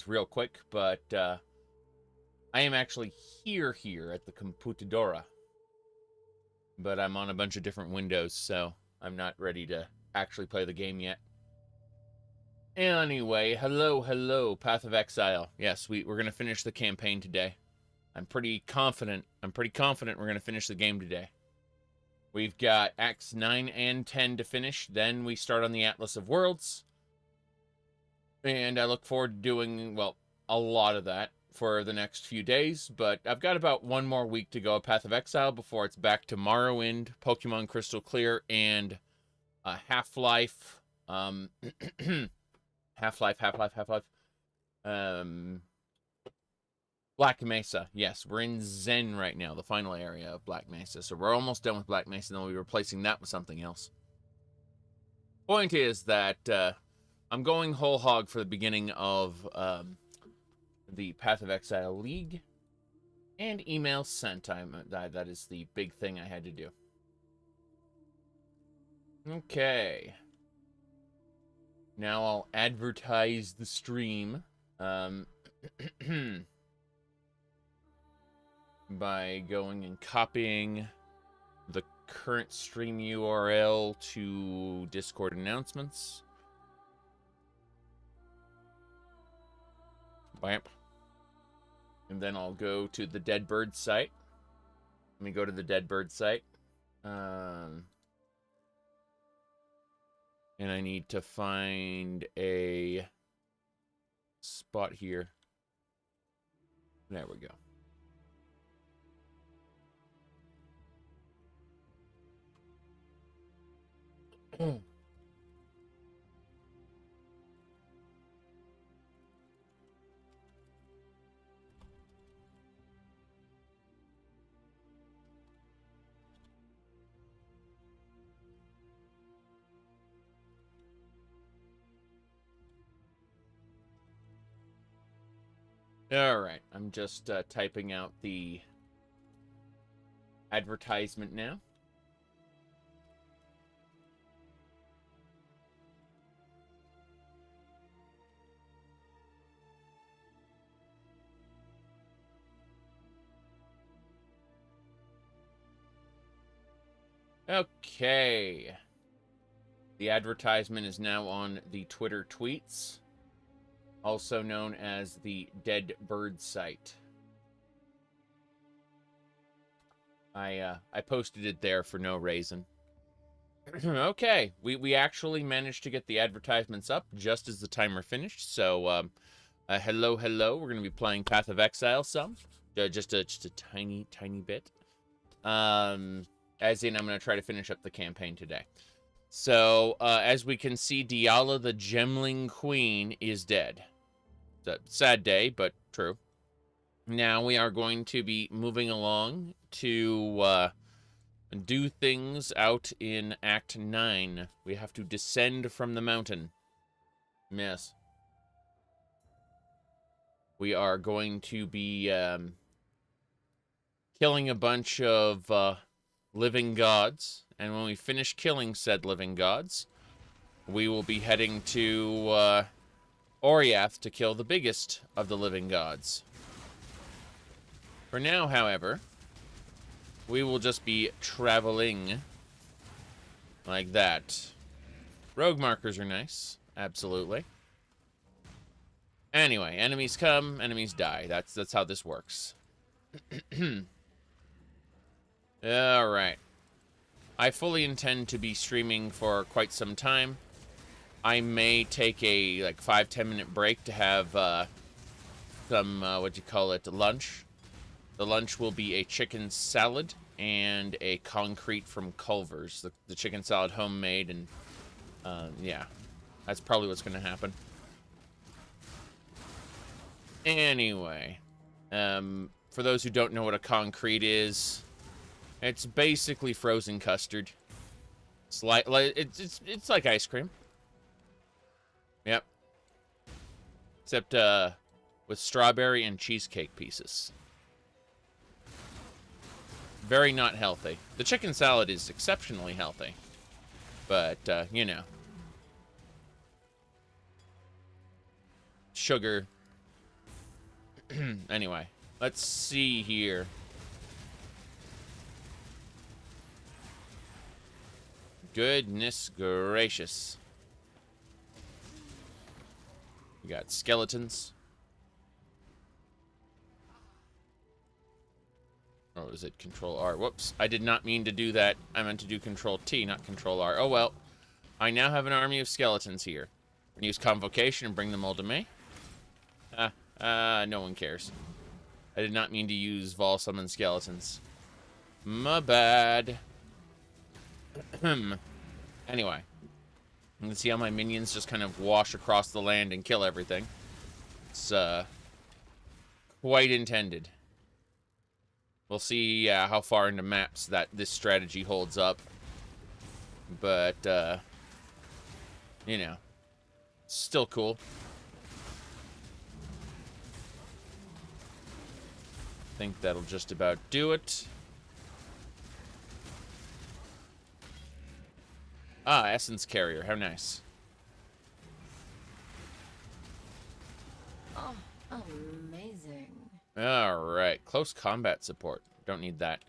real quick, but I am actually here at the Computadora. But I'm on a bunch of different windows, so I'm not ready to actually play the game yet. Anyway, hello, Path of Exile. Yes, we're going to finish the campaign today. I'm pretty confident we're going to finish the game today. We've got Acts 9 and 10 to finish, then we start on the Atlas of Worlds. And I look forward to doing, well, a lot of that for the next few days, but I've got about one more week to go of Path of Exile before it's back to Morrowind, Pokemon Crystal Clear, and Half-Life, Black Mesa. Yes, we're in Zen right now, the final area of Black Mesa, so we're almost done with Black Mesa, and then we'll be replacing that with something else. Point is that I'm going whole hog for the beginning of the Path of Exile League, and email sent. That is the big thing I had to do. Okay. Now I'll advertise the stream by going and copying the current stream URL to Discord announcements. Bam. And then I'll go to the Dead Bird site. Let me go to the Dead Bird site. And I need to find a spot here. There we go. Alright, I'm just typing out the advertisement now. Okay. The advertisement is now on the Twitter tweets, also known as the Dead Bird site. I posted it there for no reason. Okay, we actually managed to get the advertisements up just as the timer finished. So, hello. We're going to be playing Path of Exile some, just a tiny bit. As in, I'm going to try to finish up the campaign today. So, as we can see, Diala the Gemling Queen is dead. It's a sad day, but true. Now we are going to be moving along to do things out in Act 9. We have to descend from the mountain. Yes. We are going to be killing a bunch of living gods. And when we finish killing said living gods, we will be heading to Oriath to kill the biggest of the living gods. For now, however, we will just be traveling like that. Rogue markers are nice, absolutely. Anyway, enemies come, enemies die. That's how this works. All right. I fully intend to be streaming for quite some time. I may take a like 5-10 minute break to have some lunch. The lunch will be a chicken salad and a concrete from Culver's. The chicken salad homemade, and yeah, that's probably what's going to happen. Anyway, for those who don't know what a concrete is, it's basically frozen custard. It's like ice cream. Yep. Except with strawberry and cheesecake pieces. Very not healthy. The chicken salad is exceptionally healthy. But, you know. Sugar, Anyway, let's see here. Goodness gracious. We got skeletons. Or is it Control R? Whoops, I did not mean to do that. I meant to do Control T, not Control R. Oh well. I now have an army of skeletons here. I can use Convocation and bring them all to me. No one cares. I did not mean to use Vol Summon Skeletons. My bad. Anyway. You can see how my minions just kind of wash across the land and kill everything. It's, quite intended. We'll see how far into maps that this strategy holds up. But, you know, still cool. I think that'll just about do it. Ah, Essence Carrier. How nice. Oh, amazing. Alright. Close combat support. Don't need that.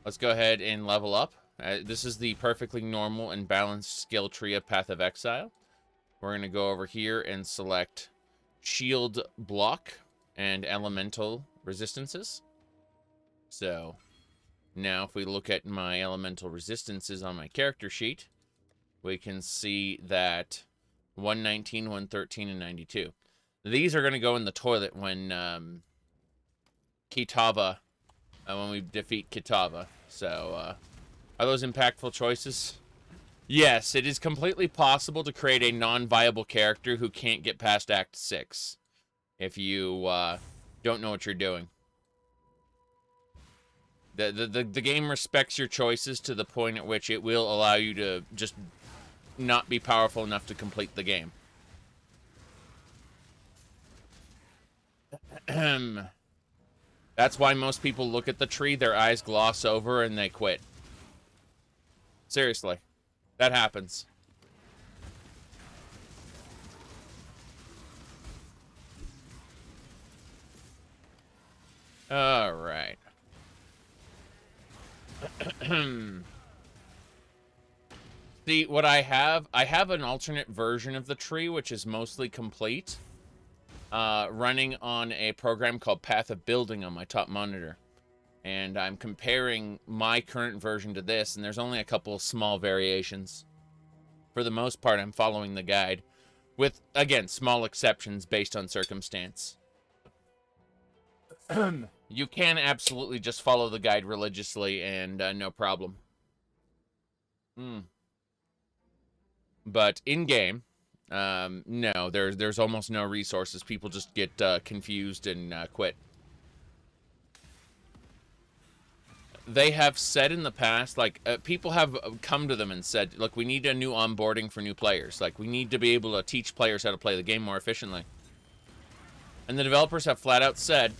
Let's go ahead and level up. This is the perfectly normal and balanced skill tree of Path of Exile. We're going to go over here and select Shield Block and Elemental Resistances. So, now if we look at my Elemental Resistances on my character sheet, we can see that 119, 113, and 92. These are going to go in the toilet when Kitava, when we defeat Kitava. So, are those impactful choices? Yes, it is completely possible to create a non-viable character who can't get past Act 6 if you don't know what you're doing. The game respects your choices to the point at which it will allow you to just not be powerful enough to complete the game. That's why most people look at the tree, their eyes gloss over, and they quit. Seriously. That happens. Alright. See, what I have an alternate version of the tree, which is mostly complete, running on a program called Path of Building on my top monitor. And I'm comparing my current version to this, and there's only a couple of small variations. For the most part, I'm following the guide, with, again, small exceptions based on circumstance. You can absolutely just follow the guide religiously, and no problem. But in-game, no, there's almost no resources. People just get confused and quit. They have said in the past, like, people have come to them and said, look, we need a new onboarding for new players. Like, we need to be able to teach players how to play the game more efficiently. And the developers have flat out said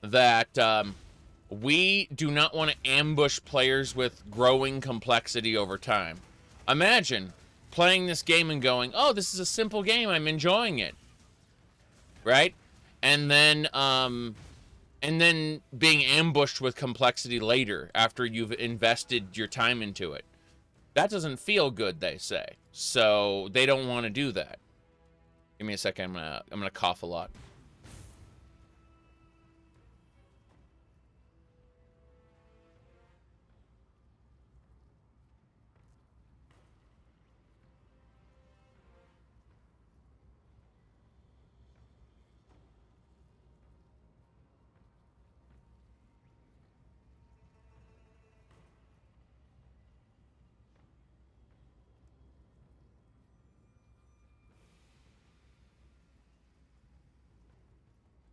that we do not want to ambush players with growing complexity over time. Imagine playing this game and going, oh, this is a simple game, I'm enjoying it. Right? And then being ambushed with complexity later after you've invested your time into it. That doesn't feel good, they say. So they don't want to do that. Give me a second, I'm gonna cough a lot.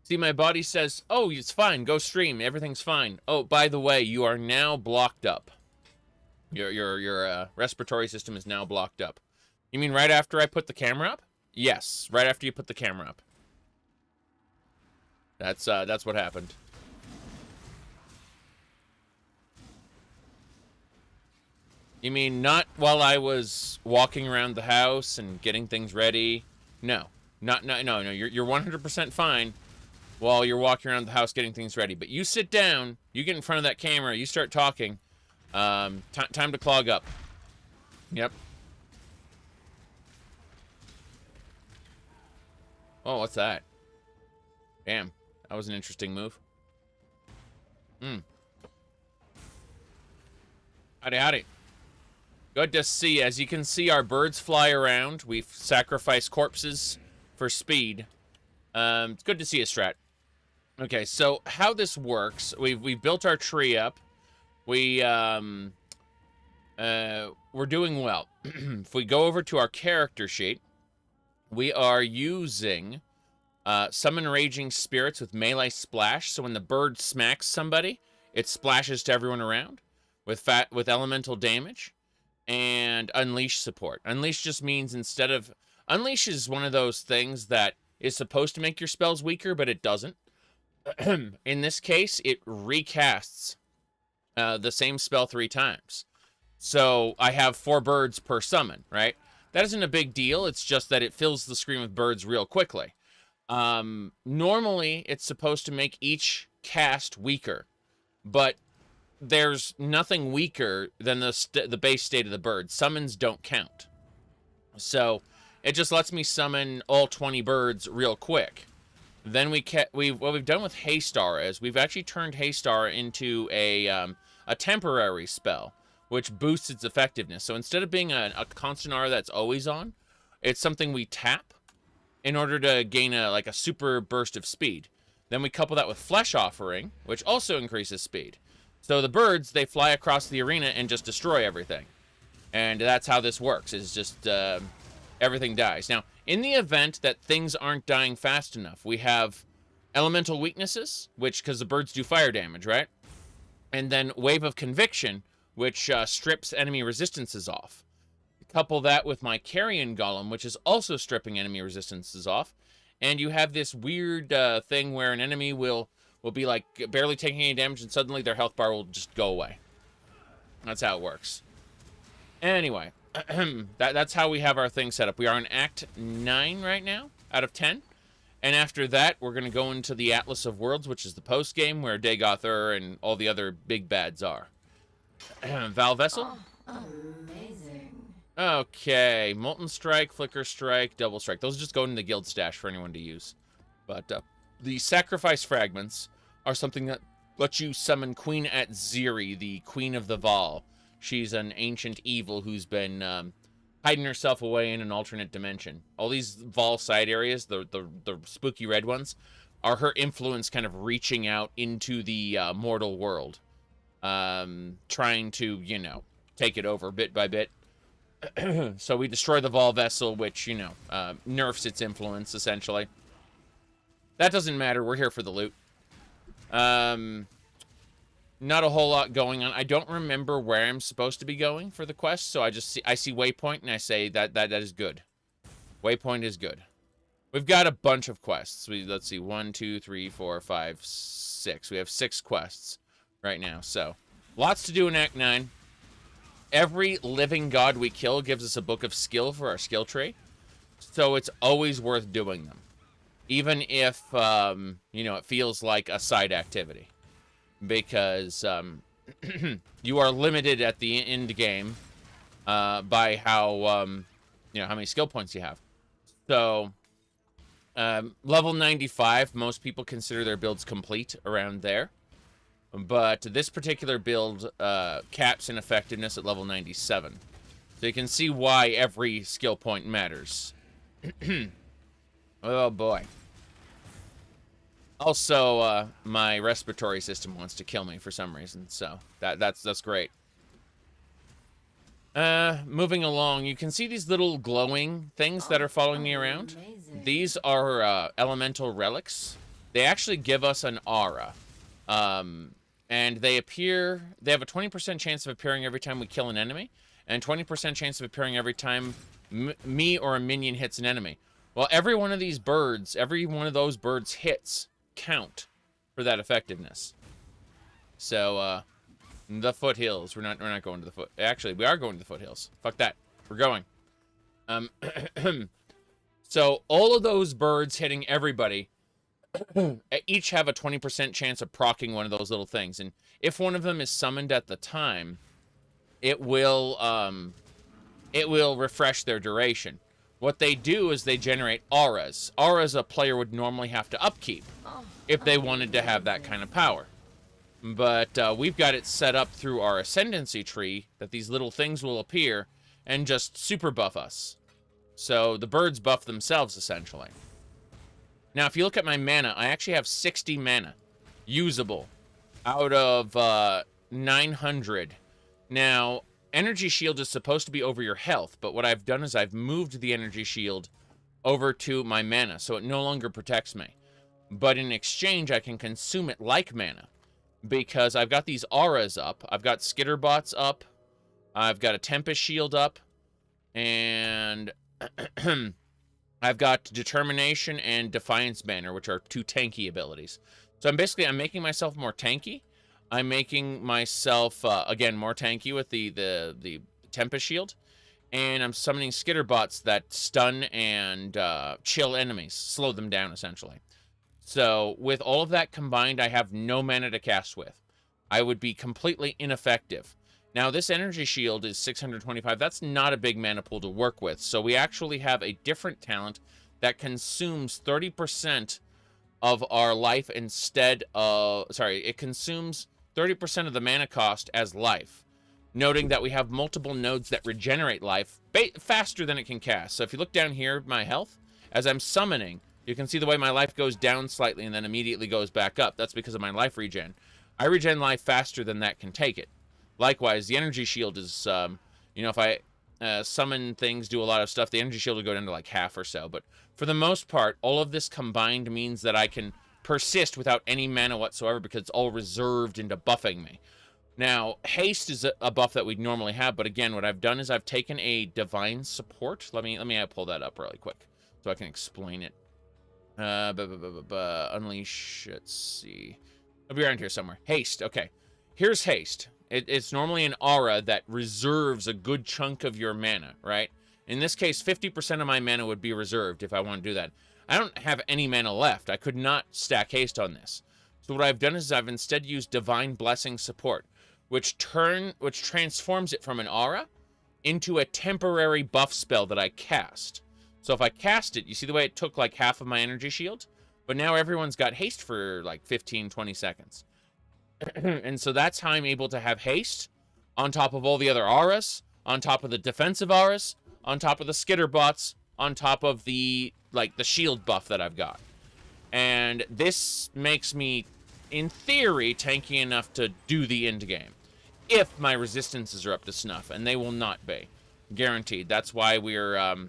See, my body says, oh, it's fine, go stream, everything's fine. Oh, by the way, you are now blocked up. Your respiratory system is now blocked up. You mean right after I put the camera up? Yes, right after you put the camera up. That's what happened. You mean not while I was walking around the house and getting things ready? No. No. You're 100% fine while you're walking around the house getting things ready. But you sit down, you get in front of that camera, you start talking. Time to clog up. Yep. Oh, what's that? Damn, that was an interesting move. Howdy. Good to see. As you can see, our birds fly around. We've sacrificed corpses for speed. It's good to see a strat. Okay, so how this works, we've built our tree up. We're doing well. If we go over to our character sheet, we are using summon raging spirits with melee splash. So when the bird smacks somebody, it splashes to everyone around with elemental damage. And unleash support. Unleash just means unleash is one of those things that is supposed to make your spells weaker, but it doesn't. In this case, it recasts the same spell 3 times. So I have 4 birds per summon, right? That isn't a big deal. It's just that it fills the screen with birds real quickly. Normally, it's supposed to make each cast weaker, but there's nothing weaker than the base state of the bird. Summons don't count. So it just lets me summon all 20 birds real quick. Then what we've done with Haystar is we've actually turned Haystar into a temporary spell, which boosts its effectiveness. So instead of being a constant aura that's always on, it's something we tap in order to gain a super burst of speed. Then we couple that with Flesh Offering, which also increases speed. So the birds, they fly across the arena and just destroy everything. And that's how this works, is just everything dies. Now, in the event that things aren't dying fast enough, we have elemental weaknesses, because the birds do fire damage, right? And then Wave of Conviction, which strips enemy resistances off. Couple that with my Carrion Golem, which is also stripping enemy resistances off. And you have this weird thing where an enemy will be like barely taking any damage and suddenly their health bar will just go away. That's how it works. Anyway, that's how we have our thing set up. We are in Act 9 right now, out of 10. And after that, we're going to go into the Atlas of Worlds, which is the post-game where Dagoth Ur and all the other big bads are. Val Vessel? Oh, amazing. Okay, Molten Strike, Flicker Strike, Double Strike. Those just go into the guild stash for anyone to use. But the Sacrifice Fragments are something that lets you summon Queen Atziri, the Queen of the Val. She's an ancient evil who's been hiding herself away in an alternate dimension. All these Val side areas, the spooky red ones, are her influence kind of reaching out into the mortal world. Trying to, take it over bit by bit. So we destroy the Val Vessel, which, nerfs its influence, essentially. That doesn't matter. We're here for the loot. Not a whole lot going on. I don't remember where I'm supposed to be going for the quest, so I see waypoint and I say that is good. Waypoint is good. We've got a bunch of quests. Let's see, 1, 2, 3, 4, 5, 6. We have 6 quests right now, so lots to do in Act 9. Every living god we kill gives us a book of skill for our skill tree, so it's always worth doing them. Even if, it feels like a side activity. Because you are limited at the end game by how many skill points you have. So, level 95, most people consider their builds complete around there. But this particular build caps in effectiveness at level 97. So you can see why every skill point matters. Oh boy. Also, my respiratory system wants to kill me for some reason, so that's great. Moving along, you can see these little glowing things that are following me around. Amazing. These are elemental relics. They actually give us an aura. And they have a 20% chance of appearing every time we kill an enemy, and 20% chance of appearing every time me or a minion hits an enemy. Well, every one of those birds hits count for that effectiveness. So, the Foothills. We're not going to the Actually, we are going to the Foothills. Fuck that. We're going. So all of those birds hitting everybody each have a 20% chance of proccing one of those little things. And if one of them is summoned at the time, it will refresh their duration. What they do is they generate auras. Auras a player would normally have to upkeep if they wanted to have that kind of power. But we've got it set up through our Ascendancy tree that these little things will appear and just super buff us. So the birds buff themselves, essentially. Now, if you look at my mana, I actually have 60 mana usable out of 900. Now, Energy Shield is supposed to be over your health, but what I've done is I've moved the Energy Shield over to my mana, so it no longer protects me. But in exchange, I can consume it like mana, because I've got these auras up. I've got Skitterbots up. I've got a Tempest Shield up. And I've got Determination and Defiance Banner, which are 2 tanky abilities. So I'm making myself more tanky. I'm making myself, again, more tanky with the Tempest Shield. And I'm summoning Skitterbots that stun and chill enemies, slow them down, essentially. So with all of that combined, I have no mana to cast with. I would be completely ineffective. Now, this Energy Shield is 625. That's not a big mana pool to work with. So we actually have a different talent that consumes 30% of our life instead of... Sorry, it consumes 30% of the mana cost as life. Noting that we have multiple nodes that regenerate life faster than it can cast. So if you look down here, my health, as I'm summoning, you can see the way my life goes down slightly and then immediately goes back up. That's because of my life regen. I regen life faster than that can take it. Likewise, the Energy Shield is, you know, if I summon things, do a lot of stuff, the Energy Shield will go down to like half or so. But for the most part, all of this combined means that I can persist without any mana whatsoever because it's all reserved into buffing me. Now, Haste is a buff that we'd normally have, but again, what I've done is I've taken a Divine Support. Let me pull that up really quick so I can explain it. Unleash, let's see. It'll be around here somewhere. Haste, okay. Here's Haste. It's normally an aura that reserves a good chunk of your mana, right? In this case, 50% of my mana would be reserved if I want to do that. I don't have any mana left. I could not stack Haste on this. So what I've done is I've instead used Divine Blessing Support, which transforms it from an aura into a temporary buff spell that I cast. So if I cast it, you see the way it took like half of my Energy Shield? But now everyone's got Haste for like 15, 20 seconds. And so that's how I'm able to have Haste on top of all the other auras, on top of the defensive auras, on top of the Skitterbots, on top of the shield buff that I've got. And this makes me, in theory, tanky enough to do the end game. If my resistances are up to snuff, and they will not be. Guaranteed. That's why we're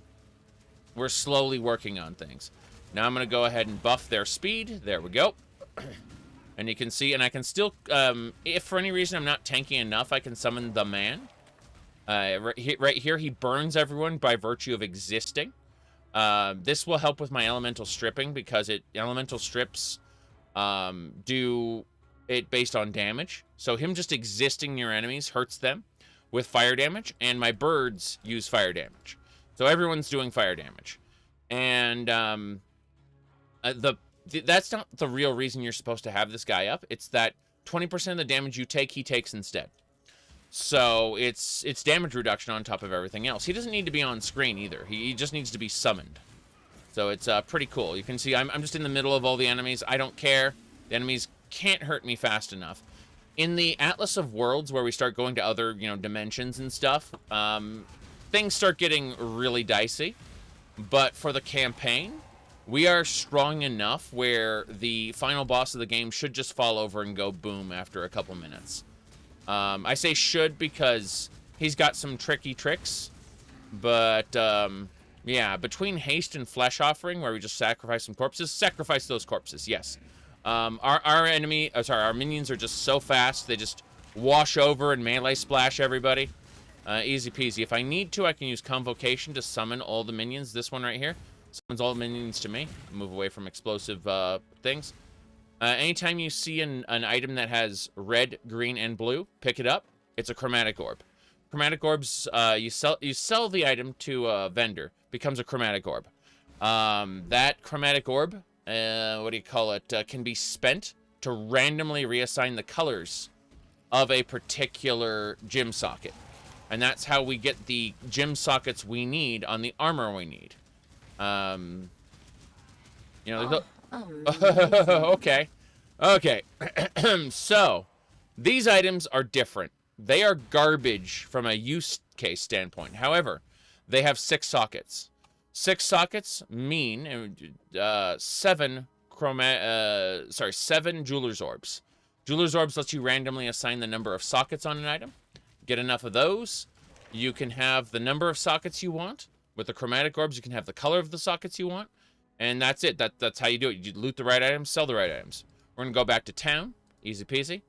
slowly working on things. Now I'm going to go ahead and buff their speed. There we go. And you can see, and I can still, if for any reason I'm not tanky enough, I can summon the man. Right here, he burns everyone by virtue of existing. This will help with my elemental stripping because elemental strips do it based on damage. So him just existing near enemies hurts them with fire damage, and my birds use fire damage. So everyone's doing fire damage. And that's not the real reason you're supposed to have this guy up. It's that 20% of the damage you take, he takes instead. So it's damage reduction on top of everything else. He doesn't need to be on screen either. He just needs to be summoned. So it's pretty cool. You can see I'm just in the middle of all the enemies. I don't care. The enemies can't hurt me fast enough. In the Atlas of Worlds, where we start going to other, dimensions and stuff, things start getting really dicey. But for the campaign, we are strong enough where the final boss of the game should just fall over and go boom after a couple minutes. I say should because he's got some tricky tricks. But, yeah, between Haste and Flesh Offering, where we just sacrifice some corpses, sacrifice those corpses, yes. Our minions are just so fast, they just wash over and melee splash everybody. Easy peasy. If I need to, I can use Convocation to summon all the minions. This one right here summons all the minions to me. Move away from explosive things. Anytime you see an item that has red, green, and blue, pick it up. It's a chromatic orb. Chromatic orbs, you sell the item to a vendor, becomes a chromatic orb. That chromatic orb, what do you call it, can be spent to randomly reassign the colors of a particular gem socket. And that's how we get the gem sockets we need on the armor we need. You know, okay. Okay. So, these items are different. They are garbage from a use case standpoint. However, they have 6 sockets. 6 sockets mean 7 Jeweler's Orbs. Jeweler's Orbs lets you randomly assign the number of sockets on an item. Get enough of those, you can have the number of sockets you want. With the chromatic orbs, you can have the color of the sockets you want. And that's it. That's how you do it. You loot the right items, sell the right items. We're going to go back to town. Easy peasy.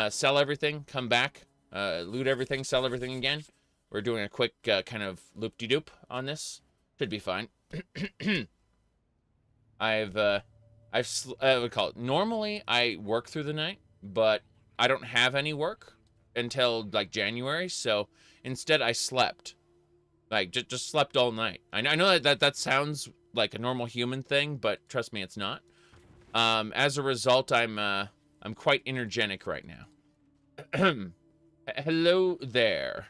Sell everything, come back, loot everything, sell everything again. We're doing a quick kind of loop-de-doop on this. Should be fine. I've we call it. Normally, I work through the night, but I don't have any work until like January, so instead I slept. Like just slept all night. I know that sounds like a normal human thing, but trust me, it's not. As a result, I'm quite energetic right now. Hello there.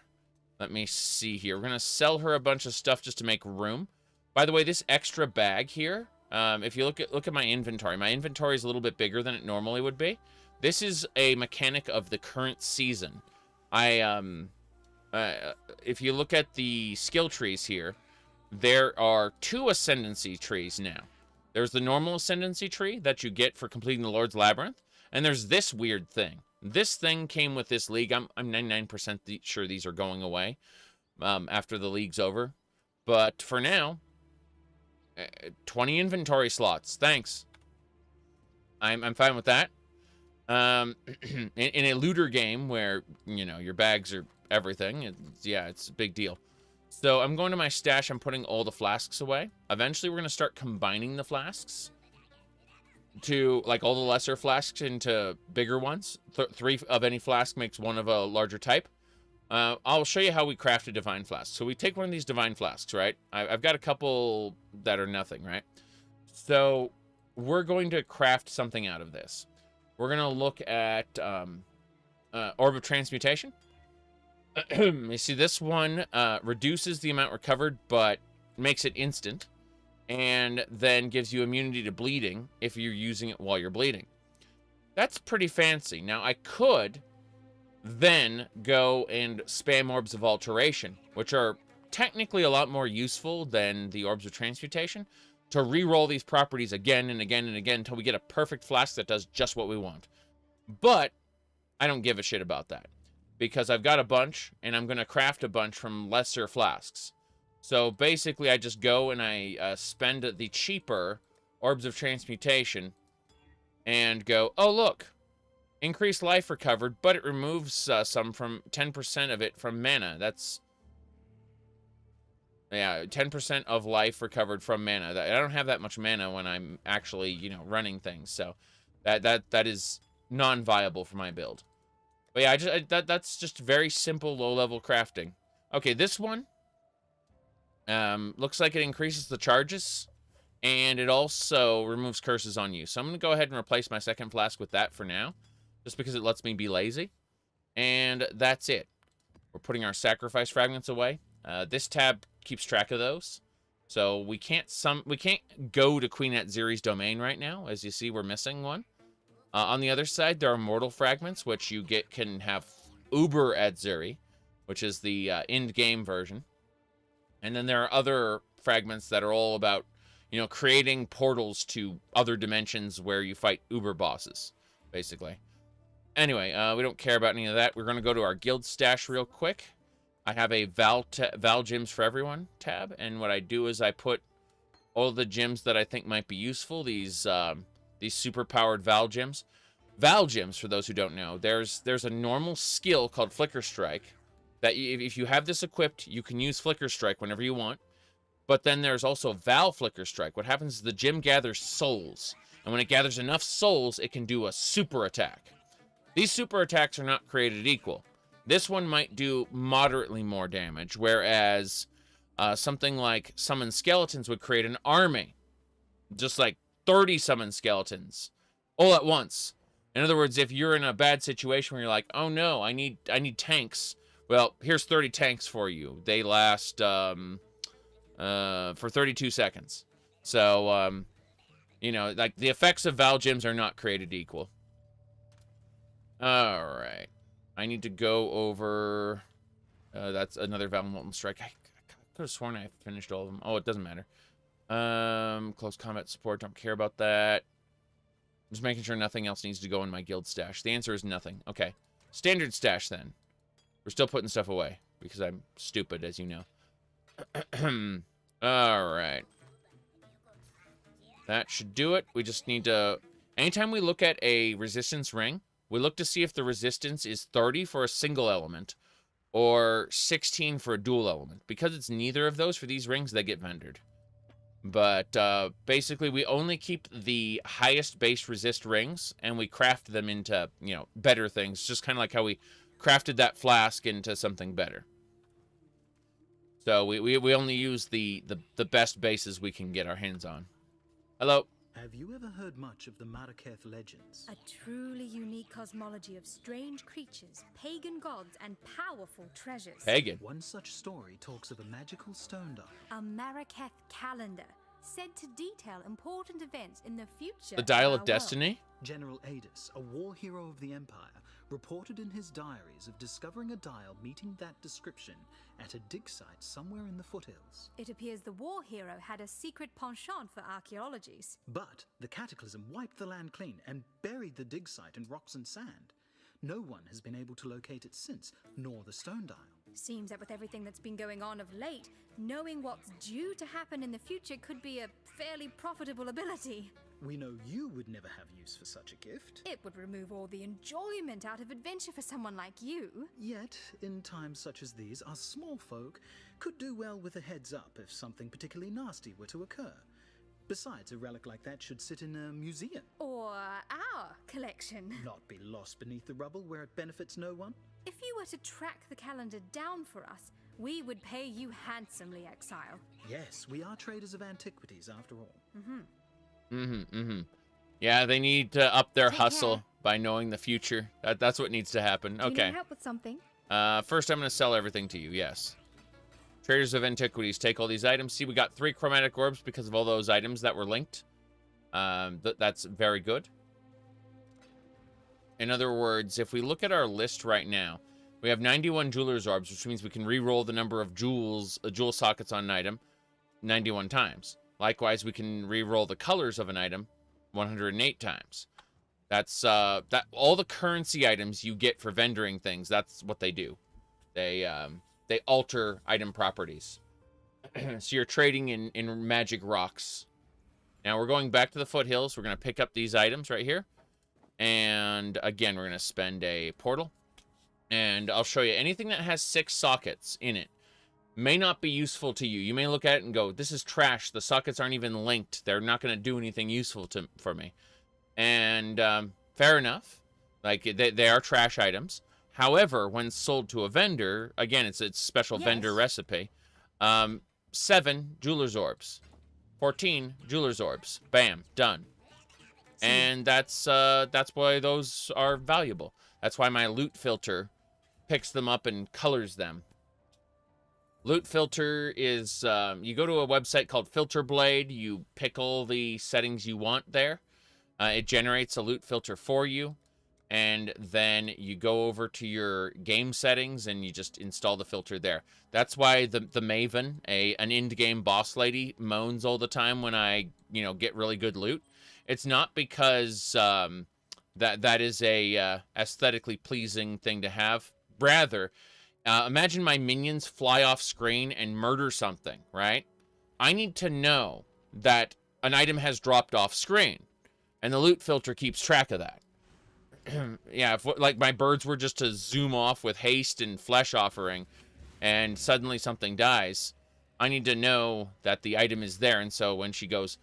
Let me see here. We're gonna sell her a bunch of stuff just to make room. By the way, this extra bag here, if you look at my inventory is a little bit bigger than it normally would be. This is a mechanic of the current season. If you look at the skill trees here, there are 2 Ascendancy trees now. There's the normal Ascendancy tree that you get for completing the Lord's Labyrinth, and there's this weird thing. This thing came with this league. I'm 99% sure these are going away after the league's over. But for now, 20 inventory slots. Thanks. I'm fine with that. In a looter game where, you know, your bags are everything, it's a big deal. So I'm going to my stash. I'm putting all the flasks away. Eventually, we're going to start combining the flasks to, like, all the lesser flasks into bigger ones. 3 of any flask makes 1 of a larger type. I'll show you how we craft a divine flask. So we take one of these divine flasks, right? I've got a couple that are nothing, right? So we're going to craft something out of this. We're going to look at Orb of Transmutation. You see, this one reduces the amount recovered, but makes it instant, and then gives you immunity to bleeding if you're using it while you're bleeding. That's pretty fancy. Now, I could then go and spam Orbs of Alteration, which are technically a lot more useful than the Orbs of Transmutation, to re-roll these properties again and again and again until we get a perfect flask that does just what we want. But I don't give a shit about that, because I've got a bunch, and I'm going to craft a bunch from lesser flasks. So basically, I just go and I spend the cheaper Orbs of Transmutation and go, oh, look, increased life recovered, but it removes some from 10% of it from mana. That's, yeah, 10% of life recovered from mana. I don't have that much mana when I'm actually, you know, running things. So that is non-viable for my build. But yeah, that's just very simple low-level crafting. Okay, this one looks like it increases the charges, and it also removes curses on you. So I'm going to go ahead and replace my second flask with that for now, just because it lets me be lazy. And that's it. We're putting our sacrifice fragments away. This tab keeps track of those. So we can't go to Queen Atziri's domain right now. As you see, we're missing one. On the other side, there are mortal fragments, which you can have Uber Atziri, which is the end-game version. And then there are other fragments that are all about, you know, creating portals to other dimensions where you fight Uber bosses, basically. Anyway, we don't care about any of that. We're going to go to our guild stash real quick. I have a Val Gems for Everyone tab, and what I do is I put all the gems that I think might be useful, these super-powered Val Gems. Val Gems, for those who don't know, there's a normal skill called Flicker Strike that if you have this equipped, you can use Flicker Strike whenever you want. But then there's also Val Flicker Strike. What happens is the gem gathers souls, and when it gathers enough souls, it can do a super attack. These super attacks are not created equal. This one might do moderately more damage, whereas Something like summon skeletons would create an army. Just like 30 summon skeletons all at once. In other words, if you're in a bad situation where you're like, oh no, I need tanks. Well, here's 30 tanks for you. They last for 32 seconds. So, you know, like the effects of Val Gems are not created equal. All right. I need to go over... that's another Val Molten Strike. I could have sworn I finished all of them. Oh, it doesn't matter. Close combat support. Don't care about that. I'm just making sure nothing else needs to go in my guild stash. The answer is nothing. Okay. Standard stash, then. We're still putting stuff away because I'm stupid, as you know. All right. That should do it. We just need to... Anytime we look at a resistance ring, we look to see if the resistance is 30 for a single element or 16 for a dual element. Because it's neither of those for these rings, they get vendored. But basically, we only keep the highest base resist rings, and we craft them into, you know, better things. Just kind of like how we crafted that flask into something better. So we only use the best bases we can get our hands on. Hello. Have you ever heard much of the Maraketh legends? A truly unique cosmology of strange creatures, pagan gods, and powerful treasures. Pagan. One such story talks of a magical stone dial. A Maraketh calendar, said to detail important events in the future. The Dial of our Destiny? General Adis, a war hero of the Empire, reported in his diaries of discovering a dial meeting that description at a dig site somewhere in the foothills. It appears the war hero had a secret penchant for archaeologies. But the cataclysm wiped the land clean and buried the dig site in rocks and sand. No one has been able to locate it since, nor the stone dial. Seems that with everything that's been going on of late, knowing what's due to happen in the future could be a fairly profitable ability. We know you would never have use for such a gift. It would remove all the enjoyment out of adventure for someone like you. Yet, in times such as these, us small folk could do well with a heads up if something particularly nasty were to occur. Besides, a relic like that should sit in a museum. Or our collection. Not be lost beneath the rubble where it benefits no one. If you were to track the calendar down for us, we would pay you handsomely, Exile. Yes, we are traders of antiquities after all. Yeah, they need to up their Take hustle care. by knowing the future. That's what needs to happen. Do you Okay. need help with something? First I'm going to sell everything to you, yes. Traders of Antiquities, take all these items. See, we got 3 chromatic orbs because of all those items that were linked. That's very good. In other words, if we look at our list right now, we have 91 Jeweler's Orbs, which means we can re-roll the number of jewel sockets on an item 91 times. Likewise, we can re-roll the colors of an item 108 times. That's that all the currency items you get for vendoring things, that's what they do. They alter item properties. So you're trading in magic rocks. Now we're going back to the Foothills. We're going to pick up these items right here. And again, we're going to spend a portal. And I'll show you anything that has 6 sockets in it may not be useful to you. You may look at it and go, this is trash. The sockets aren't even linked. They're not going to do anything useful for me. And fair enough. Like, they are trash items. However, when sold to a vendor, again, it's a special vendor recipe. 7 Jeweler's Orbs. 14 Jeweler's Orbs. Bam. Done. And that's why those are valuable. That's why my loot filter picks them up and colors them. Loot filter is, you go to a website called Filter Blade, you pick all the settings you want there. It generates a loot filter for you. And then you go over to your game settings and you just install the filter there. That's why the Maven, an end-game boss lady, moans all the time when I, get really good loot. It's not because that is a aesthetically pleasing thing to have. Rather, imagine my minions fly off screen and murder something, right? I need to know that an item has dropped off screen, and the loot filter keeps track of that. Yeah, if like my birds were just to zoom off with haste and flesh offering, and suddenly something dies, I need to know that the item is there. And so when she goes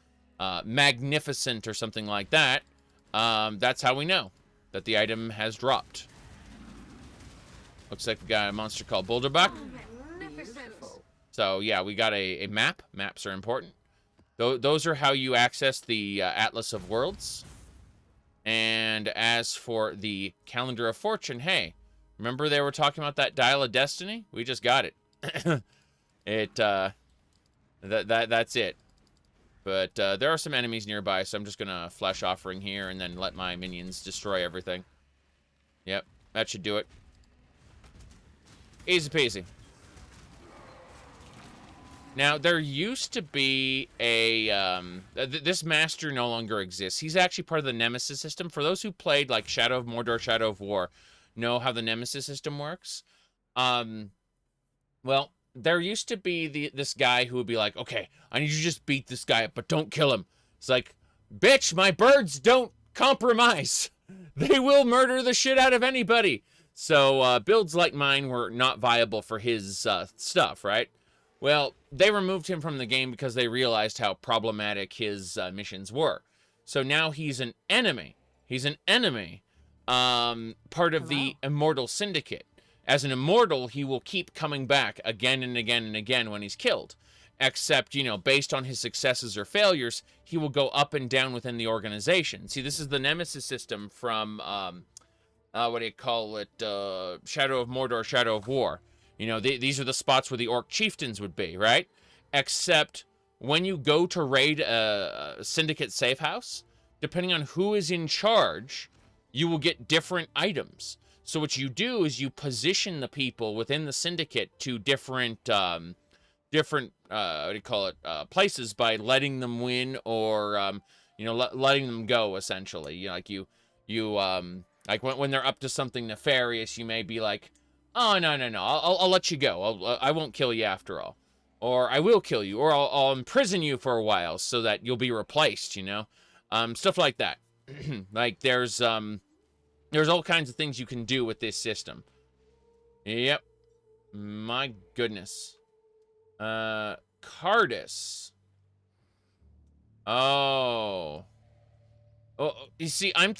magnificent or something like that, that's how we know that the item has dropped. Looks like we got a monster called Boulderbuck. So, yeah, we got a map. Maps are important. Those are how you access the Atlas of Worlds. And as for the Calendar of Fortune, hey, remember they were talking about that Dial of Destiny? We just got it. That's it. But there are some enemies nearby, so I'm just gonna Flesh Offering here and then let my minions destroy everything. Yep, that should do it. Easy peasy. Now, there used to be a, this master no longer exists. He's actually part of the Nemesis system. For those who played, like, Shadow of Mordor, Shadow of War, know how the Nemesis system works. Well, there used to be this guy who would be like, okay, I need you to just beat this guy up, but don't kill him. It's like, bitch, my birds don't compromise. They will murder the shit out of anybody. So, builds like mine were not viable for his, stuff, right? Well, they removed him from the game because they realized how problematic his missions were. So now he's an enemy. He's an enemy, part of the Immortal Syndicate. As an immortal, he will keep coming back again and again and again when he's killed. Except, you know, based on his successes or failures, he will go up and down within the organization. See, this is the Nemesis system from, what do you call it, Shadow of Mordor, Shadow of War. You know, these are the spots where the Orc Chieftains would be, right? Except when you go to raid a Syndicate safe house, depending on who is in charge, you will get different items. So what you do is you position the people within the Syndicate to different, what do you call it, places by letting them win or, you know, letting them go, essentially. You know, like like when they're up to something nefarious, you may be like, oh, no, I'll let you go. I won't kill you after all. Or I will kill you. Or I'll imprison you for a while so that you'll be replaced, you know? Stuff like that. Like, there's all kinds of things you can do with this system. Yep. My goodness. Cardis. Oh. Oh, you see, I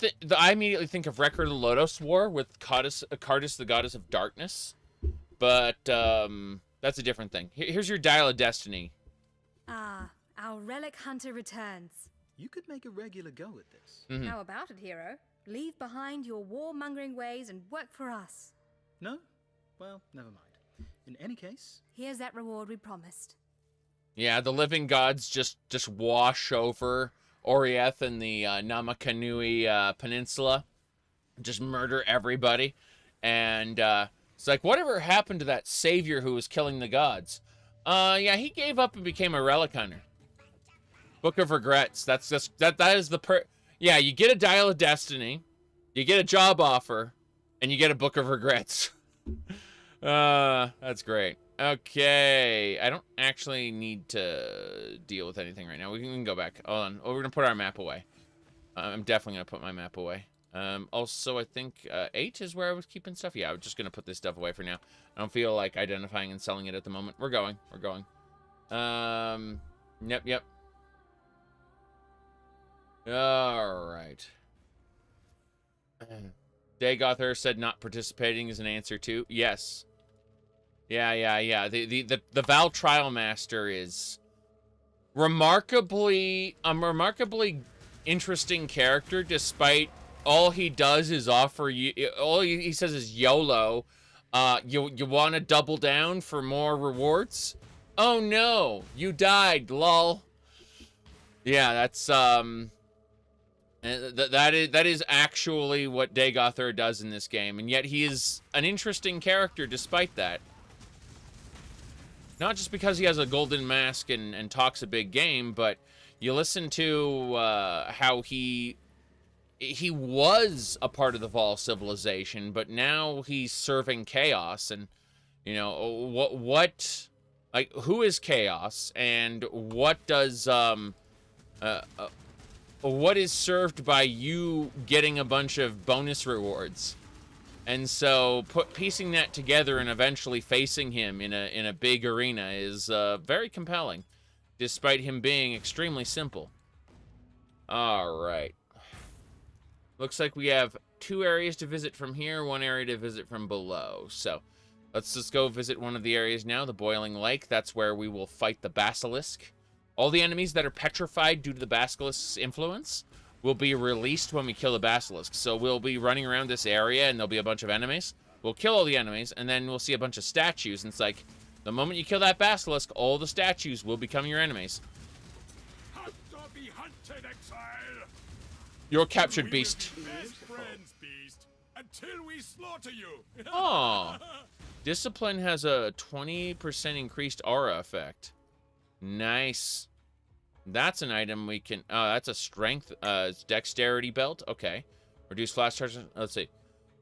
immediately think of Record of the Lodos War with Cardis, the goddess of darkness. But, that's a different thing. Here's your Dial of Destiny. Ah, our relic hunter returns. You could make a regular go at this. Mm-hmm. How about it, hero? Leave behind your warmongering ways and work for us. No? Well, never mind. In any case... Here's that reward we promised. Yeah, the living gods just wash over Orieth and the Namakanui Peninsula. Just murder everybody. And it's like, whatever happened to that savior who was killing the gods? Yeah, he gave up and became a relic hunter. Book of Regrets. That is the yeah, you get a Dial of Destiny, you get a job offer, and you get a Book of Regrets. That's great. Okay, I don't actually need to deal with anything right now. We can go back. Hold on. Oh, we're gonna put our map away. I'm definitely gonna put my map away. Also, I think 8 is where I was keeping stuff. Yeah, I'm just gonna put this stuff away for now. I don't feel like identifying and selling it at the moment. We're going. Yep. All right. Dagoth Ur said not participating is an answer too. Yes. Yeah. The Val Trialmaster is remarkably interesting character, despite all he does is offer you, all he says is YOLO. You want to double down for more rewards? Oh no, you died, lol. Yeah, that's that is actually what Dagoth Ur does in this game, and yet he is an interesting character despite that. Not just because he has a golden mask and talks a big game, but you listen to how he was a part of the Vol civilization, but now he's serving Chaos, and you know what like who is Chaos, and what does what is served by you getting a bunch of bonus rewards. And so piecing that together and eventually facing him in a big arena is very compelling, despite him being extremely simple. All right. Looks like we have 2 areas to visit from here, 1 area to visit from below. So Let's just go visit one of the areas now, the Boiling Lake. That's where we will fight the Basilisk. All the enemies that are petrified due to the Basilisk's influence will be released when we kill the Basilisk. So we'll be running around this area, and there'll be a bunch of enemies. We'll kill all the enemies, and then we'll see a bunch of statues, and it's like, the moment you kill that Basilisk, all the statues will become your enemies. Hunt or be hunted, Exile! You're captured, beast. We will be best friends, beast, until we slaughter you. Oh, Discipline has a 20% increased aura effect. Nice. That's an item we can... Oh, that's a strength. It's dexterity belt. Okay. Reduce flask charge. Let's see.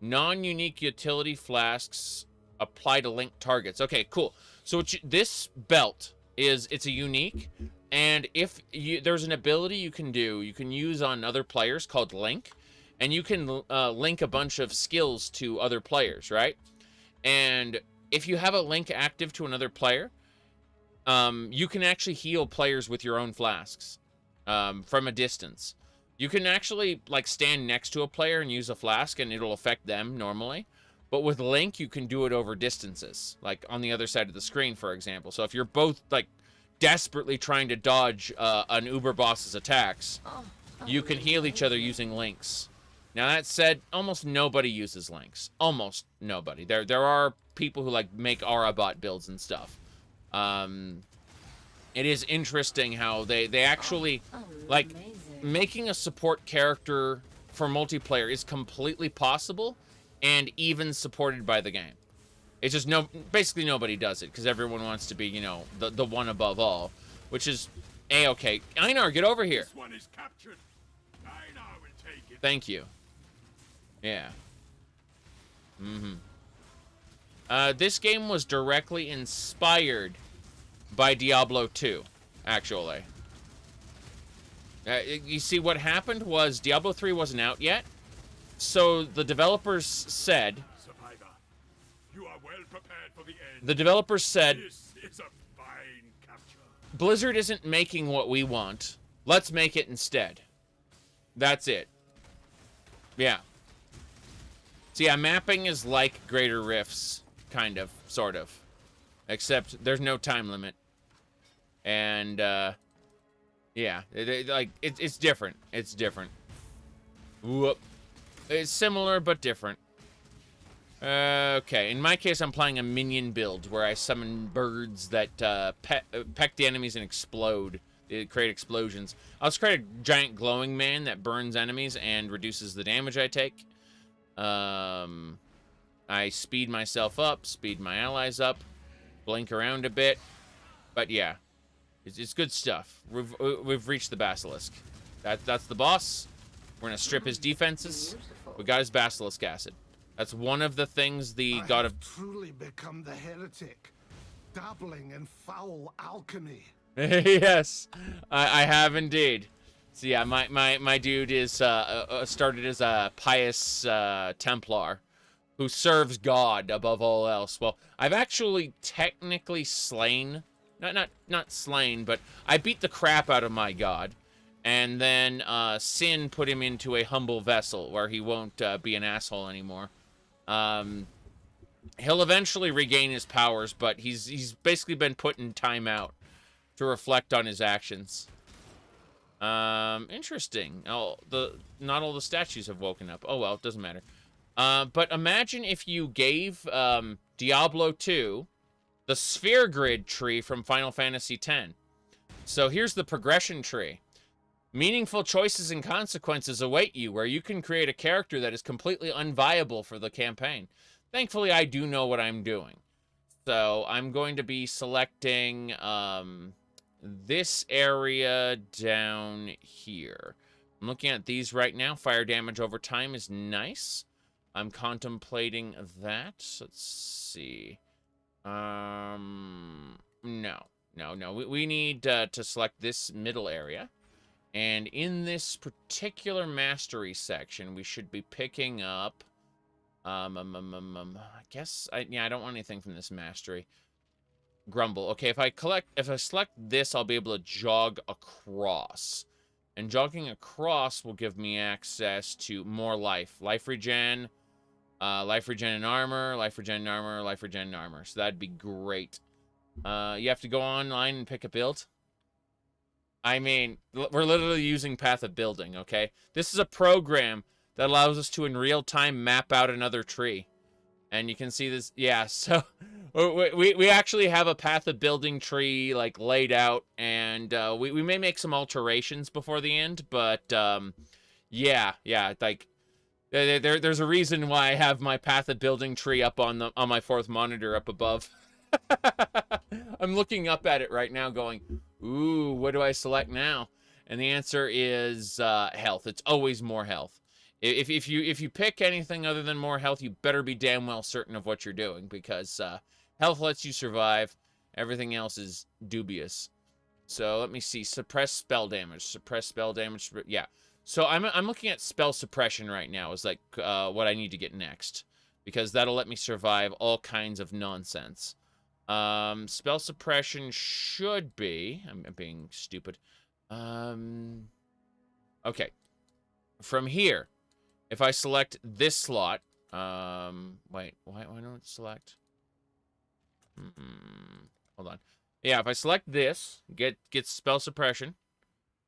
Non-unique utility flasks apply to linked targets. Okay, cool. So this belt it's a unique, and if there's an ability you can use on other players called link, and you can link a bunch of skills to other players, right? And if you have a link active to another player, you can actually heal players with your own flasks from a distance. You can actually like stand next to a player and use a flask, and it'll affect them normally. But with Link, you can do it over distances, like on the other side of the screen, for example. So if you're both like desperately trying to dodge an Uber boss's attacks, you can heal each other using links. Now that said, almost nobody uses links. Almost nobody. There are people who like make Aurabot builds and stuff. It is interesting how they actually like making a support character for multiplayer is completely possible and even supported by the game. It's just basically nobody does it because everyone wants to be, you know, the one above all, which is A-okay. Einar, get over here. This one is captured. Einar will take it. Thank you. Yeah. This game was directly inspired by Diablo 2, actually. You see, what happened was Diablo 3 wasn't out yet, so the developers said... Survivor, you are well prepared for the end. The developers said... This is a fine capture. Blizzard isn't making what we want. Let's make it instead. That's it. Yeah. So yeah, mapping is like Greater Rifts, kind of, sort of. Except there's no time limit. And, yeah, it's different. It's different. Whoop. It's similar, but different. Okay, in my case, I'm playing a Minion build, where I summon birds that peck the enemies and explode. They create explosions. I'll just create a giant glowing man that burns enemies and reduces the damage I take. I speed myself up, speed my allies up, blink around a bit. But yeah, it's good stuff. We've reached the Basilisk. That's the boss. We're gonna strip his defenses. We got his Basilisk acid. That's one of the things the god of... truly become the heretic, dabbling in foul alchemy. Yes, I have indeed. So yeah, my dude is started as a pious Templar who serves God above all else. Well, I've actually technically slain, not slain, but I beat the crap out of my god, and then sin put him into a humble vessel where he won't be an asshole anymore. He'll eventually regain his powers, but he's basically been put in timeout to reflect on his actions. Interesting. Not all the statues have woken up. Oh well, it doesn't matter. But imagine if you gave Diablo 2 the sphere grid tree from Final Fantasy X. So here's the progression tree. Meaningful choices and consequences await you, where you can create a character that is completely unviable for the campaign. Thankfully, I do know what I'm doing. So I'm going to be selecting this area down here. I'm looking at these right now. Fire damage over time is nice. I'm contemplating that. Let's see. No. We need to select this middle area. And in this particular mastery section, we should be picking up... I don't want anything from this mastery. Grumble. Okay, if I select this, I'll be able to jog across. And jogging across will give me access to more life. Life regen, Life regen and armor, life regen and armor, life regen and armor. So that'd be great. You have to go online and pick a build. I mean, we're literally using Path of Building, okay? This is a program that allows us to, in real time, map out another tree. And you can see this, yeah, so we actually have a Path of Building tree, like, laid out, and we may make some alterations before the end, but, yeah, like, there's a reason why I have my Path of Building tree up on my fourth monitor up above. I'm looking up at it right now going, ooh, what do I select now? And the answer is health. It's always more health. If you pick anything other than more health, you better be damn well certain of what you're doing, because health lets you survive. Everything else is dubious. So let me see. Suppress spell damage. Suppress spell damage. Yeah. So I'm looking at spell suppression right now as like what I need to get next, because that'll let me survive all kinds of nonsense. Spell suppression should be... I'm being stupid. Okay. From here, if I select this slot... wait, why don't it select? Hold on. Yeah, if I select this, get spell suppression.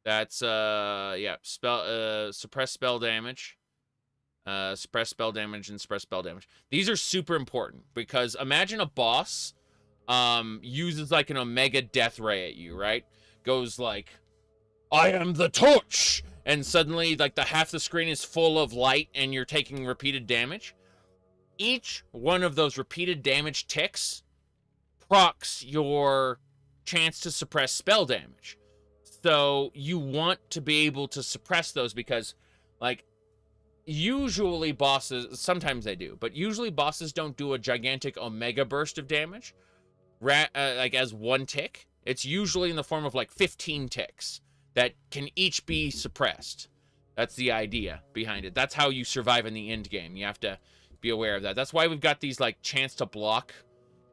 That's, yeah, suppress spell damage. Suppress spell damage and suppress spell damage. These are super important, because imagine a boss... uses like an omega death ray at you, right? Goes like, I am the torch! And suddenly, like, half the screen is full of light and you're taking repeated damage. Each one of those repeated damage ticks procs your chance to suppress spell damage. So you want to be able to suppress those, because, like, usually bosses, sometimes they do, but usually bosses don't do a gigantic omega burst of damage. Like as one tick. It's usually in the form of like 15 ticks that can each be suppressed. That's the idea behind it. That's how you survive in the end game. You have to be aware of that. That's why we've got these like chance to block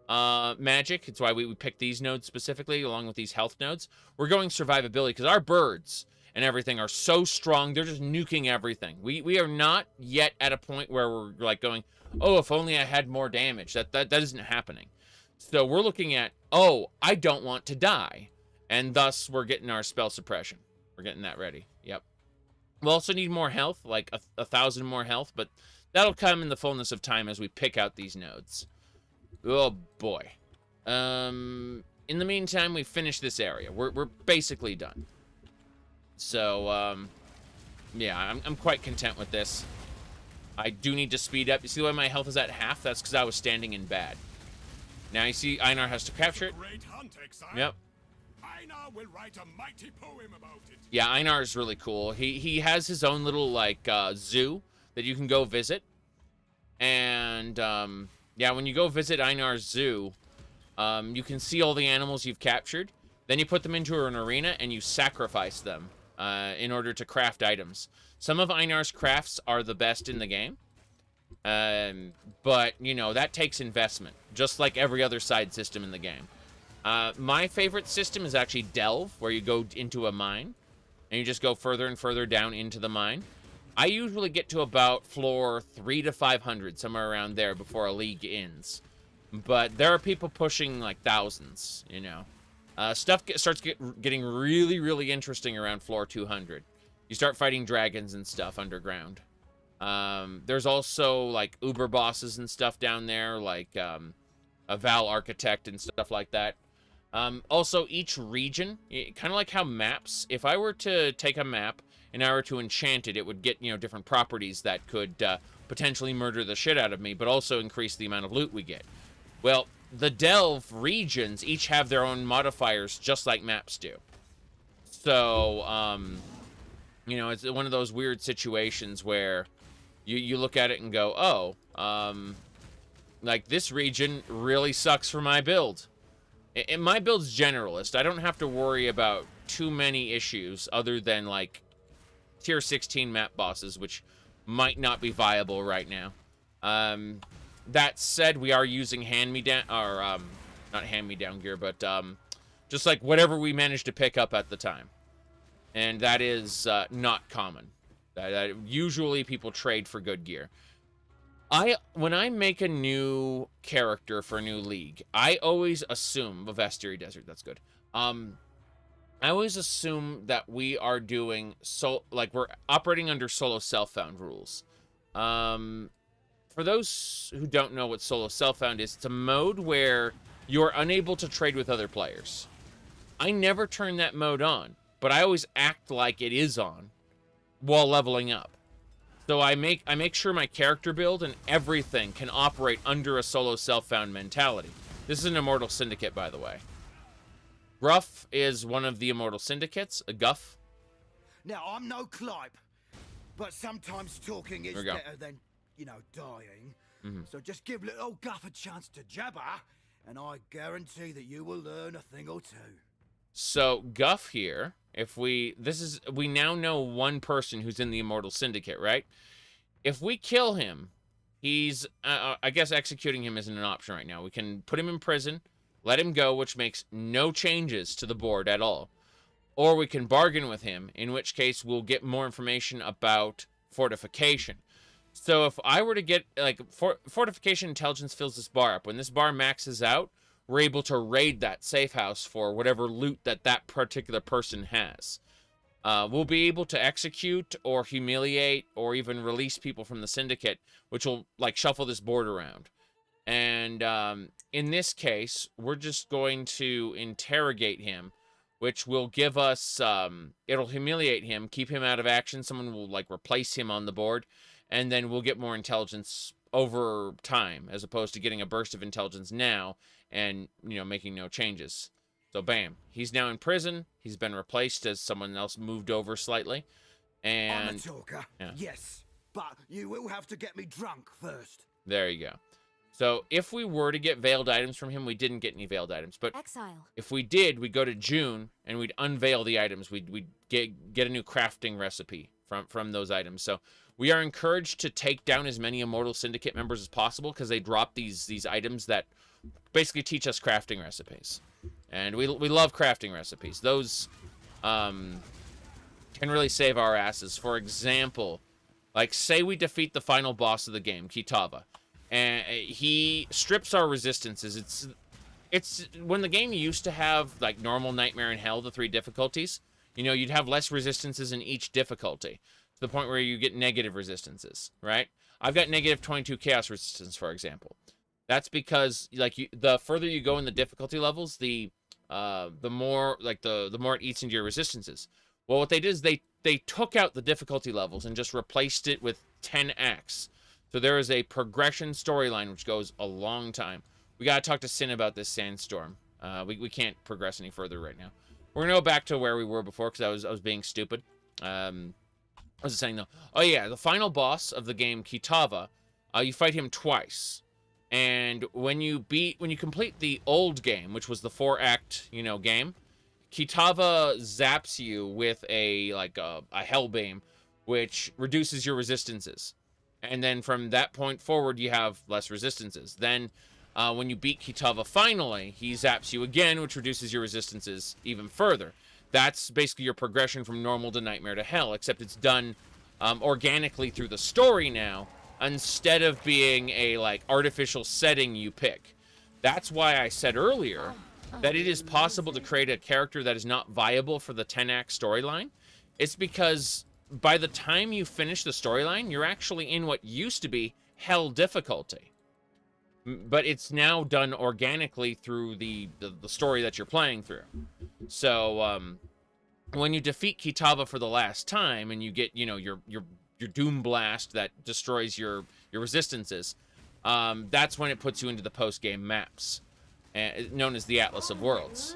magic. It's why we picked these nodes specifically along with these health nodes. We're going survivability because our birds and everything are so strong. They're just nuking everything. We are not yet at a point where we're like going, oh, if only I had more damage. That isn't happening. So we're looking at, oh, I don't want to die. And thus, we're getting our spell suppression. We're getting that ready. Yep. We'll also need more health, like 1,000 more health, but that'll come in the fullness of time as we pick out these nodes. Oh, boy. In the meantime, we finished this area. We're basically done. So, yeah, I'm quite content with this. I do need to speed up. You see why my health is at half? That's because I was standing in bad. Now you see Einar has to capture it. Great hunt, Exile. Yep. Einar will write a mighty poem about it. Yeah, Einar is really cool. He has his own little like zoo that you can go visit. And yeah, when you go visit Einar's zoo, you can see all the animals you've captured. Then you put them into an arena and you sacrifice them in order to craft items. Some of Einar's crafts are the best in the game. But, you know, that takes investment, just like every other side system in the game. My favorite system is actually Delve, where you go into a mine, and you just go further and further down into the mine. I usually get to about floor 300 to 500, somewhere around there, before a league ends. But there are people pushing, like, thousands, you know. Stuff starts getting really, really interesting around floor 200. You start fighting dragons and stuff underground. There's also like Uber bosses and stuff down there, like a Val Architect and stuff like that. Also, each region, kind of like how maps, if I were to take a map and I were to enchant it, it would get, you know, different properties that could potentially murder the shit out of me, but also increase the amount of loot we get. Well, the Delve regions each have their own modifiers, just like maps do. So, you know, it's one of those weird situations where you look at it and go, oh, like, this region really sucks for my build. And my build's generalist. I don't have to worry about too many issues other than, like, tier 16 map bosses, which might not be viable right now. That said, we are using hand-me-down, or, not hand-me-down gear, but, just, like, whatever we managed to pick up at the time. And that is, not common. Usually people trade for good gear. When I make a new character for a new league, I always assume Vestiri Desert. That's good. I always assume that we are doing we're operating under solo self-found rules. For those who don't know what solo self-found is, it's a mode where you're unable to trade with other players. I never turn that mode on, but I always act like it is on while leveling up. So I make sure my character build and everything can operate under a solo self-found mentality. This is an Immortal Syndicate, by the way. Gruff is one of the Immortal Syndicates, a Guff. Now, I'm no Clipe, but sometimes talking is better than, dying. So just give little old Guff a chance to jabber, and I guarantee that you will learn a thing or two. So Guff here, we now know one person who's in the Immortal Syndicate, right? If we kill him, he's, I guess executing him isn't an option right now. We can put him in prison, let him go, which makes no changes to the board at all. Or we can bargain with him, in which case we'll get more information about fortification. So if I were to get, fortification intelligence fills this bar up. When this bar maxes out, we're able to raid that safe house for whatever loot that particular person has. We'll be able to execute or humiliate or even release people from the syndicate, which will, shuffle this board around. And in this case, we're just going to interrogate him, which will give us, it'll humiliate him, keep him out of action. Someone will, replace him on the board, and then we'll get more intelligence over time, as opposed to getting a burst of intelligence now and, making no changes. So, bam. He's now in prison. He's been replaced as someone else moved over slightly. And I'm a talker, yes, but you will have to get me drunk first. There you go. So, if we were to get veiled items from him, we didn't get any veiled items. But Exile. if we did, we'd go to June, and we'd unveil the items. We'd get a new crafting recipe from those items. So, we are encouraged to take down as many Immortal Syndicate members as possible, because they drop these items that basically teach us crafting recipes. And we love crafting recipes. Those can really save our asses. For example, say we defeat the final boss of the game, Kitava, and he strips our resistances. It's when the game used to have normal, nightmare, and hell, the 3 difficulties. You'd have less resistances in each difficulty, to the point where you get negative resistances, right? I've got negative 22 chaos resistance, for example. That's because the further you go in the difficulty levels, the more the more it eats into your resistances. Well, what they did is they took out the difficulty levels and just replaced it with 10 acts. So there is a progression storyline which goes a long time. We gotta talk to Sin about this sandstorm. We can't progress any further right now. We're gonna go back to where we were before, because I was being stupid. What was I saying though? Oh yeah, the final boss of the game, Kitava, you fight him twice. And when you complete the old game, which was the 4-act, game, Kitava zaps you with a hell beam, which reduces your resistances. And then from that point forward, you have less resistances. Then when you beat Kitava finally, he zaps you again, which reduces your resistances even further. That's basically your progression from normal to nightmare to hell, except it's done organically through the story now, instead of being a artificial setting you pick. That's why I said earlier that it is possible to create a character that is not viable for the 10-act storyline. It's because by the time you finish the storyline, you're actually in what used to be hell difficulty. But it's now done organically through the story that you're playing through. So when you defeat Kitava for the last time and you get, your Doom Blast that destroys your resistances, that's when it puts you into the post-game maps, known as the Atlas of Worlds.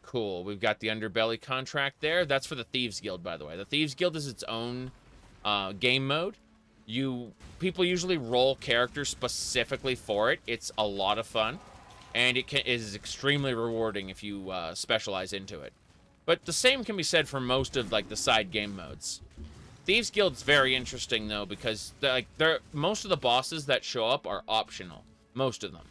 Cool. We've got the Underbelly contract there. That's for the Thieves Guild, by the way. The Thieves Guild is its own game mode. People usually roll characters specifically for it. It's a lot of fun, and it is extremely rewarding if you specialize into it. But the same can be said for most of the side game modes. Thieves Guild's very interesting though, because most of the bosses that show up are optional. Most of them.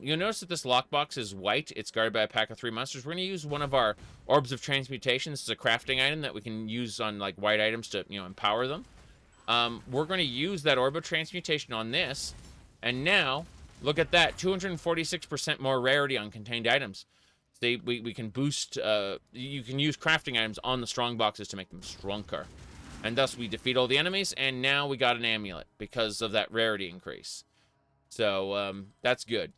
You'll notice that this lockbox is white. It's guarded by a pack of 3 monsters. We're going to use one of our Orbs of Transmutation. This is a crafting item that we can use on white items to empower them. we're going to use that Orb of Transmutation on this. And now, look at that. 246% more rarity on contained items. We can boost, you can use crafting items on the strong boxes to make them stronger. And thus we defeat all the enemies, and now we got an amulet because of that rarity increase. So, that's good.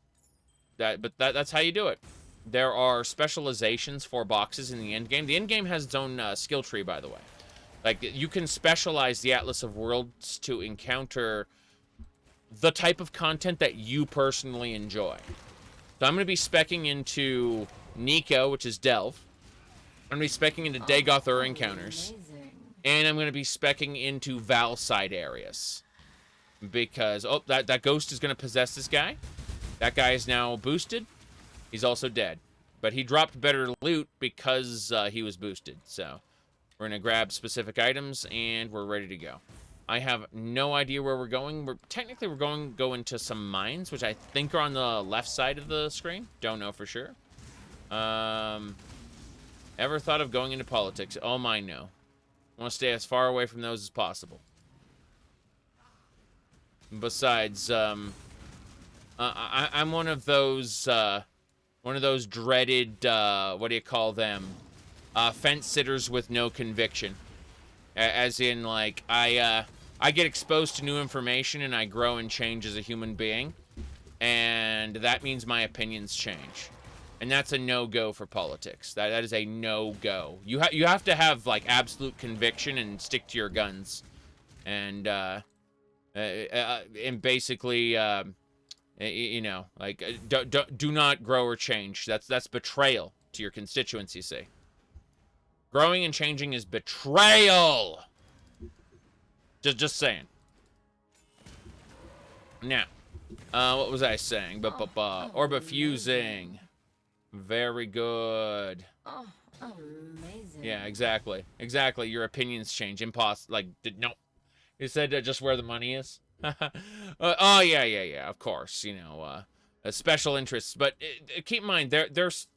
That's how you do it. There are specializations for boxes in the endgame. The endgame has its own skill tree, by the way. Like, you can specialize the Atlas of Worlds to encounter the type of content that you personally enjoy. So I'm going to be speccing into Nico, which is Delve. I'm going to be speccing into Dagoth Ur encounters. And I'm going to be speccing into Val side areas. Because, oh, that ghost is going to possess this guy. That guy is now boosted. He's also dead. But he dropped better loot because he was boosted. So we're going to grab specific items and we're ready to go. I have no idea where we're going. Technically, we're going to go into some mines, which I think are on the left side of the screen. Don't know for sure. Ever thought of going into politics? Oh my, no. I want to stay as far away from those as possible. Besides, I'm one of those dreaded, what do you call them? Fence sitters with no conviction. As in, like, I get exposed to new information and I grow and change as a human being. And that means my opinions change. And that's a no-go for politics. That is a no-go. You have to have, like, absolute conviction and stick to your guns. And basically, you know, like, do not grow or change. That's betrayal to your constituents, you see. Growing and changing is betrayal. Just saying. Now, what was I saying? Orb of fusing. Very good. Oh, amazing. Yeah, exactly. Exactly. Your opinions change. Like, no. You said just where the money is? Oh, yeah. Of course. You know, special interests. But keep in mind, there's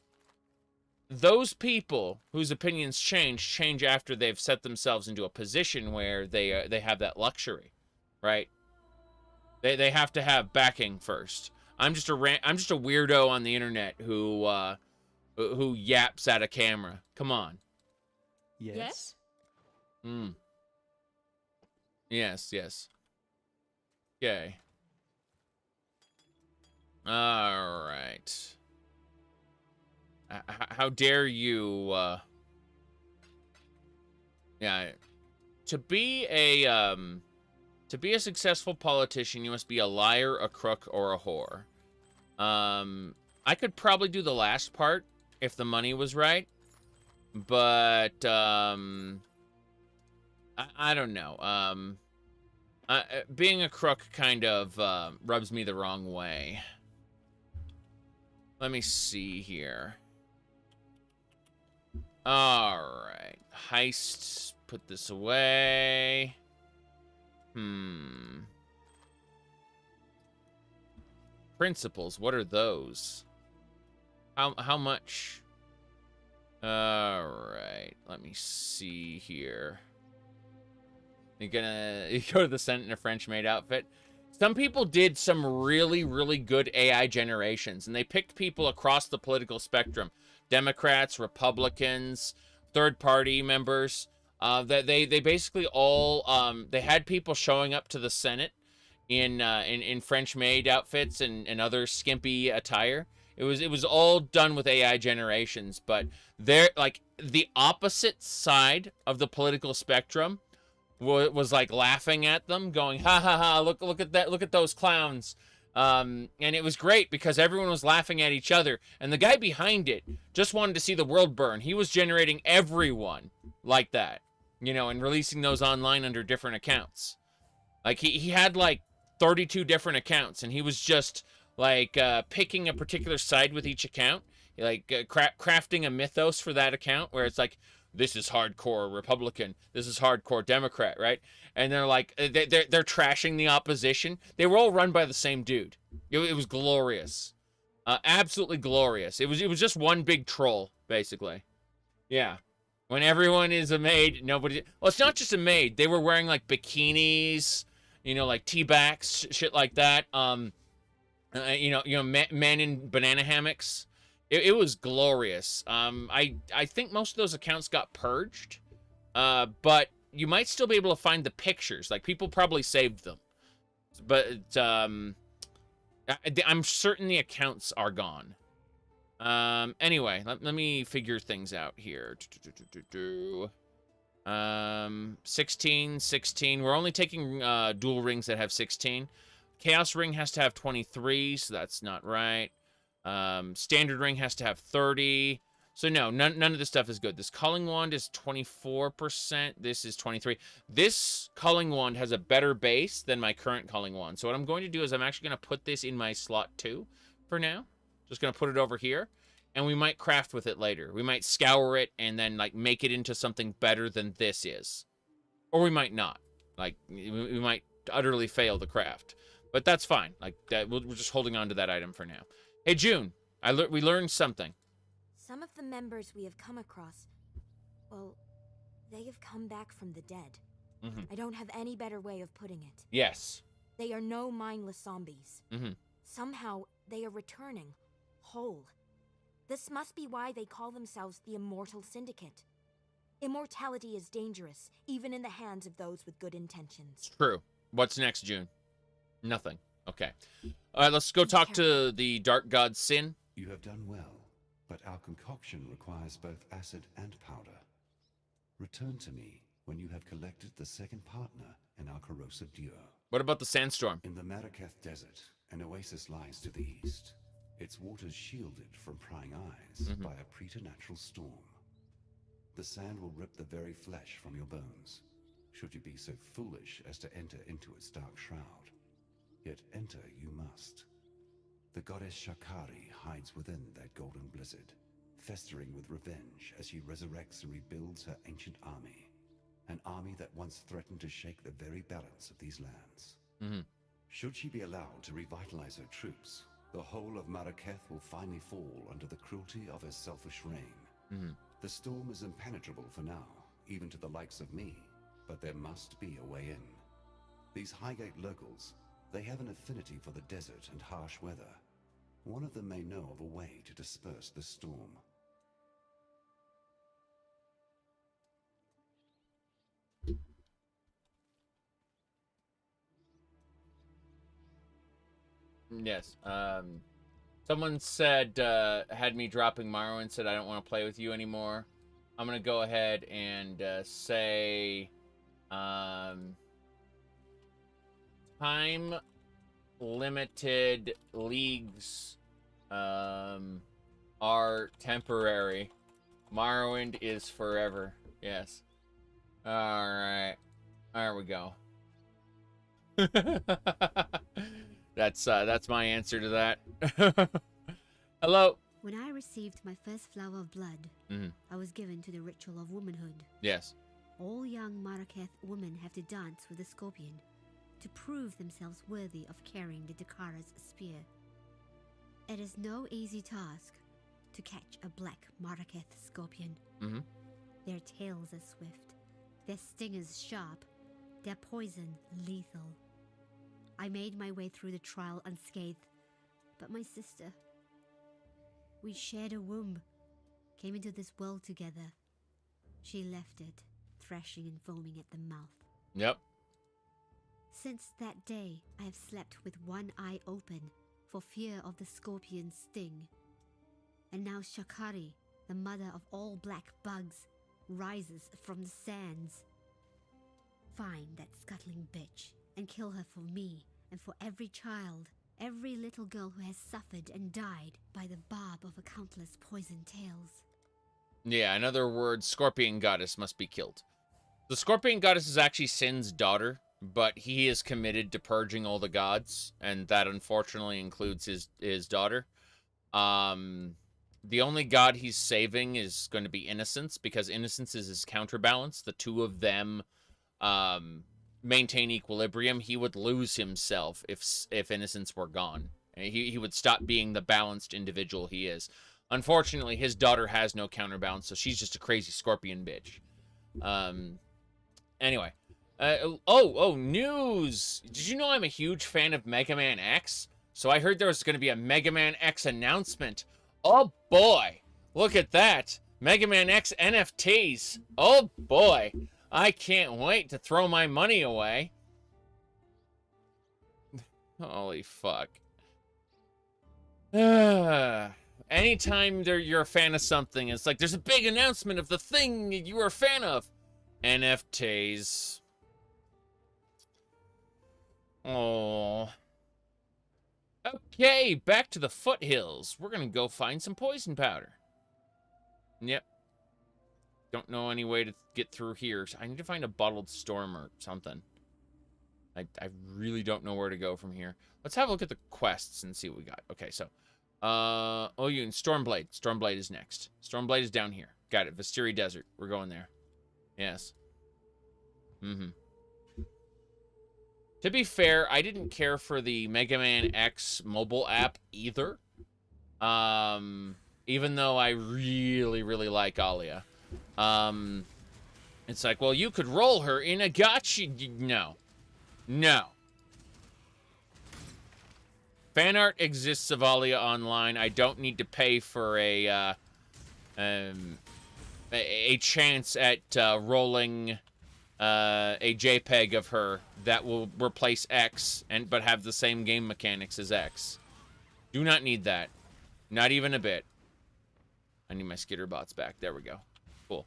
those people whose opinions change after they've set themselves into a position where they have that luxury, right? They have to have backing first. I'm just a weirdo on the internet who yaps at a camera. Come on. Yes? Yes. Okay. All right. How dare you, yeah, to be a successful politician, you must be a liar, a crook, or a whore. I could probably do the last part if the money was right, but, I don't know. Being a crook kind of, rubs me the wrong way. Let me see here. Alright. Heist. Put this away. Principles. What are those? How much? Alright. Let me see here. You go to the Senate in a French-made outfit? Some people did some really, really good AI generations, and they picked people across the political spectrum. Democrats, Republicans, third-party members. They basically all they had people showing up to the Senate in French-made outfits and other skimpy attire. It was all done with AI generations, but they're like the opposite side of the political spectrum was like laughing at them, going, ha ha ha, look at that, look at those clowns. And it was great because everyone was laughing at each other, and the guy behind it just wanted to see the world burn. He was generating everyone like that, you know, and releasing those online under different accounts. Like he had like 32 different accounts, and he was just like picking a particular side with each account, like crafting a mythos for that account where it's like, this is hardcore Republican, this is hardcore Democrat, right? And they're like, they're trashing the opposition. They were all run by the same dude. It was glorious, absolutely glorious. It was just one big troll, basically. Yeah. When everyone is a maid, nobody... Well, it's not just a maid. They were wearing, like, bikinis, you know, like tea bags, shit like that. Men in banana hammocks. It was glorious. I think most of those accounts got purged, but you might still be able to find the pictures. Like, people probably saved them. But I'm certain the accounts are gone. Anyway, let me figure things out here. 16. We're only taking dual rings that have 16. Chaos ring has to have 23, so that's not right. Standard ring has to have 30. So no, none of this stuff is good. This culling wand is 24%. This is 23. This culling wand has a better base than my current culling wand. So what I'm going to do is I'm actually going to put this in my slot 2 for now. Just going to put it over here. And we might craft with it later. We might scour it and then, like, make it into something better than this is. Or we might not. Like, we might utterly fail the craft. But that's fine. Like, that, we're just holding on to that item for now. Hey, June, we learned something. Some of the members we have come across, well, they have come back from the dead. Mm-hmm. I don't have any better way of putting it. Yes. They are no mindless zombies. Mm-hmm. Somehow, they are returning, whole. This must be why they call themselves the Immortal Syndicate. Immortality is dangerous, even in the hands of those with good intentions. True. What's next, June? Nothing. Okay. All right, let's go talk to the Dark God Sin. You have done well, but our concoction requires both acid and powder. Return to me when you have collected the second partner in our corrosive duo. What about the sandstorm? In the Maraketh Desert, an oasis lies to the east. Its waters shielded from prying eyes by a preternatural storm. The sand will rip the very flesh from your bones, should you be so foolish as to enter into its dark shroud. Yet enter you must. The goddess Shakari hides within that golden blizzard, festering with revenge as she resurrects and rebuilds her ancient army. An army that once threatened to shake the very balance of these lands. Should she be allowed to revitalize her troops, the whole of Maraketh will finally fall under the cruelty of her selfish reign. The storm is impenetrable for now, even to the likes of me, but there must be a way in. These Highgate locals, they have an affinity for the desert and harsh weather. One of them may know of a way to disperse the storm. Yes. Someone said, had me dropping Morrowind, said I don't want to play with you anymore. I'm going to go ahead and say time-limited leagues are temporary. Morrowind is forever. Yes. All right. There we go. That's my answer to that. Hello. When I received my first flower of blood, I was given to the ritual of womanhood. Yes. All young Maraketh women have to dance with the scorpion to prove themselves worthy of carrying the Dakara's spear. It is no easy task to catch a black Maraketh scorpion. Their tails are swift, their stingers sharp, their poison lethal. I made my way through the trial unscathed, but my sister, we shared a womb, came into this world together. She left it, thrashing and foaming at the mouth. Yep. Since that day, I have slept with one eye open for fear of the scorpion's sting. And now Shakari, the mother of all black bugs, rises from the sands. Find that scuttling bitch and kill her for me and for every child, every little girl who has suffered and died by the barb of a countless poisoned tails. Yeah, in other words, Scorpion Goddess must be killed. The Scorpion Goddess is actually Sin's daughter, but he is committed to purging all the gods, and that unfortunately includes his daughter. The only god he's saving is going to be Innocence, because Innocence is his counterbalance. The two of them maintain equilibrium. He would lose himself if Innocence were gone. He would stop being the balanced individual he is. Unfortunately, his daughter has no counterbalance, so she's just a crazy scorpion bitch. Anyway. News! Did you know I'm a huge fan of Mega Man X? So I heard there was going to be a Mega Man X announcement. Oh boy! Look at that! Mega Man X NFTs! Oh boy! I can't wait to throw my money away. Holy fuck. Anytime you're a fan of something, it's like there's a big announcement of the thing you were a fan of. NFTs. Oh. Okay, back to the Foothills. We're gonna go find some poison powder. Yep. Don't know any way to get through here. I need to find a bottled storm or something. I really don't know where to go from here. Let's have a look at the quests and see what we got. Okay, so. You and Stormblade. Stormblade is next. Stormblade is down here. Got it. Vistiri Desert. We're going there. Yes. To be fair, I didn't care for the Mega Man X mobile app either. Even though I really, really like Alia. It's like, well, you could roll her in a gotcha. No. No. Fan art exists of Alia online. I don't need to pay for a chance at rolling a JPEG of her that will replace X but have the same game mechanics as X. Do not need that. Not even a bit. I need my skitter bots back. There we go. Cool.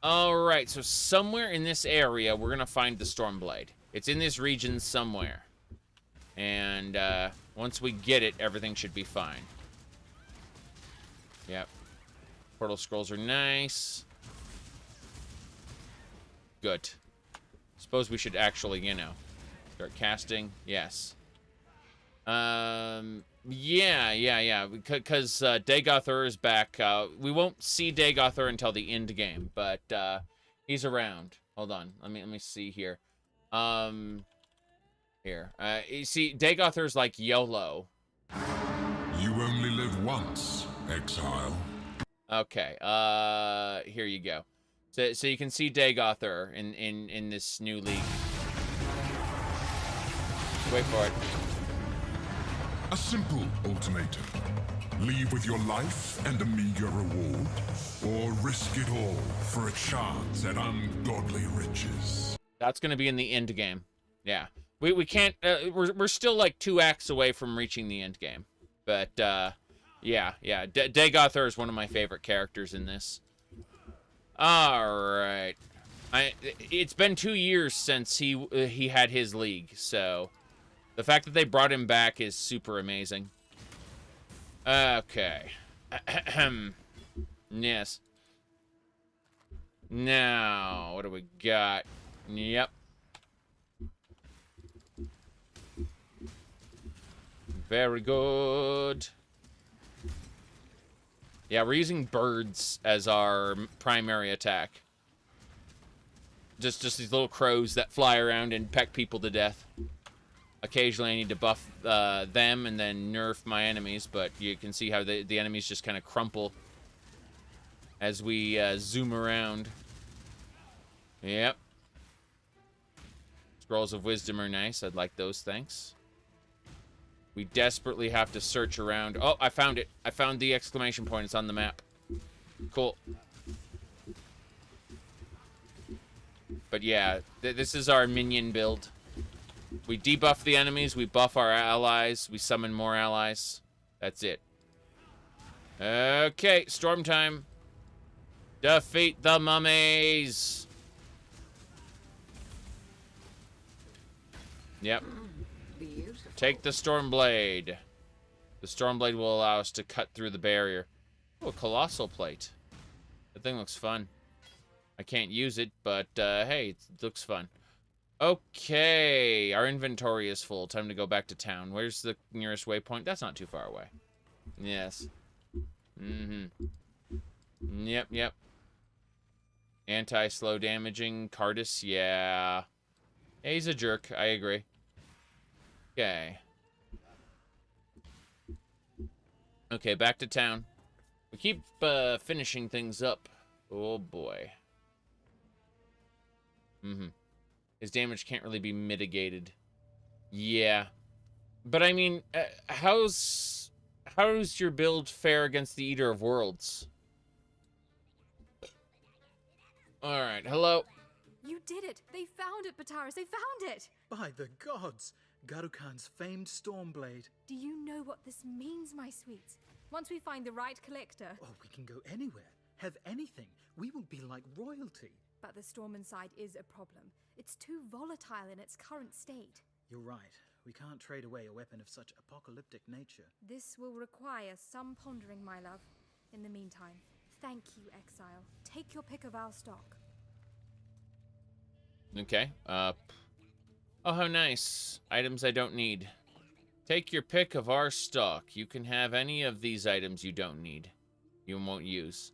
Alright, so somewhere in this area, we're going to find the Stormblade. It's in this region somewhere. And once we get it, everything should be fine. Yep. Portal scrolls are nice. Good. Suppose we should actually, you know, start casting. Yes. Yeah. Because Dagoth Ur is back. We won't see Dagoth Ur until the end game, but he's around. Hold on. Let me see here. Here. You see, Dagoth Ur's like YOLO. You only live once, Exile. Okay. Here you go. So you can see Dagoth Ur in this new league. Wait for it. A simple ultimatum. Leave with your life and a meager reward, or risk it all for a chance at ungodly riches. That's going to be in the end game. Yeah. We can't, we're still like 2 acts away from reaching the end game. But, yeah. Dagoth Ur is one of my favorite characters in this. Alright. It's been 2 years since he had his league, so the fact that they brought him back is super amazing. Okay. Yes. Now, what do we got? Yep. Very good. Yeah, we're using birds as our primary attack. Just these little crows that fly around and peck people to death. Occasionally I need to buff them and then nerf my enemies, but you can see how the enemies just kind of crumple as we zoom around. Yep. Scrolls of Wisdom are nice. I'd like those, thanks. We desperately have to search around. Oh, I found it. I found the exclamation point. It's on the map. Cool. But yeah, this is our minion build. We debuff the enemies, we buff our allies, we summon more allies. That's it. Okay, storm time. Defeat the mummies. Yep. Take the Stormblade. The Stormblade will allow us to cut through the barrier. Oh, a Colossal Plate. That thing looks fun. I can't use it, but hey, it looks fun. Okay, our inventory is full. Time to go back to town. Where's the nearest waypoint? That's not too far away. Yes. Yep. Anti-slow damaging. Cardis, yeah. He's a jerk, I agree. Okay. Okay, back to town. We keep finishing things up. Oh, boy. His damage can't really be mitigated. Yeah. But, I mean, how's your build fare against the Eater of Worlds? Alright, hello. You did it! They found it, Bataris! They found it! By the gods! Garukan's famed Stormblade. Do you know what this means, my sweets? Once we find the right collector... Oh, we can go anywhere. Have anything. We will be like royalty. But the storm inside is a problem. It's too volatile in its current state. You're right. We can't trade away a weapon of such apocalyptic nature. This will require some pondering, my love. In the meantime, thank you, Exile. Take your pick of our stock. Okay. Oh, how nice. Items I don't need. Take your pick of our stock. You can have any of these items you don't need. You won't use.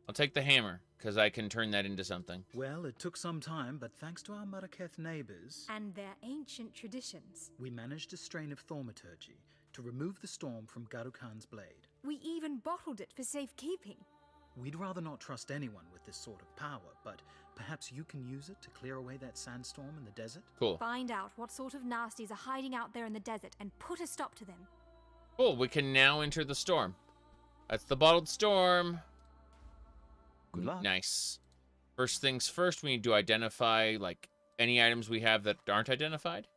I'll take the hammer, because I can turn that into something. Well, it took some time, but thanks to our Maraketh neighbors... and their ancient traditions... we managed a strain of thaumaturgy to remove the storm from Garukan's blade. We even bottled it for safekeeping. We'd rather not trust anyone with this sort of power, but perhaps you can use it to clear away that sandstorm in the desert? Cool. Find out what sort of nasties are hiding out there in the desert and put a stop to them. Cool, we can now enter the storm. That's the bottled storm. Good luck. Nice. First things first, we need to identify, like, any items we have that aren't identified.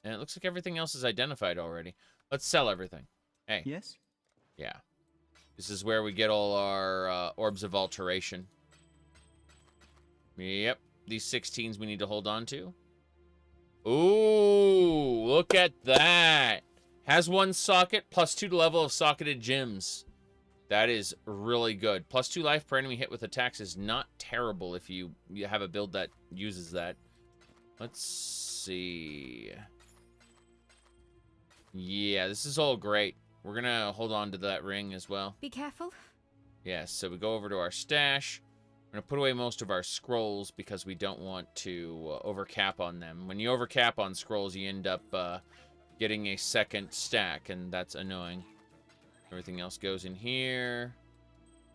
And it looks like everything else is identified already. Let's sell everything. Hey. Yes? Yeah. This is where we get all our orbs of alteration. Yep. These 16s we need to hold on to. Ooh, look at that. Has 1 socket, plus 2 to level of socketed gems. That is really good. Plus 2 life per enemy hit with attacks is not terrible if you have a build that uses that. Let's see. Yeah, this is all great. We're going to hold on to that ring as well. Be careful. Yes, so we go over to our stash. We're going to put away most of our scrolls because we don't want to overcap on them. When you overcap on scrolls, you end up getting a second stack, and that's annoying. Everything else goes in here.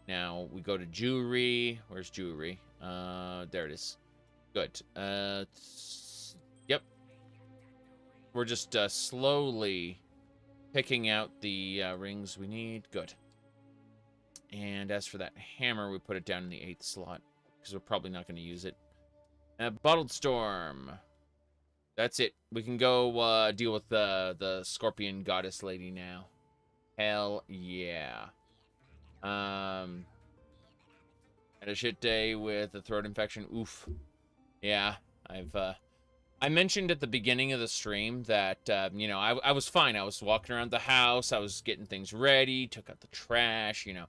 Now we go to jewelry. Where's jewelry? There it is. Good. Yep. We're just slowly picking out the rings we need. Good. And as for that hammer, we put it down in the 8th slot because we're probably not going to use it. Bottled Storm. That's it. We can go deal with the Scorpion Goddess Lady now. Hell yeah. Had a shit day with a throat infection. Oof. Yeah, I mentioned at the beginning of the stream that, you know, I was fine. I was walking around the house. I was getting things ready, took out the trash, you know,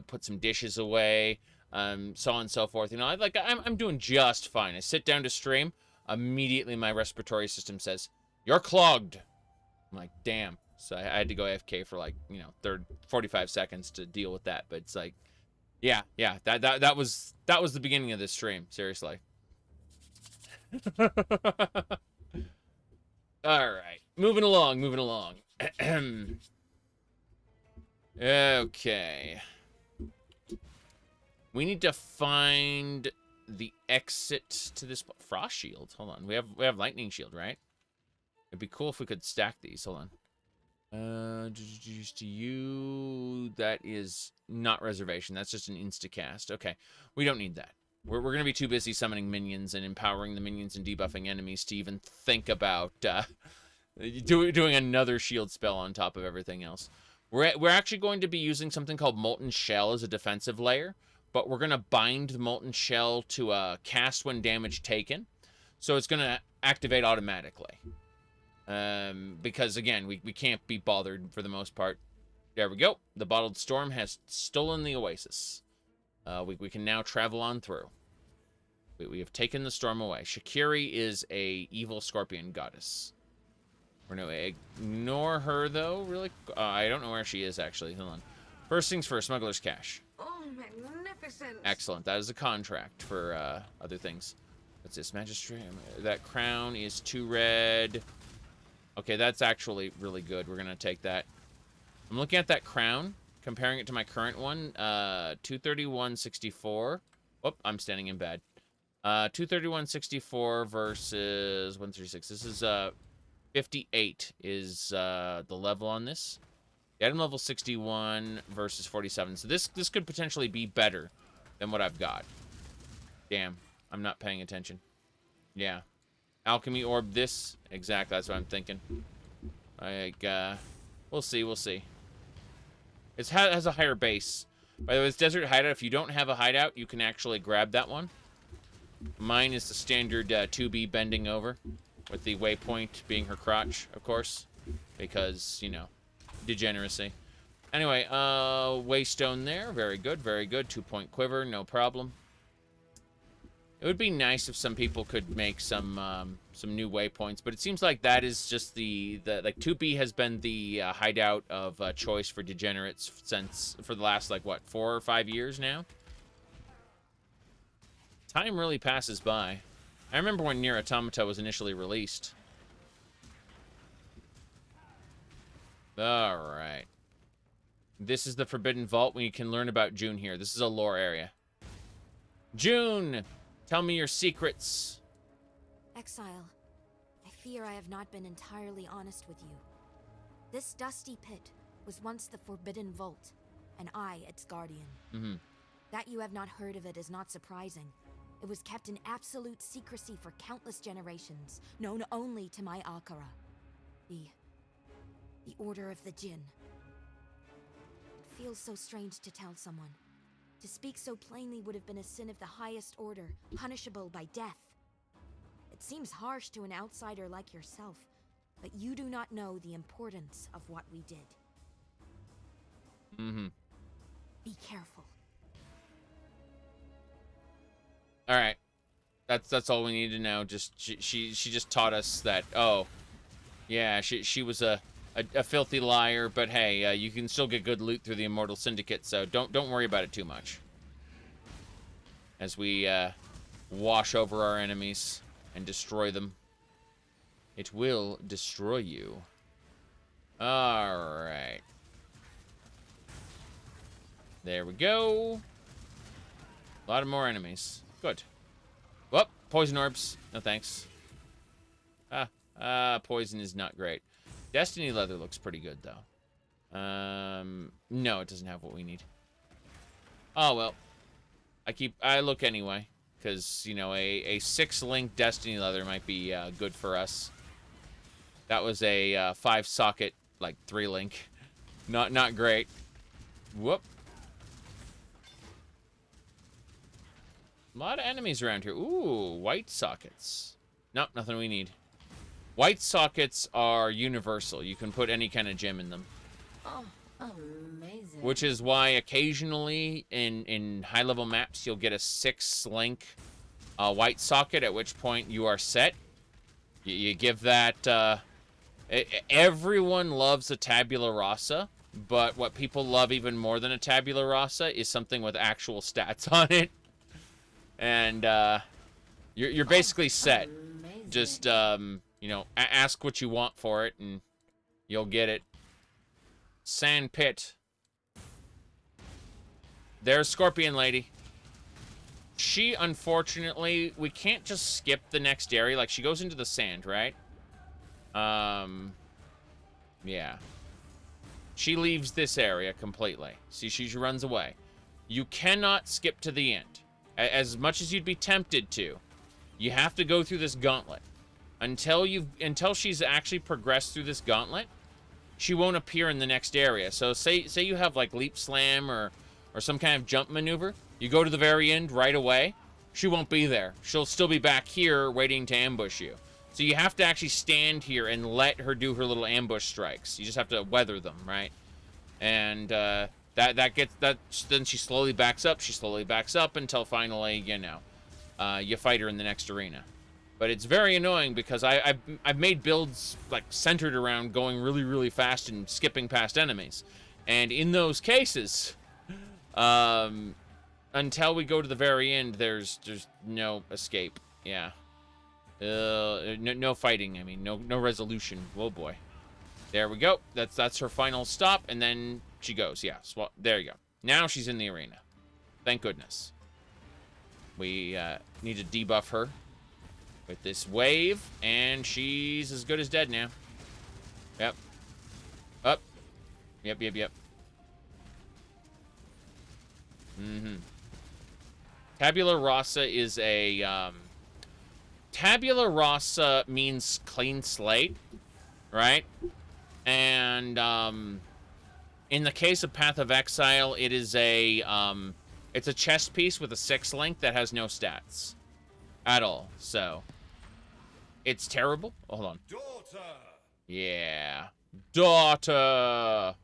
put some dishes away, so on and so forth. You know, I'm doing just fine. I sit down to stream. Immediately, my respiratory system says, "You're clogged." I'm like, damn. So I had to go AFK for, like, you know, 45 seconds to deal with that. But it's like, yeah, that was the beginning of this stream. Seriously. All right, moving along. Okay. We need to find the exit to this frost shield. Hold on. We have lightning shield, right? It'd be cool if we could stack these. Hold on. To you, that is not reservation. That's just an insta-cast. Okay, we don't need that. We're going to be too busy summoning minions and empowering the minions and debuffing enemies to even think about doing another shield spell on top of everything else. We're actually going to be using something called Molten Shell as a defensive layer, but we're going to bind the Molten Shell to a cast when damage taken, so it's going to activate automatically. Because, again, we can't be bothered for the most part. There we go. The Bottled Storm has stolen the Oasis. We can now travel on through. We have taken the storm away. Shakari is a evil scorpion goddess. We're going to ignore her, though, really. I don't know where she is, actually. Hold on. First things first, Smuggler's Cache. Oh, magnificent. Excellent. That is a contract for other things. What's this? Magistrate? That crown is 2 red. Okay, that's actually really good. We're going to take that. I'm looking at that crown comparing it to my current one, 231.64. Whoop, I'm standing in bed. 231.64 versus 136. This is 58 is the level on this. The item level 61 versus 47. So this could potentially be better than what I've got. Damn, I'm not paying attention. Yeah. Alchemy orb this. Exactly, that's what I'm thinking. Like, we'll see, we'll see. It has a higher base. By the way, it's Desert Hideout. If you don't have a hideout, you can actually grab that one. Mine is the standard 2B bending over, with the waypoint being her crotch, of course. Because, you know, degeneracy. Anyway, Waystone there. Very good, very good. 2-point quiver, no problem. It would be nice if some people could make some new waypoints, but it seems like that is just the like 2B has been the hideout of choice for degenerates for the last, like, what, 4 or 5 years now? Time really passes by. I remember when Nier Automata was initially released. Alright. This is the Forbidden Vault. We can learn about June here. This is a lore area. June! Tell me your secrets. Exile, I fear I have not been entirely honest with you. This dusty pit was once the Forbidden Vault, and I its guardian. That you have not heard of it is not surprising. It was kept in absolute secrecy for countless generations, known only to my Akara. The Order of the Jinn. It feels so strange to tell someone. To speak so plainly would have been a sin of the highest order, punishable by death. It seems harsh to an outsider like yourself, but you do not know the importance of what we did. Be careful. All right, that's all we need to know. Just she just taught us that. Oh, yeah, she was a filthy liar, but hey, you can still get good loot through the Immortal Syndicate, so don't worry about it too much. As we wash over our enemies and destroy them. It will destroy you. Alright. There we go. A lot of more enemies. Good. Whoop, poison orbs. No thanks. Poison is not great. Destiny leather looks pretty good, though. No, it doesn't have what we need. Oh, well. I look anyway. Because, you know, a 6-link Destiny leather might be good for us. That was a 5-socket, like, 3-link. Not great. Whoop. A lot of enemies around here. Ooh, white sockets. Nope, nothing we need. White sockets are universal. You can put any kind of gem in them. Oh, amazing. Which is why occasionally in high-level maps you'll get a 6-link white socket, at which point you are set. You give that... everyone loves a tabula rasa, but what people love even more than a tabula rasa is something with actual stats on it. And you're basically set. Amazing. Just, you know, ask what you want for it, and you'll get it. Sand pit. There's Scorpion Lady. She, unfortunately, we can't just skip the next area. Like, she goes into the sand, right? Yeah. She leaves this area completely. See, she runs away. You cannot skip to the end. As much as you'd be tempted to, you have to go through this gauntlet. Until she's actually progressed through this gauntlet, she won't appear in the next area. So say you have like leap slam or some kind of jump maneuver, you go to the very end right away, she won't be there. She'll still be back here waiting to ambush you. So you have to actually stand here and let her do her little ambush strikes. You just have to weather them, right? And then she slowly backs up. She slowly backs up until finally, you know, you fight her in the next arena. But it's very annoying because I've made builds like centered around going really, really fast and skipping past enemies. And in those cases, until we go to the very end, there's no escape. Yeah. No fighting. I mean, no resolution. Oh boy. There we go. That's her final stop, and then she goes. Yeah, there you go. Now she's in the arena. Thank goodness. We need to debuff her with this wave, and she's as good as dead now. Yep. Up. Yep. Mm-hmm. Tabula Rasa is a... Tabula Rasa means clean slate, right? And in the case of Path of Exile, it is a... it's a chest piece with a 6 link that has no stats at all. So, it's terrible. Oh, hold on. Daughter! Yeah. Daughter!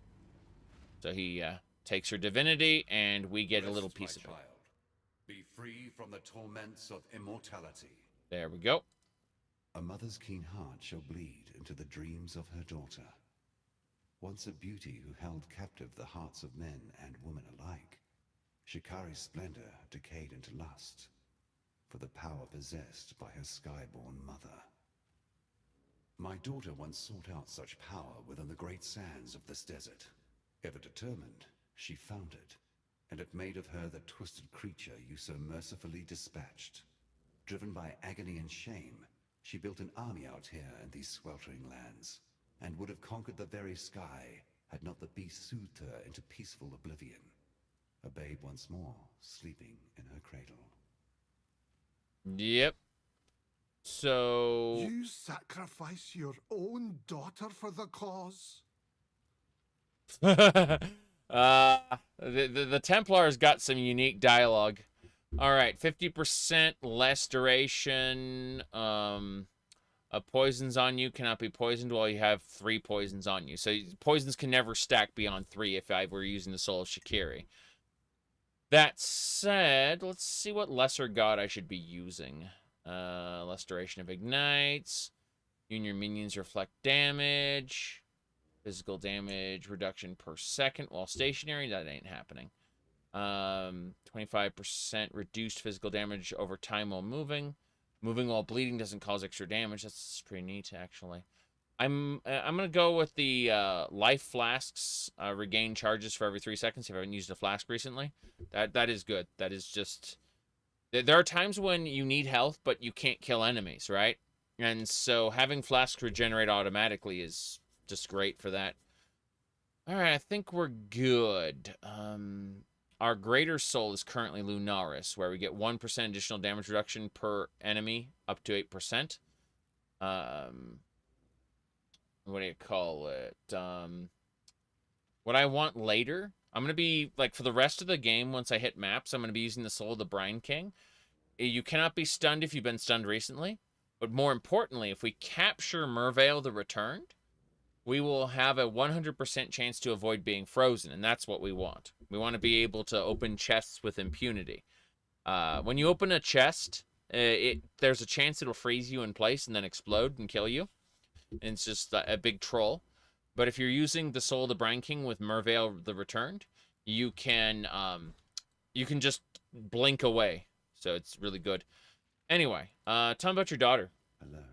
So he takes her divinity, and we get a little piece of it. Be free from the torments of immortality. There we go. A mother's keen heart shall bleed into the dreams of her daughter. Once a beauty who held captive the hearts of men and women alike, Shakari's splendor decayed into lust for the power possessed by her skyborn mother. My daughter once sought out such power within the great sands of this desert. Ever determined, she found it, and it made of her the twisted creature you so mercifully dispatched. Driven by agony and shame, she built an army out here in these sweltering lands, and would have conquered the very sky had not the beast soothed her into peaceful oblivion. A babe once more, sleeping in her cradle. Yep. So... You sacrifice your own daughter for the cause? The Templar's got some unique dialogue. All right, 50% less duration. Poisons on you cannot be poisoned while you have 3 poisons on you. So poisons can never stack beyond 3 if I were using the Soul of Shakari. That said, let's see what lesser god I should be using. Less duration of ignites. You and your minions reflect damage. Physical damage reduction per second while stationary. That ain't happening. 25% reduced physical damage over time while moving. Moving while bleeding doesn't cause extra damage. That's pretty neat, actually. I'm gonna go with the life flasks. Regain charges for every 3 seconds. If I haven't used a flask recently, that is good. That is just... There are times when you need health, but you can't kill enemies, right? And so having flasks regenerate automatically is just great for that. All right, I think we're good. Our greater soul is currently Lunaris, where we get 1% additional damage reduction per enemy, up to 8%. What do you call it? What I want later, I'm going to be, like, for the rest of the game, once I hit maps, I'm going to be using the Soul of the Brine King. You cannot be stunned if you've been stunned recently. But more importantly, if we capture Merveil the Returned, we will have a 100% chance to avoid being frozen, and that's what we want. We want to be able to open chests with impunity. When you open a chest, there's a chance it'll freeze you in place and then explode and kill you. And it's just a big troll. But if you're using the Soul of the Brine King with Merveil the Returned, you can just blink away. So it's really good. Anyway, tell me about your daughter. Hello.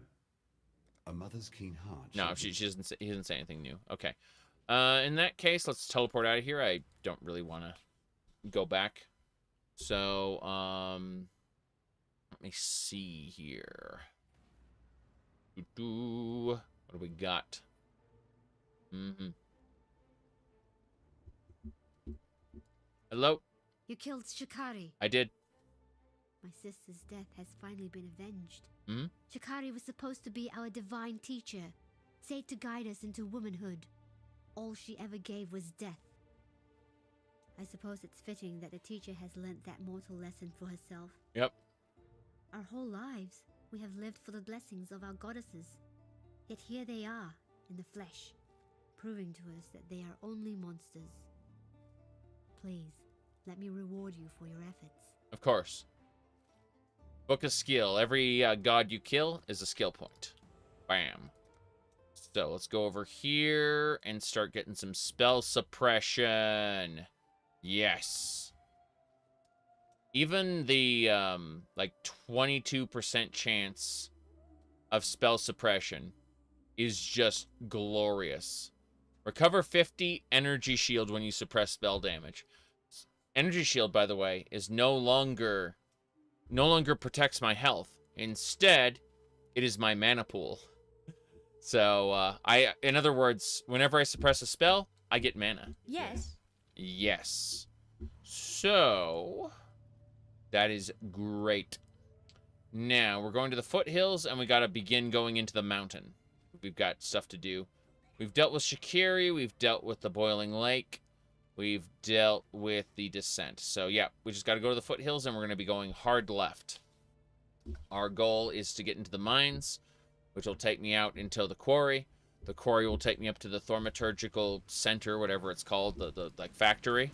A mother's keen heart. No, he doesn't say anything new. Okay. In that case, let's teleport out of here. I don't really want to go back. So, let me see here. What do we got? Hello? You killed Shakari. I did. My sister's death has finally been avenged. Hmm? Shakari was supposed to be our divine teacher, said to guide us into womanhood. All she ever gave was death. I suppose it's fitting that the teacher has learnt that mortal lesson for herself. Yep. Our whole lives, we have lived for the blessings of our goddesses. Yet here they are, in the flesh, proving to us that they are only monsters. Please, let me reward you for your efforts. Of course. Book a skill. Every god you kill is a skill point. Bam. So let's go over here and start getting some spell suppression. Yes. Even the like 22% chance of spell suppression is just glorious. Recover 50 energy shield when you suppress spell damage. Energy shield, by the way, is no longer protects my health. Instead, it is my mana pool. So, in other words, whenever I suppress a spell, I get mana. Yes. Yes. So, that is great. Now, we're going to the foothills, and we got to begin going into the mountain. We've got stuff to do. We've dealt with Shakari. We've dealt with the Boiling Lake. We've dealt with the descent. So, yeah, we just got to go to the foothills, and we're going to be going hard left. Our goal is to get into the mines, which will take me out until the quarry. The quarry will take me up to the thaumaturgical center, whatever it's called, the like factory.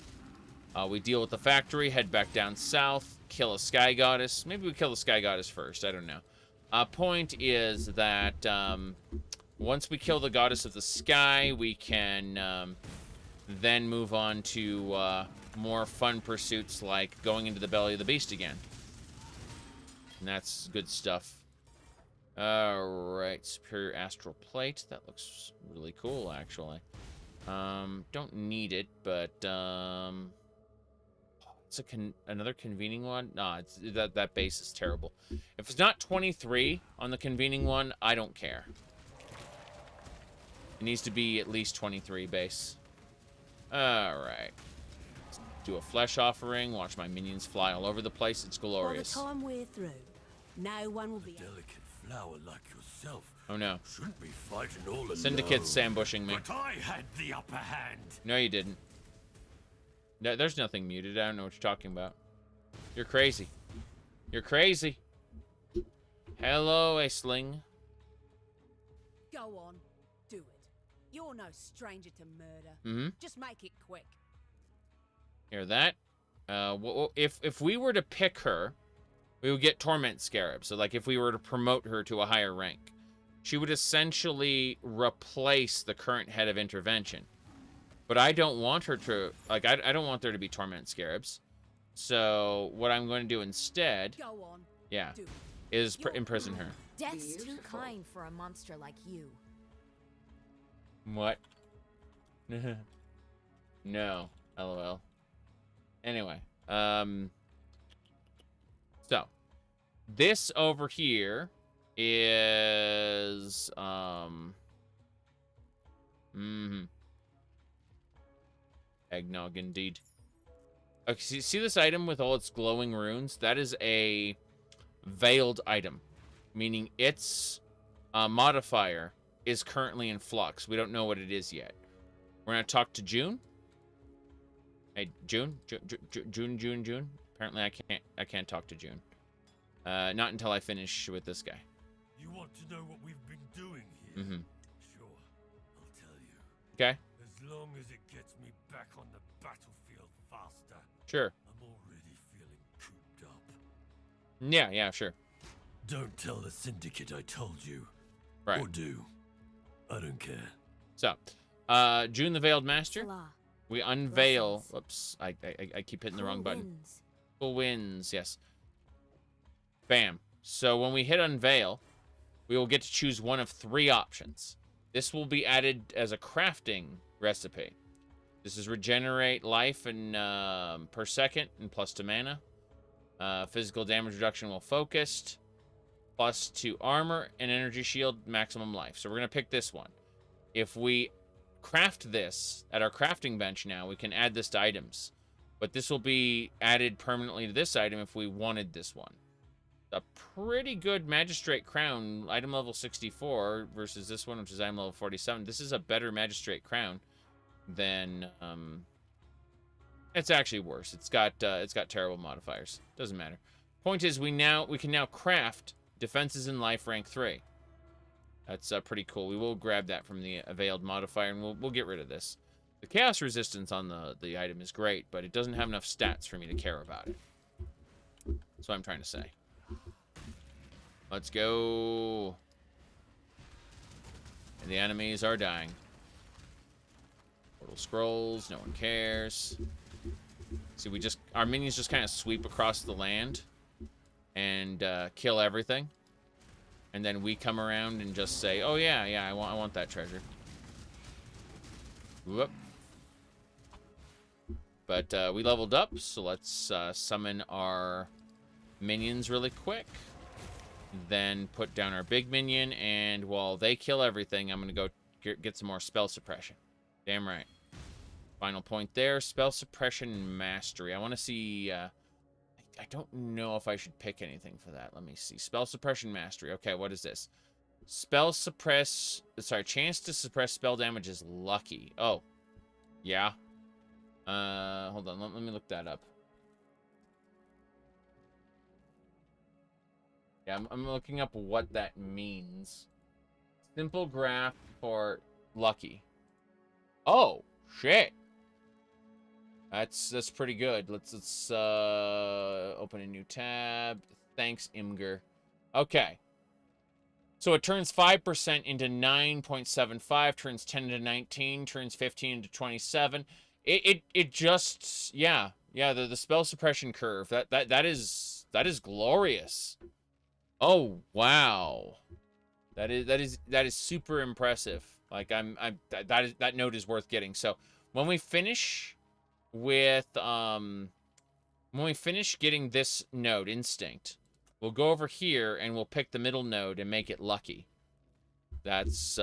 We deal with the factory, head back down south, kill a sky goddess. Maybe we kill the sky goddess first. I don't know. Point is that once we kill the goddess of the sky, we can then move on to more fun pursuits like going into the belly of the beast again. And that's good stuff. Alright, Superior Astral Plate. That looks really cool, actually. Don't need it, but it's another convening one. Nah, that base is terrible. If it's not 23 on the convening one, I don't care. It needs to be at least 23 base. Alright. Let's do a flesh offering. Watch my minions fly all over the place. It's glorious. By the time we're through, no one will be... Delicate flower like yourself. Oh no. Shouldn't be fighting all alone. Syndicate's ambushing me. But I had the upper hand. No, you didn't. No, there's nothing muted. I don't know what you're talking about. You're crazy. You're crazy. Hello, a sling. Go on, do it. You're no stranger to murder. Mm-hmm. Just make it quick. Hear that? If we were to pick her, we would get Torment Scarab. So, like, if we were to promote her to a higher rank, she would essentially replace the current head of intervention. But I don't want her to, like, I don't want there to be Torment Scarabs. So, what I'm going to do instead, Go on, yeah, do it. is imprison her. Death's too kind for a monster like you. What? No. LOL. Anyway, so this over here is eggnog indeed. Okay, see this item with all its glowing runes? That is a veiled item, meaning its modifier is currently in flux. We don't know what it is yet. We're gonna talk to June. Hey, June. Apparently, I can't talk to June. Not until I finish with this guy. You want to know what we've been doing here? Mm-hmm. Sure, I'll tell you. Okay. As long as it gets me back on the battlefield faster. Sure. I'm already feeling cooped up. Yeah, sure. Don't tell the Syndicate I told you. Right. Or do. I don't care. So, June the Veiled Master. Salah. We unveil. Blessings. Whoops, I keep hitting the Cool wrong button. winds. Cool wins, yes. Bam. So when we hit unveil, we will get to choose one of 3 options. This will be added as a crafting recipe. This is regenerate life and per second and +2 mana. Physical damage reduction while focused. +2 armor and energy shield, maximum life. So we're gonna pick this one. If we craft this at our crafting bench now, we can add this to items. But this will be added permanently to this item if we wanted this one. A pretty good Magistrate Crown, item level 64, versus this one, which is item level 47. This is a better Magistrate Crown than, it's actually worse. It's got terrible modifiers. Doesn't matter. Point is, we can now craft defenses in life rank 3. That's pretty cool. We will grab that from the Veiled modifier, and we'll get rid of this. The chaos resistance on the item is great, but it doesn't have enough stats for me to care about it. That's what I'm trying to say. Let's go. And the enemies are dying. Portal scrolls, no one cares. See, our minions just kind of sweep across the land and kill everything. And then we come around and just say, "Oh yeah, I want that treasure." Whoop. But we leveled up, so let's summon our minions really quick. Then put down our big minion, and while they kill everything, I'm going to go get some more spell suppression. Damn right. Final point there, spell suppression mastery. I want to see... I don't know if I should pick anything for that. Let me see. Spell suppression mastery. Okay, what is this? Spell suppress... Sorry, chance to suppress spell damage is lucky. Oh. Yeah. Hold on. Let me look that up. Yeah, I'm looking up what that means. Simple graph for lucky. Oh, shit. That's pretty good. Let's open a new tab. Thanks, Imgur. Okay. So it turns 5% into 9.75, turns 10 into 19, turns 15 into 27. It just the spell suppression curve. That is glorious. Oh wow. That is super impressive. Like that note is worth getting. So when we finish with getting this node, Instinct, we'll go over here and we'll pick the middle node and make it lucky. That's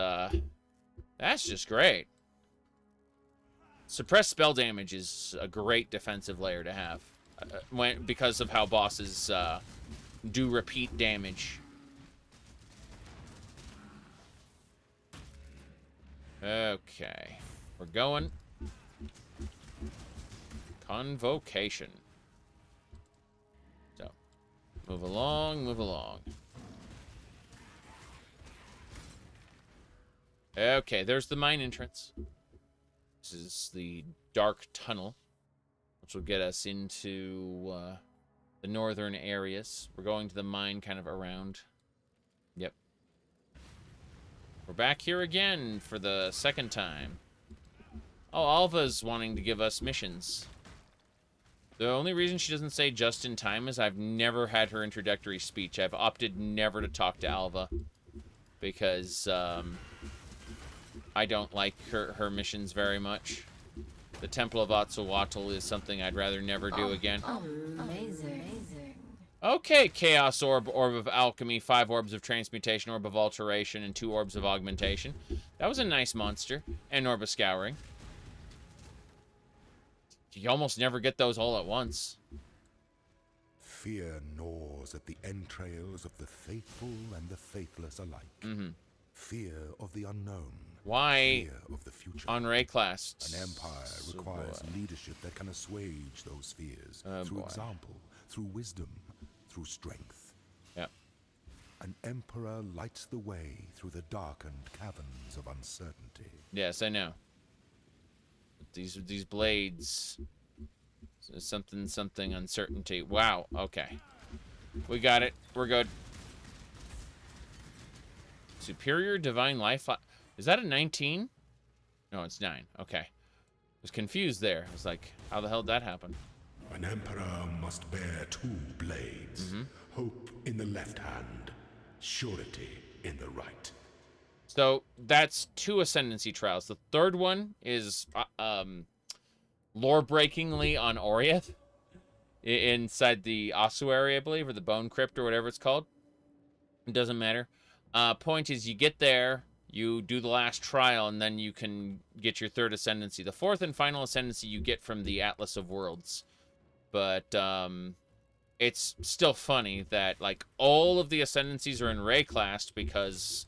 just great. Suppressed spell damage is a great defensive layer to have because of how bosses do repeat damage. Okay, we're going. Convocation. So, move along, move along. Okay, there's the mine entrance. This is the dark tunnel, which will get us into the northern areas. We're going to the mine kind of around. Yep. We're back here again for the second time. Oh, Alva's wanting to give us missions. The only reason she doesn't say just in time is I've never had her introductory speech. I've opted never to talk to Alva because I don't like her missions very much. The Temple of Atsuatl is something I'd rather never do again. Amazing. Okay, Chaos Orb, Orb of Alchemy, 5 Orbs of Transmutation, Orb of Alteration, and 2 Orbs of Augmentation. That was a nice monster. And Orb of Scouring. You almost never get those all at once. Fear gnaws at the entrails of the faithful and the faithless alike. Mm-hmm. Fear of the unknown. Why Fear of the future. on Ray class? An empire requires leadership that can assuage those fears through example, through wisdom, through strength. Yeah. An emperor lights the way through the darkened caverns of uncertainty. Yes, I know. These blades, something uncertainty. Wow. Okay, we got it. We're good. Superior divine life. Is that a 19? No, it's 9. Okay, I was confused there. I was like, how the hell did that happen? An emperor must bear 2 blades. Hope in the left hand, surety in the right. So that's 2 Ascendancy trials. The third one is lore-breakingly on Oriath inside the ossuary, I believe, or the Bone Crypt or whatever it's called. It doesn't matter. Point is, you get there, you do the last trial, and then you can get your 3rd Ascendancy. The 4th and final Ascendancy you get from the Atlas of Worlds. But it's still funny that, like, all of the Ascendancies are in Ray-classed because...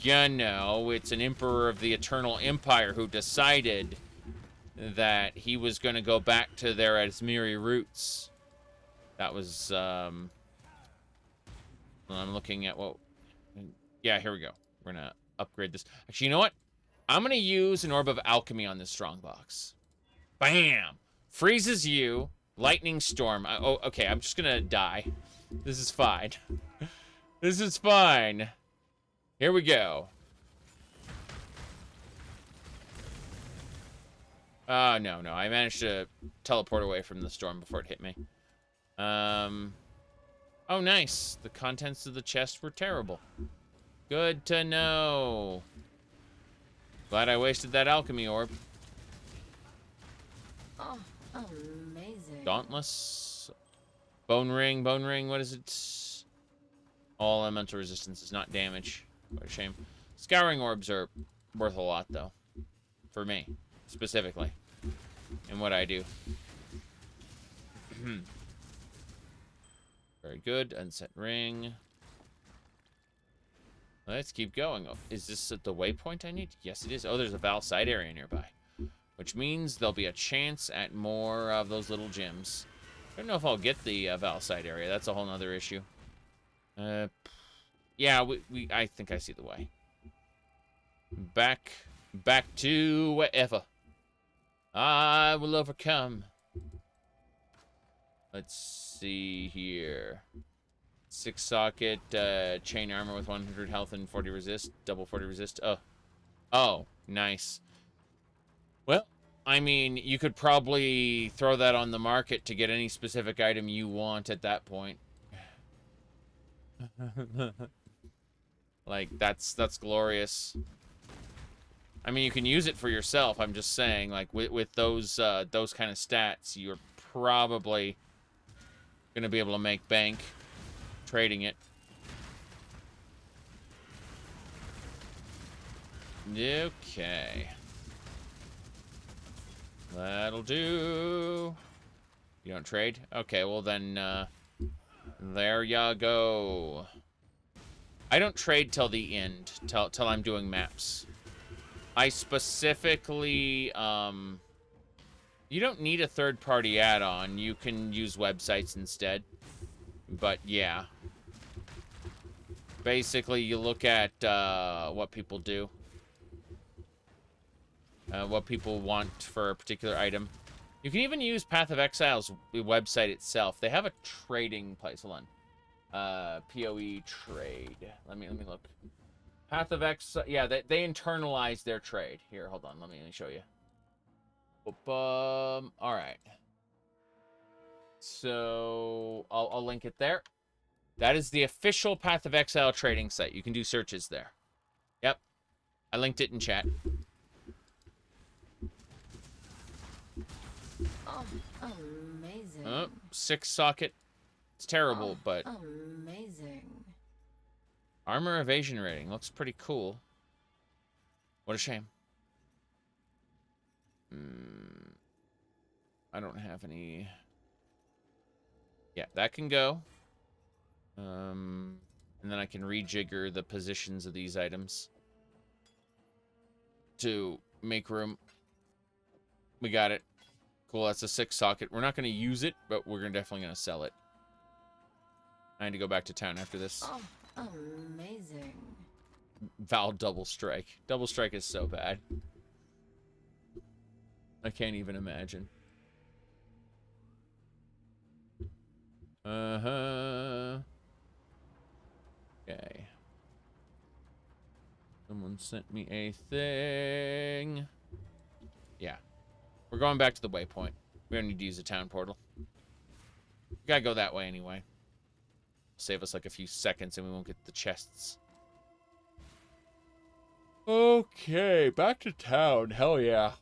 You know, it's an emperor of the Eternal Empire who decided that he was going to go back to their Asmiri roots. That was, I'm looking at what... Yeah, here we go. We're going to upgrade this. Actually, you know what? I'm going to use an Orb of Alchemy on this Strongbox. Bam! Freezes you. Lightning Storm. Oh, okay, I'm just going to die. This is fine. This is fine. Here we go. No. I managed to teleport away from the storm before it hit me. Oh, nice. The contents of the chest were terrible. Good to know. Glad I wasted that alchemy orb. Oh, amazing. Dauntless. Bone ring, what is it? All elemental resistance is not damage. What a shame. Scouring orbs are worth a lot, though. For me, specifically. And what I do. Very good. Unset ring. Let's keep going. Oh, is this at the waypoint I need? Yes, it is. Oh, there's a Val side area nearby. Which means there'll be a chance at more of those little gems. I don't know if I'll get the Val side area. That's a whole nother issue. Yeah, I think I see the way. Back to wherever. I will overcome. Let's see here. 6-socket, chain armor with 100 health and 40 resist. Double 40 resist. Oh, nice. Well, I mean, you could probably throw that on the market to get any specific item you want at that point. Like, that's glorious. I mean, you can use it for yourself. I'm just saying, like, with those kind of stats, you're probably gonna be able to make bank trading it. Okay. That'll do. You don't trade? Okay, well then, there ya go. I don't trade till the end, till I'm doing maps. I specifically, you don't need a third-party add-on. You can use websites instead. But, yeah. Basically, you look at, what people do. What people want for a particular item. You can even use Path of Exile's website itself. They have a trading place. Hold on. PoE trade. Let me look. Path of Exile. Yeah, they internalize their trade. Here, hold on. Let me show you. All right. So I'll link it there. That is the official Path of Exile trading site. You can do searches there. Yep. I linked it in chat. Oh, amazing. 6-socket. It's terrible, but... Amazing. Armor evasion rating. Looks pretty cool. What a shame. I don't have any... Yeah, that can go. And then I can rejigger the positions of these items to make room. We got it. Cool, that's a 6-socket. We're not going to use it, but we're definitely going to sell it. I need to go back to town after this. Oh, amazing. Val double strike. Double strike is so bad. I can't even imagine. Okay. Someone sent me a thing. Yeah. We're going back to the waypoint. We don't need to use a town portal. We gotta go that way anyway. Save us like a few seconds and we won't get the chests. Okay, back to town. Hell yeah.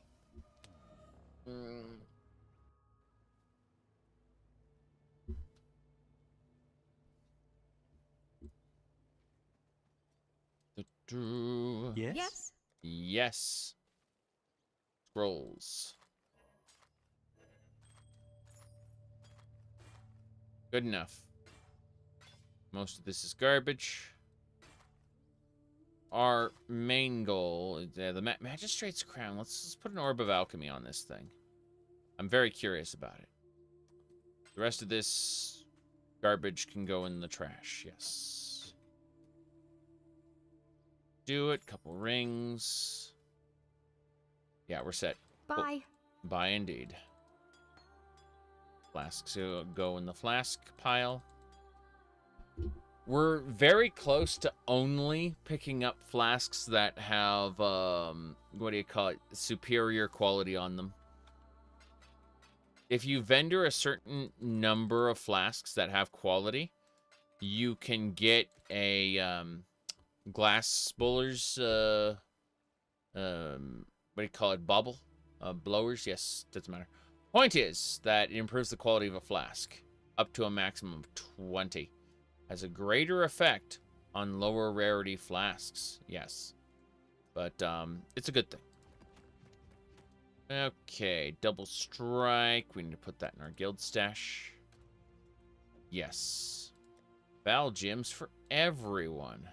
Yes? Yes. Scrolls. Good enough. Most of this is garbage. Our main goal is the Magistrate's Crown. Let's put an Orb of Alchemy on this thing. I'm very curious about it. The rest of this garbage can go in the trash. Yes. Do it. Couple rings. Yeah, we're set. Bye. Bye indeed. Flasks go in the flask pile. We're very close to only picking up flasks that have, what do you call it? Superior quality on them. If you vendor a certain number of flasks that have quality, you can get a, glass bowlers, what do you call it? Bubble? Blowers? Yes, doesn't matter. Point is that it improves the quality of a flask up to a maximum of 20. Has a greater effect on lower rarity flasks. Yes. But it's a good thing. Okay, double strike. We need to put that in our guild stash. Yes. Val gems for everyone.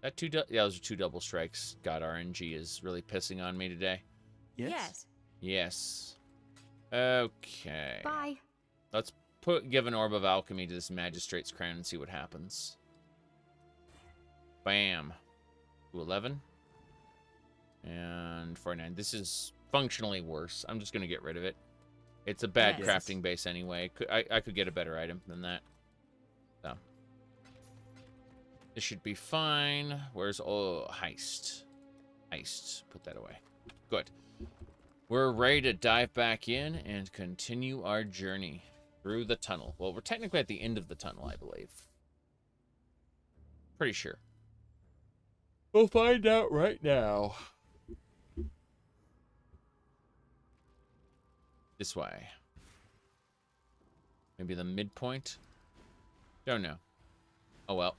That yeah, those are 2 double strikes. God, RNG is really pissing on me today. Yes. Yes. Okay. Bye. Let's give an Orb of Alchemy to this Magistrate's Crown and see what happens. Bam. To 11. And 49. This is functionally worse. I'm just going to get rid of it. It's a bad crafting base anyway. I could get a better item than that. So. This should be fine. Where's... Oh, heist. Heist. Put that away. Good. We're ready to dive back in and continue our journey through the tunnel. Well, we're technically at the end of the tunnel, I believe. Pretty sure. We'll find out right now. This way. Maybe the midpoint? Don't know. Oh well.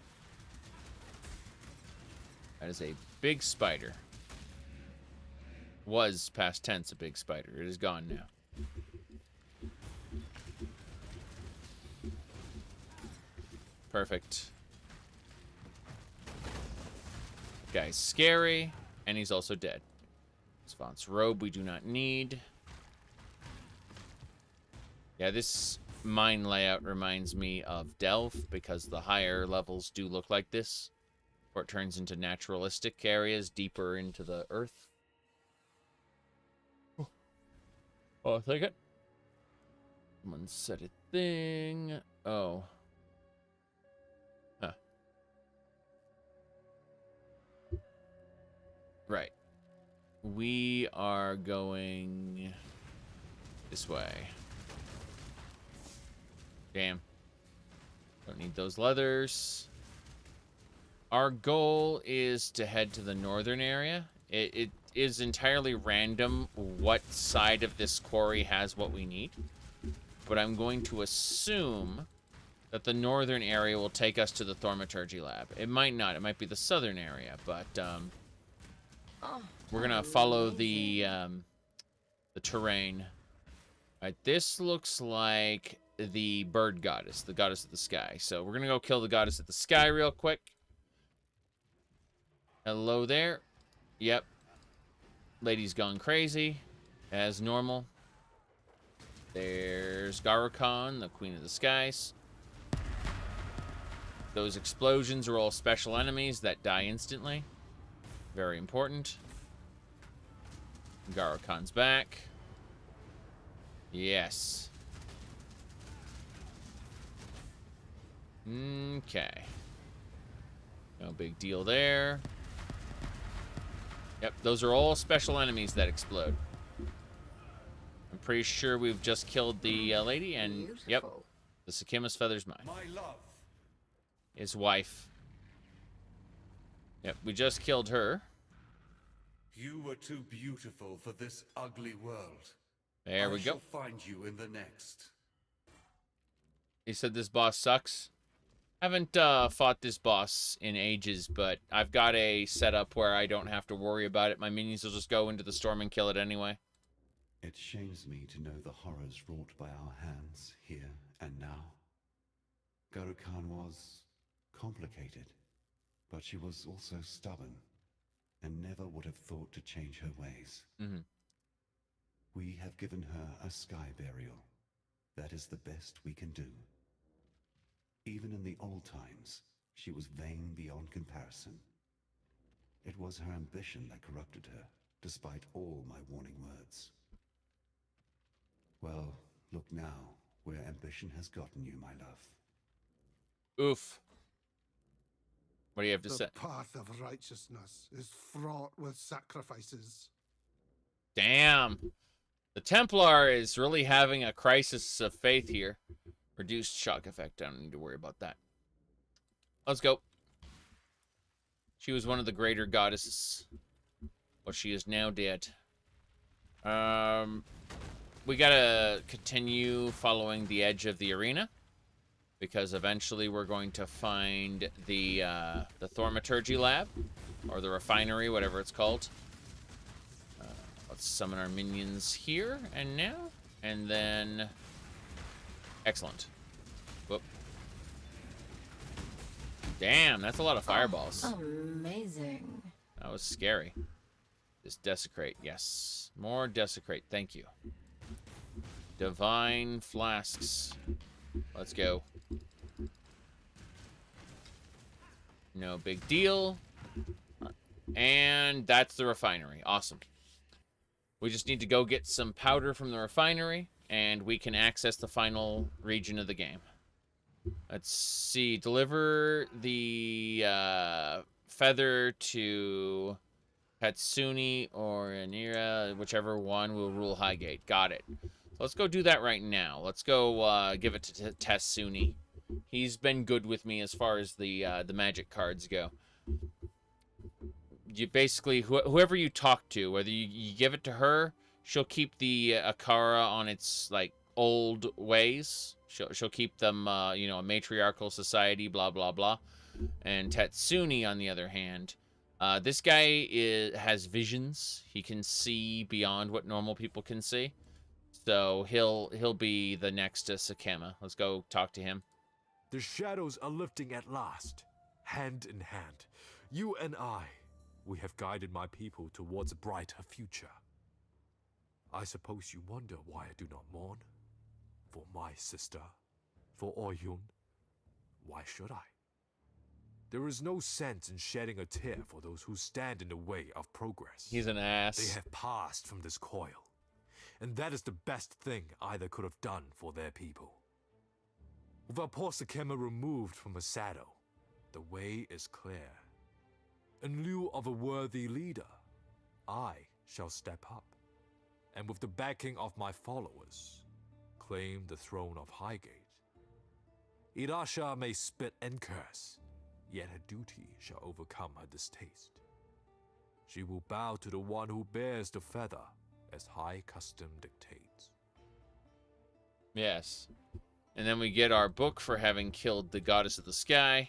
That is a big spider. Was past tense a big spider. It is gone now. Perfect. Guy's scary, and he's also dead. Savant's robe we do not need. Yeah, this mine layout reminds me of Delve, because the higher levels do look like this. Or it turns into naturalistic areas deeper into the earth. Oh, I'll take it. Someone said a thing. Oh. Huh. Right. We are going this way. Damn. Don't need those leathers. Our goal is to head to the northern area. It is entirely random what side of this quarry has what we need. But I'm going to assume that the northern area will take us to the Thaumaturgy lab. It might not. It might be the southern area, but we're gonna follow the terrain. All right, this looks like the bird goddess, the goddess of the sky. So we're gonna go kill the goddess of the sky real quick. Hello there. Yep. Lady's gone crazy, as normal. There's Garukhan, the queen of the skies. Those explosions are all special enemies that die instantly. Very important. Garukhan's back. Yes. Okay. No big deal there. Yep, those are all special enemies that explode. I'm pretty sure we've just killed the lady, and beautiful. Yep, the Sakima's feather's mine. My love. His wife. Yep, we just killed her. You were too beautiful for this ugly world. There we go. I shall find you in the next. He said this boss sucks. Haven't fought this boss in ages, but I've got a setup where I don't have to worry about it. My minions will just go into the storm and kill it anyway. It shames me to know the horrors wrought by our hands here and now. Garukhan was complicated, but she was also stubborn and never would have thought to change her ways. Mm-hmm. We have given her a sky burial. That is the best we can do. Even in the old times, she was vain beyond comparison. It was her ambition that corrupted her, despite all my warning words. Well, look now, where ambition has gotten you, my love. Oof. What do you have to say? The path of righteousness is fraught with sacrifices. Damn. The Templar is really having a crisis of faith here. Reduced shock effect. I don't need to worry about that. Let's go. She was one of the greater goddesses. But she is now dead. we gotta continue following the edge of the arena, because eventually we're going to find the Thaumaturgy lab, or the refinery, whatever it's called. Let's summon our minions here and now, and then excellent. Whoop. Damn, that's a lot of fireballs. Amazing. That was scary. Just desecrate, yes. More desecrate, thank you. Divine flasks. Let's go. No big deal. And that's the refinery. Awesome. We just need to go get some powder from the refinery, and we can access the final region of the game. Let's see. Deliver the feather to Hatsune or Anira, whichever one will rule Highgate. Got it. Let's go do that right now. Let's go give it to Hatsune. He's been good with me as far as the magic cards go. You basically, whoever you talk to, whether you give it to her, she'll keep the Akara on its, like, old ways. She'll keep them, you know, a matriarchal society, blah, blah, blah. And Tatsuni, on the other hand, this guy has visions. He can see beyond what normal people can see. So he'll be the next Sakema. Let's go talk to him. The shadows are lifting at last, hand in hand. You and I, we have guided my people towards a brighter future. I suppose you wonder why I do not mourn? For my sister? For Oyun? Why should I? There is no sense in shedding a tear for those who stand in the way of progress. He's an ass. They have passed from this coil, and that is the best thing either could have done for their people. With our poor Sakema removed from Asado, the way is clear. In lieu of a worthy leader, I shall step up, and with the backing of my followers, claim the throne of Highgate. Irasha may spit and curse, yet her duty shall overcome her distaste. She will bow to the one who bears the feather, as high custom dictates. Yes. And then we get our book for having killed the goddess of the sky.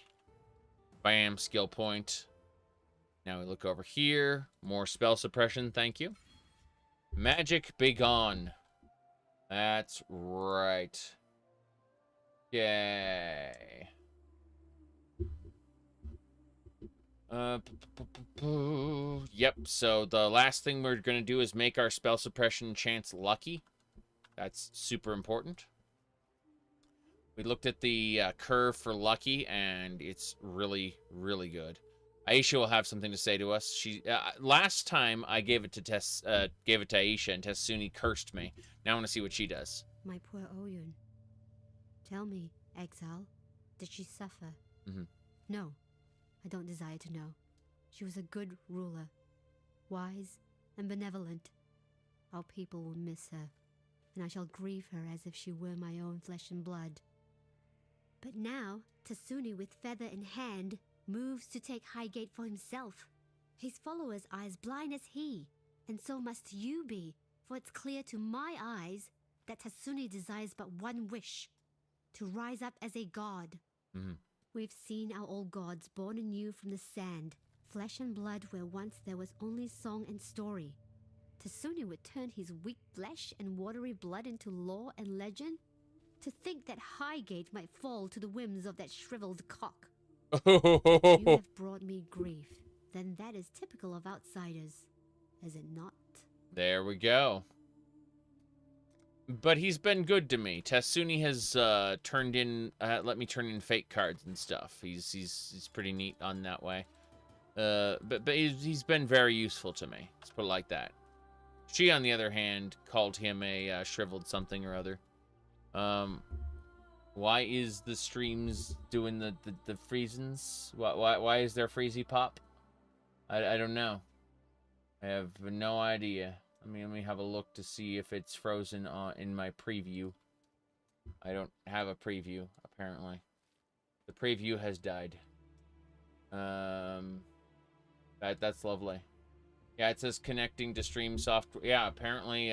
Bam, skill point. Now we look over here. More spell suppression, thank you. Magic Begone. That's right. Yay. Yep, so the last thing we're going to do is make our spell suppression chance lucky. That's super important. We looked at the curve for lucky, and it's really, really good. Aisha will have something to say to us. She last time I gave it to Aisha, and Tessuni cursed me. Now I want to see what she does. My poor Oyun. Tell me, Exile, did she suffer? No, I don't desire to know. She was a good ruler, wise and benevolent. Our people will miss her, and I shall grieve her as if she were my own flesh and blood. But now, Tasuni, with feather in hand, moves to take Highgate for himself. His followers are as blind as he, and so must you be, for it's clear to my eyes that Tasuni desires but one wish, to rise up as a god. We've seen our old gods born anew from the sand, flesh and blood where once there was only song and story. Tasuni would turn his weak flesh and watery blood into lore and legend? To think that Highgate might fall to the whims of that shriveled cock. You have brought me grief. Then that is typical of outsiders, is it not? There we go. But he's been good to me. Tatsuni has turned in, let me turn in fake cards and stuff. He's pretty neat on that way. But he's been very useful to me. Let's put it like that. She, on the other hand, called him a shriveled something or other. Why is the streams doing the freezins? Why is there freezy pop? I don't know. I have no idea. Let me have a look to see if it's frozen in my preview. I don't have a preview, apparently. The preview has died. That's lovely. Yeah, it says connecting to stream software. Yeah, apparently,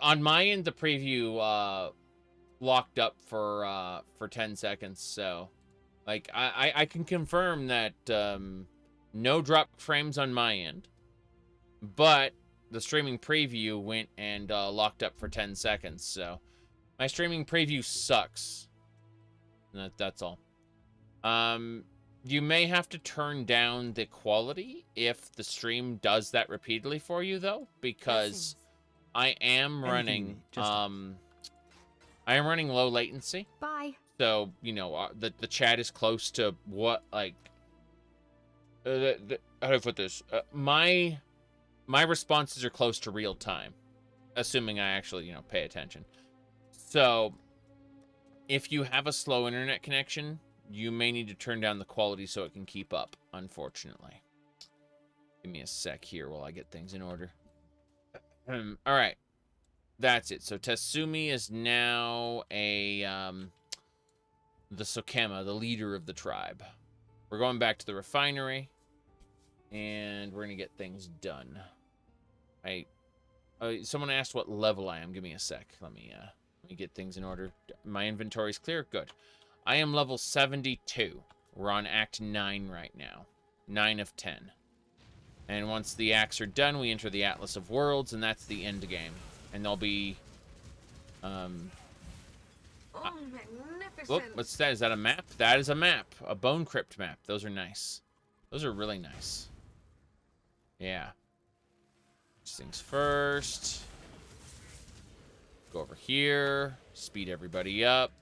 On my end, the preview locked up for 10 seconds, so like I can confirm that no drop frames on my end, but the streaming preview went and locked up for 10 seconds, so my streaming preview sucks. That's all. You may have to turn down the quality if the stream does that repeatedly for you, though, because I am running I am running low latency. Bye. So, you know, the chat is close to what, like, how do I put this? My responses are close to real time, assuming I actually, you know, pay attention. So, if you have a slow internet connection, you may need to turn down the quality so it can keep up, unfortunately. Give me a sec here while I get things in order. All right. That's it. So Tatsumi is now the Sokema, the leader of the tribe. We're going back to the refinery, and we're going to get things done. Someone asked what level I am. Give me a sec. Let me get things in order. My inventory's clear. Good. I am level 72. We're on Act 9 right now. 9 of 10. And once the acts are done, we enter the Atlas of Worlds, and that's the end game. And there'll be... magnificent! What's that? Is that a map? That is a map. A Bone Crypt map. Those are nice. Those are really nice. Yeah. First things first. Go over here. Speed everybody up.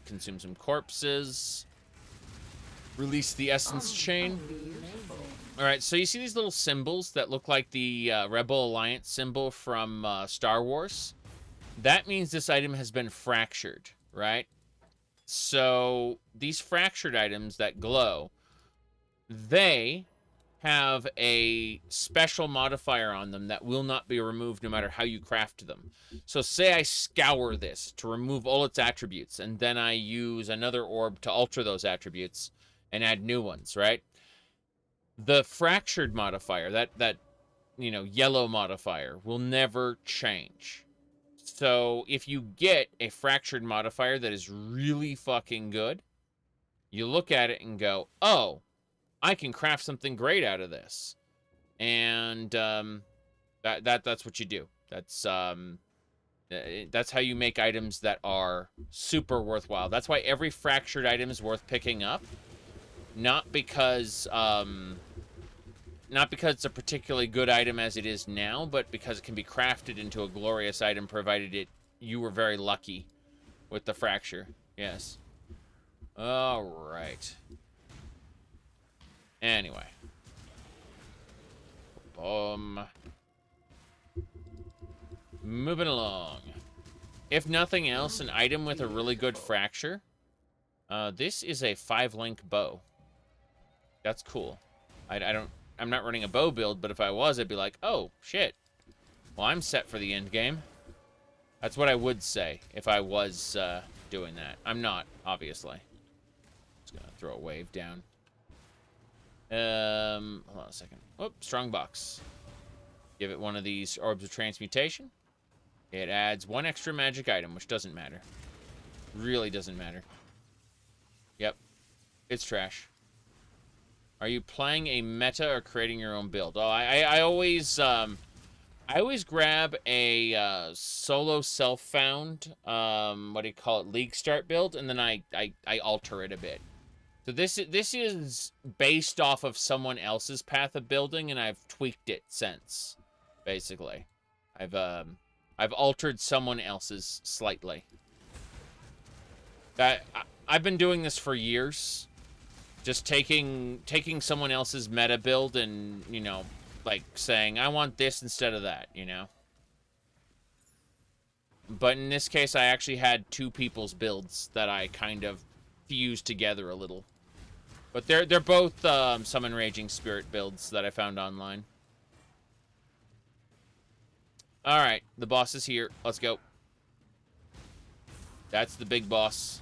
Consume some corpses. Release the essence chain. Alright, so you see these little symbols that look like the Rebel Alliance symbol from Star Wars? That means this item has been fractured, right? So these fractured items that glow, they have a special modifier on them that will not be removed no matter how you craft them. So say I scour this to remove all its attributes, and then I use another orb to alter those attributes and add new ones, right? The fractured modifier, that you know, yellow modifier, will never change. So if you get a fractured modifier that is really fucking good, you look at it and go, oh, I can craft something great out of this. And that's what you do. That's how you make items that are super worthwhile. That's why every fractured item is worth picking up. Not because it's a particularly good item as it is now, but because it can be crafted into a glorious item, provided you were very lucky with the fracture. Yes. All right. Anyway. Moving along. If nothing else, an item with a really good fracture. This is a 5-link bow. That's cool. I'm not running a bow build, but if I was, I'd be like, oh, shit. Well, I'm set for the end game. That's what I would say if I was doing that. I'm not, obviously. Just gonna throw a wave down. Hold on a second. Oh, strong box. Give it one of these orbs of transmutation. It adds 1 extra magic item, which doesn't matter. Really doesn't matter. Yep. It's trash. Are you playing a meta or creating your own build? Oh, I always grab a solo self-found, what do you call it, league start build, and then I alter it a bit. So this is based off of someone else's path of building, and I've tweaked it since, basically. I've altered someone else's slightly. I've been doing this for years. Just taking someone else's meta build and, you know, like saying, I want this instead of that, you know? But in this case, I actually had 2 people's builds that I kind of fused together a little. But they're both Summon Raging Spirit builds that I found online. Alright, the boss is here. Let's go. That's the big boss.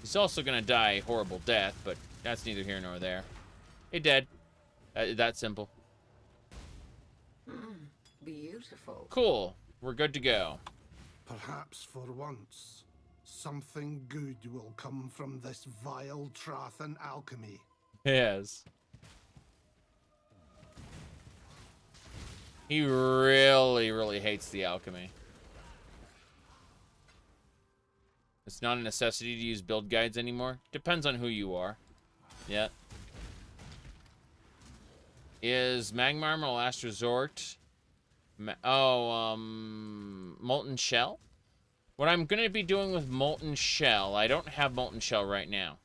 He's also gonna die a horrible death, but that's neither here nor there. Hey, dead. That simple. Beautiful. Cool. We're good to go. Perhaps for once, something good will come from this vile Trathan alchemy. Yes. He really, really hates the alchemy. It's not a necessity to use build guides anymore. Depends on who you are. Yeah. Is Magma Armor last resort? Molten Shell? What I'm going to be doing with Molten Shell, I don't have Molten Shell right now.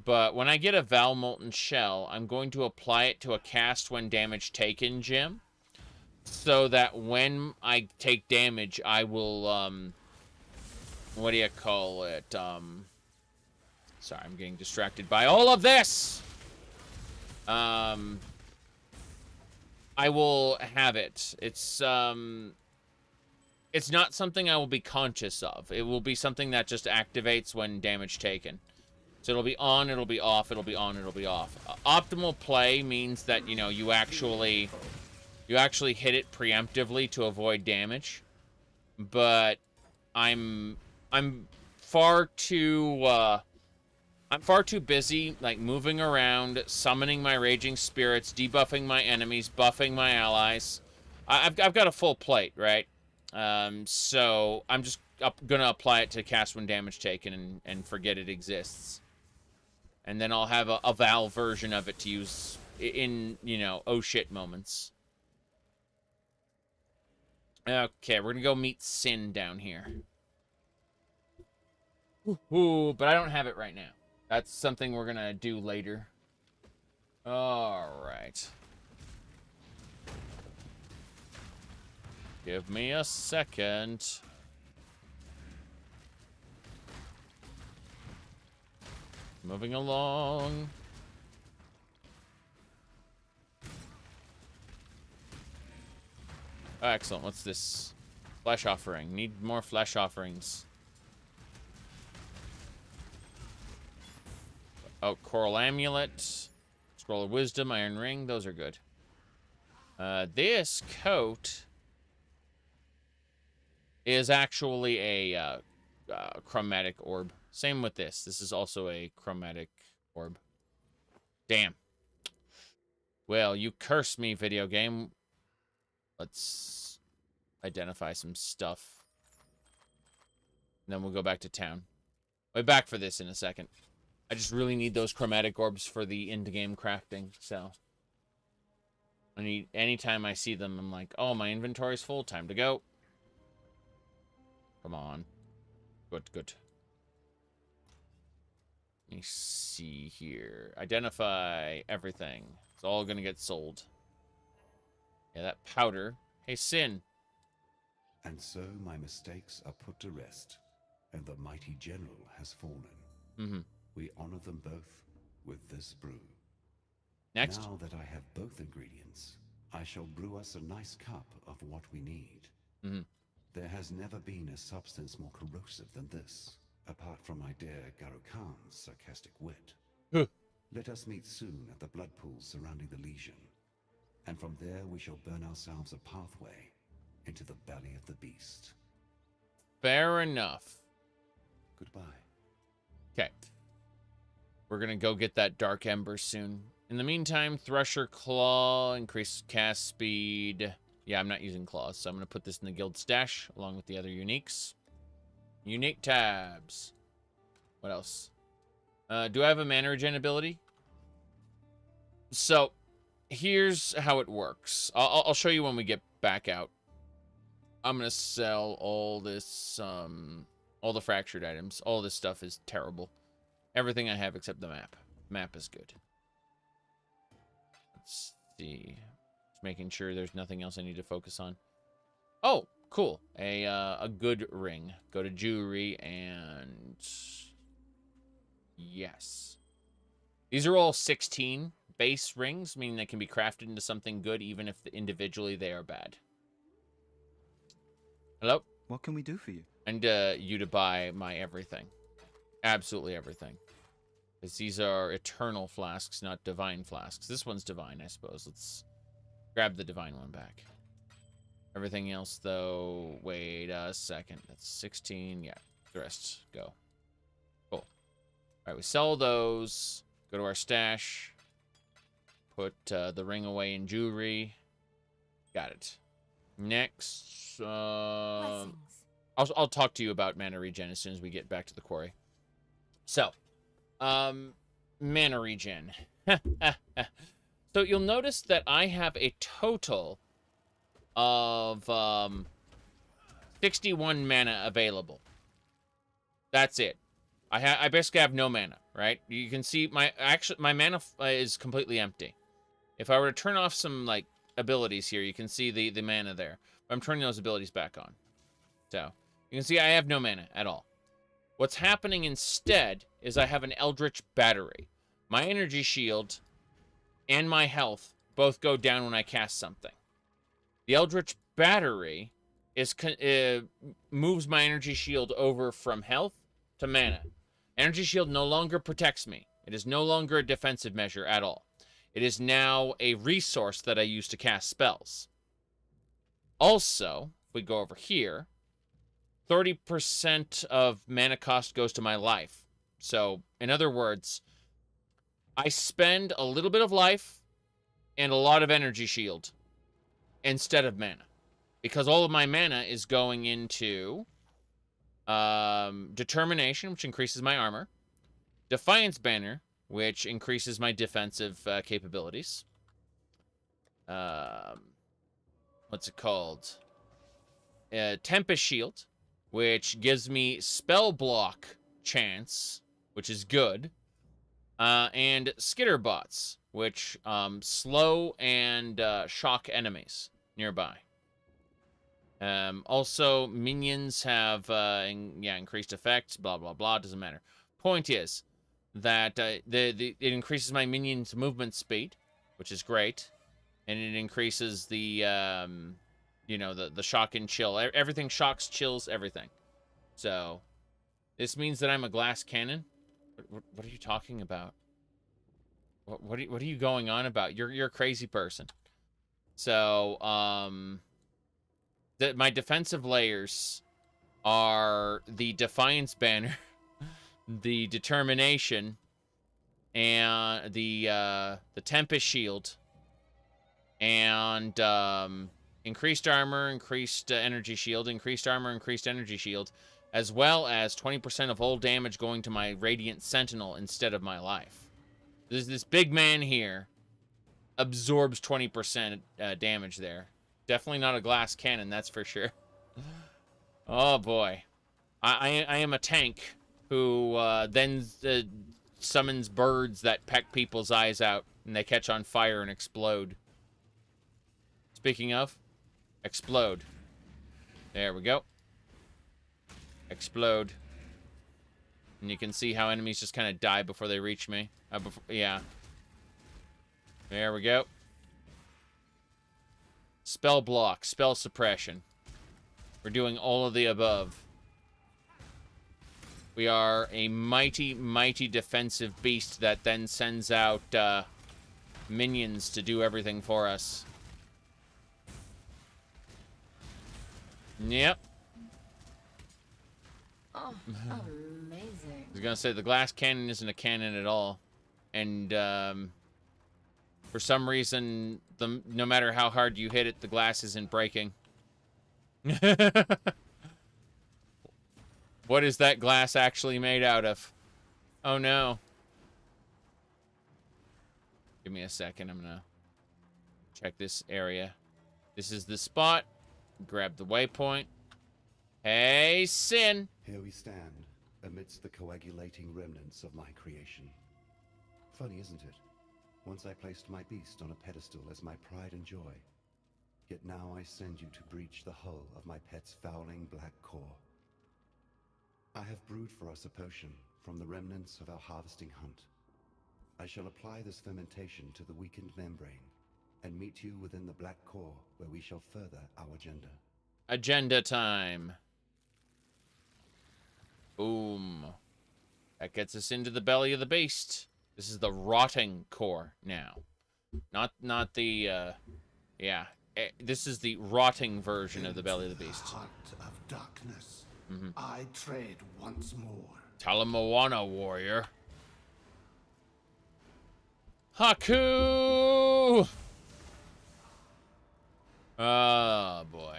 But when I get a Val Molten Shell, I'm going to apply it to a cast when damage taken gem. So that when I take damage, I will, what do you call it? Sorry, I'm getting distracted by all of this! I will have it. It's not something I will be conscious of. It will be something that just activates when damage taken. So it'll be on, it'll be off, it'll be on, it'll be off. Optimal play means that, you know, you actually hit it preemptively to avoid damage. But I'm far too busy, like, moving around, summoning my raging spirits, debuffing my enemies, buffing my allies. I've got a full plate, right? So I'm just gonna apply it to cast when damage taken and forget it exists. And then I'll have a Val version of it to use in, you know, oh shit moments. Okay, we're gonna go meet Sin down here. Ooh, but I don't have it right now. That's something we're gonna do later. Alright. Give me a second. Moving along. Oh, excellent. What's this? Flesh offering. Need more flesh offerings. Oh, Coral Amulet. Scroll of Wisdom, Iron Ring. Those are good. This coat is actually a chromatic orb. Same with this. This is also a chromatic orb. Damn. Well, you curse me, video game. Let's identify some stuff. And then we'll go back to town. I'll be back for this in a second. I just really need those chromatic orbs for the end-game crafting, so. Anytime I see them, I'm like, oh, my inventory's full. Time to go. Come on. Good, good. Let me see here. Identify everything. It's all gonna get sold. Yeah, that powder. Hey, Sin. And so my mistakes are put to rest, and the mighty general has fallen. Mm-hmm. We honor them both with this brew. Next. Now that I have both ingredients, I shall brew us a nice cup of what we need. Mm-hmm. There has never been a substance more corrosive than this, apart from my dear Garukan's sarcastic wit. Huh. Let us meet soon at the blood pools surrounding the Legion, and from there we shall burn ourselves a pathway into the belly of the beast. Fair enough. Goodbye. Okay. We're gonna go get that Dark Ember soon. In the meantime, Thresher Claw, increase cast speed. Yeah, I'm not using claws, so I'm gonna put this in the guild stash, along with the other uniques. Unique tabs. What else? Do I have a mana regen ability? So, here's how it works. I'll show you when we get back out. I'm gonna sell all this, all the fractured items. All this stuff is terrible. Everything I have except the map. Map is good. Let's see. Just making sure there's nothing else I need to focus on. Oh, cool. A good ring. Go to jewelry and... Yes. These are all 16 base rings, meaning they can be crafted into something good even if individually they are bad. Hello? What can we do for you? And you to buy my everything. Absolutely everything. Because these are eternal flasks, not divine flasks. This one's divine, I suppose. Let's grab the divine one back. Everything else, though, wait a second. That's 16. Yeah, the rest go. Cool. All right, we sell those. Go to our stash. Put the ring away in jewelry. Got it. Next, I'll talk to you about mana regen as soon as we get back to the quarry. So, mana regen. So you'll notice that I have a total of 61 mana available. That's it. I basically have no mana, right? You can see my mana is completely empty. If I were to turn off some like abilities here, you can see the mana there. But I'm turning those abilities back on. So you can see I have no mana at all. What's happening instead is I have an Eldritch Battery. My energy shield and my health both go down when I cast something. The Eldritch Battery moves my energy shield over from health to mana. Energy shield no longer protects me. It is no longer a defensive measure at all. It is now a resource that I use to cast spells. Also, if we go over here, 30% of mana cost goes to my life. So, in other words, I spend a little bit of life and a lot of energy shield instead of mana. Because all of my mana is going into Determination, which increases my armor. Defiance Banner, which increases my defensive capabilities. What's it called? Tempest Shield, which gives me spell block chance, which is good. And Skitterbots, which slow and shock enemies nearby. Also, minions have increased effects, blah, blah, blah, doesn't matter. Point is that it increases my minion's movement speed, which is great. And it increases the, the shock and chill. Everything shocks, chills, everything. So, this means that I'm a glass cannon? What are you talking about? What are you going on about? You're a crazy person. So, my defensive layers are the Defiance Banner, the Determination, and the Tempest Shield, and increased armor, increased energy shield, increased armor, increased energy shield, as well as 20% of all damage going to my Radiant Sentinel instead of my life. This big man here absorbs 20% damage there. Definitely not a glass cannon, that's for sure. Oh boy. I am a tank who then summons birds that peck people's eyes out and they catch on fire and explode. Speaking of, explode. There we go. Explode. And you can see how enemies just kind of die before they reach me. Yeah. There we go. Spell block, spell suppression. We're doing all of the above. We are a mighty, mighty defensive beast that then sends out minions to do everything for us. Yep. Oh, amazing. I was gonna say, the glass cannon isn't a cannon at all. And, for some reason, no matter how hard you hit it, the glass isn't breaking. What is that glass actually made out of? Oh, no. Give me a second. I'm gonna check this area. This is the spot. Grab the waypoint. Hey, Sin! Here we stand, amidst the coagulating remnants of my creation. Funny, isn't it? Once I placed my beast on a pedestal as my pride and joy. Yet now I send you to breach the hull of my pet's fouling black core. I have brewed for us a potion from the remnants of our harvesting hunt. I shall apply this fermentation to the weakened membrane, and meet you within the black core, where we shall further our agenda. Agenda time. Boom. That gets us into the belly of the beast. This is the rotting core now. Not the, yeah. this is the rotting version of the belly of the beast. Heart of darkness. I tread once more. Talamoana warrior. Haku! Oh boy.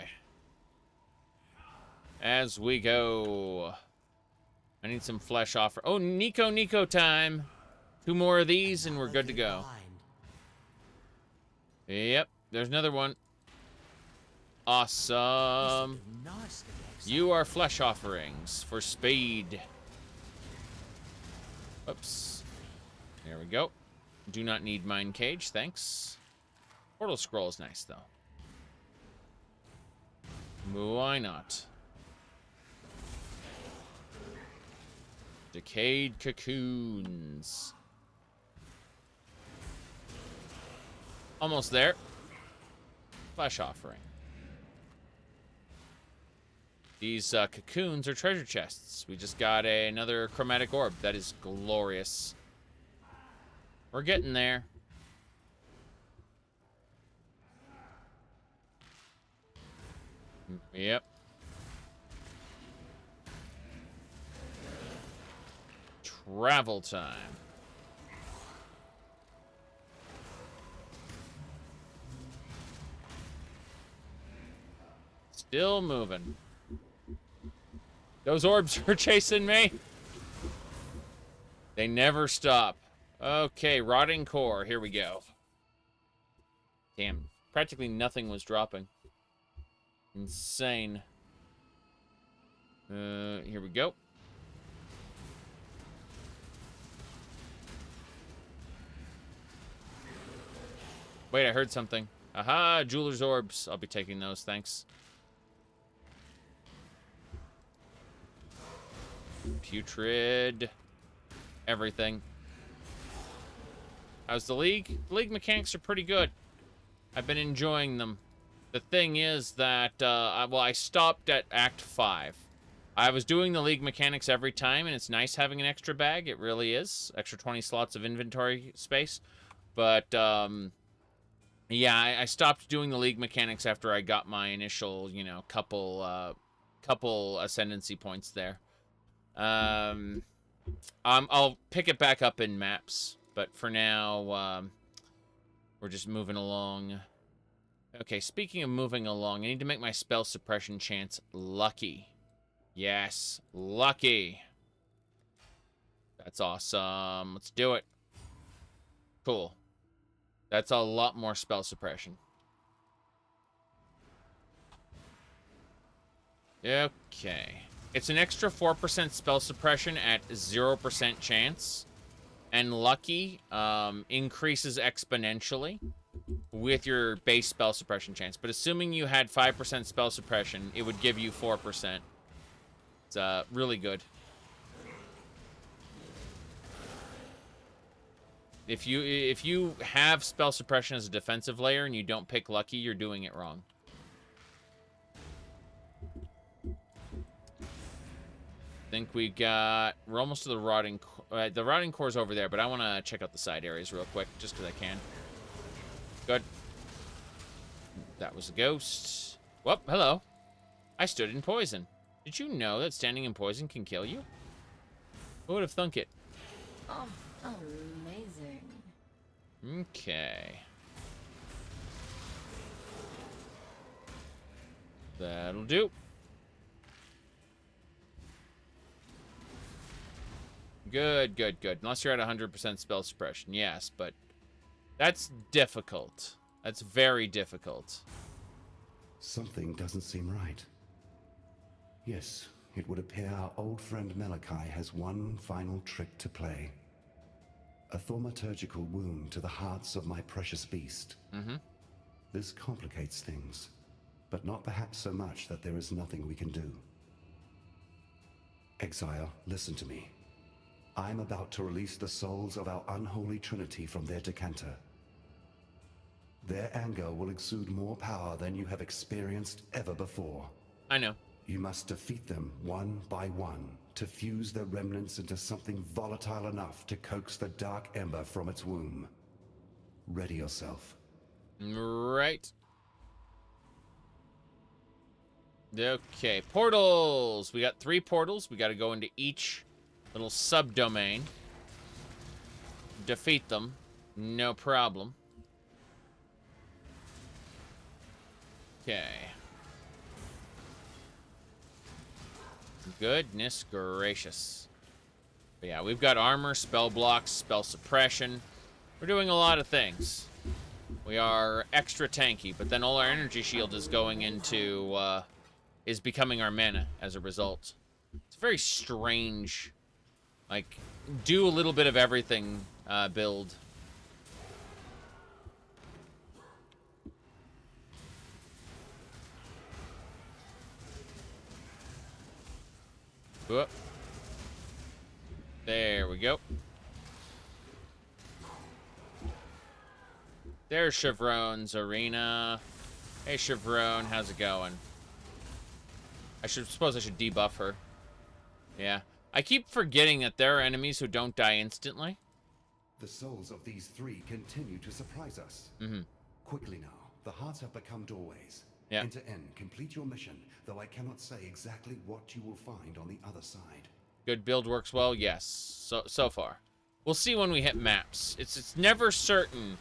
As we go. I need some flesh offer. Oh, Nico time. 2 more of these and we're good to go. Yep, there's another one. Awesome. You are flesh offerings for speed. Oops. There we go. Do not need mine cage, thanks. Portal scroll is nice though. Why not? Decayed cocoons. Almost there. Flesh offering. These cocoons are treasure chests. We just got another chromatic orb. That is glorious. We're getting there. Yep. Travel time. Still moving. Those orbs are chasing me. They never stop. Okay, rotting core. Here we go. Damn, practically nothing was dropping. Insane. Here we go. Wait, I heard something. Aha, jeweler's orbs. I'll be taking those, thanks. Putrid. Everything. How's the League? The League mechanics are pretty good. I've been enjoying them. The thing is that, well, I stopped at Act 5. I was doing the League mechanics every time, and it's nice having an extra bag. It really is. Extra 20 slots of inventory space. But, yeah, I stopped doing the League mechanics after I got my initial, you know, couple Ascendancy points there. I'll pick it back up in maps, but for now, we're just moving along. Okay, speaking of moving along, I need to make my spell suppression chance lucky. Yes, lucky. That's awesome. Let's do it. Cool. That's a lot more spell suppression. Okay. It's an extra 4% spell suppression at 0% chance. And lucky increases exponentially with your base spell suppression chance. But assuming you had 5% spell suppression, it would give you 4%. It's really good. If you have spell suppression as a defensive layer and you don't pick lucky, you're doing it wrong. Think we're almost to the rotting core's over there, but I want to check out the side areas real quick just because I can. Good. That was a ghost. Whoop, hello. I stood in poison. Did you know that standing in poison can kill you? Who would have thunk it? Oh, amazing. Okay. That'll do. Good, good, good. Unless you're at 100% spell suppression, yes, but that's difficult. That's very difficult. Something doesn't seem right. Yes, it would appear our old friend Malachi has one final trick to play. A thaumaturgical wound to the hearts of my precious beast. This complicates things, but not perhaps so much that there is nothing we can do. Exile, listen to me. I'm about to release the souls of our unholy trinity from their decanter. Their anger will exude more power than you have experienced ever before. I know. You must defeat them one by one to fuse their remnants into something volatile enough to coax the dark ember from its womb. Ready yourself. Right. Okay, portals. We got 3 portals. We got to go into each little subdomain. Defeat them. No problem. Okay. Goodness gracious. But yeah, we've got armor, spell blocks, spell suppression. We're doing a lot of things. We are extra tanky, but then all our energy shield is going into, is becoming our mana as a result. It's very strange. Like, do a little bit of everything build. Whoop. There we go. There's Chevron's arena. Hey, Chevron, how's it going? I suppose I should debuff her. Yeah. I keep forgetting that there are enemies who don't die instantly. The souls of these 3 continue to surprise us. Quickly now, the hearts have become doorways. Yeah. Enter in, complete your mission, though I cannot say exactly what you will find on the other side. Good build works well, yes. So far. We'll see when we hit maps. It's never certain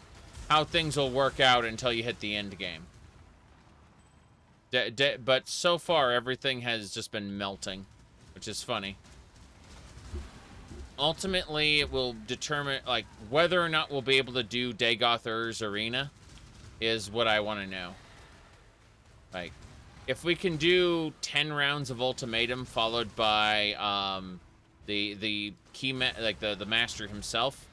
how things will work out until you hit the end game. But so far, everything has just been melting, which is funny. Ultimately, it will determine, like, whether or not we'll be able to do Dagoth Ur's arena is what I want to know. Like, if we can do 10 rounds of ultimatum followed by the master himself,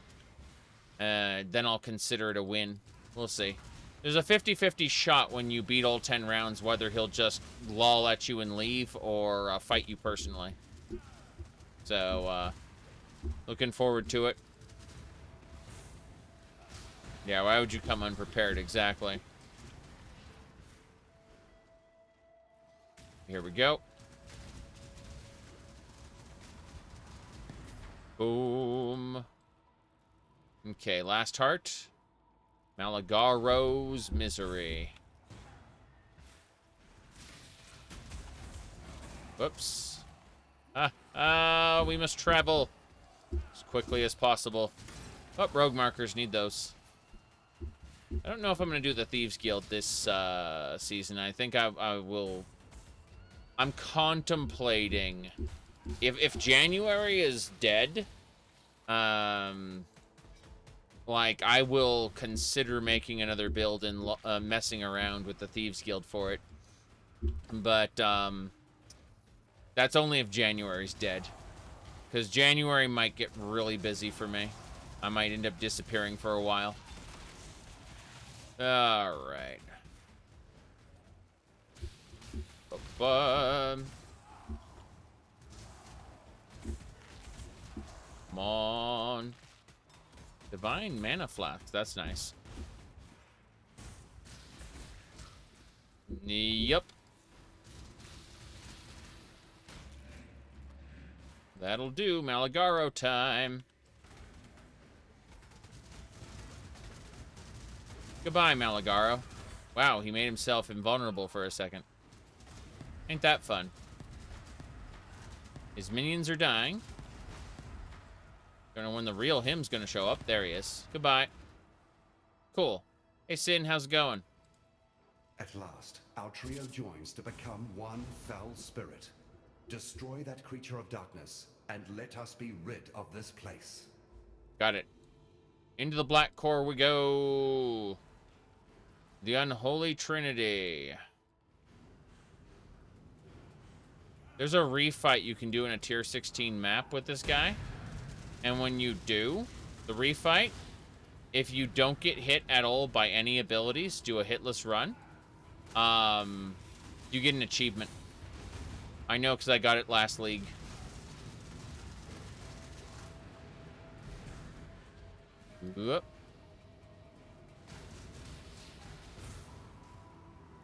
then I'll consider it a win. We'll see. There's a 50-50 shot when you beat all 10 rounds whether he'll just loll at you and leave or fight you personally. So, looking forward to it. Yeah, why would you come unprepared? Exactly. Here we go. Boom. Okay, last heart. Malagaro's Misery. Whoops. We must travel as quickly as possible. Oh, rogue markers, need those. I don't know if I'm going to do the Thieves Guild this season. I think I will... I'm contemplating... If January is dead, like, I will consider making another build and messing around with the Thieves Guild for it. But, that's only if January's dead. Because January might get really busy for me. I might end up disappearing for a while. Alright. Come on. Divine Mana Flask. That's nice. Yep. That'll do. Malagaro time. Goodbye, Malagaro. Wow, he made himself invulnerable for a second. Ain't that fun? His minions are dying. Don't know when the real him's gonna show up. There he is. Goodbye. Cool. Hey, Sin, how's it going? At last, our trio joins to become one foul spirit. Destroy that creature of darkness, and let us be rid of this place. Got it. Into the Black Core we go. The Unholy Trinity. There's a refight you can do in a tier 16 map with this guy. And when you do the refight, if you don't get hit at all by any abilities, do a hitless run, you get an achievement. I know because I got it last league. Whoop.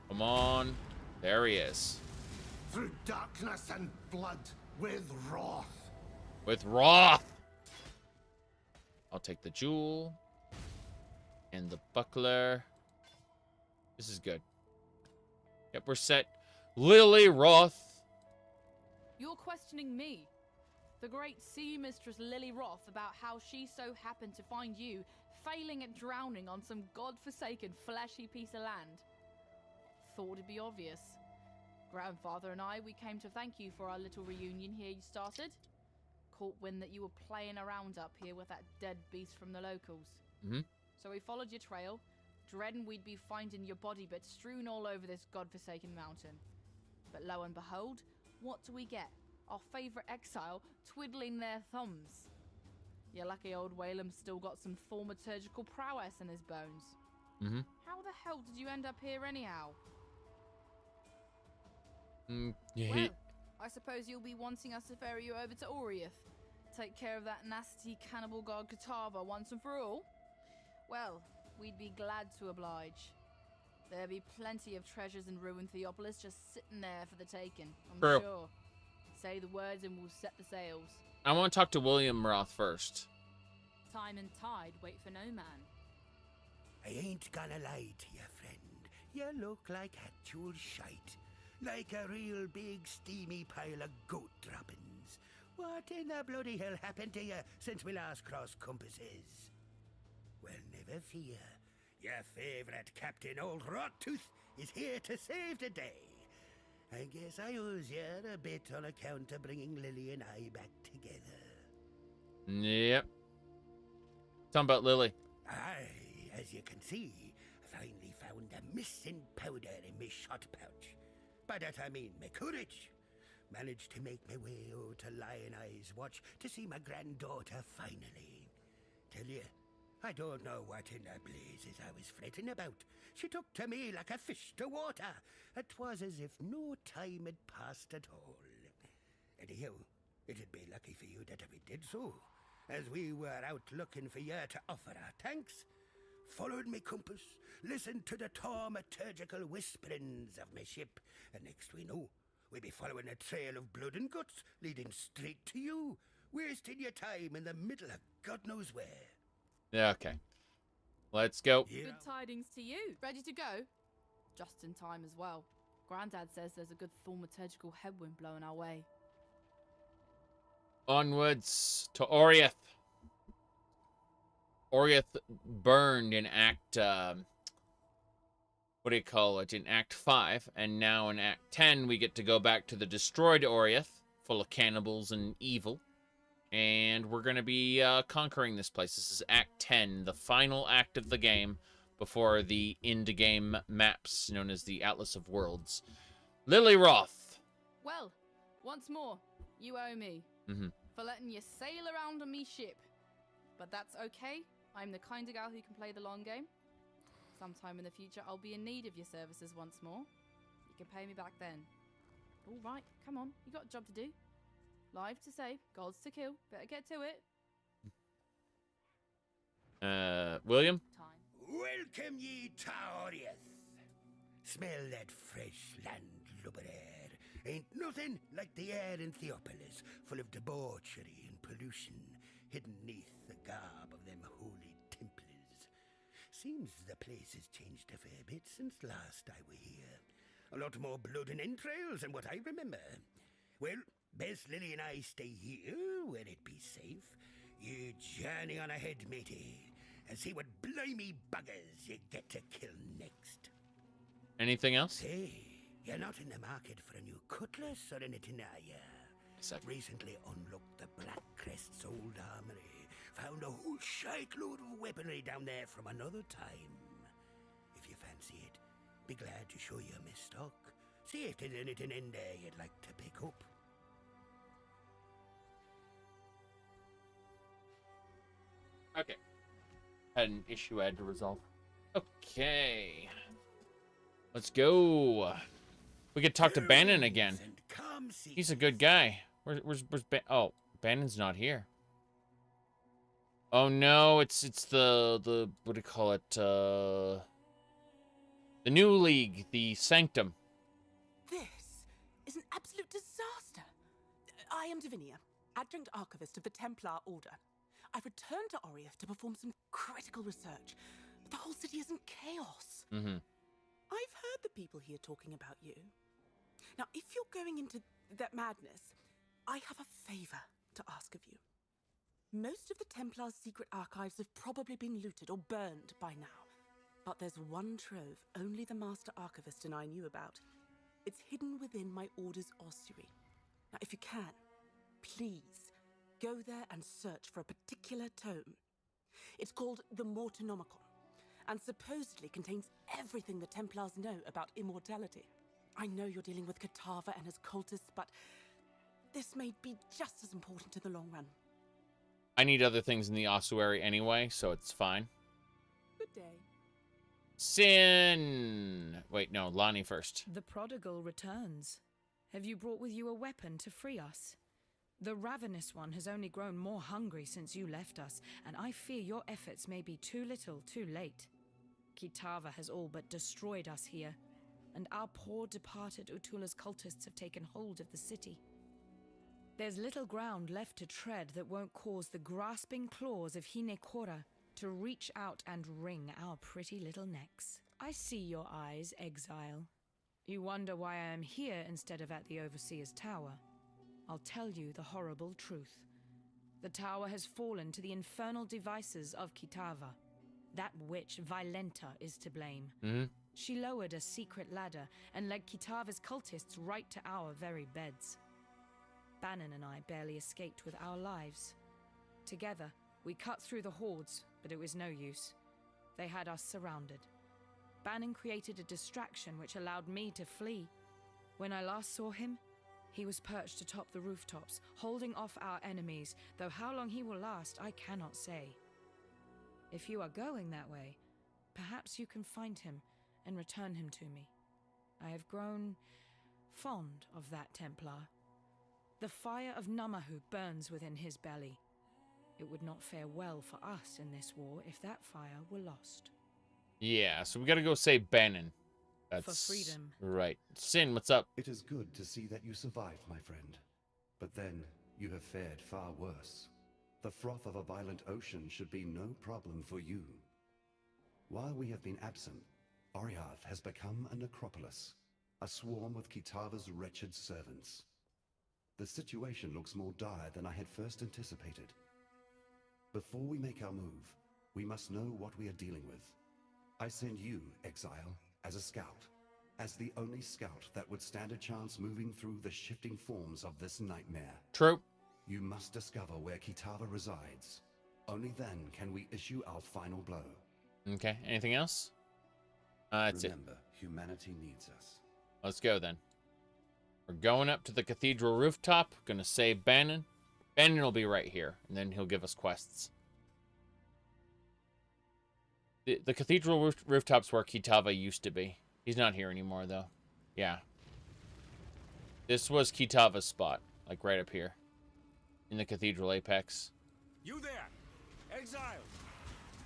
Come on. There he is. Through darkness and blood, with wrath. With wrath. I'll take the jewel. And the buckler. This is good. Yep, we're set. Lily Roth. You're questioning me, the great sea mistress Lily Roth, about how she so happened to find you failing at drowning on some god-forsaken fleshy piece of land. Thought it'd be obvious. Grandfather and I, we came to thank you for our little reunion here you started. Caught wind that you were playing around up here with that dead beast from the locals. So we followed your trail, dreading we'd be finding your body bits strewn all over this godforsaken mountain. But lo and behold, what do we get? Our favourite exile twiddling their thumbs. Your lucky old Whalem's still got some thaumaturgical prowess in his bones. How the hell did you end up here anyhow? Well, I suppose you'll be wanting us to ferry you over to Oriath. Take care of that nasty cannibal god Kitava once and for all? Well, we'd be glad to oblige. There'll be plenty of treasures in ruined Theopolis just sitting there for the taking, I'm sure. Say the words and we'll set the sails. I want to talk to William Roth first. Time and tide wait for no man. I ain't gonna lie to you, friend. You look like actual shite. Like a real big steamy pile of goat droppings. What in the bloody hell happened to you since we last crossed compasses? Well, never fear. Your favourite Captain Old Rottooth is here to save the day. I guess I owes you a bit on account of bringing Lily and I back together. Yep. Talking about Lily. Aye, as you can see, I finally found a missing powder in my shot pouch. By that I mean my courage. Managed to make my way over to Lion Eye's Watch to see my granddaughter finally. Tell you, I don't know what in the blazes I was fretting about. She took to me like a fish to water. It was as if no time had passed at all. Anyhow, it'd be lucky for you that we did so, as we were out looking for you to offer our thanks. Followed me compass, listened to the thaumaturgical whisperings of my ship, and next we know, we'll be following a trail of blood and guts leading straight to you, wasting your time in the middle of God knows where. Yeah, okay. Let's go. Good tidings to you. Ready to go? Just in time as well. Grandad says there's a good thaumaturgical headwind blowing our way. Onwards to Oriath. Oriath burned in Act, what do you call it, in Act 5, and now in Act 10 we get to go back to the destroyed Oriath, full of cannibals and evil, and we're going to be conquering this place. This is Act 10, the final act of the game, before the Endgame Maps, known as the Atlas of Worlds. Lily Roth! Well, once more, you owe me, for letting you sail around on me ship. But that's okay. I'm the kind of gal who can play the long game. Sometime in the future, I'll be in need of your services once more. You can pay me back then. All right, come on. You got a job to do. Lives to save, gods to kill. Better get to it. William? Welcome ye to Oriath. Smell that fresh landlubber air. Ain't nothing like the air in Theopolis, full of debauchery and pollution, hidden neath the garb of them holy Templars. Seems the place has changed a fair bit since last I were here. A lot more blood and entrails than what I remember. Well, best Lily and I stay here, where it be safe. You journey on ahead, matey, and see what blimey buggers you get to kill next. Anything else? Hey, you're not in the market for a new cutlass or anything, are you? Recently unlocked the Black Crest's old armory. Found a whole shitload of weaponry down there from another time. If you fancy it, be glad to show you my stock. See if there's anything in there you'd like to pick up. Okay. Had an issue I had to resolve. Okay. Let's go. We could talk to Bannon again. He's a good guy. Where's oh, Bannon's not here. Oh no, it's the what do you call it? The new league, the Sanctum. This is an absolute disaster. I am Divinia, adjunct archivist of the Templar Order. I've returned to Oriath to perform some critical research, but the whole city is in chaos. I've heard the people here talking about you. Now, if you're going into that madness, I have a favor to ask of you. Most of the Templar's secret archives have probably been looted or burned by now. But there's one trove only the Master Archivist and I knew about. It's hidden within my Order's ossuary. Now, if you can, please, go there and search for a particular tome. It's called the Mortonomicon, and supposedly contains everything the Templars know about immortality. I know you're dealing with Kitava and his cultists, but this may be just as important in the long run. I need other things in the ossuary anyway, so it's fine. Good day. Sin! Wait, no, Lonnie first. The prodigal returns. Have you brought with you a weapon to free us? The ravenous one has only grown more hungry since you left us, and I fear your efforts may be too little, too late. Kitava has all but destroyed us here, and our poor departed Utula's cultists have taken hold of the city. There's little ground left to tread that won't cause the grasping claws of Hinekora to reach out and wring our pretty little necks. I see your eyes, Exile. You wonder why I am here instead of at the Overseer's Tower. I'll tell you the horrible truth. The tower has fallen to the infernal devices of Kitava. That witch, Violenta, is to blame. She lowered a secret ladder and led Kitava's cultists right to our very beds. Bannon and I barely escaped with our lives. Together, we cut through the hordes, but it was no use. They had us surrounded. Bannon created a distraction which allowed me to flee. When I last saw him, he was perched atop the rooftops, holding off our enemies, though how long he will last, I cannot say. If you are going that way, perhaps you can find him and return him to me. I have grown fond of that Templar. The fire of Namahu burns within his belly. It would not fare well for us in this war if that fire were lost. Yeah, so we gotta go save Bannon. That's for freedom. Right. Sin, what's up? It is good to see that you survived, my friend. But then, you have fared far worse. The froth of a violent ocean should be no problem for you. While we have been absent, Oriath has become a necropolis, a swarm of Kitava's wretched servants. The situation looks more dire than I had first anticipated. Before we make our move, we must know what we are dealing with. I send you, Exile, as a scout, as the only scout that would stand a chance moving through the shifting forms of this nightmare. True. You must discover where Kitava resides. Only then can we issue our final blow. Okay, anything else? That's Remember, humanity needs us. Let's go then. We're going up to the cathedral rooftop, gonna save Bannon. Bannon will be right here, and then he'll give us quests. The cathedral rooftop's where Kitava used to be. He's not here anymore, though. Yeah. This was Kitava's spot, like right up here. In the cathedral apex. You there! Exile!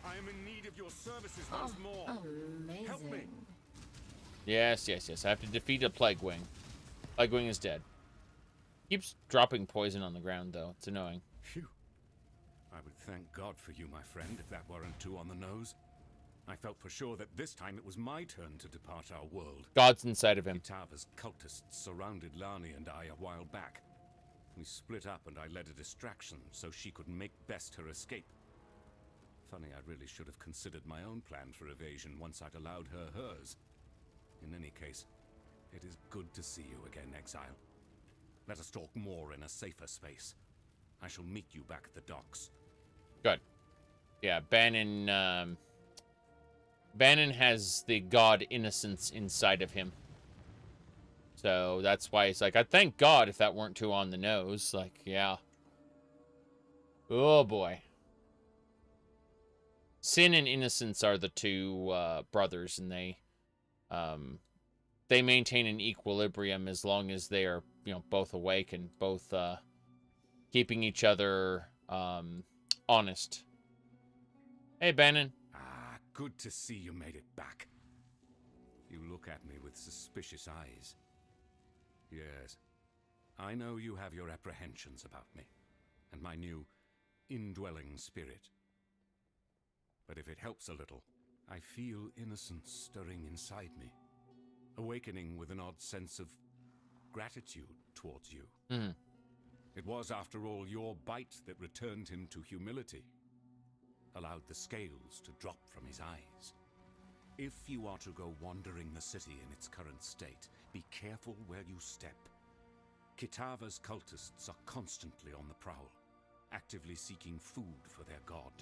I am in need of your services once more. Amazing. Help me! Yes, yes, yes. I have to defeat a Plague Wing. Plague Wing is dead. Keeps dropping poison on the ground, though. It's annoying. Phew. I would thank God for you, my friend, if that weren't too on the nose. I felt for sure that this time it was my turn to depart our world. God's inside of him. Kitava's cultists surrounded Lani and I a while back. We split up and I led a distraction so she could make best her escape. Funny, I really should have considered my own plan for evasion once I'd allowed her hers. In any case, it is good to see you again, Exile. Let us talk more in a safer space. I shall meet you back at the docks. Good. Yeah, Bannon has the god innocence inside of him. So that's why he's like, I thank God if that weren't too on the nose. Like, yeah. Oh, boy. Sin and innocence are the two brothers, and they maintain an equilibrium as long as they are, both awake and both keeping each other honest. Hey, Bannon. Ah, good to see you made it back. You look at me with suspicious eyes. Yes, I know you have your apprehensions about me, and my new indwelling spirit. But if it helps a little, I feel innocence stirring inside me, awakening with an odd sense of gratitude towards you. Mm-hmm. It was, after all, your bite that returned him to humility, allowed the scales to drop from his eyes. If you are to go wandering the city in its current state, be careful where you step. Kitava's cultists are constantly on the prowl, actively seeking food for their god.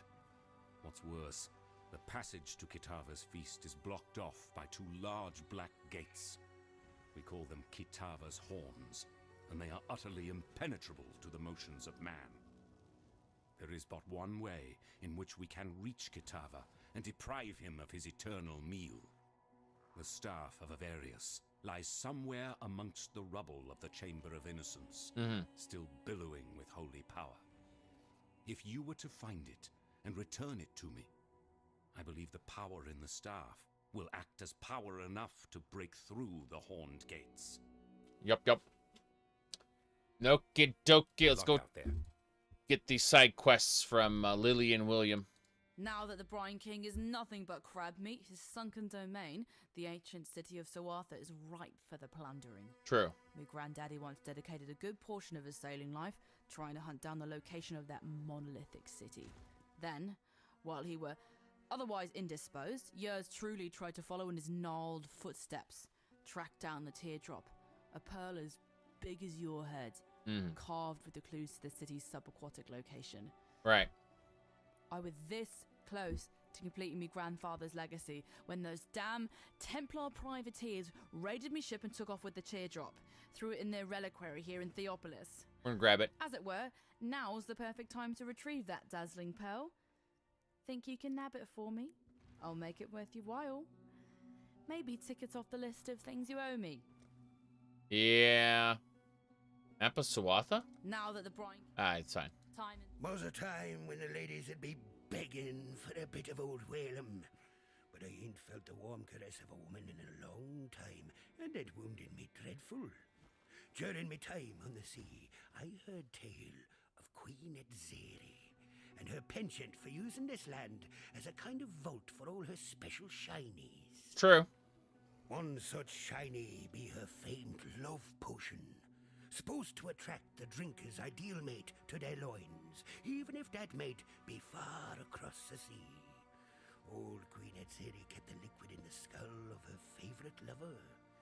What's worse, the passage to Kitava's feast is blocked off by 2 large black gates. We call them Kitava's horns, and they are utterly impenetrable to the motions of man. There is but one way in which we can reach Kitava and deprive him of his eternal meal. The staff of Avarius lies somewhere amongst the rubble of the Chamber of Innocence, still billowing with holy power. If you were to find it and return it to me, I believe the power in the staff will act as power enough to break through the horned gates. Yup. Okie dokie, let's go get these side quests from Lily and William. Now that the Brine King is nothing but crab meat, his sunken domain, the ancient city of Soartha is ripe for the plundering. True. My granddaddy once dedicated a good portion of his sailing life trying to hunt down the location of that monolithic city. Then, while he were otherwise indisposed, yours truly tried to follow in his gnarled footsteps, track down the teardrop, a pearl as big as your head, carved with the clues to the city's subaquatic location. Right. I was this close to completing my grandfather's legacy when those damn Templar privateers raided me ship and took off with the teardrop, threw it in their reliquary here in Theopolis. We're gonna grab it. As it were, now's the perfect time to retrieve that dazzling pearl. Think you can nab it for me? I'll make it worth your while. Maybe tick it off the list of things you owe me. Yeah. Map of Soartha? Now that the brine... It's fine. Was a time when the ladies would be begging for a bit of old Whalem. But I ain't felt the warm caress of a woman in a long time, and it wounded me dreadful. During my time on the sea, I heard tale of Queen Edzeri and her penchant for using this land as a kind of vault for all her special shinies. True. One such shiny be her famed love potion, supposed to attract the drinker's ideal mate to their loins, even if that mate be far across the sea. Old Queen Edzeri kept the liquid in the skull of her favorite lover.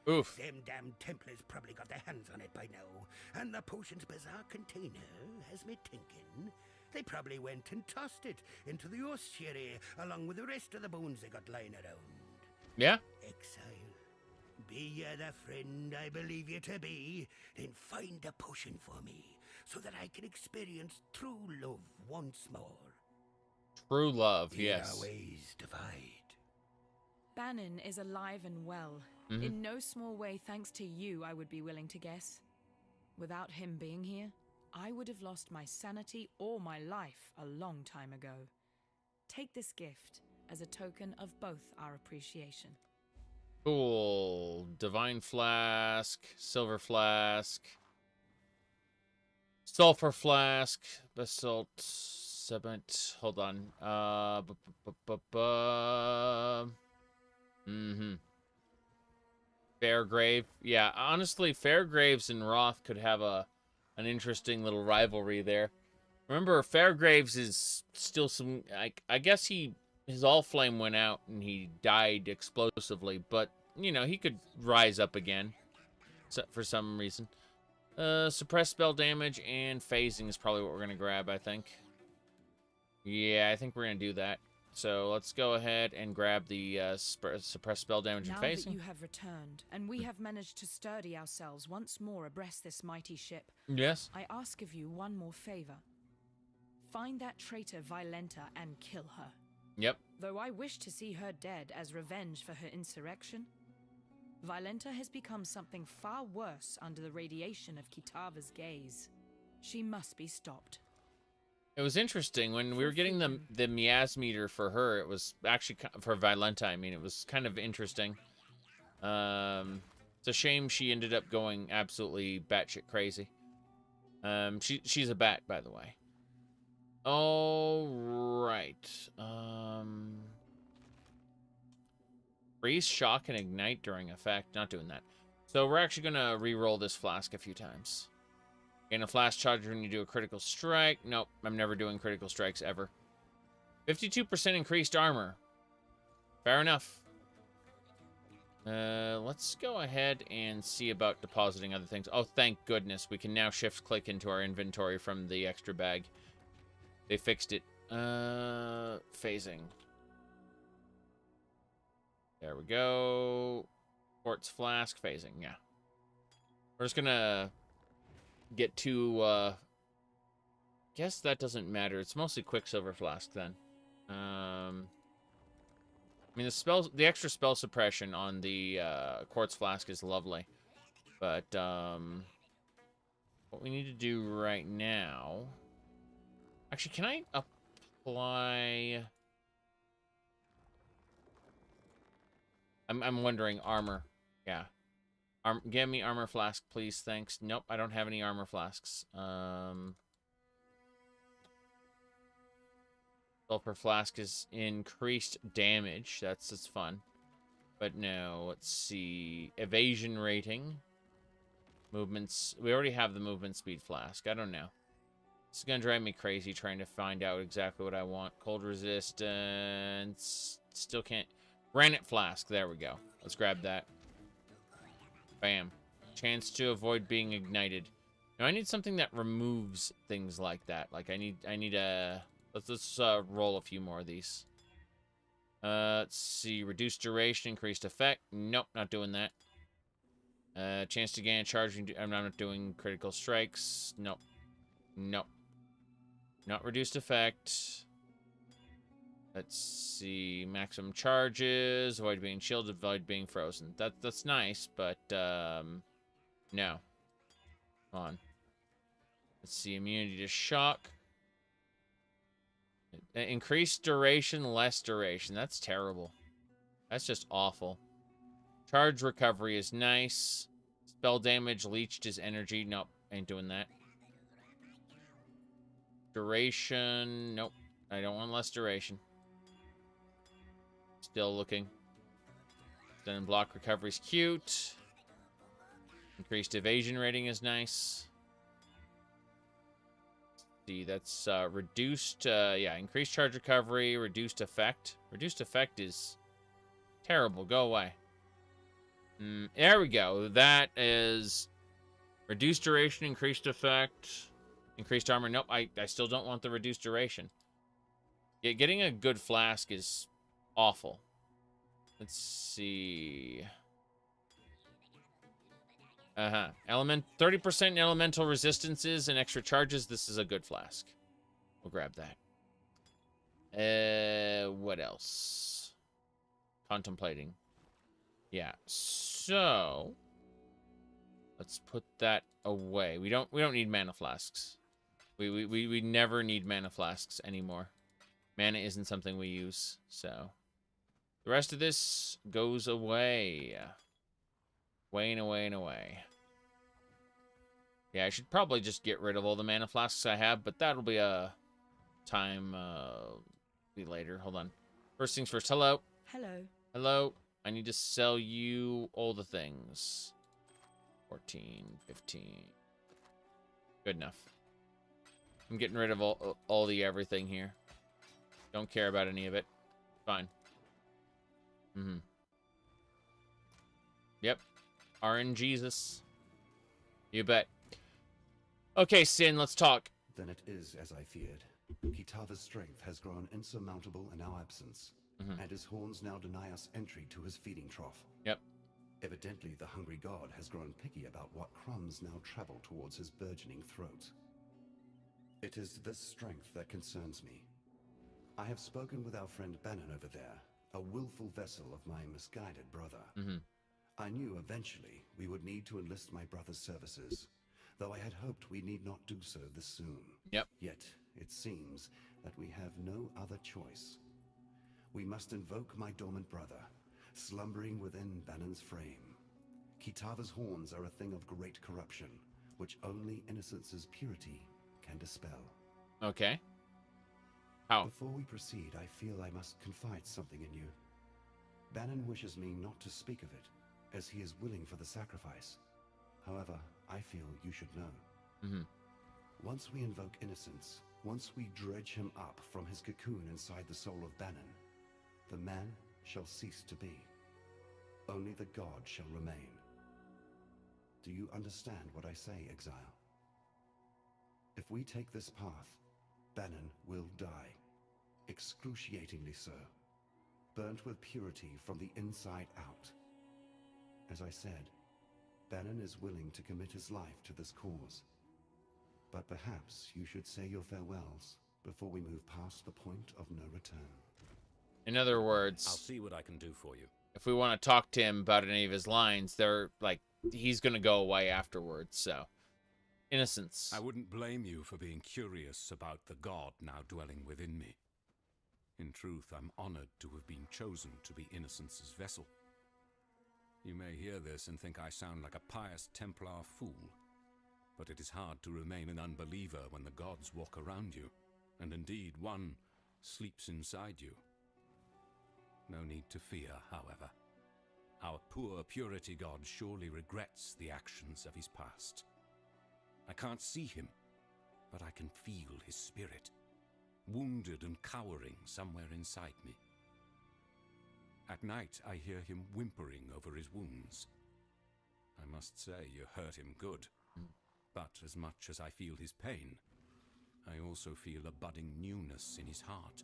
Oof. Them damn Templars probably got their hands on it by now, and the potion's bizarre container has me thinking they probably went and tossed it into the ossuary along with the rest of the bones they got lying around. Yeah? Exile, be ye the friend I believe you to be, then find a potion for me, so that I can experience true love once more. True love, Here yes. our ways divide. Bannon is alive and well. In no small way thanks to you, I would be willing to guess. Without him being here, I would have lost my sanity or my life a long time ago. Take this gift as a token of both our appreciation. Cool. Divine Flask, Silver Flask, Sulfur Flask, Basalt Cement. Hold on. Fairgrave. Yeah, honestly, Fairgraves and Roth could have an interesting little rivalry there. Remember, Fairgraves is still some... I guess his all flame went out and he died explosively, but, you know, he could rise up again for some reason. Suppress spell damage and phasing is probably what we're going to grab, I think. Yeah, I think we're going to do that. So let's go ahead and grab the suppress spell damage and phasing. Now that you have returned, and we have managed to sturdy ourselves once more abreast this mighty ship, yes, I ask of you one more favor. Find that traitor Violenta and kill her. Yep. Though I wish to see her dead as revenge for her insurrection, Violenta has become something far worse under the radiation of Kitava's gaze. She must be stopped. It was interesting when we were getting the miasm meter for her. It was actually for Violenta. I mean, it was kind of interesting. It's a shame she ended up going absolutely batshit crazy. She's a bat, by the way. All right. Freeze, shock, and ignite during effect. Not doing that. So we're actually going to re-roll this flask a few times. Gain a flask charge when you do a critical strike. Nope, I'm never doing critical strikes ever. 52% increased armor. Fair enough. Let's go ahead and see about depositing other things. Oh, thank goodness. We can now shift-click into our inventory from the extra bag. They fixed it. Phasing. There we go. Quartz flask, phasing, yeah. We're just gonna get to, guess that doesn't matter. It's mostly Quicksilver flask, then. I mean, the extra spell suppression on the, Quartz flask is lovely. But, what we need to do right now... Actually, can I apply... I'm wondering, armor. Yeah. Give me armor flask, please. Thanks. Nope, I don't have any armor flasks. Sulfur flask is increased damage. That's fun. But no, let's see. Evasion rating. Movements. We already have the movement speed flask. I don't know. It's gonna drive me crazy trying to find out exactly what I want. Cold resistance. Still can't. Granite flask. There we go. Let's grab that. Bam. Chance to avoid being ignited. Now I need something that removes things like that. Like I need a. Let's roll a few more of these. Let's see. Reduced duration, increased effect. Nope, not doing that. Chance to gain charging. I'm not doing critical strikes. Nope. Nope. Not reduced effect. Let's see. Maximum charges. Avoid being shielded. Avoid being frozen. That's nice, but no. Come on. Let's see. Immunity to shock. Increased duration, less duration. That's terrible. That's just awful. Charge recovery is nice. Spell damage leached is energy. Nope, ain't doing that. Duration. Nope. I don't want less duration. Still looking. Then block recovery is cute. Increased evasion rating is nice. See, that's reduced. Yeah, increased charge recovery, reduced effect. Reduced effect is terrible. Go away. There we go. That is reduced duration, increased effect, increased armor. Nope, I still don't want the reduced duration. Yeah, getting a good flask is awful. Let's see. 30% elemental resistances and extra charges. This is a good flask. We'll grab that. What else? Contemplating. Yeah. So let's put that away. We don't need mana flasks. We never need mana flasks anymore. Mana isn't something we use, so the rest of this goes away. Away and away and away. Yeah, I should probably just get rid of all the mana flasks I have, but that'll be a time be later. Hold on. First things first. Hello. Hello. Hello. I need to sell you all the things. 14, 15. Good enough. I'm getting rid of all the everything here. Don't care about any of it. Fine. Yep. RNGesus. You bet. Okay, Sin, let's talk. Then it is as I feared. Kitava's strength has grown insurmountable in our absence, and his horns now deny us entry to his feeding trough. Yep. Evidently, the hungry god has grown picky about what crumbs now travel towards his burgeoning throat. It is this strength that concerns me. I have spoken with our friend Bannon over there, a willful vessel of my misguided brother. I knew eventually we would need to enlist my brother's services, though I had hoped we need not do so this soon. Yep. Yet, it seems that we have no other choice. We must invoke my dormant brother, slumbering within Bannon's frame. Kitava's horns are a thing of great corruption, which only innocence's purity can dispel. Okay. How? Before we proceed, I feel I must confide something in you. Bannon wishes me not to speak of it, as he is willing for the sacrifice. However, I feel you should know. Mm-hmm. Once we invoke innocence, once we dredge him up from his cocoon inside the soul of Bannon, the man shall cease to be. Only the god shall remain. Do you understand what I say, Exile? If we take this path, Bannon will die. Excruciatingly so. Burnt with purity from the inside out. As I said, Bannon is willing to commit his life to this cause. But perhaps you should say your farewells before we move past the point of no return. In other words, I'll see what I can do for you. If we want to talk to him about any of his lines, they're like, he's going to go away afterwards, so. Innocence. I wouldn't blame you for being curious about the god now dwelling within me. In truth, I'm honored to have been chosen to be Innocence's vessel. You may hear this and think I sound like a pious Templar fool, but it is hard to remain an unbeliever when the gods walk around you, and indeed one sleeps inside you. No need to fear, however. Our poor purity god surely regrets the actions of his past. I can't see him, but I can feel his spirit, wounded and cowering somewhere inside me. At night, I hear him whimpering over his wounds. I must say, you hurt him good. But as much as I feel his pain, I also feel a budding newness in his heart.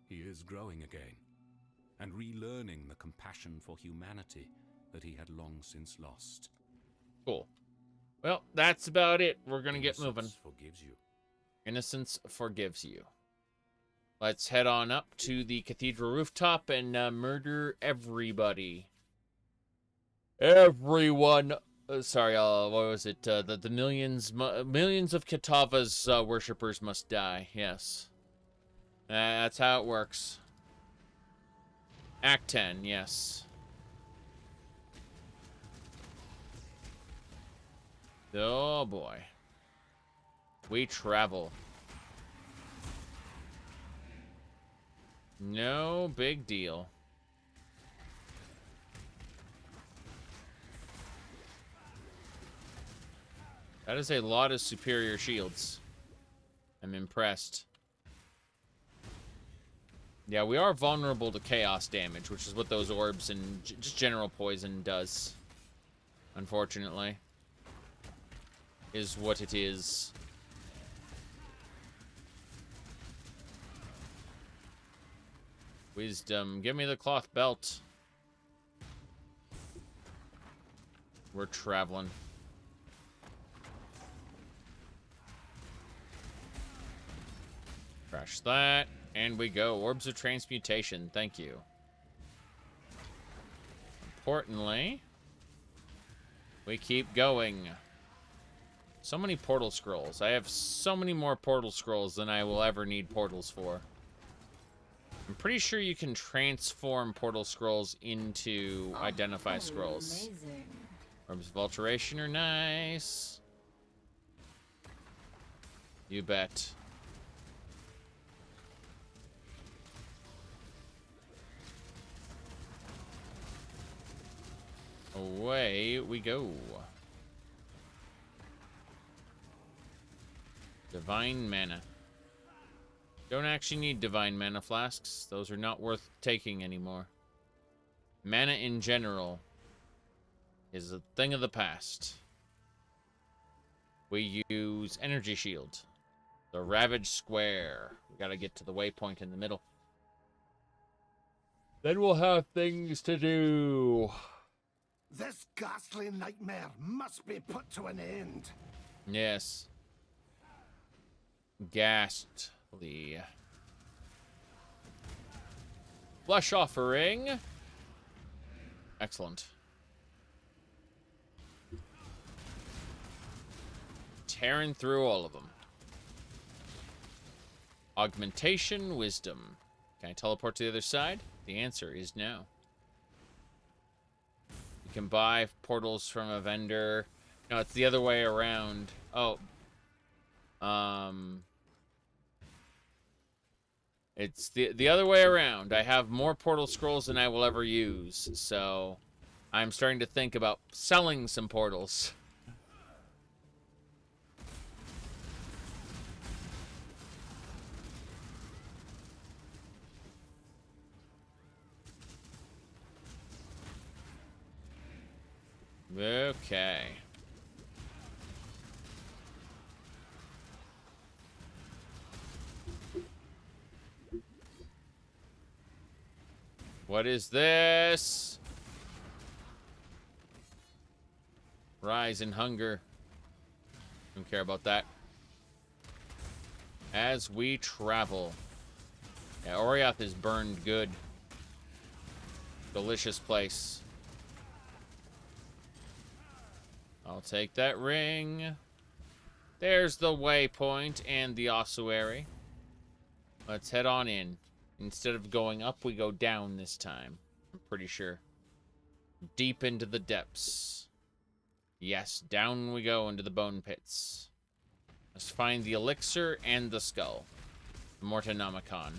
He is growing again, and relearning the compassion for humanity that he had long since lost. Cool. Well, that's about it. We're going to get moving. Innocence forgives you. Innocence forgives you. Let's head on up to the cathedral rooftop and murder everybody. Everyone. Sorry, what was it? The millions of Kitava's worshippers must die. Yes. That's how it works. Act 10, yes. Oh boy. We travel. No big deal. That is a lot of superior shields. I'm impressed. Yeah, we are vulnerable to chaos damage, which is what those orbs and just general poison does. Unfortunately. Is what it is. Wisdom. Give me the cloth belt. We're traveling. Crash that. And we go. Orbs of Transmutation. Thank you. Importantly, we keep going. So many portal scrolls. I have so many more portal scrolls than I will ever need portals for. I'm pretty sure you can transform portal scrolls into identify scrolls. Amazing. Orbs of Alteration are nice. You bet. Away we go. Divine Mana. Don't actually need Divine Mana Flasks. Those are not worth taking anymore. Mana in general is a thing of the past. We use Energy Shield. The Ravaged Square. We gotta get to the waypoint in the middle. Then we'll have things to do. This ghastly nightmare must be put to an end. Yes. Ghastly. Flesh offering. Excellent. Tearing through all of them. Augmentation, wisdom. Can I teleport to the other side? The answer is no. You can buy portals from a vendor. No, it's the other way around. Oh. It's the other way around. I have more portal scrolls than I will ever use, so I'm starting to think about selling some portals. Okay. What is this? Rise in hunger. Don't care about that. As we travel. Yeah, Orioth is burned good. Delicious place. I'll take that ring. There's the waypoint and the ossuary. Let's head on in. Instead of going up, we go down this time. I'm pretty sure. Deep into the depths. Yes, down we go into the bone pits. Let's find the elixir and the skull. Mortonomicon.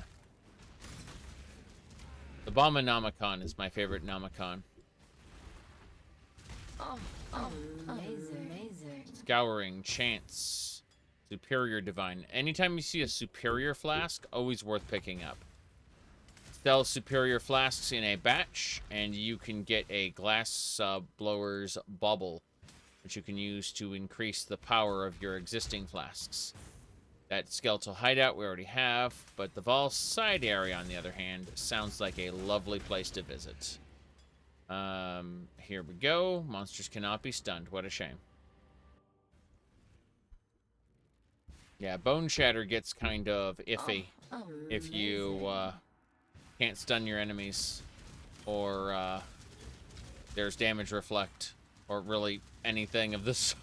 The Abominomicon is my favorite Nomicon. Oh, amazing. Scouring, Chance, Superior Divine. Anytime you see a Superior Flask, always worth picking up. Sell Superior Flasks in a batch, and you can get a Glass Blower's Bubble, which you can use to increase the power of your existing flasks. That Skeletal Hideout we already have, but the Vol side area, on the other hand, sounds like a lovely place to visit. Here we go. Monsters cannot be stunned. What a shame. Yeah, Bone Shatter gets kind of iffy if you can't stun your enemies, or there's damage reflect, or really anything of this.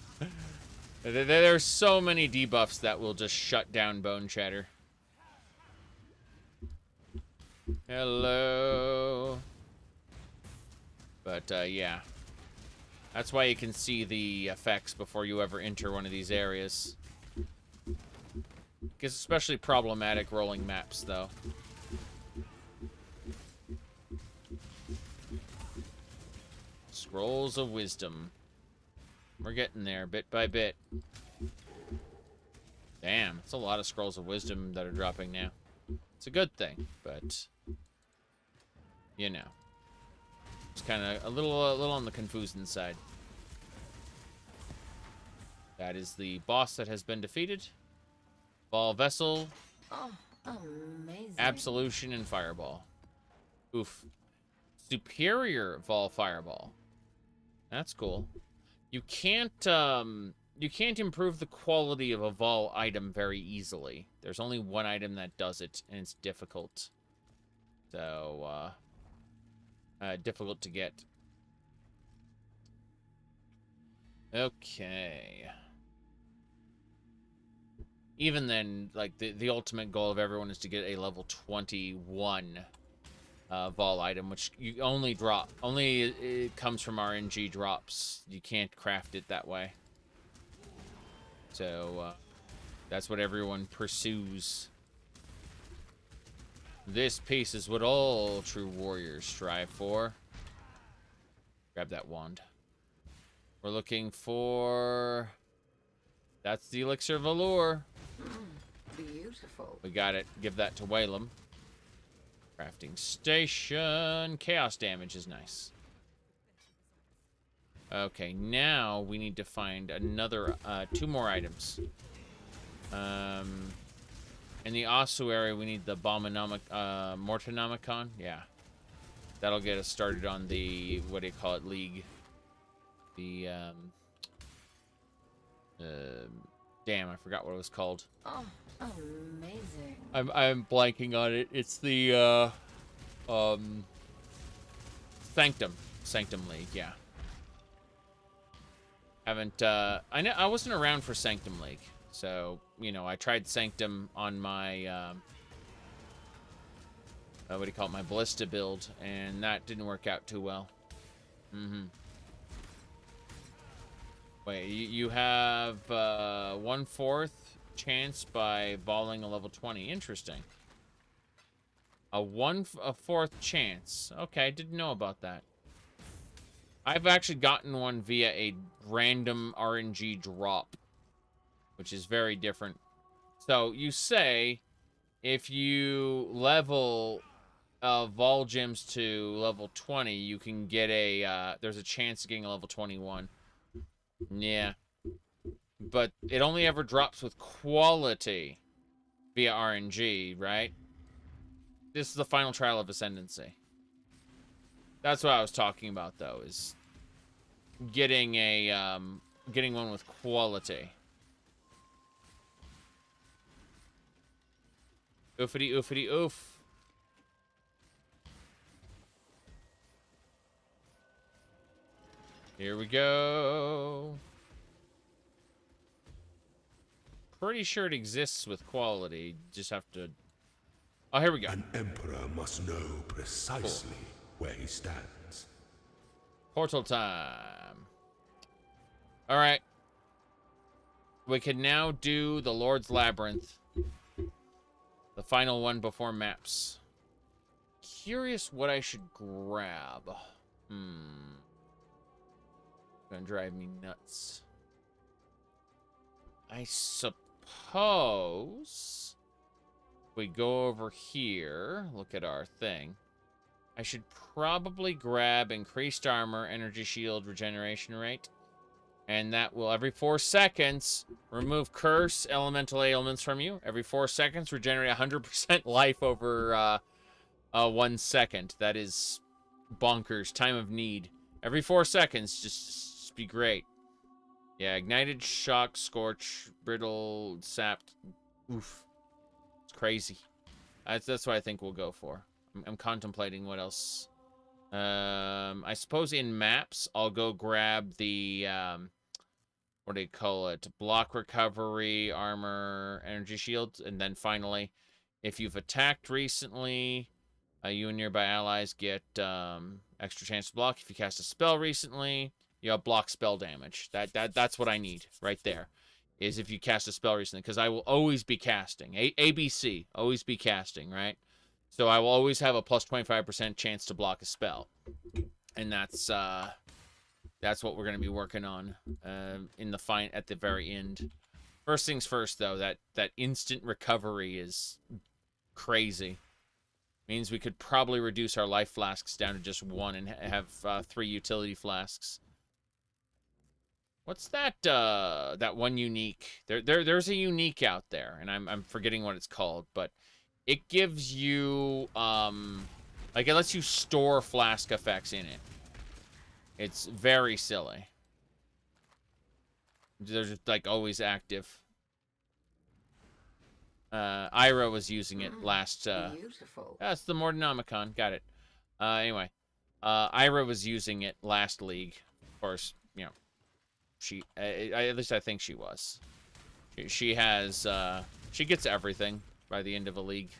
There's so many debuffs that will just shut down Bone Shatter. Hello. But, yeah. That's why you can see the effects before you ever enter one of these areas. It's especially problematic rolling maps, though. Scrolls of Wisdom. We're getting there, bit by bit. Damn, it's a lot of Scrolls of Wisdom that are dropping now. It's a good thing, but... you know. It's kind of a little on the confusing side. That is the boss that has been defeated. Ball Vessel. Oh, amazing. Absolution and Fireball. Oof. Superior Vol Fireball. That's cool. You can't improve the quality of a Vol item very easily. There's only one item that does it, and it's difficult. So, difficult to get. Okay. Even then, like, the ultimate goal of everyone is to get a level 21 Vol item, which you only drop. Only it comes from RNG drops. You can't craft it that way. So, that's what everyone pursues. This piece is what all true warriors strive for. Grab that wand. We're looking for... that's the Elixir of Allure. Beautiful. We got it. Give that to Whalem. Crafting station. Chaos damage is nice. Okay, now we need to find another, 2 more items. In the ossuary, we need the Mortonomicon. Yeah. That'll get us started on the, what do you call it, League. The, damn, I forgot what it was called. Oh, amazing. I'm blanking on it. It's the, Sanctum League, yeah. Haven't, I wasn't around for Sanctum League. So, you know, I tried Sanctum on my, what do you call it, my Ballista build, and that didn't work out too well. Wait, you have 1/4 chance by balling a level 20. Interesting. A 1/4 chance. Okay, I didn't know about that. I've actually gotten one via a random RNG drop, which is very different. So you say if you level Vol Gems to level 20, you can get a, there's a chance of getting a level 21. Yeah. But it only ever drops with quality via RNG, right? This is the final trial of Ascendancy. That's what I was talking about, though, is getting a, getting one with quality. Oofity, oofity, oof. Here we go. Pretty sure it exists with quality. Just have to... Oh, here we go. An emperor must know precisely where he stands. Portal time. Alright. We can now do the Lord's Labyrinth. The final one before maps. Curious what I should grab. Gonna drive me nuts. I suppose if we go over here, look at our thing. I should probably grab increased armor, energy shield, regeneration rate. And that will, every 4 seconds, remove curse, elemental ailments from you. Every 4 seconds, regenerate 100% life over 1 second. That is bonkers. Time of need. Every 4 seconds, just be great. Yeah, ignited, shock, scorch, brittle, sapped. Oof. It's crazy. That's what I think we'll go for. I'm contemplating what else. I suppose in maps, I'll go grab the, what do you call it? Block recovery, armor, energy shield. And then finally, if you've attacked recently, you and nearby allies get extra chance to block. If you cast a spell recently, you have block spell damage. That's what I need right there. Is if you cast a spell recently. Because I will always be casting. ABC, always be casting, right? So I will always have a plus 25% chance to block a spell. And that's what we're going to be working on in the at the very end. First things first, though, that instant recovery is crazy. Means we could probably reduce our life flasks down to just 1 and have 3 utility flasks. What's that that one unique? There's a unique out there, and I'm forgetting what it's called, but it gives you like it lets you store flask effects in it. It's very silly. They're just like always active. Ira was using it last. Beautiful. That's the Mordenomicon. Got it. Anyway, Ira was using it last league. Of course, you know, she. At least I think she was. She has. She gets everything by the end of a league.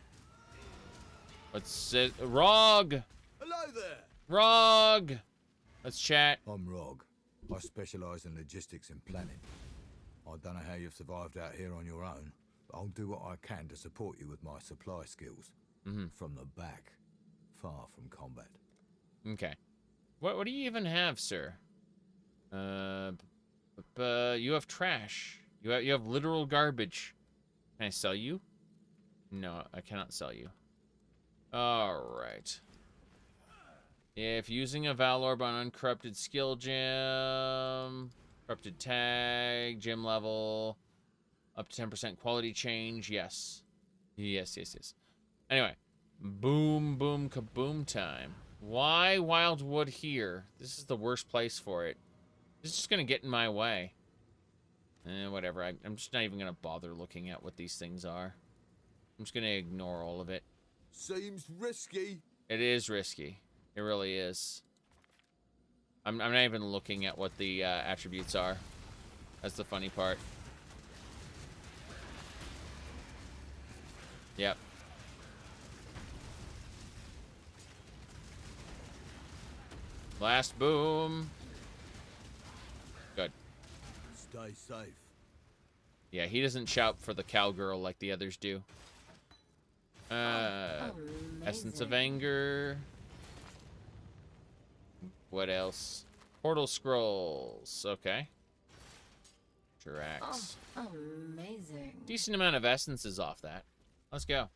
What's it? Rog. Hello there. Rog. Let's chat. I'm Rog. I specialise in logistics and planning. I don't know how you've survived out here on your own, but I'll do what I can to support you with my supply skills. From the back, far from combat. Okay. What do you even have, sir? You have trash. You have literal garbage. Can I sell you? No, I cannot sell you. Alright. If using a Valorb on uncorrupted skill gem, corrupted tag, gem level, up to 10% quality change, yes. Yes. Anyway, boom, boom, kaboom time. Why Wildwood here? This is the worst place for it. This is just gonna get in my way. Whatever, I'm just not even gonna bother looking at what these things are. I'm just gonna ignore all of it. Seems risky. It is risky. It really is. I'm not even looking at what the attributes are. That's the funny part. Yep. Last boom. Good. Stay safe. Yeah, he doesn't shout for the cowgirl like the others do. Essence of Anger. What else? Portal scrolls. Okay. Drax. Oh, amazing. Decent amount of essences off that. Let's go.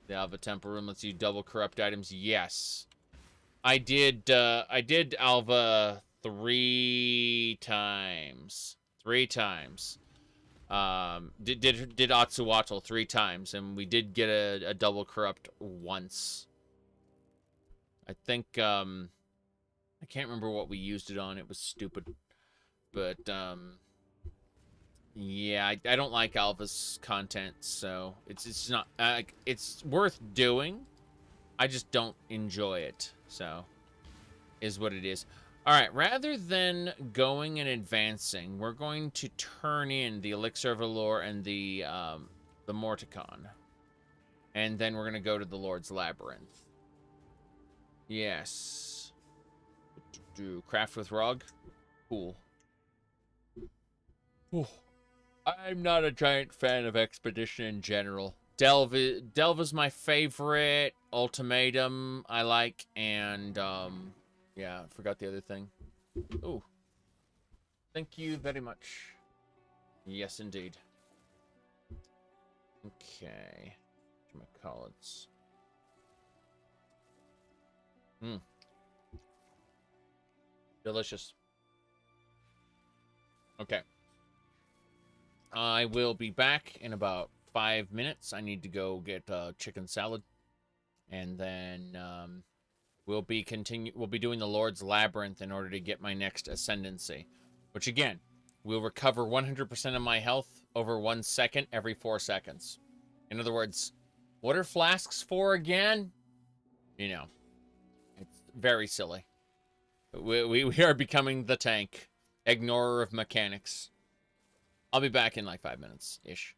The Alva Temple Room lets you double corrupt items. Yes. I did Alva 3 times. 3 times. Did Atsuatl 3 times, and we did get a double corrupt once. I think, I can't remember what we used it on. It was stupid. But, yeah, I don't like Alva's content, so it's not, it's worth doing. I just don't enjoy it, so is what it is. All right, rather than going and advancing, we're going to turn in the Elixir of Allure and the Morticon. And then we're going to go to the Lord's Labyrinth. Yes. Do craft with Rog? Cool. Ooh. I'm not a giant fan of Expedition in general. Delve is my favorite. Ultimatum I like, and yeah, I forgot the other thing. Ooh. Thank you very much. Yes, indeed. Okay. Whatchamacallits. Delicious. Okay. I will be back in about 5 minutes. I need to go get chicken salad. And then we'll be doing the Lord's Labyrinth in order to get my next Ascendancy. Which again, will recover 100% of my health over 1 second every 4 seconds. In other words, what are flasks for again? You know, it's very silly. We are becoming the tank. Ignorer of mechanics. I'll be back in like 5 minutes-ish.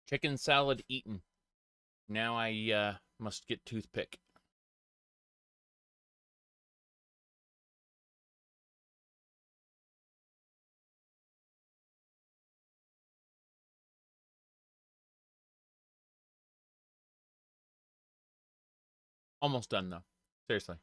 Chicken salad eaten. Now I must get toothpick. Almost done, though. Seriously.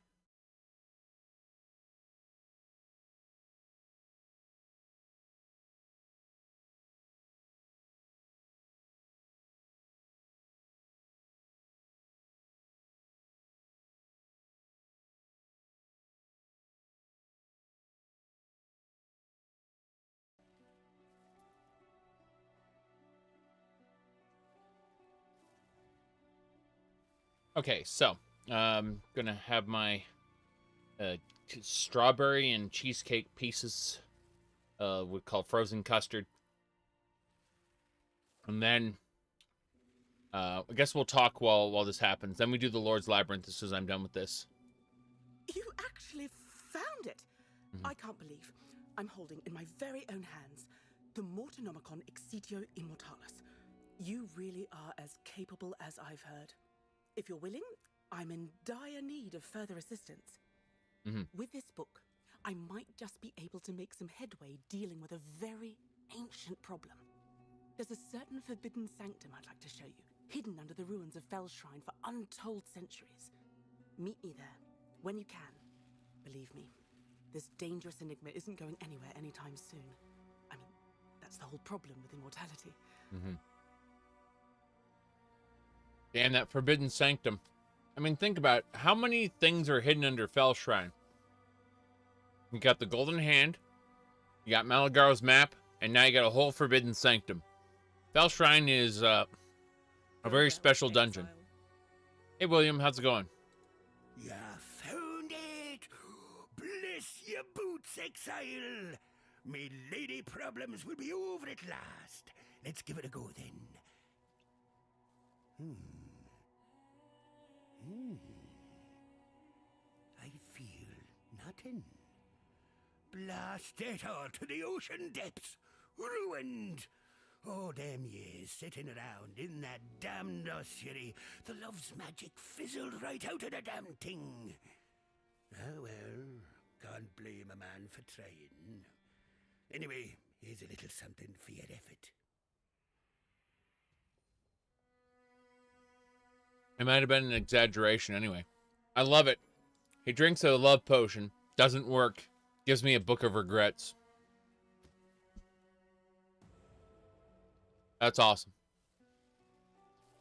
Okay, so gonna have my strawberry and cheesecake pieces, we call frozen custard, and then I guess we'll talk while this happens. Then we do the Lord's Labyrinth as soon as I'm done with this. You actually found it! I can't believe I'm holding in my very own hands the Mortonomicon Exitio Immortalis. You really are as capable as I've heard. If you're willing, I'm in dire need of further assistance. With this book, I might just be able to make some headway dealing with a very ancient problem. There's a certain forbidden sanctum I'd like to show you, hidden under the ruins of Fell's Shrine for untold centuries. Meet me there, when you can. Believe me, this dangerous enigma isn't going anywhere anytime soon. I mean, that's the whole problem with immortality. Damn, that forbidden sanctum. I mean, think about it. How many things are hidden under Fell's Shrine? You got the Golden Hand, you got Malagaro's map, and now you got a whole forbidden sanctum. Fell's Shrine is a very special dungeon. Hey, William, how's it going? You found it! Bless your boots, Exile! Me lady problems will be over at last. Let's give it a go, then. I feel nothing. Blast it all to the ocean depths. Ruined. All them years sitting around in that damned ossuary, the love's magic fizzled right out of the damn thing. Oh well, can't blame a man for trying. Anyway, here's a little something for your effort. It might have been an exaggeration anyway. I love it. He drinks a love potion. Doesn't work. Gives me a book of regrets. That's awesome.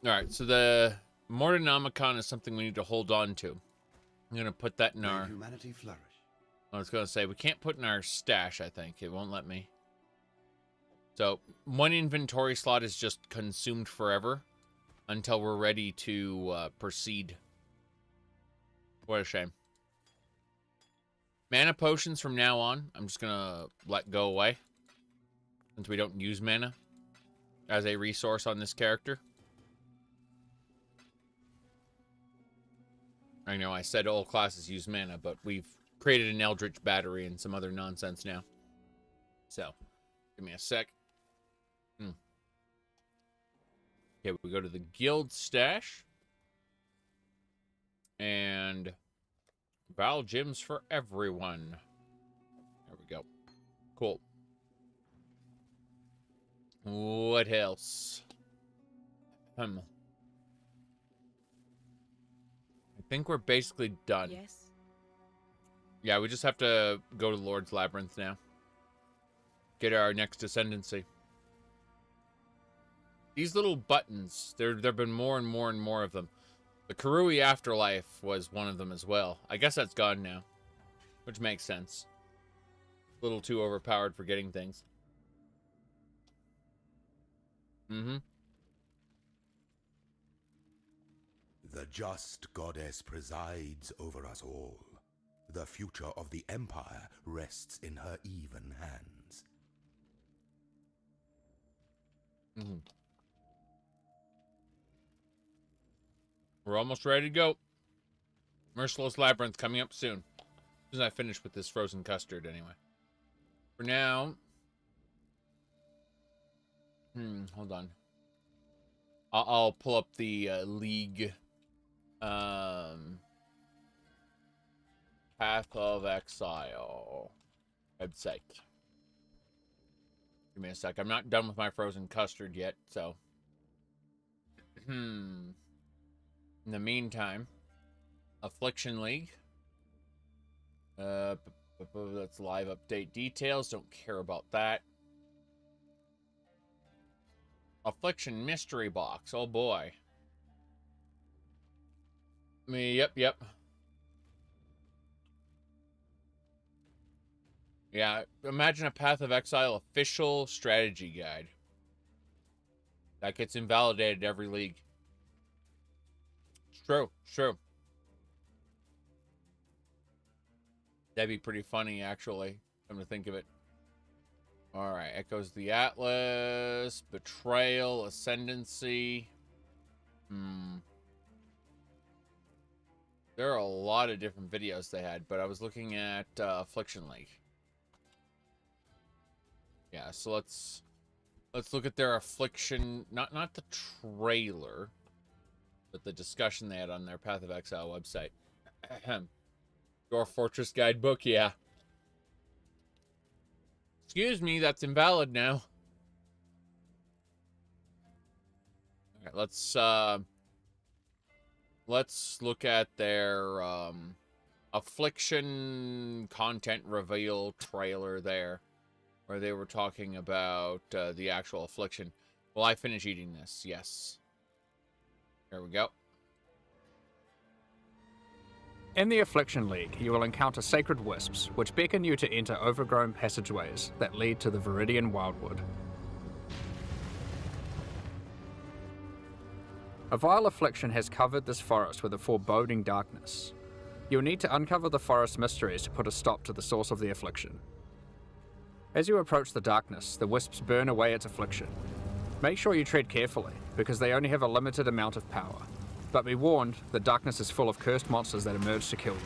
Alright, so the Mortonomicon is something we need to hold on to. I'm going to put that in our... humanity flourish. I was going to say, we can't put in our stash, I think. It won't let me. So, one inventory slot is just consumed forever until we're ready to proceed. What a shame. Mana potions from now on, I'm just going to let go away. Since we don't use mana as a resource on this character. I know I said all classes use mana, but we've created an Eldritch battery and some other nonsense now. So, give me a sec. Okay, we go to the guild stash. And Val Gems for everyone. There we go. Cool. What else? I think we're basically done. Yes. Yeah, we just have to go to Lord's Labyrinth now. Get our next Ascendancy. These little buttons, there have been more and more and more of them. The Karui Afterlife was one of them as well. I guess that's gone now, which makes sense. A little too overpowered for getting things. The just goddess presides over us all. The future of the Empire rests in her even hands. We're almost ready to go. Merciless Labyrinth coming up soon. As soon as I finish with this frozen custard, anyway. For now... hold on. I'll pull up the League Path of Exile website. Give me a sec. I'm not done with my frozen custard yet, so. In the meantime, Affliction League. That's live update details. Don't care about that. Affliction mystery box. Oh boy. Yep. Yeah, imagine a Path of Exile official strategy guide. That gets invalidated every league. It's true. That'd be pretty funny, actually, come to think of it. Alright, Echoes the Atlas, Betrayal, Ascendancy. There are a lot of different videos they had, but I was looking at Affliction League. Yeah, so let's look at their Affliction, not the trailer, but the discussion they had on their Path of Exile website. Your Fortress Guidebook, yeah. Excuse me, that's invalid now. Okay, let's look at their Affliction content reveal trailer there, where they were talking about the actual Affliction. Will I finish eating this? Yes. There we go. In the Affliction League, you will encounter sacred wisps, which beckon you to enter overgrown passageways that lead to the Viridian Wildwood. A vile affliction has covered this forest with a foreboding darkness. You will need to uncover the forest mysteries to put a stop to the source of the affliction. As you approach the darkness, the wisps burn away its affliction. Make sure you tread carefully, because they only have a limited amount of power. But be warned, the darkness is full of cursed monsters that emerge to kill you.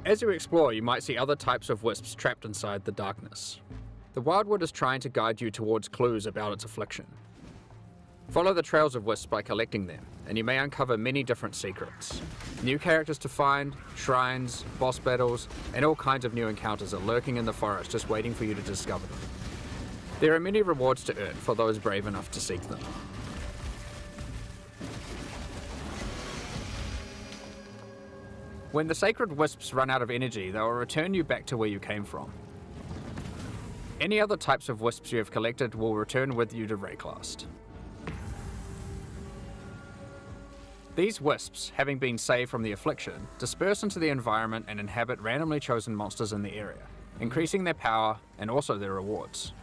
As you explore, you might see other types of wisps trapped inside the darkness. The Wildwood is trying to guide you towards clues about its affliction. Follow the trails of wisps by collecting them, and you may uncover many different secrets. New characters to find, shrines, boss battles, and all kinds of new encounters are lurking in the forest just waiting for you to discover them. There are many rewards to earn for those brave enough to seek them. When the sacred wisps run out of energy, they will return you back to where you came from. Any other types of wisps you have collected will return with you to Rayclast. These wisps, having been saved from the affliction, disperse into the environment and inhabit randomly chosen monsters in the area, increasing their power and also their rewards.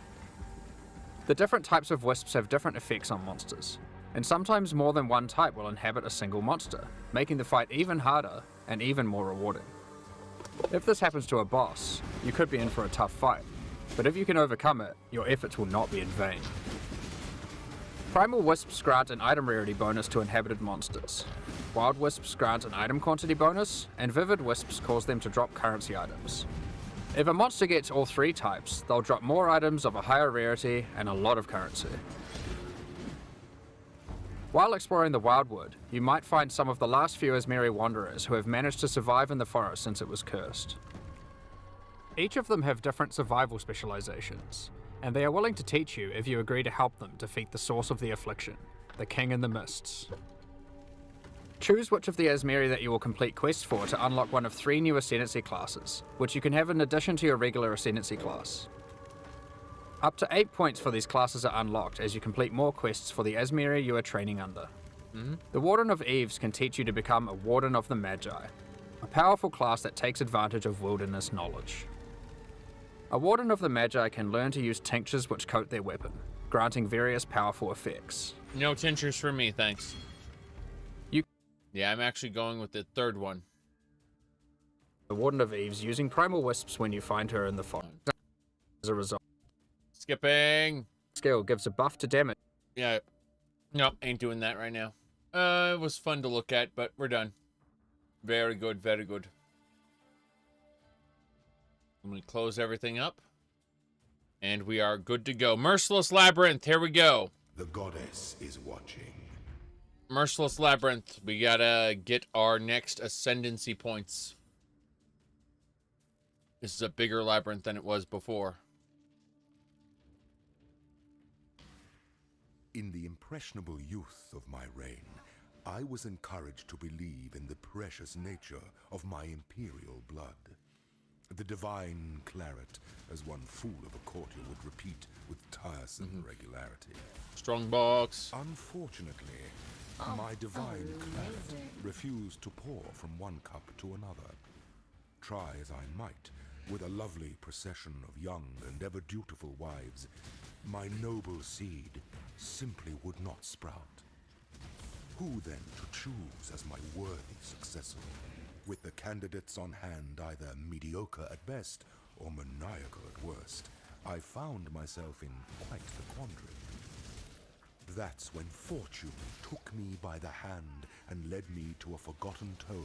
The different types of wisps have different effects on monsters, and sometimes more than one type will inhabit a single monster, making the fight even harder and even more rewarding. If this happens to a boss, you could be in for a tough fight, but if you can overcome it, your efforts will not be in vain. Primal Wisps grant an item rarity bonus to inhabited monsters. Wild Wisps grant an item quantity bonus, and Vivid Wisps cause them to drop currency items. If a monster gets all three types, they'll drop more items of a higher rarity and a lot of currency. While exploring the Wildwood, you might find some of the last few Asmeri wanderers who have managed to survive in the forest since it was cursed. Each of them have different survival specializations, and they are willing to teach you if you agree to help them defeat the source of the affliction, the King in the Mists. Choose which of the Asmeri that you will complete quests for to unlock one of 3 new Ascendancy classes, which you can have in addition to your regular Ascendancy class. Up to 8 points for these classes are unlocked as you complete more quests for the Asmeri you are training under. The Warden of Eves can teach you to become a Warden of the Magi, a powerful class that takes advantage of wilderness knowledge. A Warden of the Magi can learn to use tinctures which coat their weapon, granting various powerful effects. No tinctures for me, thanks. Yeah, I'm actually going with the third one. The Warden of Eves using Primal Wisps when you find her in the forest. As a result, skipping skill gives a buff to damage. Yeah, nope, ain't doing that right now. It was fun to look at, but we're done. Very good, very good. I'm gonna close everything up. And we are good to go. Merciless Labyrinth, here we go. The goddess is watching. Merciless Labyrinth, we gotta get our next ascendancy points. This is a bigger labyrinth than it was before. In the impressionable youth of my reign, I was encouraged to believe in the precious nature of my imperial blood. The divine claret, as one fool of a courtier would repeat with tiresome regularity. Strong box. Unfortunately, my divine claret refused to pour from one cup to another. Try as I might, with a lovely procession of young and ever dutiful wives, my noble seed simply would not sprout. Who then to choose as my worthy successor? With the candidates on hand either mediocre at best or maniacal at worst, I found myself in quite the quandary. That's when fortune took me by the hand and led me to a forgotten tome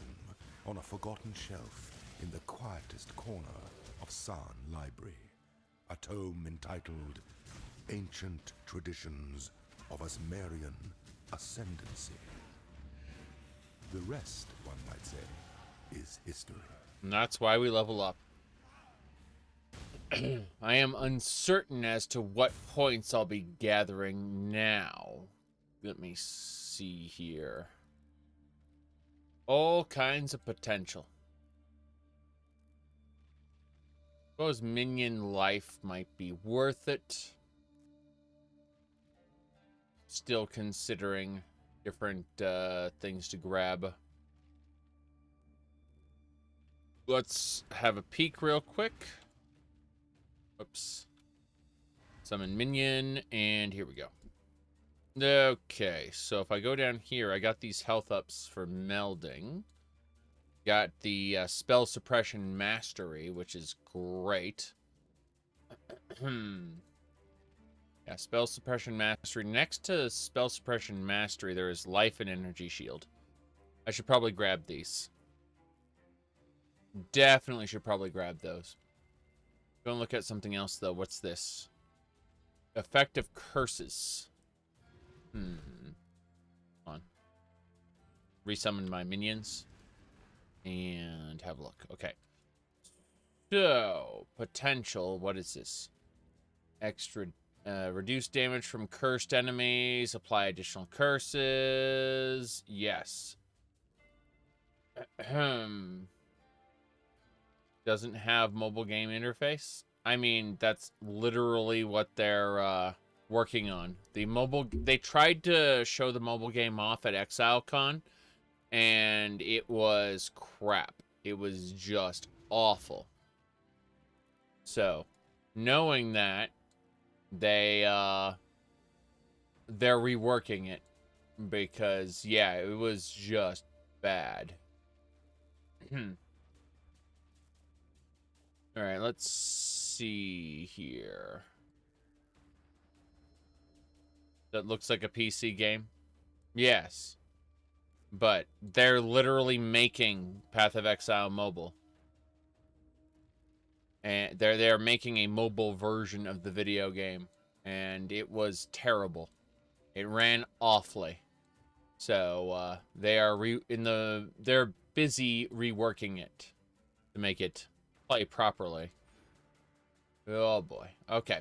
on a forgotten shelf in the quietest corner of San Library. A tome entitled Ancient Traditions of Asmerian Ascendancy. The rest, one might say, is history. And that's why we level up. I am uncertain as to what points I'll be gathering now. Let me see here. All kinds of potential. Suppose minion life might be worth it. Still considering different things to grab. Let's have a peek real quick. Oops. Summon Minion, and here we go. Okay, so if I go down here, I got these health ups for melding. Got the Spell Suppression Mastery, which is great. Yeah, Spell Suppression Mastery. Next to Spell Suppression Mastery, there is Life and Energy Shield. I should probably grab these. Definitely should probably grab those. Go and look at something else, though. What's this? Effective Curses. Hold on. Resummon my minions. And have a look. Okay. So, potential. What is this? Extra... reduce damage from cursed enemies. Apply additional curses. Yes. Doesn't have mobile game interface. I mean, that's literally what they're working on. They tried to show the mobile game off at ExileCon, and it was crap. It was just awful. So, knowing that, they're reworking it because, yeah, it was just bad. All right, let's see here. That looks like a PC game. Yes. But they're literally making Path of Exile mobile. And they're making a mobile version of the video game, and it was terrible. It ran awfully. So they're busy reworking it to make it play properly. Oh boy. Okay.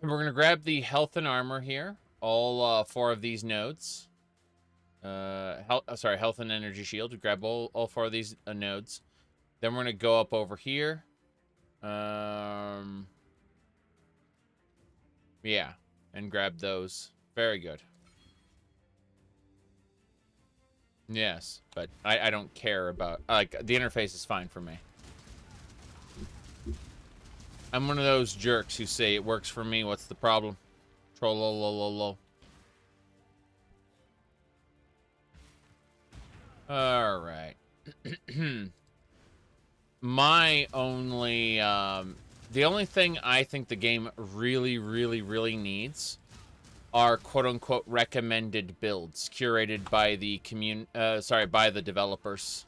We're gonna grab the health and armor here. All 4 of these nodes. Health and energy shield. We grab all 4 of these nodes. Then we're gonna go up over here. Yeah, and grab those. Very good. Yes, but I don't care about, like, the interface is fine for me. I'm one of those jerks who say it works for me. What's the problem? Trollolololo. All right. My only, the only thing I think the game really, really, really needs are quote-unquote recommended builds curated by the by the developers,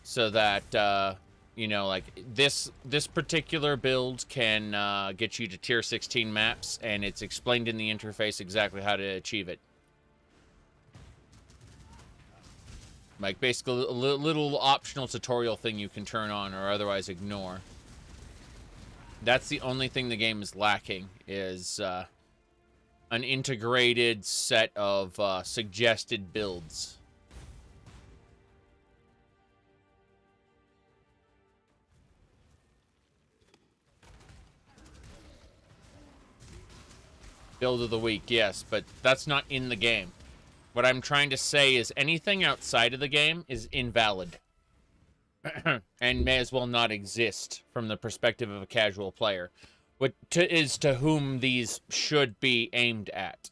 so that you know, like this particular build can get you to tier 16 maps, and it's explained in the interface exactly how to achieve it. Like basically a little optional tutorial thing you can turn on or otherwise ignore. That's the only thing the game is lacking, is an integrated set of suggested builds. Build of the week, yes, but that's not in the game. What I'm trying to say is anything outside of the game is invalid. And may as well not exist from the perspective of a casual player. What is to whom these should be aimed at.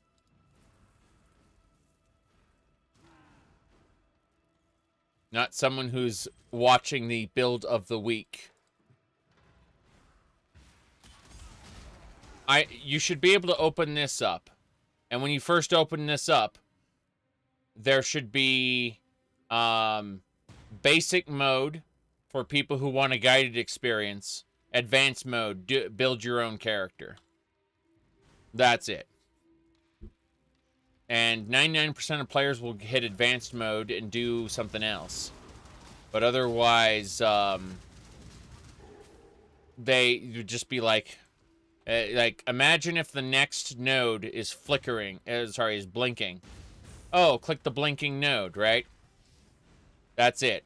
Not someone who's watching the build of the week. You should be able to open this up. And when you first open this up, there should be basic mode for people who want a guided experience. Advanced mode, build your own character. That's it. And 99% of players will hit advanced mode and do something else. But otherwise, they would just be like, imagine if the next node is flickering, is blinking. Oh, click the blinking node, right? That's it.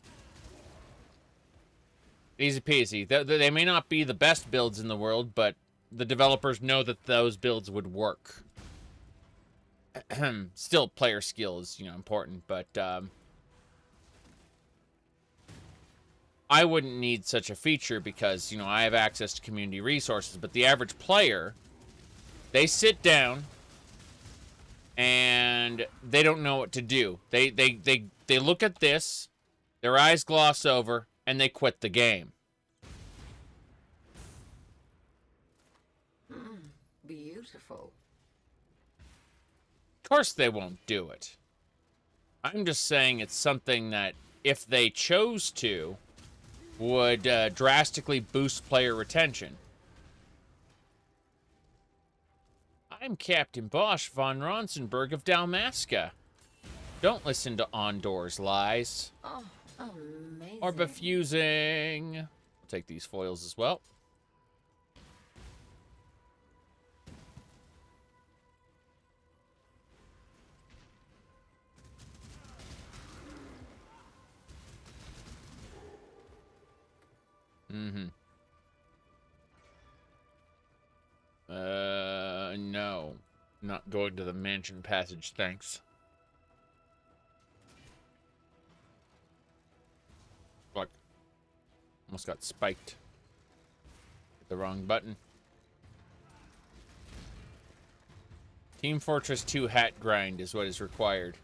Easy peasy. They may not be the best builds in the world, but the developers know that those builds would work. Still, player skill is, important, but I wouldn't need such a feature because, I have access to community resources, but the average player, they sit down and they don't know what to do. They look at this, their eyes gloss over, and they quit the game. Beautiful. Of course they won't do it. I'm just saying it's something that, if they chose to, would drastically boost player retention. I'm Captain Bosch von Ronsenberg of Dalmasca. Don't listen to Ondor's lies. Oh, amazing. Or befusing. I'll take these foils as well. No. Not going to the mansion passage, thanks. Fuck. Almost got spiked. Hit the wrong button. Team Fortress 2 hat grind is what is required.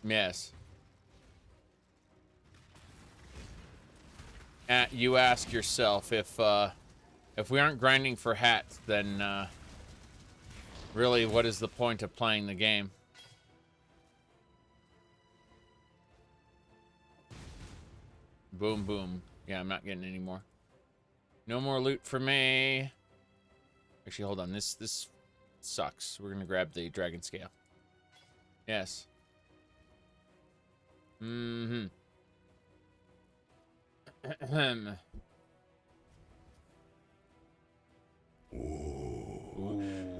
Yes. You ask yourself, if we aren't grinding for hats, then really what is the point of playing the game? Boom, boom. Yeah, I'm not getting any more. No more loot for me. Actually, hold on. This sucks. We're gonna grab the dragon scale. Yes. Mm-hmm.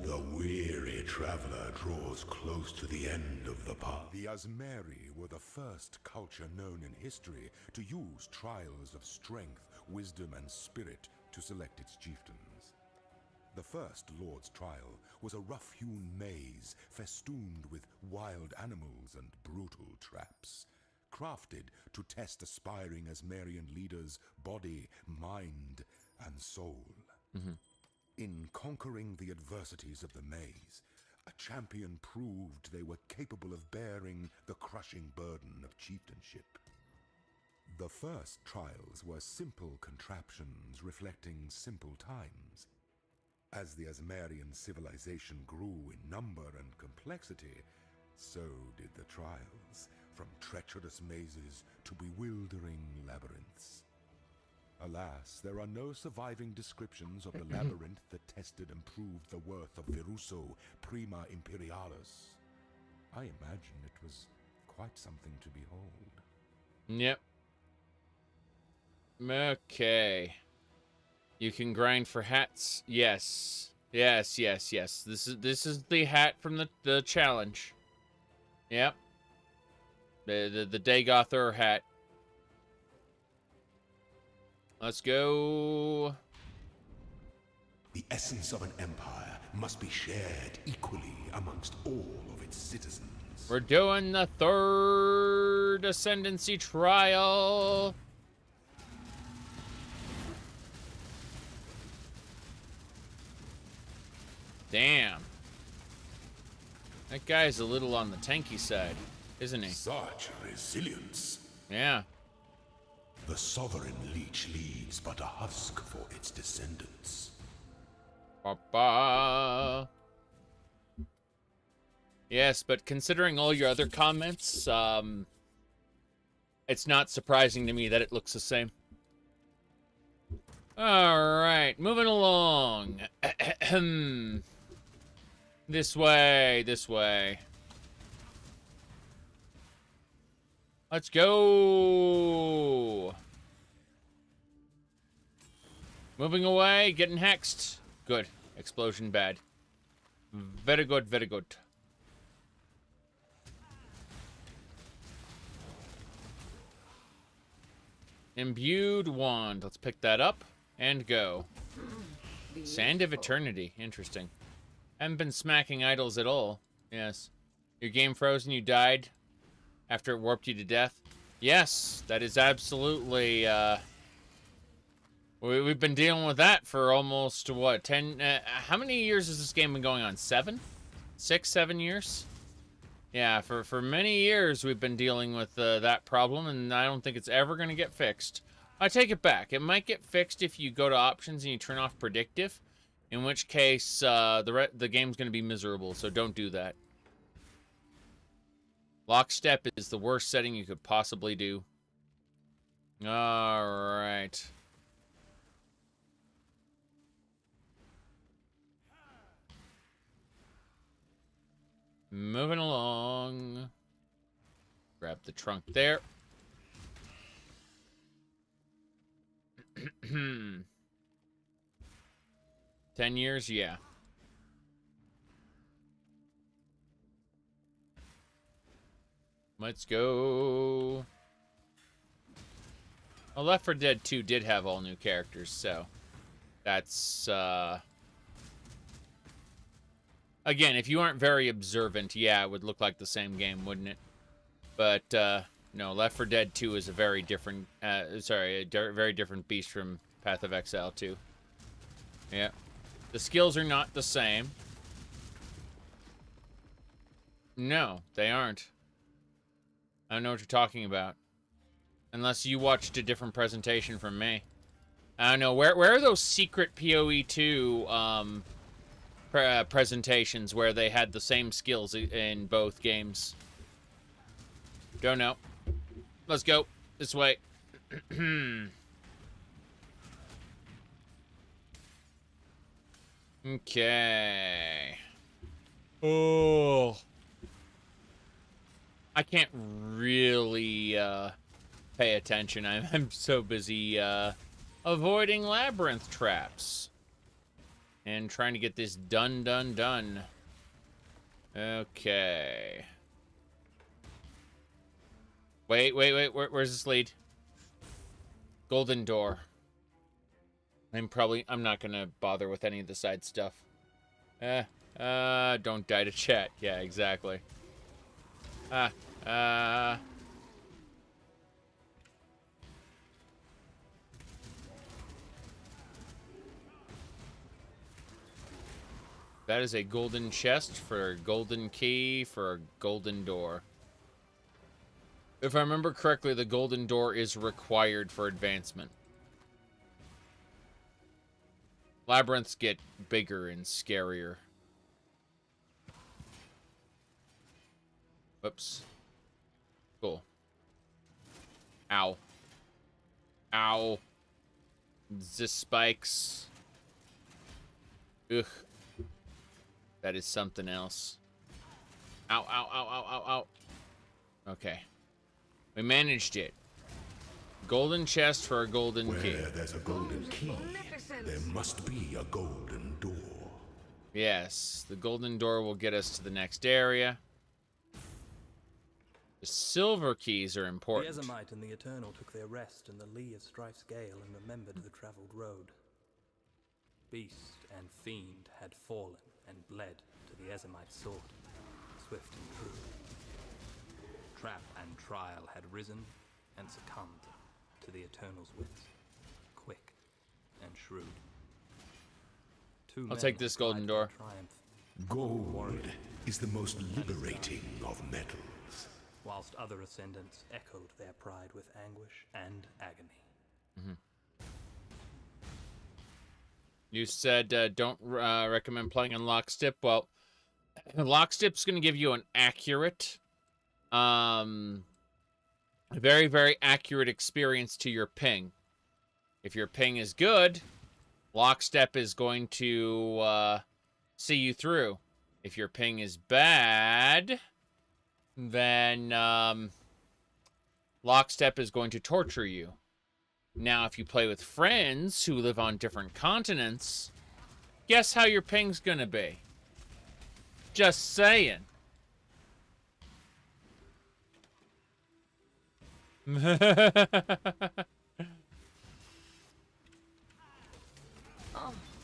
The weary traveler draws close to the end of the path. The Asmeri were the first culture known in history to use trials of strength, wisdom, and spirit to select its chieftains. The first Lord's trial was a rough-hewn maze festooned with wild animals and brutal traps, crafted to test aspiring Asmerian leaders' body, mind, and soul. Mm-hmm. In conquering the adversities of the maze, a champion proved they were capable of bearing the crushing burden of chieftainship. The first trials were simple contraptions reflecting simple times. As the Asmerian civilization grew in number and complexity, so did the trials, from treacherous mazes to bewildering labyrinths. Alas, there are no surviving descriptions of the labyrinth that tested and proved the worth of Viruso Prima Imperialis. I imagine it was quite something to behold. Yep. Okay. You can grind for hats. Yes. Yes, yes, yes. This is the hat from the challenge. Yep. The Dagoth Ur hat. Let's go. The essence of an empire must be shared equally amongst all of its citizens. We're doing the third Ascendancy trial. Damn. That guy's a little on the tanky side, isn't he? Such resilience. Yeah. The sovereign leech leaves but a husk for its descendants. Ba-ba. Yes, but considering all your other comments, it's not surprising to me that it looks the same. Alright, moving along. This way, this way. Let's go. Moving away, getting hexed. Good. Explosion bad. Very good, very good. Imbued wand. Let's pick that up and go. Sand of Eternity. Interesting. Haven't been smacking idols at all. Yes. Your game froze and you died after it warped you to death? Yes, that is absolutely, we've been dealing with that for almost, what, 10, how many years has this game been going on? 7? 6, 7 years? Yeah, for many years we've been dealing with that problem, and I don't think it's ever going to get fixed. I take it back. It might get fixed if you go to options and you turn off predictive, in which case the game's going to be miserable, so don't do that. Lockstep is the worst setting you could possibly do. Alright. Moving along. Grab the trunk there. 10 years? Yeah. Let's go. Well, Left 4 Dead 2 did have all new characters, so that's, again, if you aren't very observant, yeah, it would look like the same game, wouldn't it? But, no, Left 4 Dead 2 is a very different, very different beast from Path of Exile 2. Yeah. The skills are not the same. No, they aren't. I don't know what you're talking about. Unless you watched a different presentation from me. I don't know. Where are those secret PoE2 presentations where they had the same skills in both games? Don't know. Let's go. This way. Okay. Oh. I can't really pay attention. I'm so busy avoiding labyrinth traps and trying to get this done. Okay. Wait. Where's this lead? Golden door. I'm not gonna bother with any of the side stuff. Don't die to chat. Yeah, exactly. That is a golden chest for a golden key for a golden door. If I remember correctly, the golden door is required for advancement. Labyrinths get bigger and scarier. Whoops. Cool. Ow. Ow. The spikes. Ugh. That is something else. Ow, ow, ow, ow, ow, ow. Okay. We managed it. Golden chest for a golden key. Where there's a golden key, there must be a golden door. Yes, the golden door will get us to the next area. The silver keys are important. The Ezemite and the Eternal took their rest in the lee of Strife's gale and remembered the traveled road. Beast and fiend had fallen and bled to the Ezemite sword, swift and true. Trap and trial had risen and succumbed to the Eternal's wits, quick and shrewd. I'll take this golden door. Gold is the most liberating of metals. Whilst other ascendants echoed their pride with anguish and agony. You said don't recommend playing on Lockstep. Well, Lockstep's going to give you an accurate, very, very accurate experience to your ping. If your ping is good, Lockstep is going to see you through. If your ping is bad, then Lockstep is going to torture you. Now, if you play with friends who live on different continents, guess how your ping's gonna be? Just saying. Oh,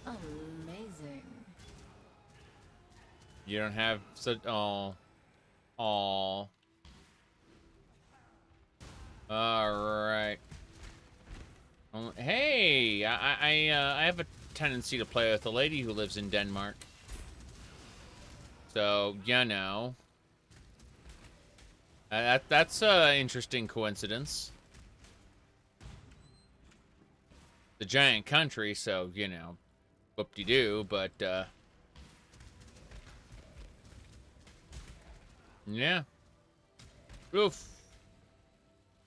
amazing. You don't have such... Oh. Aw. Alright. Hey! I have a tendency to play with a lady who lives in Denmark. So, you know. That's an interesting coincidence. The giant country, so, you know, whoop-de-doo, but, yeah. Oof.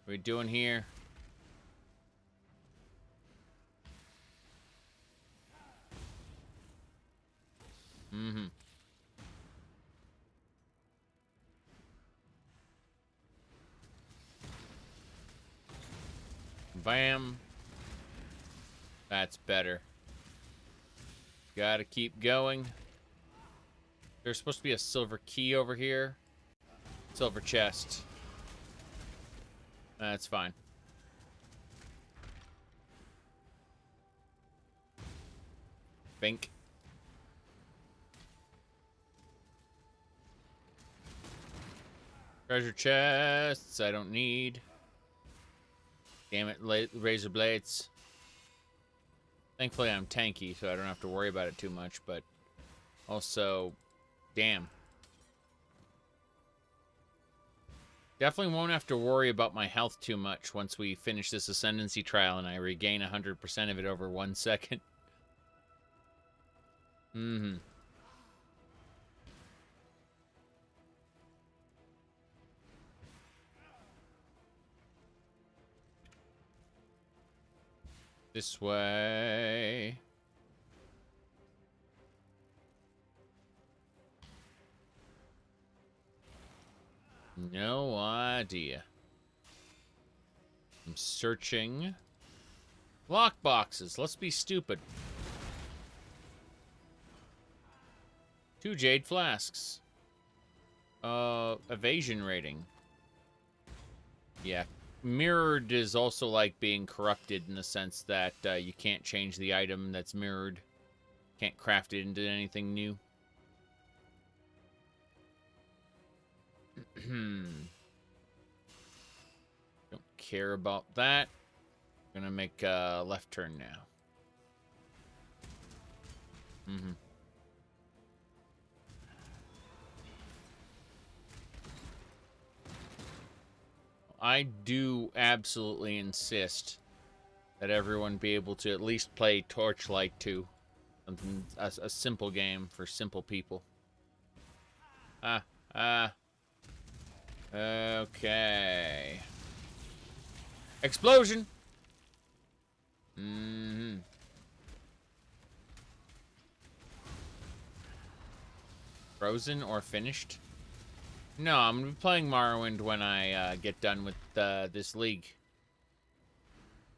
What are we doing here? Bam. That's better. Gotta keep going. There's supposed to be a silver key over here. Silver chest. That's fine. Bink. Treasure chests I don't need. Damn it, razor blades. Thankfully I'm tanky, so I don't have to worry about it too much, but also, damn. Definitely won't have to worry about my health too much once we finish this Ascendancy trial and I regain 100% of it over 1 second. This way. No idea. I'm searching. Lock boxes. Let's be stupid. 2 jade flasks. Evasion rating. Yeah. Mirrored is also like being corrupted in the sense that you can't change the item that's mirrored. Can't craft it into anything new. Don't care about that. Gonna make a left turn now. I do absolutely insist that everyone be able to at least play Torchlight 2. Something, a simple game for simple people. Okay. Explosion! Mm-hmm. Frozen or finished? No, I'm gonna be playing Morrowind when I get done with this league.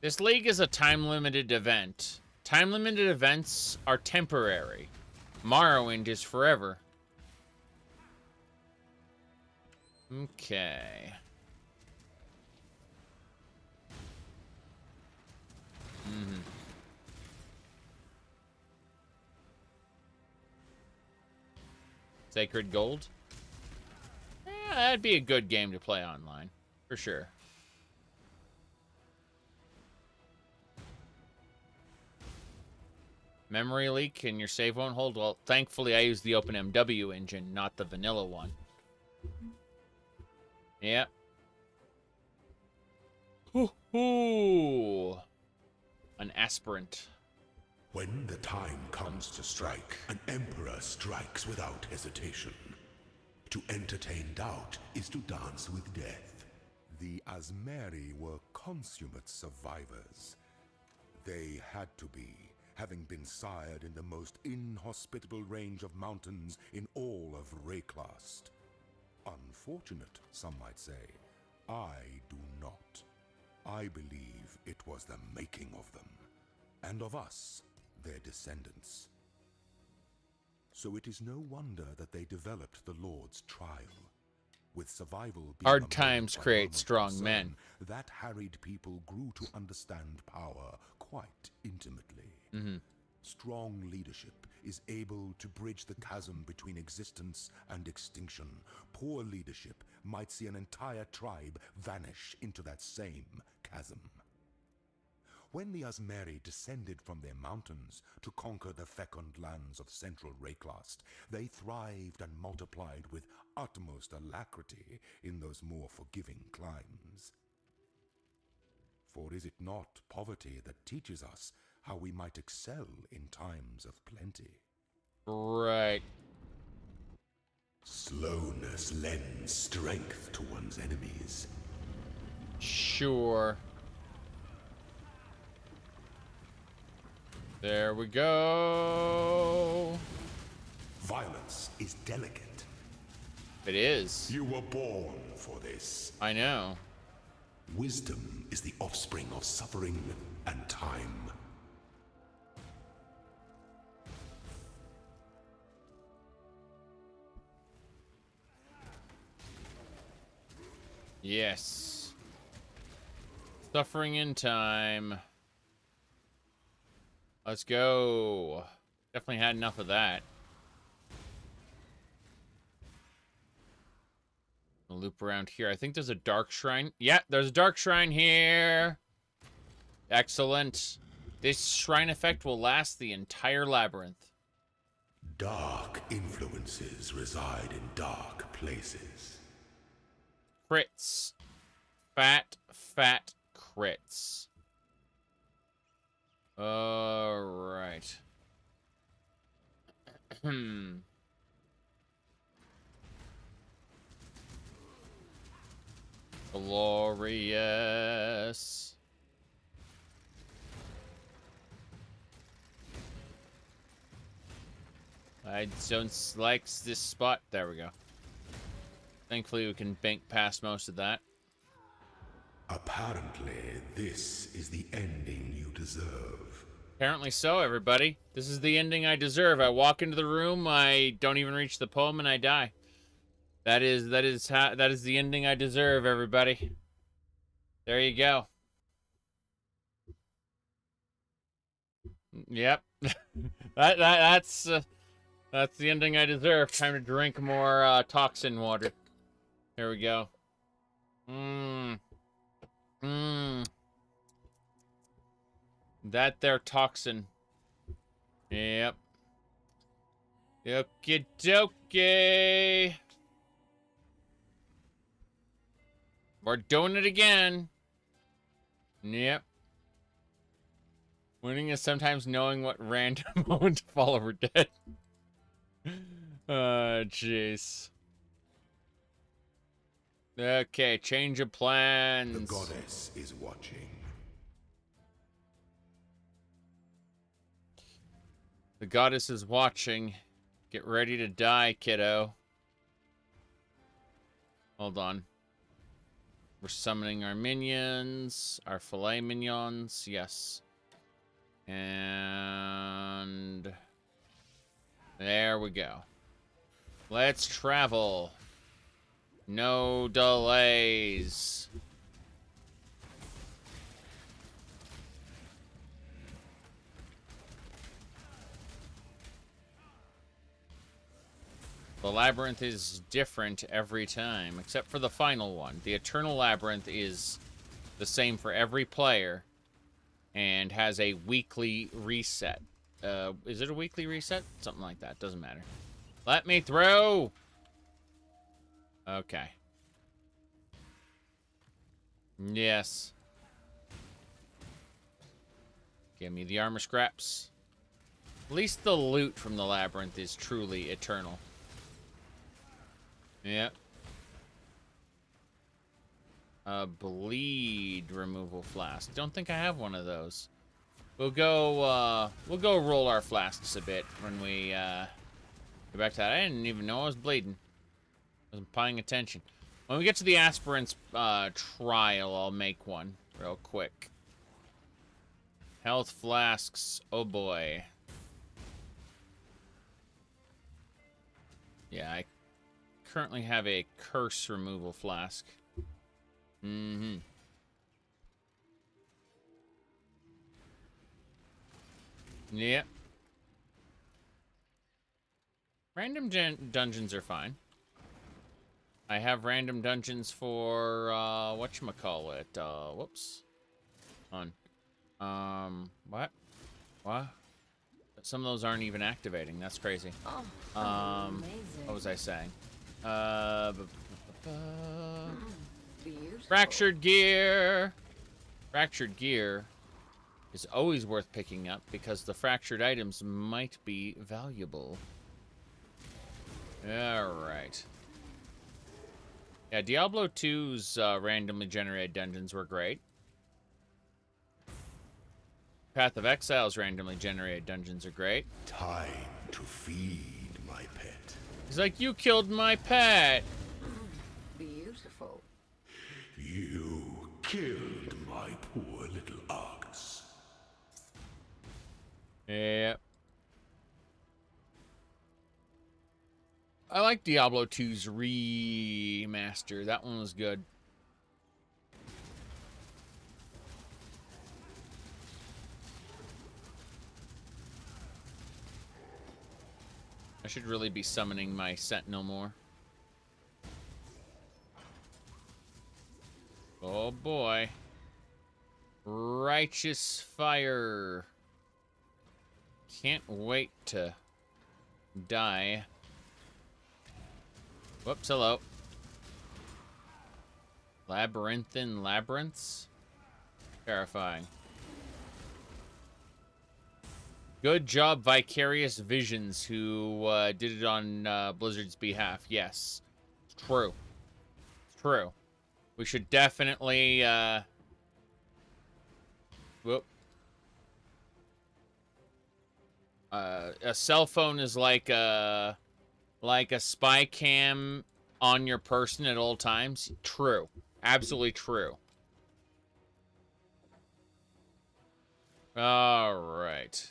This league is a time-limited event. Time-limited events are temporary. Morrowind is forever. Okay. Mm-hmm. Sacred Gold? Yeah, that'd be a good game to play online. For sure. Memory leak and your save won't hold? Well, thankfully I use the OpenMW engine, not the vanilla one. Yep. Ooh. An aspirant. When the time comes to strike, an emperor strikes without hesitation. To entertain doubt is to dance with death. The Asmeri were consummate survivors. They had to be, having been sired in the most inhospitable range of mountains in all of Rayclast. Unfortunate, some might say. I do not. I believe it was the making of them, and of us, their descendants. So it is no wonder that they developed the Lord's trial. With survival being hard times create strong men. That harried people grew to understand power quite intimately. Mm-hmm. Strong leadership is able to bridge the chasm between existence and extinction. Poor leadership might see an entire tribe vanish into that same chasm. When the Asmeri descended from their mountains to conquer the fecund lands of central Rayclast, they thrived and multiplied with utmost alacrity in those more forgiving climes. For is it not poverty that teaches us how we might excel in times of plenty? Right. Slowness lends strength to one's enemies. Sure. There we go. Violence is delicate. It is. You were born for this. I know. Wisdom is the offspring of suffering and time. Yes. Suffering in time. Let's go. Definitely had enough of that. I'll loop around here. I think there's a dark shrine. Yeah, there's a dark shrine here. Excellent. This shrine effect will last the entire labyrinth. Dark influences reside in dark places. Crits. Fat crits. Alright. Glorious. I don't like this spot. There we go. Thankfully, we can bank past most of that. Apparently, this is the ending you deserve. Apparently so, everybody. This is the ending I deserve. I walk into the room, I don't even reach the poem, and I die. That is the ending I deserve, everybody. There you go. Yep. That's the ending I deserve. Time to drink more toxin water. Here we go. That there toxin. Yep. Okie dokie. We're doing it again. Yep. Winning is sometimes knowing what random moment to fall over dead. Jeez. Okay, change of plans. The goddess is watching. The goddess is watching. Get ready to die, kiddo. Hold on. We're summoning our minions, our filet minions, yes. And there we go. Let's travel. No delays. The labyrinth is different every time, except for the final one. The Eternal Labyrinth is the same for every player and has a weekly reset. Is it a weekly reset? Something like that. Doesn't matter. Let me through! Okay. Yes. Give me the armor scraps. At least the loot from the labyrinth is truly eternal. Yep. Bleed removal flask. Don't think I have one of those. We'll go roll our flasks a bit when we get back to that. I didn't even know I was bleeding. Wasn't paying attention. When we get to the aspirants trial, I'll make one real quick. Health flasks. Oh boy. Yeah, I currently have a curse removal flask. Mm-hmm. Yep. Random dungeons are fine. I have random dungeons for, whatchamacallit, whoops. What? What? Some of those aren't even activating. That's crazy. Oh, what was I saying? Beautiful. Fractured gear. Fractured gear is always worth picking up because the fractured items might be valuable. Alright. Yeah, Diablo 2's randomly generated dungeons were great. Path of Exile's randomly generated dungeons are great. Time to feed my pet. He's like, you killed my pet. Beautiful. You killed my poor little ox. Yep. I like Diablo 2's remaster. That one was good. I should really be summoning my Sentinel more. Oh boy. Righteous fire. Can't wait to die. Whoops, hello. Labyrinthine labyrinths? Terrifying. Good job, Vicarious Visions, who did it on Blizzard's behalf. Yes. It's true. It's true. We should definitely, whoop. A cell phone is like a spy cam on your person at all times. True. Absolutely true. All right.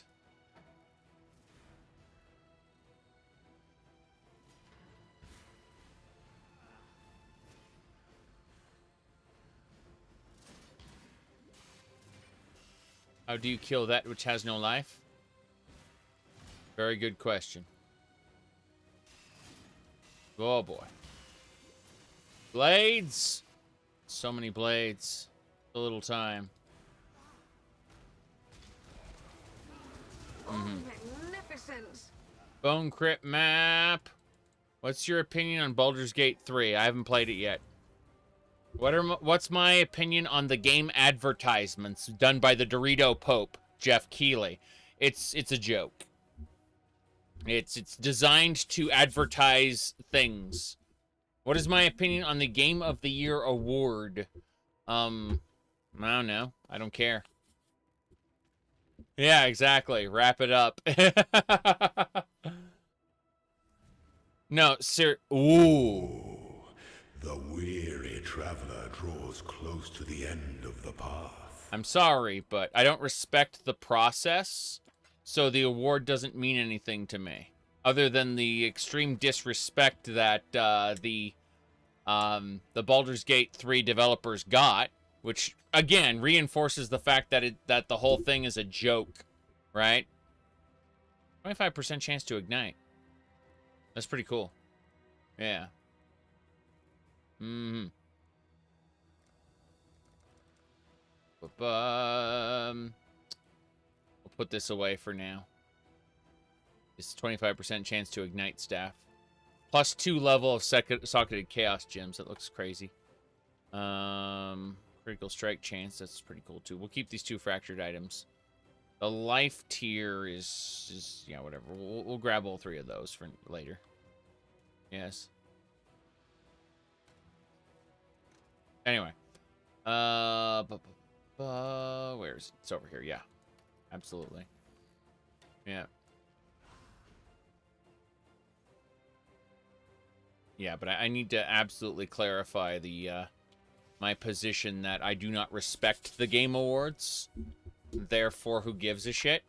How do you kill that which has no life? Very good question. Oh boy. Blades! So many blades. A little time. Magnificent. Bone Crypt map. What's your opinion on Baldur's Gate 3? I haven't played it yet. What's my opinion on the game advertisements done by the Dorito Pope, Jeff Keighley? It's a joke. It's designed to advertise things. What is my opinion on the Game of the Year award? I don't know. I don't care. Yeah, exactly. Wrap it up. No, sir. Ooh. The weary traveler draws close to the end of the path. I'm sorry, but I don't respect the process, so the award doesn't mean anything to me. Other than the extreme disrespect that the Baldur's Gate 3 developers got, which, again, reinforces the fact that that the whole thing is a joke, right? 25% chance to ignite. That's pretty cool. Yeah. Mm-hmm. We'll put this away for now. It's 25% chance to ignite staff. Plus 2 level of socketed chaos gems. That looks crazy. Critical strike chance. That's pretty cool too. We'll keep these 2 fractured items. The life tier is yeah, whatever. We'll grab all 3 of those for later. Yes. Anyway. Where is it? It's over here. Yeah. Absolutely. Yeah. Yeah, but I need to absolutely clarify the my position that I do not respect the Game Awards. Therefore, who gives a shit?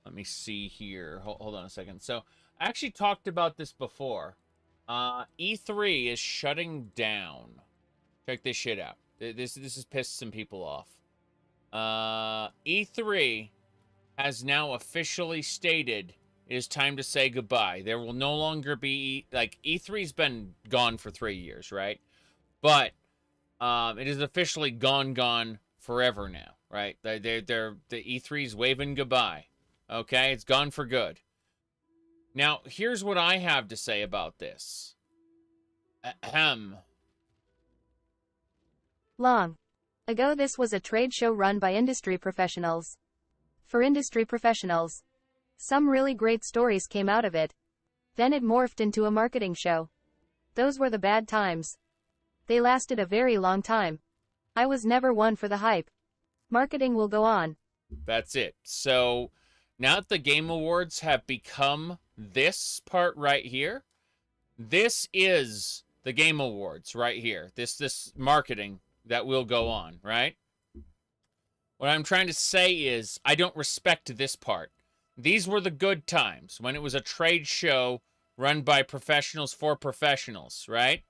Let me see here. Hold on a second. So, I actually talked about this before. E3 is shutting down. Check this shit out. This has pissed some people off. E3 has now officially stated it is time to say goodbye. There will no longer be, like, E3's been gone for 3 years, right? But it is officially gone forever now, right? The E3's waving goodbye. Okay, it's gone for good. Now, here's what I have to say about this. Long ago, this was a trade show run by industry professionals. For industry professionals. Some really great stories came out of it. Then it morphed into a marketing show. Those were the bad times. They lasted a very long time. I was never one for the hype. Marketing will go on. That's it. So, now that the Game Awards have become this part right here, this is the Game Awards right here. This marketing that will go on, right? What I'm trying to say is, I don't respect this part. These were the good times, when it was a trade show run by professionals for professionals, right?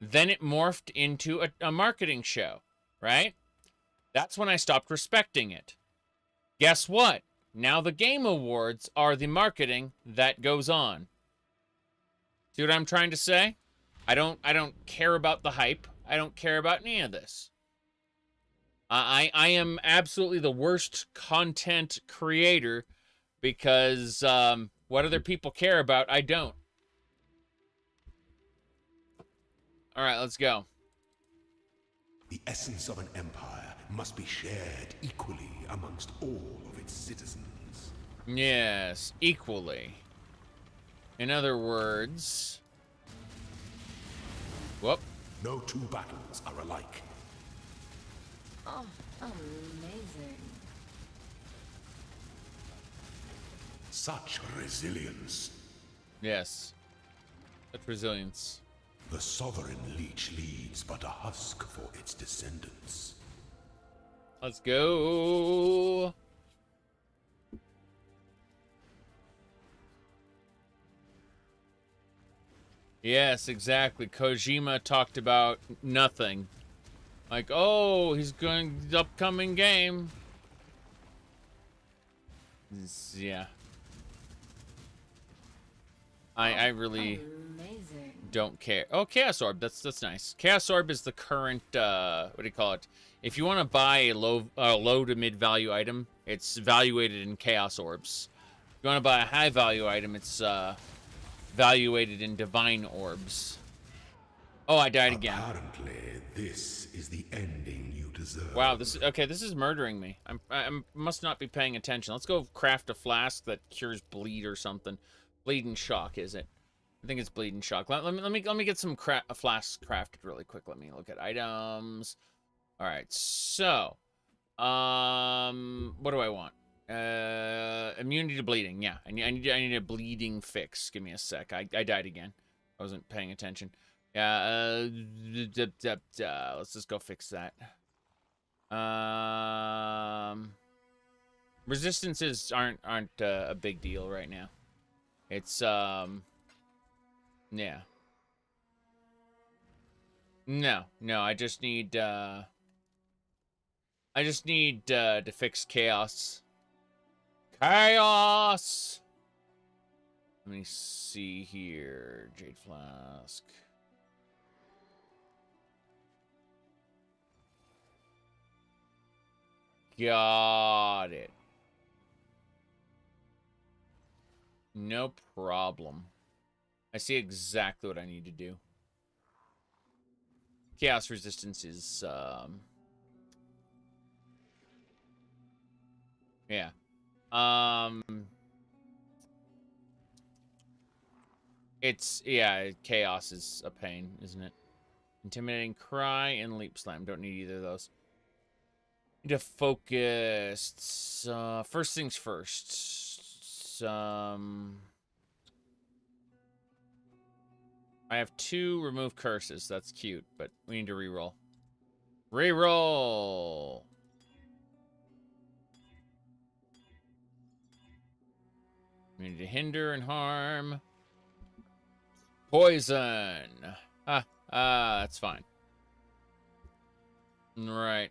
Then it morphed into a marketing show, right? That's when I stopped respecting it. Guess what? Now the Game Awards are the marketing that goes on. See what I'm trying to say? I don't care about the hype. I don't care about any of this. I am absolutely the worst content creator because what other people care about, I don't. All right, let's go. The essence of an empire must be shared equally amongst all of its citizens. Yes, equally. In other words... Whoop. No 2 battles are alike. Oh, amazing. Such resilience. Yes. Such resilience. The sovereign leech leaves but a husk for its descendants. Let's go. Yes, exactly. Kojima talked about nothing. Like, oh, he's going the upcoming game. Yeah. I really don't care. Oh, Chaos Orb. That's nice. Chaos Orb is the current what do you call it? If you want to buy a low to mid value item, it's valuated in Chaos Orbs. If you want to buy a high value item, it's valuated in Divine Orbs. Oh, I died again. Apparently, this is the ending you deserve. Wow, this is murdering me. I must not be paying attention. Let's go craft a flask that cures bleed or something. Bleed and shock, is it? I think it's bleeding shock. Let me get some flasks crafted really quick. Let me look at items. All right, so what do I want? Immunity to bleeding. Yeah, I need a bleeding fix. Give me a sec. I died again. I wasn't paying attention. Yeah. Let's just go fix that. Resistances aren't a big deal right now. It's yeah. No, I just need to fix chaos. Chaos! Let me see here. Jade Flask. Got it. No problem. I see exactly what I need to do. Chaos resistance is, yeah. Yeah, chaos is a pain, isn't it? Intimidating Cry and Leap Slam. Don't need either of those. Need to focus. First things first. I have 2 remove curses. That's cute, but we need to reroll. Reroll! We need to hinder and harm. Poison! That's fine. Right.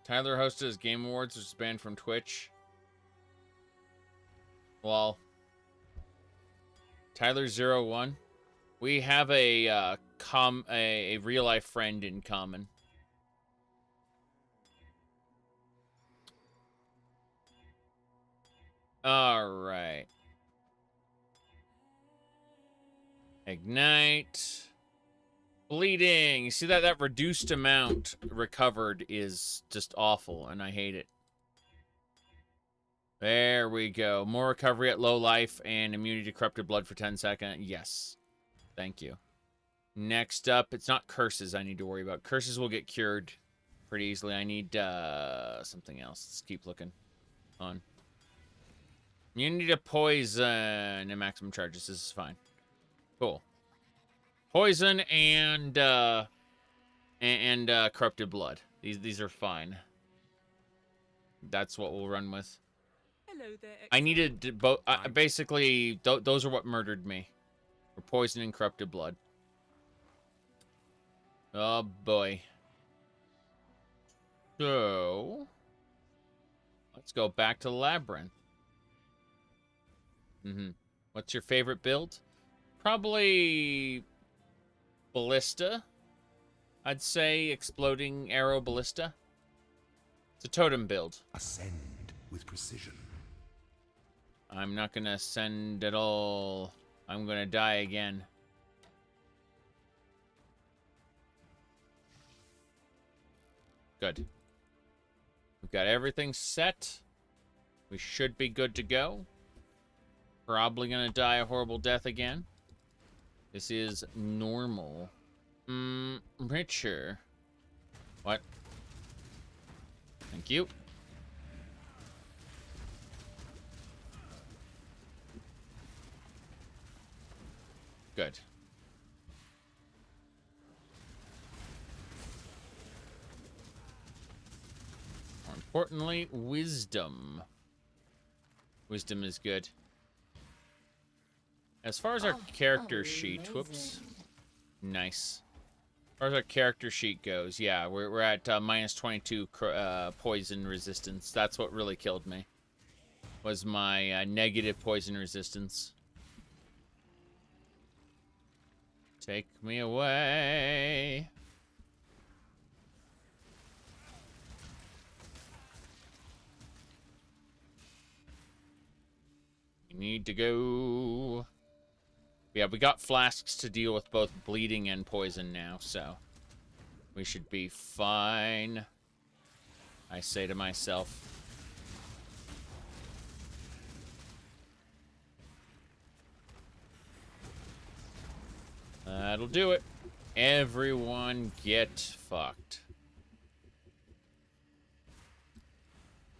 Tyler hosted his Game Awards, which was banned from Twitch. Well, Tyler01. We have a real life friend in common. All right. Ignite. Bleeding. You see that reduced amount recovered is just awful, and I hate it. There we go. More recovery at low life and immunity to corrupted blood for 10 seconds. Yes. Thank you. Next up, it's not curses I need to worry about. Curses will get cured pretty easily. I need something else. Let's keep looking on. Immunity to poison and maximum charges. This is fine. Cool. Poison and corrupted blood. These are fine. That's what we'll run with. Hello there, I needed both. Basically, those are what murdered me. For poison and corrupted blood. Oh boy. So let's go back to Labyrinth. What's your favorite build? Probably Ballista. I'd say exploding arrow ballista. It's a totem build. Ascend with precision. I'm not gonna ascend at all. I'm gonna die again. Good. We've got everything set. We should be good to go. Probably gonna die a horrible death again. This is normal. Richer. What? Thank you. Good. More importantly, wisdom. Wisdom is good. As far as our character sheet, whoops. Nice. As far as our character sheet goes, yeah, we're at minus 22 poison resistance. That's what really killed me. Was my negative poison resistance. Take me away. We need to go. Yeah, we got flasks to deal with both bleeding and poison now, so we should be fine. I say to myself. That'll do it. Everyone get fucked.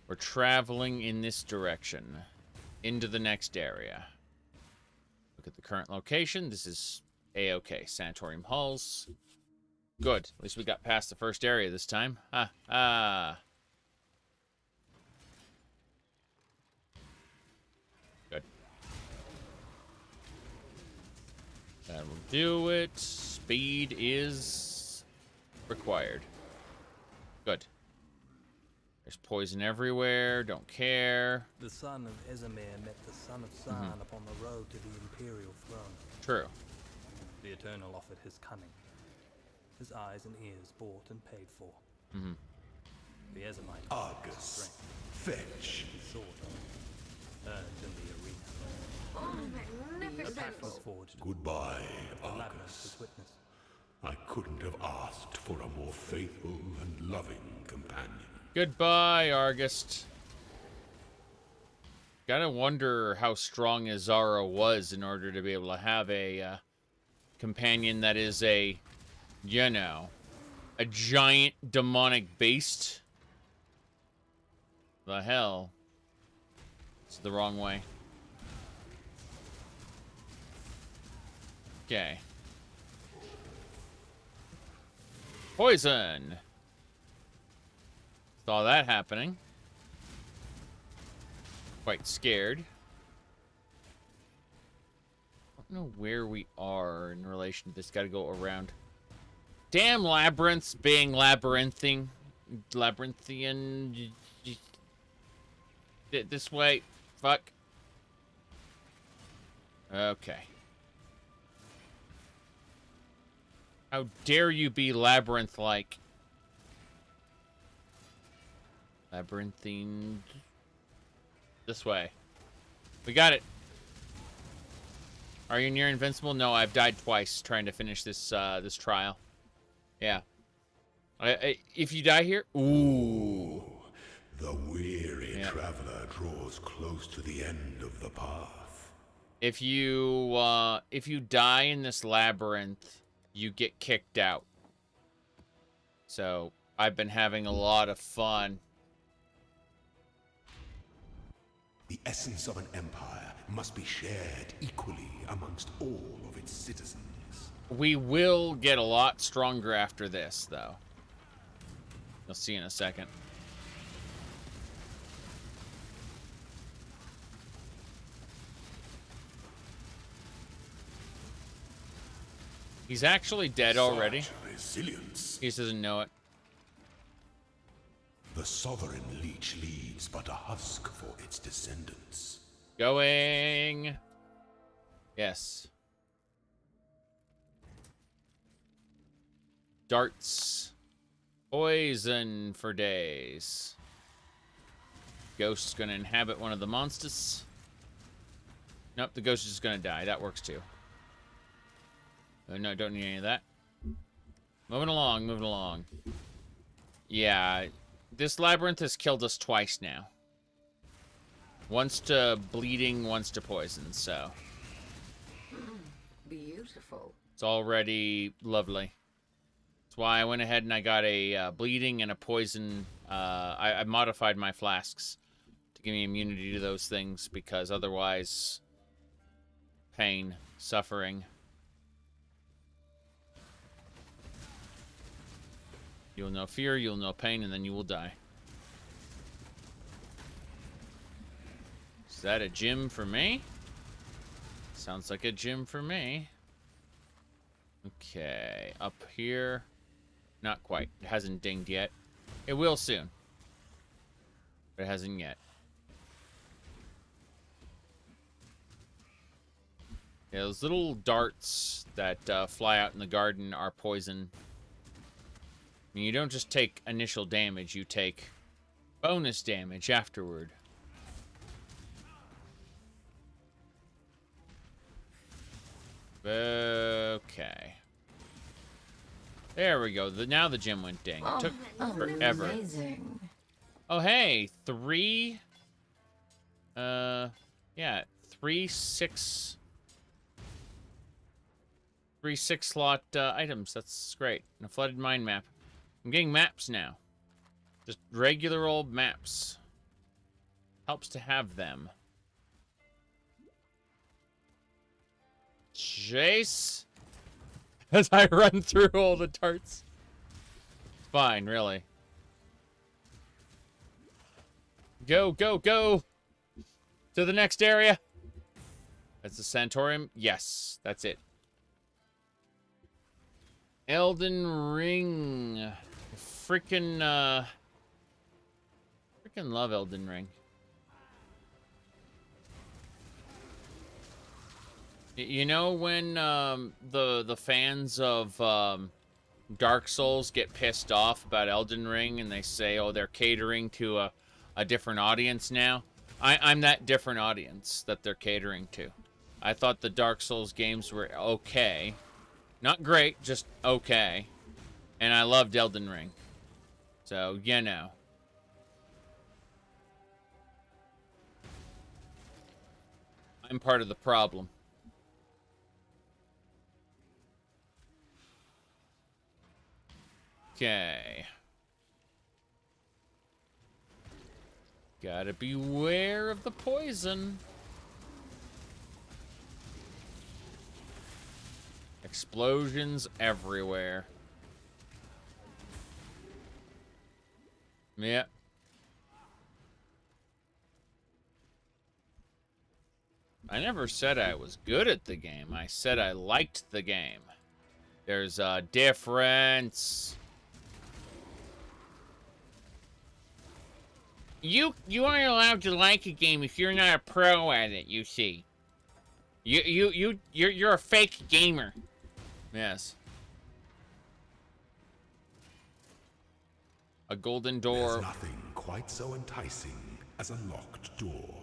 We're traveling in this direction. Into the next area. Look at the current location. This is A-OK. Sanatorium Halls. Good. At least we got past the first area this time. Ha ha. Good. That'll do it. Speed is required. Good. There's poison everywhere. Don't care. The son of Esamir met the son of San upon the road to the Imperial throne. True. The Eternal offered his cunning. His eyes and ears bought and paid for. The Esamite Argus, fetch. Sword earned in the arena. Oh, A magnificent! pact was forged. Goodbye, The Labyrinth Argus. was witness. I couldn't have asked for a more faithful and loving companion. Goodbye, Argus. Gotta wonder how strong Azara was in order to be able to have a companion that is a, you know, a giant demonic beast. The hell? It's the wrong way. Okay. Poison. Saw that happening. Quite scared. I don't know where we are in relation to this. Gotta go around. Damn labyrinths being labyrinthian. This way. Fuck. Okay. How dare you be labyrinth-like? Labyrinthine. This way. We got it. Are you near invincible? No, I've died twice trying to finish this this trial. Yeah. If you die here, ooh. The weary traveler draws close to the end of the path. If you die in this labyrinth, you get kicked out. So I've been having a lot of fun. The essence of an empire must be shared equally amongst all of its citizens. We will get a lot stronger after this, though. You'll see in a second. He's actually dead already. Resilience. He just doesn't know it. The sovereign leech leaves but a husk for its descendants. Going. Yes. Darts. Poison for days. Ghost's gonna inhabit one of the monsters. Nope, the ghost is just gonna die. That works too. Oh, no, don't need any of that. Moving along, moving along. Yeah, this labyrinth has killed us twice now. Once to bleeding, once to poison, so. Beautiful. It's already lovely. That's why I went ahead and I got a bleeding and a poison. I modified my flasks to give me immunity to those things, because otherwise, pain, suffering. You'll know fear, you'll know pain, and then you will die. Is that a gym for me? Sounds like a gym for me. Okay, up here. Not quite. It hasn't dinged yet. It will soon. But it hasn't yet. Yeah, those little darts that fly out in the garden are poison. I mean, you don't just take initial damage, you take bonus damage afterward. Okay. There we go. Now the gym went ding. It took forever. Amazing. Oh, hey. 3... yeah. 3, 6... 3 6-slot items. That's great. And a flooded mine map. I'm getting maps now. Just regular old maps. Helps to have them. Chase! As I run through all the tarts. It's fine, really. Go, go, go! To the next area. That's the Sanatorium. Yes, that's it. Elden Ring. Freaking love Elden Ring. You know when the fans of Dark Souls get pissed off about Elden Ring and they say, oh, they're catering to a different audience now? I'm that different audience that they're catering to. I thought the Dark Souls games were okay. Not great, just okay. And I loved Elden Ring. So, you know. I'm part of the problem. Okay. Gotta beware of the poison. Explosions everywhere. Yeah. I never said I was good at the game. I said I liked the game. There's a difference. You aren't allowed to like a game if you're not a pro at it, you see. You're a fake gamer. Yes. A golden door. There's nothing quite so enticing as a locked door.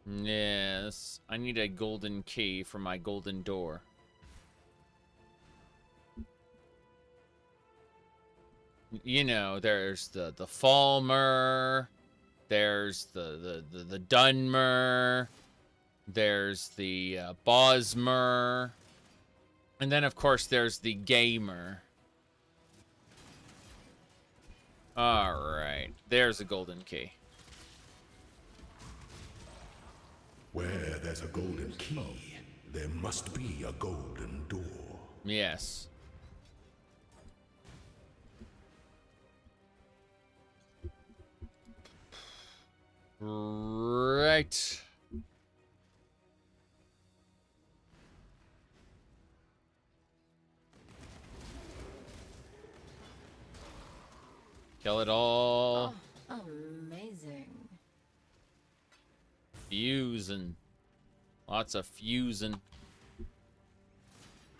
Yes. I need a golden key for my golden door. You know, there's the Falmer, there's the Dunmer, there's the Bosmer, and then of course there's the Gamer. Alright, there's a golden key. Where there's a golden key, there must be a golden door. Yes. Right. Kill it all. Oh, amazing. Fusing. Lots of fusing.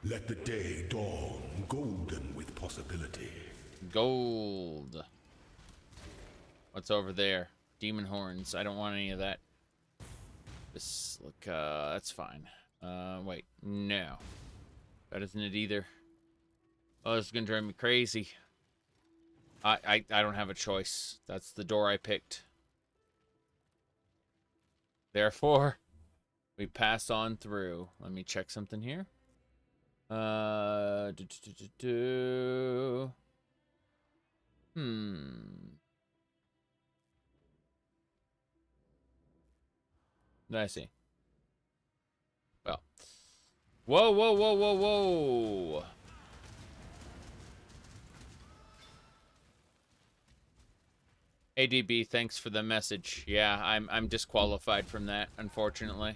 Let the day dawn golden with possibility. Gold. What's over there? Demon horns. I don't want any of that. This look, that's fine. Wait, no. That isn't it either. Oh, this is gonna drive me crazy. I don't have a choice. That's the door I picked. Therefore, we pass on through. Let me check something here. I see. Well. Whoa, whoa, whoa, whoa, whoa. ADB, thanks for the message. Yeah, I'm disqualified from that, unfortunately.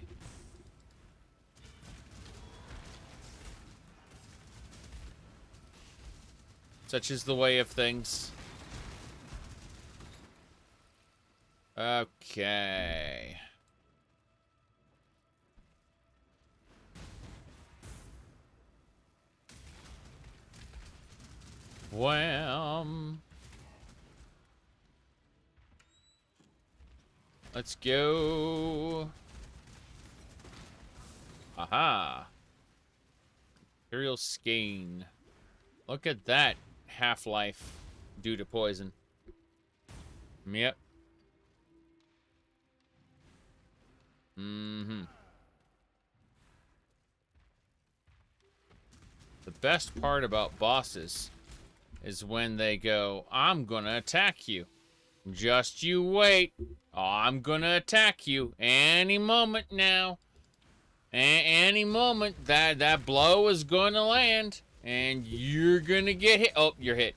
Such is the way of things. Okay. Wham. Let's go. Aha. Imperial Skein. Look at that half-life due to poison. Yep. The best part about bosses is when they go, I'm gonna attack you. Just you wait. I'm gonna attack you any moment now. Any moment that blow is gonna land and you're gonna get hit. Oh, you're hit.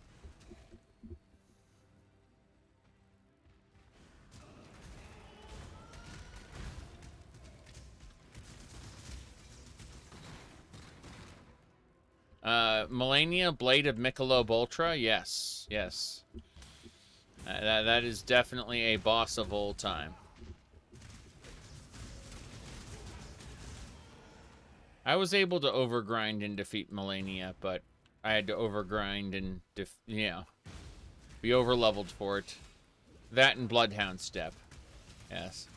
Melania, Blade of Michelob Ultra. Yes, yes. That is definitely a boss of all time. I was able to overgrind and defeat Melania, but I had to overgrind and, be overleveled for it. That and Bloodhound Step. Yes.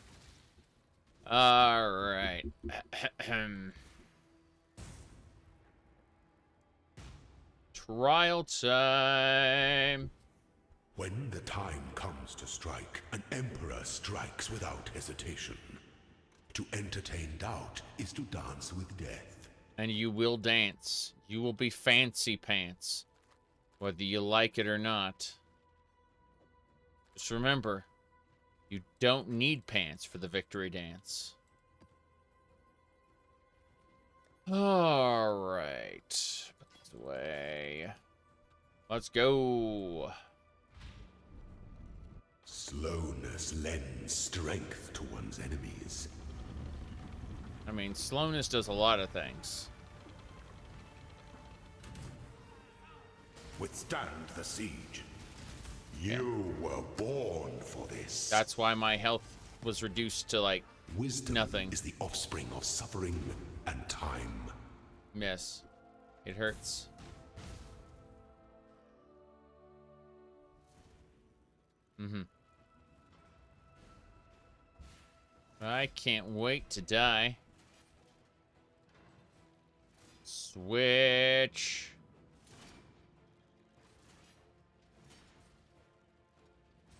Alright. Trial time. When the time comes to strike, an emperor strikes without hesitation. To entertain doubt is to dance with death. And you will dance. You will be fancy pants, whether you like it or not. Just remember, you don't need pants for the victory dance. All right. Put this away. Let's go. Slowness lends strength to one's enemies. I mean, slowness does a lot of things. Withstand the siege. You were born for this. That's why my health was reduced to, like, Wisdom nothing. is the offspring of suffering and time. Yes. It hurts. Mm-hmm. I can't wait to die. Switch.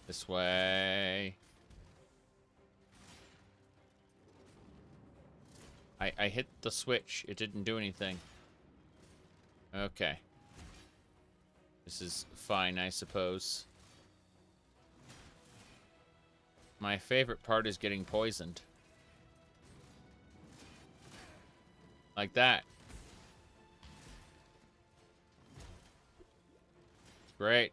This way. I hit the switch. It didn't do anything. Okay. This is fine, I suppose. My favorite part is getting poisoned. Like that. Great.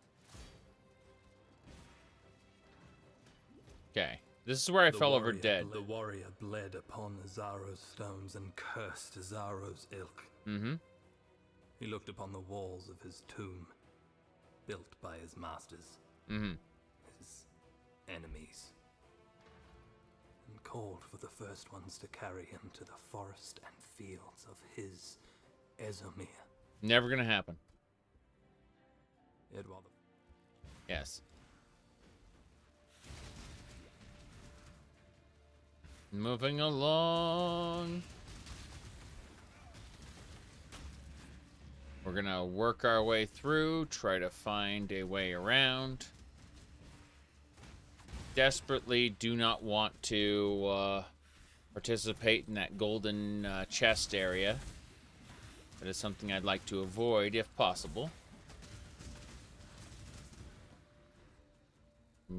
Okay. This is where I fell over dead. The warrior bled upon Azaro's stones and cursed Azaro's ilk. Mm-hmm. He looked upon the walls of his tomb, built by his masters. Mm-hmm. His enemies. And called for the first ones to carry him to the forest and fields of his Ezomir. Never gonna happen. Yet while the Yes. Moving along. We're gonna work our way through, try to find a way around. Desperately do not want to participate in that golden chest area. That is something I'd like to avoid if possible.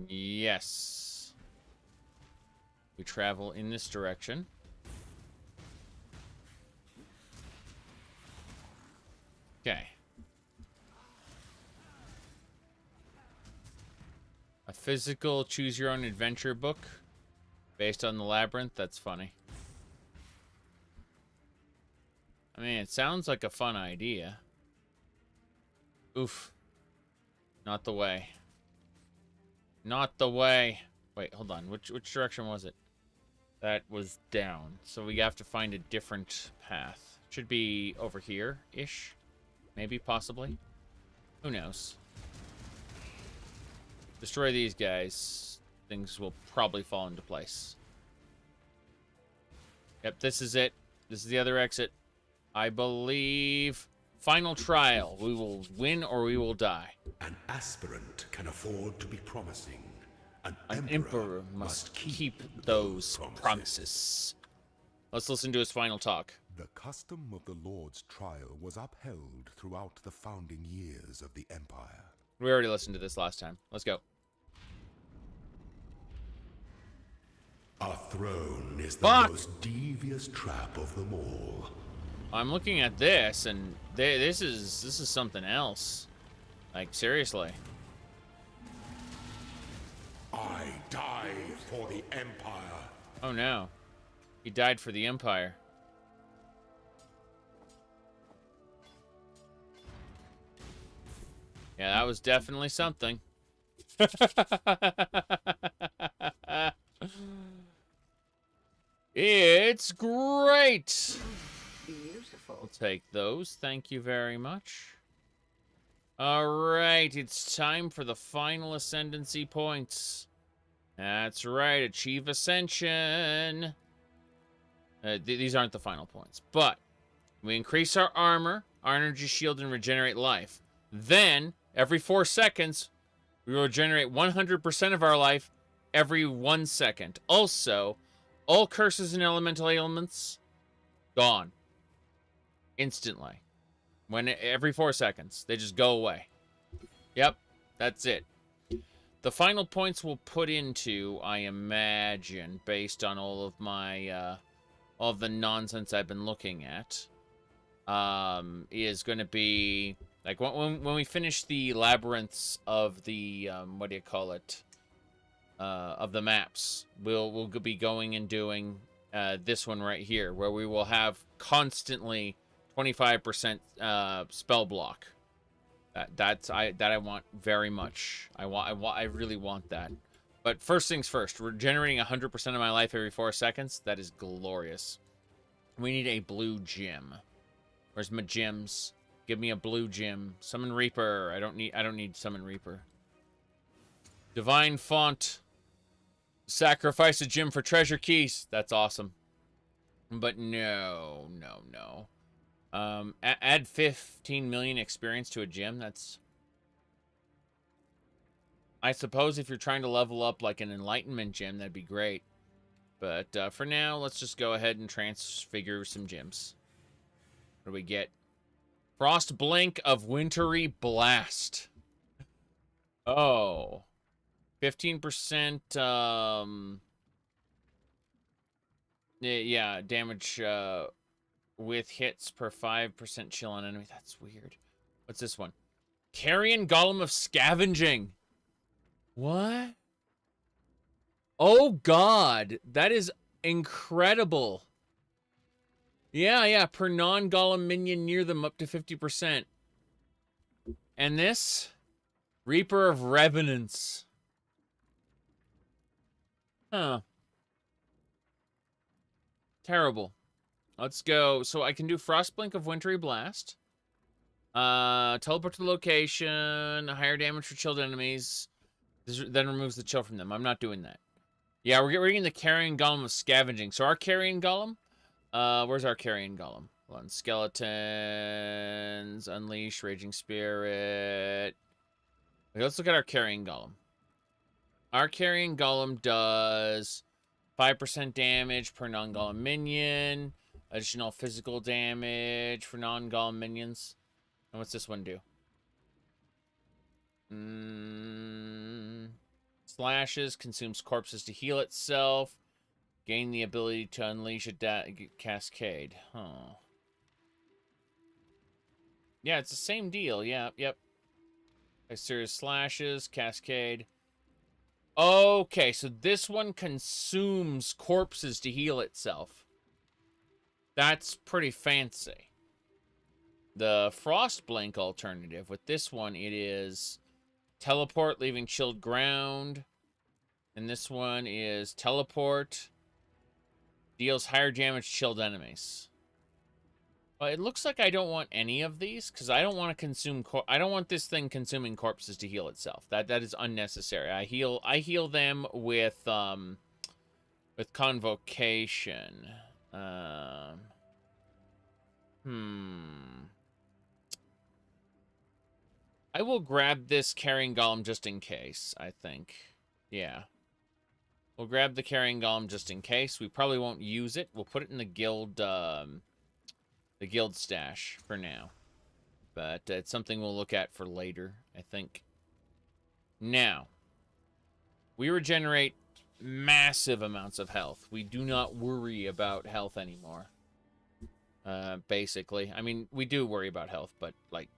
Yes. We travel in this direction. Okay. A physical choose-your-own-adventure book based on the Labyrinth. That's funny. I mean, it sounds like a fun idea. Oof. Not the way. Not the way. Wait, hold on. Which direction was it? That was down. So we have to find a different path. Should be over here-ish. Maybe, possibly. Who knows? Destroy these guys. Things will probably fall into place. Yep, this is it. This is the other exit. I believe... Final trial. We will win or we will die. An aspirant can afford to be promising. An emperor must keep those promises. Let's listen to his final talk. The custom of the Lord's trial was upheld throughout the founding years of the Empire. We already listened to this last time. Let's go. A throne is the most devious trap of them all. I'm looking at this, and this is something else. Like, seriously. I die for the Empire. Oh no. He died for the Empire. Yeah, that was definitely something. It's great. Beautiful. We'll take those. Thank you very much. All right, it's time for the final ascendancy points. That's right, achieve ascension. These aren't the final points, but we increase our armor, our energy shield, and regenerate life. Then, every 4 seconds, we will regenerate 100% of our life every 1 second. Also, all curses and elemental ailments, gone. Instantly. Every 4 seconds. They just go away. Yep, that's it. The final points we'll put into, I imagine, based on all of my, all of the nonsense I've been looking at, is going to be, like, when we finish the labyrinths of the, what do you call it, of the maps, we'll be going and doing this one right here, where we will have constantly 25% spell block. That I want very much. I really want that. But first things first, regenerating 100% of my life every 4 seconds. That is glorious. We need a blue gem. Where's my gems? Give me a blue gem. Summon Reaper. I don't need Summon Reaper. Divine Font. Sacrifice a gem for treasure keys. That's awesome. But no. Add 15 million experience to a gem. That's... I suppose if you're trying to level up like an enlightenment gem, that'd be great. But for now, let's just go ahead and transfigure some gems. What do we get? Frost Blink of Wintry Blast. Oh. 15% yeah, damage with hits per 5% chill on enemy. That's weird. What's this one? Carrion Golem of Scavenging. What? Oh god, that is incredible. Yeah, per non-golem minion near them up to 50%. And this? Reaper of Revenants. Huh. Terrible. Let's go. So I can do Frostblink of Wintry Blast. Teleport to the location. Higher damage for chilled enemies. This then removes the chill from them. I'm not doing that. Yeah, we're getting the Carrion Golem of Scavenging. So our Carrion Golem. Where's our Carrion Golem? Hold on. Skeletons. Unleash. Raging Spirit. Okay, let's look at our Carrion Golem. Our Carrion Golem does 5% damage per non-golem minion. Additional physical damage for non-golem minions. And what's this one do? Slashes. Consumes corpses to heal itself. Gain the ability to unleash a cascade. Huh. Yeah, it's the same deal. Yeah, yep. A series slashes. Cascade. Okay, so this one consumes corpses to heal itself. That's pretty fancy. The Frostblink alternative, with this one, it is teleport, leaving chilled ground. And this one is teleport, deals higher damage to chilled enemies. Well, it looks like I don't want any of these, because I don't want to consume... I don't want this thing consuming corpses to heal itself. That is unnecessary. I heal them with Convocation. I will grab this Carrying Golem just in case, I think. Yeah. We'll grab the Carrying Golem just in case. We probably won't use it. We'll put it in the guild... the guild stash for now. But it's something we'll look at for later, I think. Now, we regenerate massive amounts of health. We do not worry about health anymore. Basically. I mean, we do worry about health, but, like,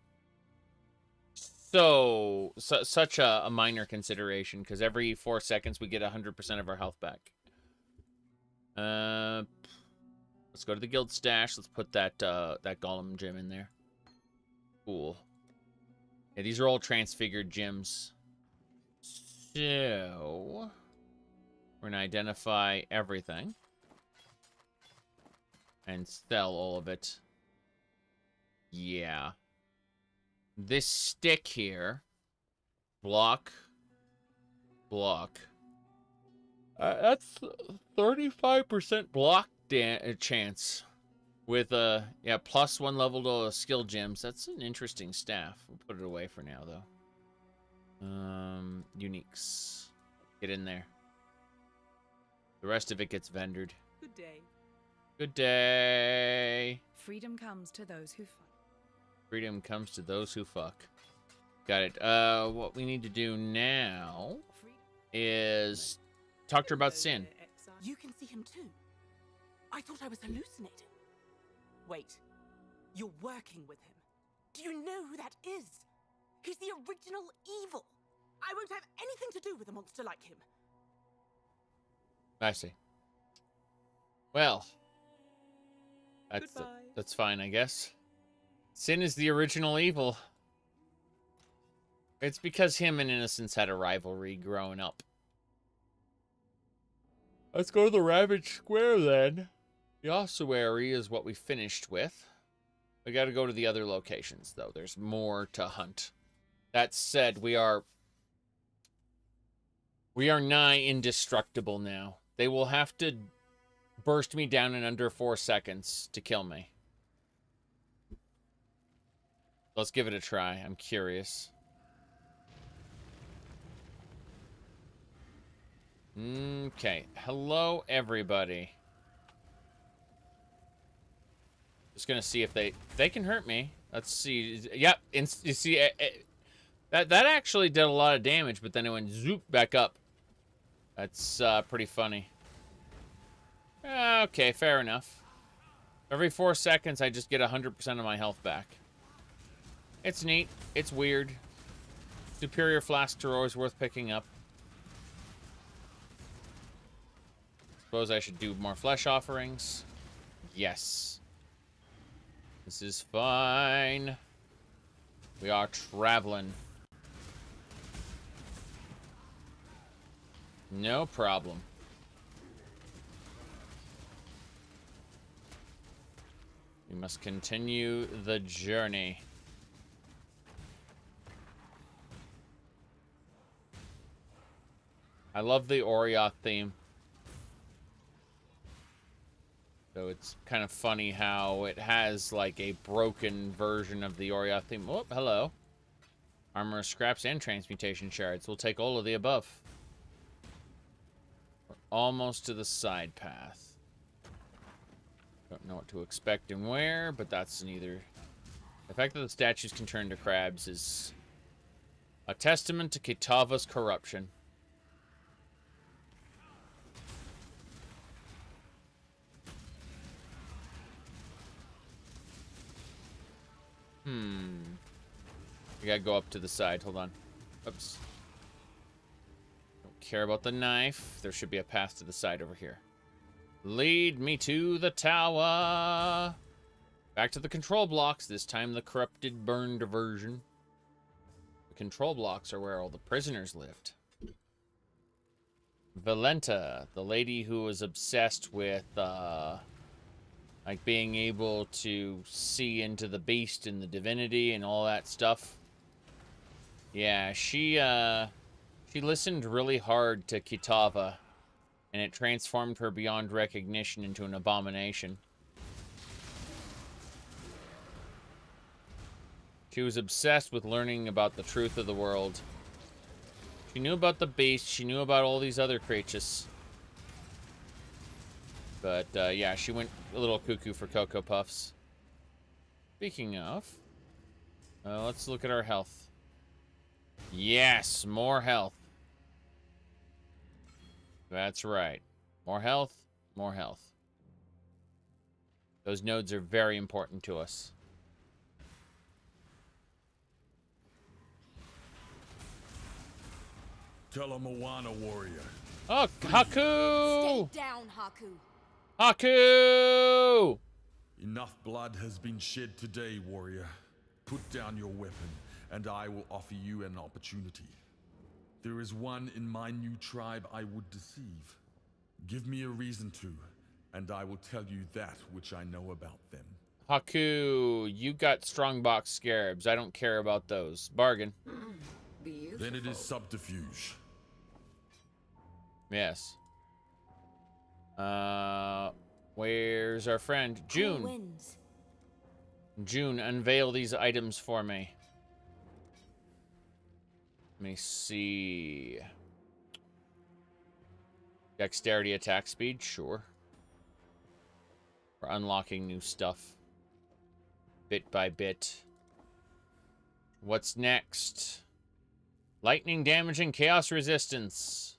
such a minor consideration, because every 4 seconds we get 100% of our health back. Let's go to the guild stash. Let's put that golem gem in there. Cool. Yeah, these are all transfigured gems. So, we're going to identify everything. And sell all of it. Yeah. This stick here. Block. That's 35% block chance. With yeah, plus 1 level to skill gems. That's an interesting staff. We'll put it away for now, though. Uniques. Get in there. The rest of it gets vendored. Good day. Good day. Freedom comes to those who fight. Freedom comes to those who fuck. Got it. What we need to do now is talk to her about Sin. You can see him too. I thought I was hallucinating. Wait, you're working with him. Do you know who that is? He's the original evil. I won't have anything to do with a monster like him. I see. Well, that's fine, I guess. Sin is the original evil. It's because him and Innocence had a rivalry growing up. Let's go to the Ravaged Square, then. The ossuary is what we finished with. We gotta go to the other locations, though. There's more to hunt. That said, we are nigh indestructible now. They will have to burst me down in under 4 seconds to kill me. Let's give it a try. I'm curious. Okay. Hello, everybody. Just gonna see if they can hurt me. Let's see. Yep. You see, that actually did a lot of damage, but then it went zoop back up. That's pretty funny. Okay, fair enough. Every 4 seconds, I just get 100% of my health back. It's neat. It's weird. Superior flasks are always worth picking up. Suppose I should do more flesh offerings. Yes. This is fine. We are traveling. No problem. We must continue the journey. I love the Orioth theme. So it's kind of funny how it has like a broken version of the Orioth theme. Oh, hello. Armor scraps and transmutation shards. We'll take all of the above. We're almost to the side path. Don't know what to expect and where, but that's neither. The fact that the statues can turn to crabs is a testament to Kitava's corruption. We gotta go up to the side. Hold on. Oops. Don't care about the knife. There should be a path to the side over here. Lead me to the tower. Back to the control blocks. This time the corrupted, burned version. The control blocks are where all the prisoners lived. Valenta, the lady who was obsessed with, like being able to see into the beast and the divinity and all that stuff. Yeah, she listened really hard to Kitava, and it transformed her beyond recognition into an abomination. She was obsessed with learning about the truth of the world. She knew about the beast, she knew about all these other creatures. But, yeah, she went a little cuckoo for Cocoa Puffs. Speaking of, let's look at our health. Yes, more health. That's right. More health, more health. Those nodes are very important to us. Tell a Moana warrior. Oh, Haku! Stay down, Haku. Haku! Enough blood has been shed today, warrior. Put down your weapon, and I will offer you an opportunity. There is one in my new tribe I would deceive. Give me a reason to, and I will tell you that which I know about them. Haku, you got strongbox scarabs. I don't care about those. Bargain. Then it is subterfuge. Yes. Where's our friend? June. Wins. June, unveil these items for me. Let me see. Dexterity attack speed, sure. We're unlocking new stuff. Bit by bit. What's next? Lightning damage and chaos resistance.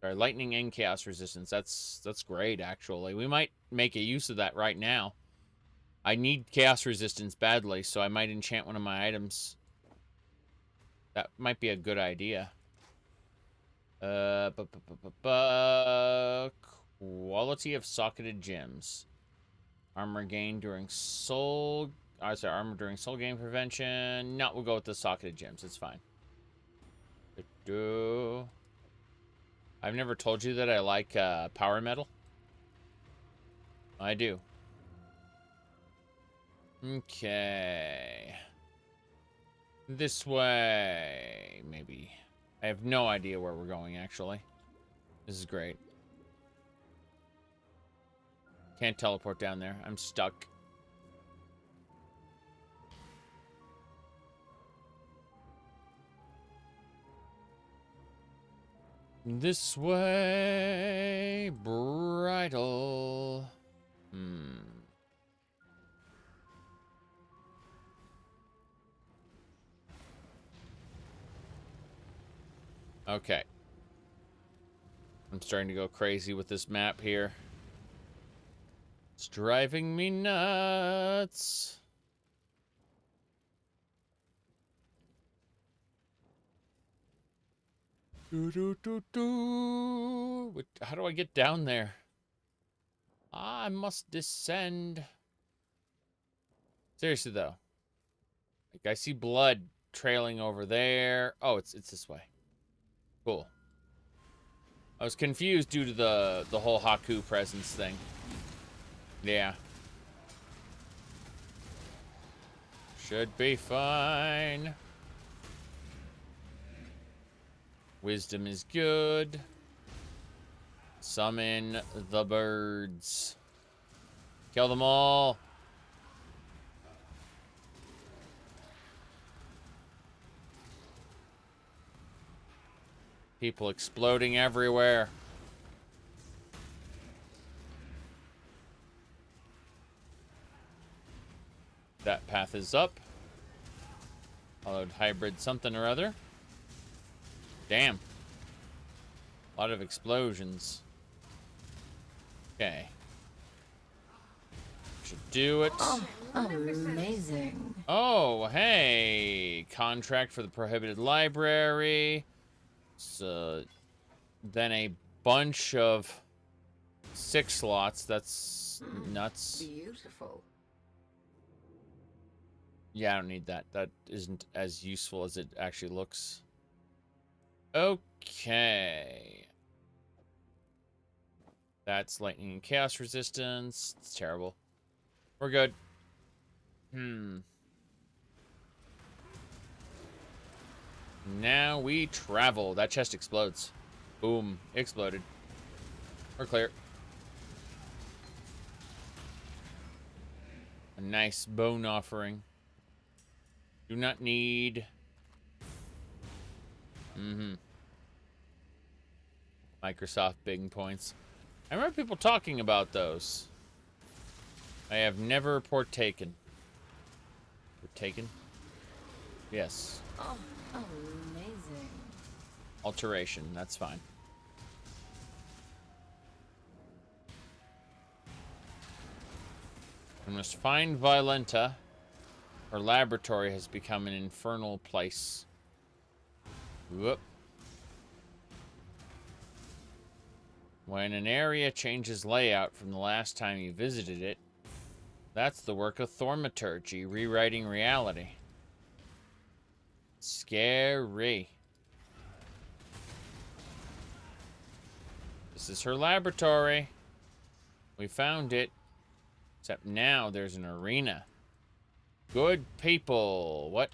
Or lightning and chaos resistance. That's great, actually. We might make a use of that right now. I need chaos resistance badly, so I might enchant one of my items. That might be a good idea. Quality of socketed gems. Armor gain during soul... armor during soul gain prevention. No, we'll go with the socketed gems. It's fine. I've never told you that I like power metal. I do. Okay. This way, maybe. I have no idea where we're going, actually. This is great. Can't teleport down there. I'm stuck. This way, bridle. Okay. I'm starting to go crazy with this map here. It's driving me nuts. How do I get down there? I must descend. Seriously, though. Like, I see blood trailing over there. Oh, it's this way. Cool. I was confused due to the whole Haku presence thing. Yeah. Should be fine. Wisdom is good. Summon the birds. Kill them all. People exploding everywhere. That path is up. Followed hybrid something or other. Damn. A lot of explosions. Okay. Should do it. Oh, amazing. Oh, hey. Contract for the prohibited library. So, then a bunch of 6 slots. That's nuts. Beautiful. Yeah, I don't need that. That isn't as useful as it actually looks. Okay. That's lightning and chaos resistance. It's terrible. We're good. Now we travel. That chest explodes. Boom. Exploded. We're clear. A nice bone offering. Do not need... Microsoft big points. I remember people talking about those. I have never partaken. taken? Yes. Oh, amazing. Alteration, that's fine. We must find Violenta. Her laboratory has become an infernal place. Whoop. When an area changes layout from the last time you visited it, that's the work of thaumaturgy, rewriting reality. Scary. This is her laboratory. We found it. Except now there's an arena. Good people. What?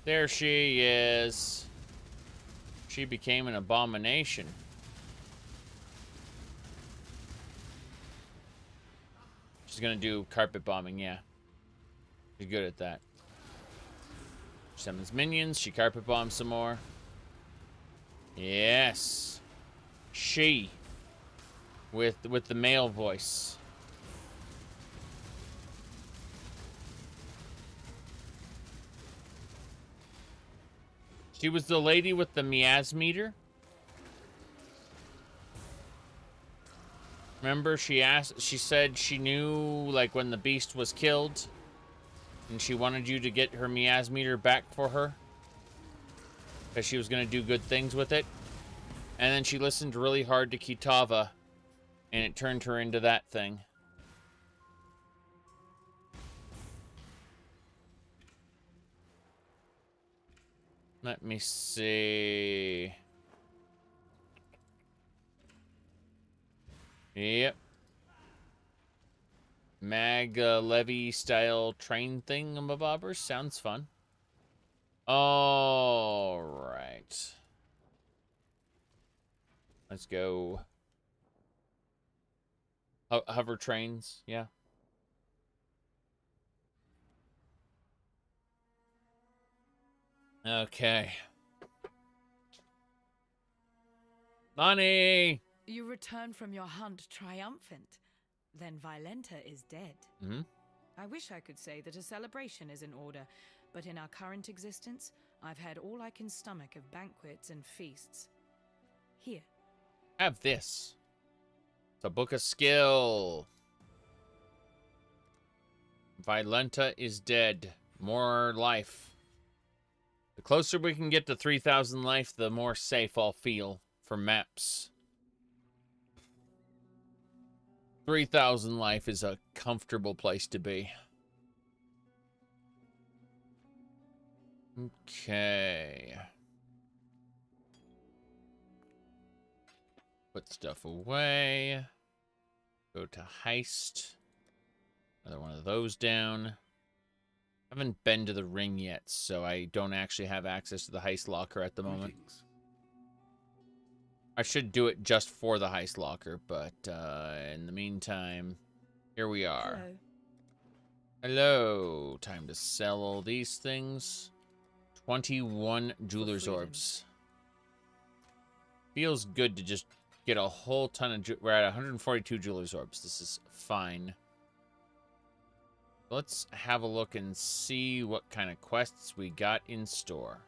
There she is. She became an abomination. She's gonna do carpet bombing, yeah. She's good at that. She summons minions, she carpet bombs some more. Yes. She. With the male voice. She was the lady with the miasmeter. Remember, she said she knew, like, when the beast was killed, and she wanted you to get her miasmeter back for her, because she was going to do good things with it. And then she listened really hard to Kitava, and it turned her into that thing. Let me see. Yep. Mag levy style train thingamabobbers. Sounds fun. All right. Let's go. Hover trains, yeah. Okay. Money! You return from your hunt triumphant. Then Violenta is dead. Mm-hmm. I wish I could say that a celebration is in order, but in our current existence, I've had all I can stomach of banquets and feasts. Here. Have this. It's a book of skill. Violenta is dead. More life. The closer we can get to 3,000 life, the more safe I'll feel for maps. 3,000 life is a comfortable place to be. Okay. Put stuff away. Go to heist. Another one of those down. I haven't been to the ring yet, so I don't actually have access to the heist locker at the moment. I should do it just for the heist locker, but in the meantime, here we are. Hello. Time to sell all these things. 21 jeweler's orbs. Feels good to just get a whole ton of... We're at 142 jeweler's orbs. This is fine. Let's have a look and see what kind of quests we got in store.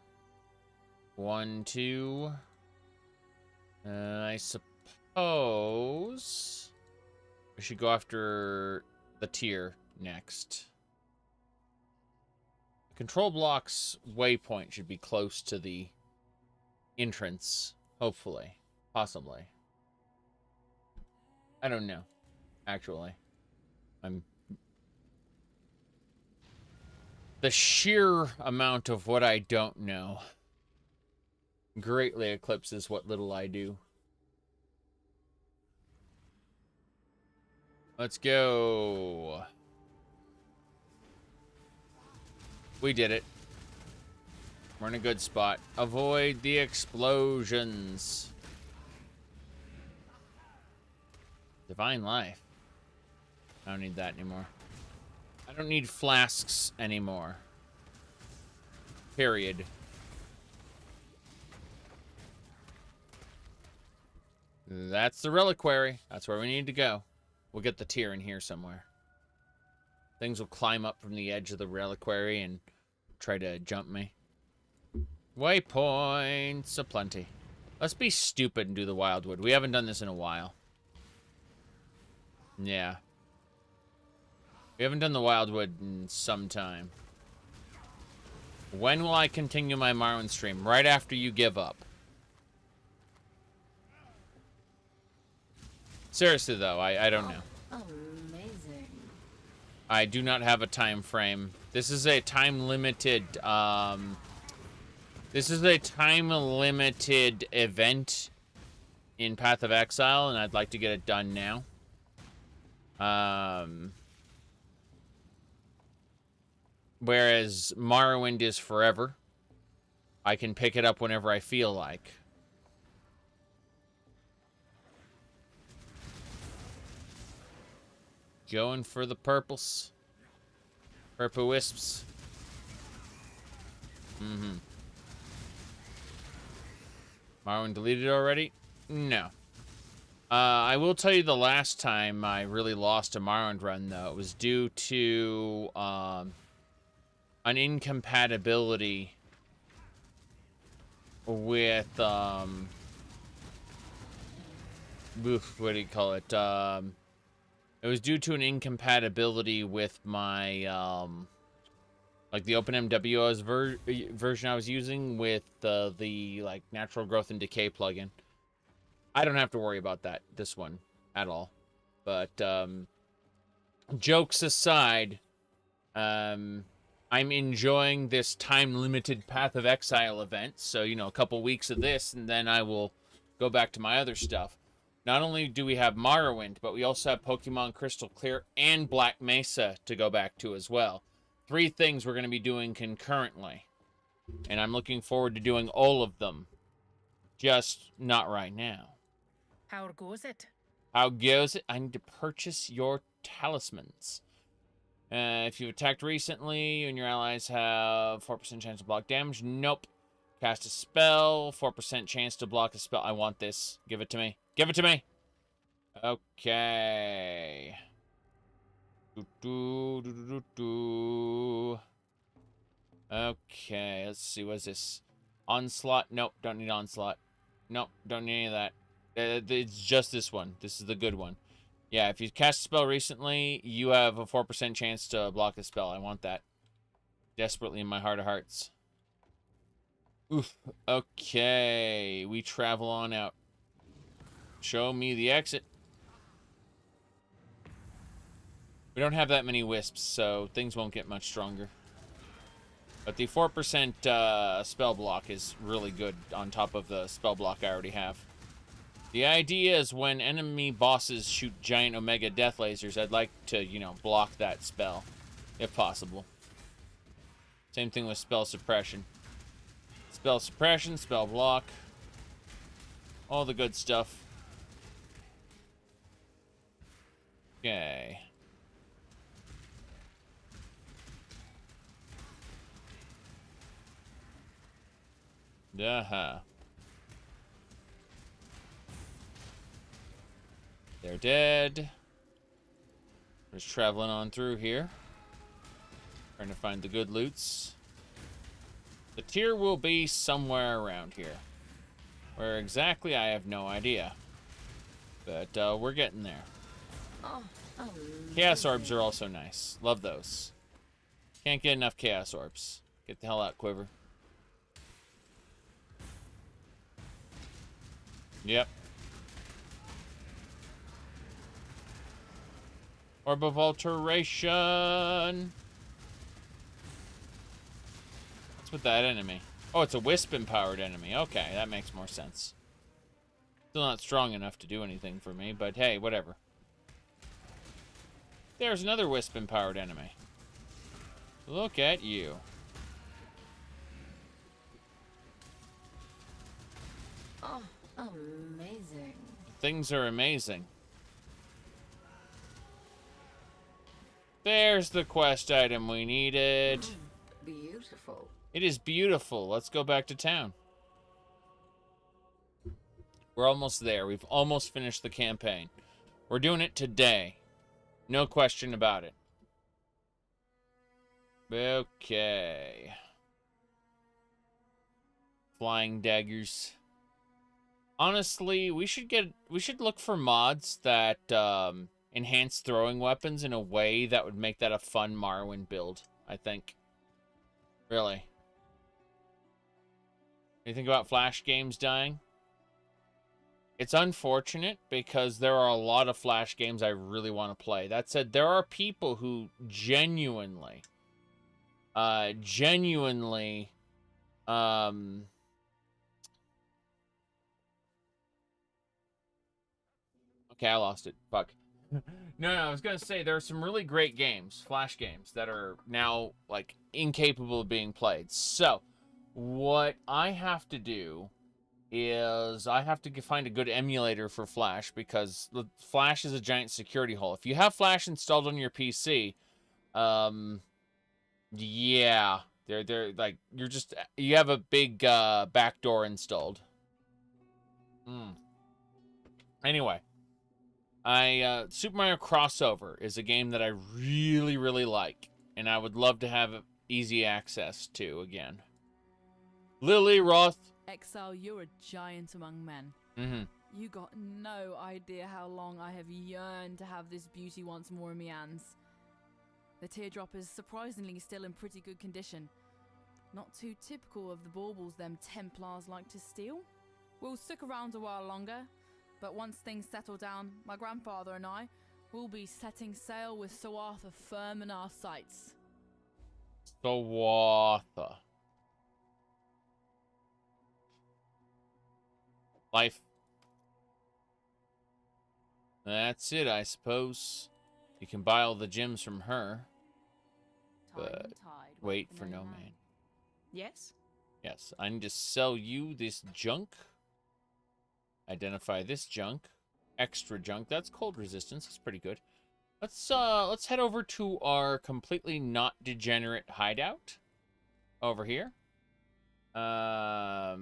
1, 2... I suppose we should go after the tier next. The control block's waypoint should be close to the entrance, hopefully, possibly. I don't know, actually. The sheer amount of what I don't know greatly eclipses what little I do. Let's go. We did it. We're in a good spot. Avoid the explosions. Divine life. I don't need that anymore. I don't need flasks anymore. Period. That's the reliquary. That's where we need to go. We'll get the tier in here somewhere. Things will climb up from the edge of the reliquary and try to jump me. Waypoints aplenty. Let's be stupid and do the Wildwood. We haven't done this in a while. Yeah. We haven't done the Wildwood in some time. When will I continue my Morrowind stream? Right after you give up. Seriously, though, I don't know. Amazing. I do not have a time frame. This is a time-limited, this is a time-limited event in Path of Exile, and I'd like to get it done now. Whereas Morrowind is forever. I can pick it up whenever I feel like. Going for the purple wisps. Morrowind deleted already? No. I will tell you the last time I really lost a Morrowind run, though. It was due to an incompatibility with, what do you call it? It was due to an incompatibility with my, like the OpenMW version I was using with the like natural growth and decay plugin. I don't have to worry about this one at all. But jokes aside, I'm enjoying this time-limited Path of Exile event. So, you know, a couple weeks of this, and then I will go back to my other stuff. Not only do we have Morrowind, but we also have Pokemon Crystal Clear and Black Mesa to go back to as well. 3 things we're going to be doing concurrently. And I'm looking forward to doing all of them. Just not right now. How goes it? How goes it? I need to purchase your talismans. If you've attacked recently and your allies have 4% chance to block damage, nope. Cast a spell, 4% chance to block a spell. I want this. Give it to me. Give it to me. Okay. Okay, let's see. What's this? Onslaught? Nope, don't need Onslaught. Nope, don't need any of that. It's just this one. This is the good one. Yeah, if you cast a spell recently, you have a 4% chance to block a spell. I want that. Desperately in my heart of hearts. Oof. Okay, we travel on out. Show me the exit. We don't have that many wisps, so things won't get much stronger. But the 4% spell block is really good on top of the spell block I already have. The idea is when enemy bosses shoot giant Omega Death Lasers, I'd like to, you know, block that spell, if possible. Same thing with spell suppression. Spell suppression, spell block. All the good stuff. Okay. They're dead. We're just traveling on through here. Trying to find the good loots. The tier will be somewhere around here. Where exactly, I have no idea. But we're getting there. Oh, Chaos Orbs are also nice. Love those. Can't get enough Chaos Orbs. Get the hell out, Quiver. Yep. Orb of Alteration. What's with that enemy? Oh, it's a Wisp-empowered enemy. Okay, that makes more sense. Still not strong enough to do anything for me, but hey, whatever. There's another Wisp-empowered enemy. Look at you. Oh, amazing. Things are amazing. There's the quest item we needed. Beautiful. It is beautiful. Let's go back to town. We're almost there. We've almost finished the campaign. We're doing it today. No question about it. Okay. Flying daggers. Honestly, we should look for mods that enhance throwing weapons in a way that would make that a fun Morrowind build, I think. Really. You think about Flash games dying? It's unfortunate because there are a lot of Flash games I really want to play. That said, there are people who genuinely okay, I lost it. Fuck. No, I was gonna say there are some really great games, Flash games, that are now like incapable of being played. So, what I have to do is I have to find a good emulator for Flash because Flash is a giant security hole. If you have Flash installed on your PC, yeah, they're like you have a big backdoor installed. Anyway. Super Mario Crossover is a game that I really, really like, and I would love to have easy access to again. Lily Roth. Exile, you're a giant among men. You got no idea how long I have yearned to have this beauty once more in my hands. The teardrop is surprisingly still in pretty good condition. Not too typical of the baubles them Templars like to steal. We'll stick around a while longer. But once things settle down, my grandfather and I will be setting sail with Sir Arthur firm in our sights. Sir Arthur. Life. That's it, I suppose. You can buy all the gems from her. But wait for no man. Yes? Yes, I need to sell you this junk. Identify this junk. Extra junk. That's cold resistance. That's pretty good. Let's head over to our completely not degenerate hideout. Over here. Yeah.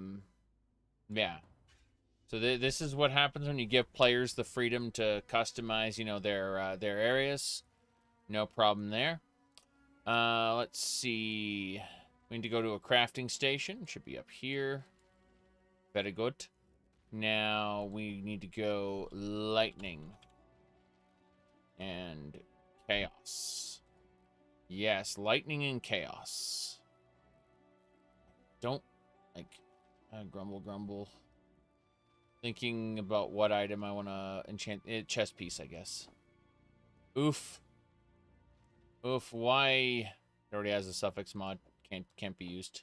So this is what happens when you give players the freedom to customize, you know, their areas. No problem there. Let's see. We need to go to a crafting station. Should be up here. Very good. Now we need to go lightning and chaos. Yes, lightning and chaos. Don't like grumble. Thinking about what item I want to enchant. Chest piece, I guess. Oof. Why? It already has a suffix mod. Can't be used.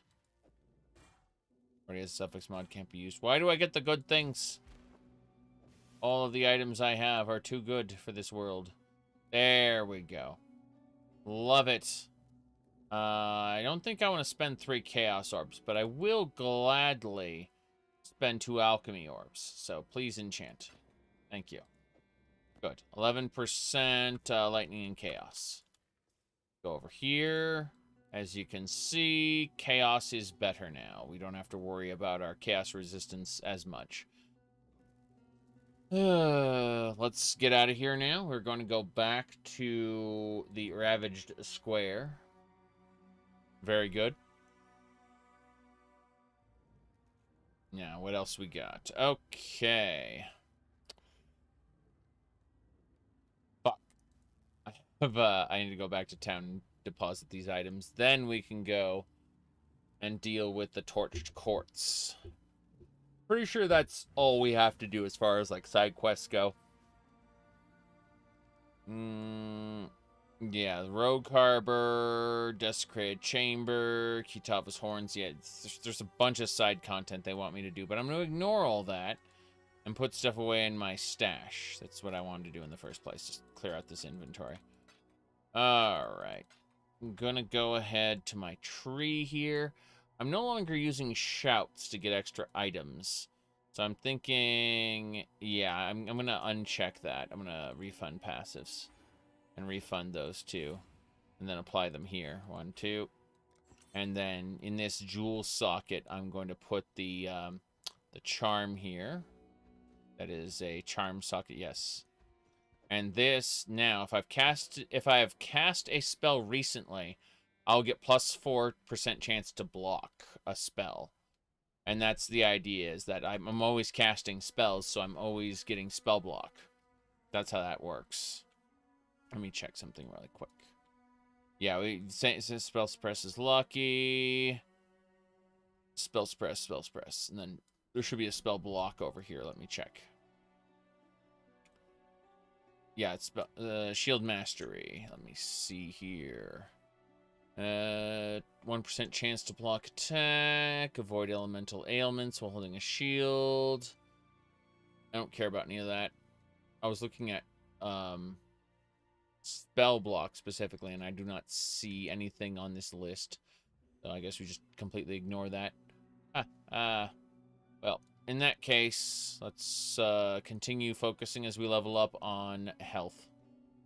Already has a suffix mod. Can't be used. Why do I get the good things? All of the items I have are too good for this world. There we go. Love it. I don't think I want to spend 3 chaos orbs, but I will gladly spend 2 alchemy orbs. So please enchant. Thank you. Good. 11% lightning and chaos. Go over here. As you can see, chaos is better now. We don't have to worry about our chaos resistance as much. Let's get out of here now. We're going to go back to the Ravaged Square. Very good. Now, what else we got? Okay. Fuck. I need to go back to town and deposit these items. Then we can go and deal with the Torched Courts. Pretty sure that's all we have to do as far as, like, side quests go. Yeah, the Rogue Harbor, Desecrated Chamber, Kitava's Horns. Yeah, there's a bunch of side content they want me to do, but I'm going to ignore all that and put stuff away in my stash. That's what I wanted to do in the first place, just clear out this inventory. Alright. I'm going to go ahead to my tree here. I'm no longer using shouts to get extra items. So I'm thinking, yeah, I'm going to uncheck that. I'm going to refund passives. And refund those 2. And then apply them here. 1, 2. And then in this jewel socket, I'm going to put the charm here. That is a charm socket, yes. And this, now, if I have cast a spell recently, I'll get plus 4% chance to block a spell. And that's the idea, is that I'm always casting spells, so I'm always getting spell block. That's how that works. Let me check something really quick. Yeah, spell suppress is lucky. Spell suppress. And then there should be a spell block over here. Let me check. Yeah, it's shield mastery. Let me see here. 1% chance to block attack. Avoid elemental ailments while holding a shield. I don't care about any of that. I was looking at spell block specifically, and I do not see anything on this list. So I guess we just completely ignore that. Well, in that case, let's continue focusing as we level up on health.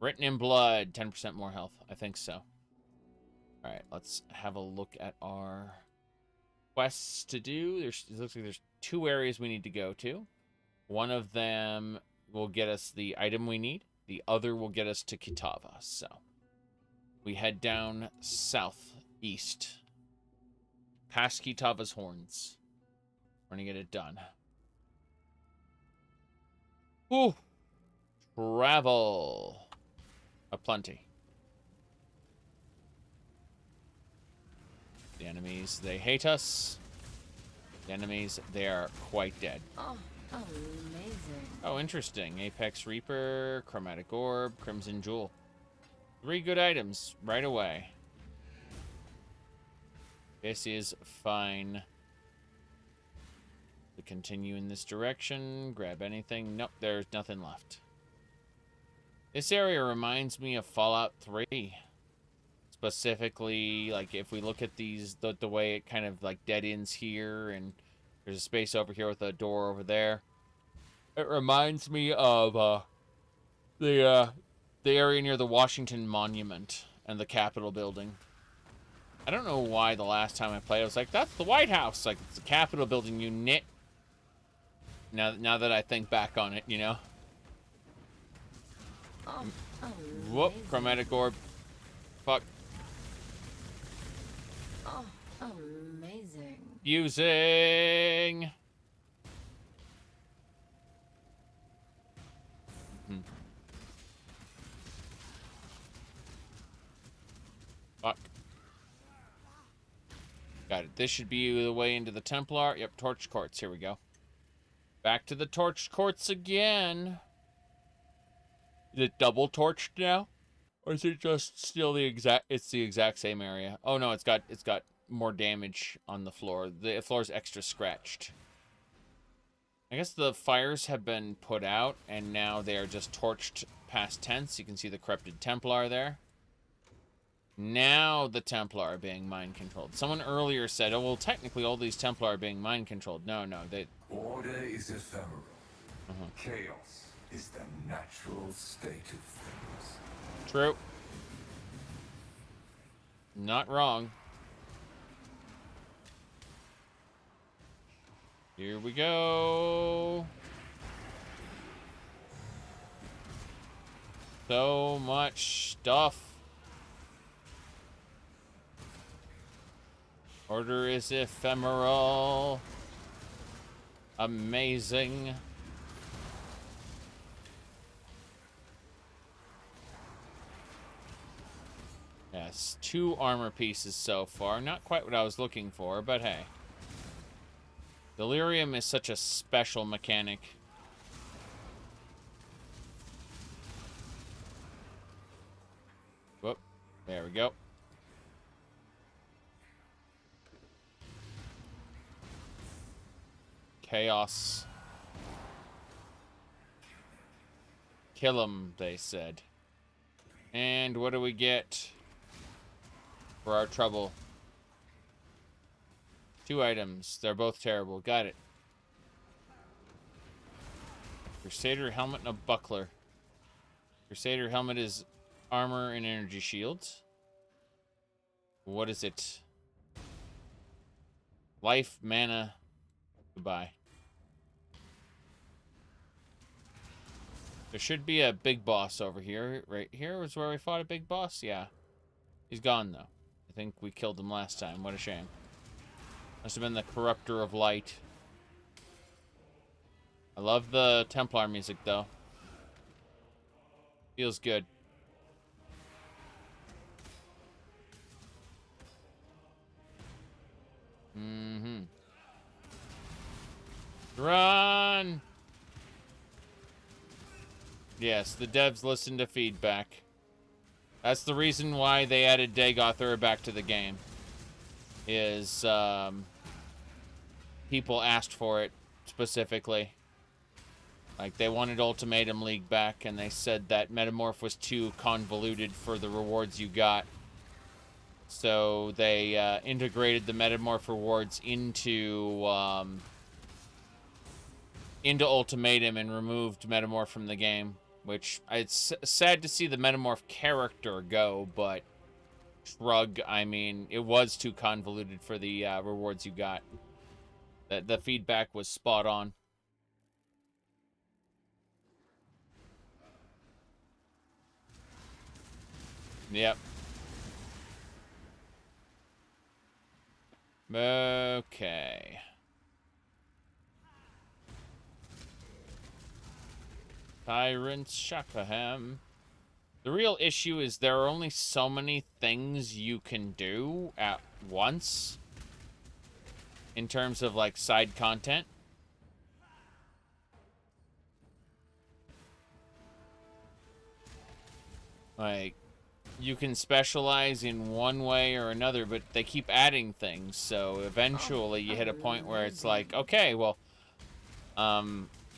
Written in blood, 10% more health. I think so. All right, let's have a look at our quests to do. It looks like there's 2 areas we need to go to. One of them will get us the item we need. The other will get us to Kitava. So we head down southeast, past Kitava's horns. We're gonna get it done. Ooh, travel aplenty. The enemies, they hate us. The enemies, they are quite dead. Oh, amazing. Oh, interesting. Apex Reaper, Chromatic Orb, Crimson Jewel. 3 good items right away. This is fine. To continue in this direction, grab anything. Nope, there's nothing left. This area reminds me of Fallout 3. Specifically, like, if we look at these, the way it kind of, like, dead ends here, and there's a space over here with a door over there. It reminds me of the area near the Washington Monument and the Capitol building. I don't know why the last time I played, I was like, that's the White House. Like, it's the Capitol building, you nit. Now that I think back on it, you know? Oh, whoop, Chromatic Orb. Fuck. Oh, amazing. Using. Fuck. Got it. This should be the way into the Templar. Yep, Torch Courts. Here we go. Back to the Torch Courts again. Is it double torched now? Or is it just still the exact same area? Oh no, it's got more damage on the floor. The floor's extra scratched. I guess the fires have been put out and now they are just torched past tense. You can see the corrupted Templar there. Now the Templar are being mind controlled. Someone earlier said, oh well, technically all these Templar are being mind controlled. No, Order is ephemeral. Chaos is the natural state of things. True. Not wrong. Here we go. So much stuff. Order is ephemeral. Amazing. Yes, 2 armor pieces so far. Not quite what I was looking for, but hey. Delirium is such a special mechanic. Whoop. There we go. Chaos. Kill 'em, they said. And what do we get for our trouble? 2 items. They're both terrible. Got it. Crusader helmet and a buckler. Crusader helmet is armor and energy shields. What is it? Life, mana. Goodbye. There should be a big boss over here. Right here was where we fought a big boss. Yeah. He's gone, though. I think we killed him last time. What a shame. Must have been the Corruptor of Light. I love the Templar music, though. Feels good. Mm-hmm. Run! Yes, the devs listen to feedback. That's the reason why they added Dagoth Ur back to the game. Is, people asked for it specifically. Like, they wanted Ultimatum League back, and they said that Metamorph was too convoluted for the rewards you got. So they integrated the Metamorph rewards into Ultimatum and removed Metamorph from the game. Which, it's sad to see the Metamorph character go, but shrug, I mean, it was too convoluted for the rewards you got. The feedback was spot on. Yep. Okay. Tyrant Shakaham. The real issue is there are only so many things you can do at once in terms of, like, side content. Like, you can specialize in one way or another, but they keep adding things, so eventually you hit a point where it's like, okay, well,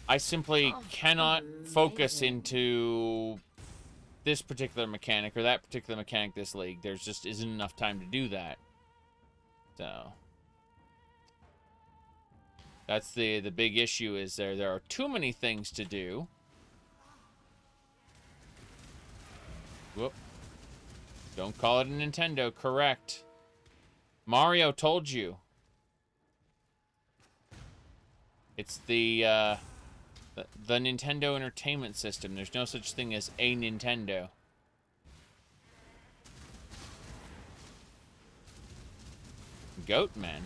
I simply cannot focus into this particular mechanic or that particular mechanic this league. There's just isn't enough time to do that. So that's the big issue, is there are too many things to do. Whoop. Don't call it a Nintendo, correct. Mario told you. It's the Nintendo Entertainment System. There's no such thing as a Nintendo. Goatman.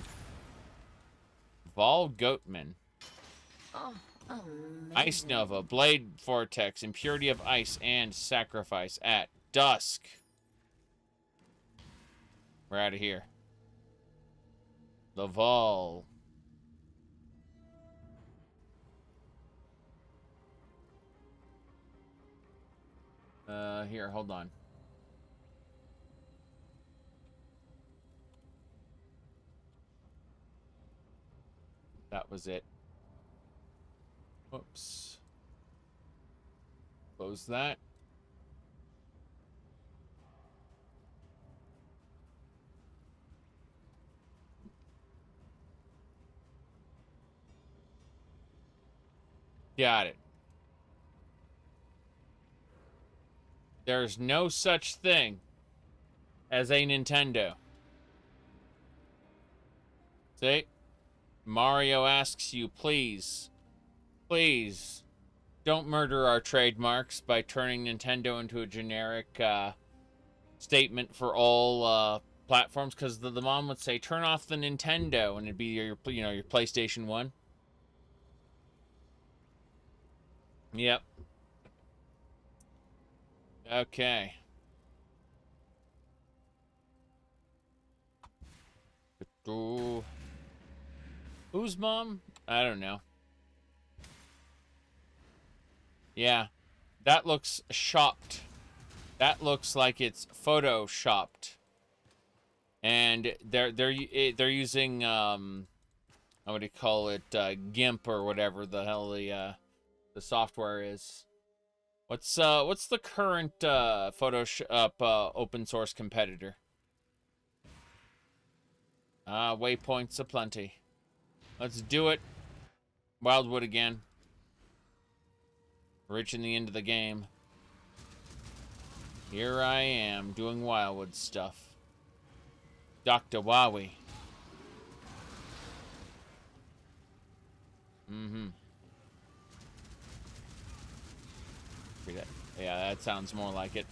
Vol Goatman. Oh, Ice Nova, Blade Vortex, Impurity of Ice, and Sacrifice at dusk. We're out of here. The Vol. Here, hold on. That was it. Whoops. Close that. Got it. There's no such thing as a Nintendo. See? Mario asks you, please, please, don't murder our trademarks by turning Nintendo into a generic statement for all platforms, because the mom would say, turn off the Nintendo, and it'd be your PlayStation 1. Yep. Okay. Whose mom? I don't know. Yeah. That looks shopped. That looks like it's photoshopped. And they're using what do you call it? GIMP or whatever the hell the software is. What's the current Photoshop open source competitor? Waypoints aplenty. Let's do it. Wildwood again. Reaching the end of the game. Here I am doing Wildwood stuff. Dr. Wowie. Mm-hmm. Yeah, that sounds more like it.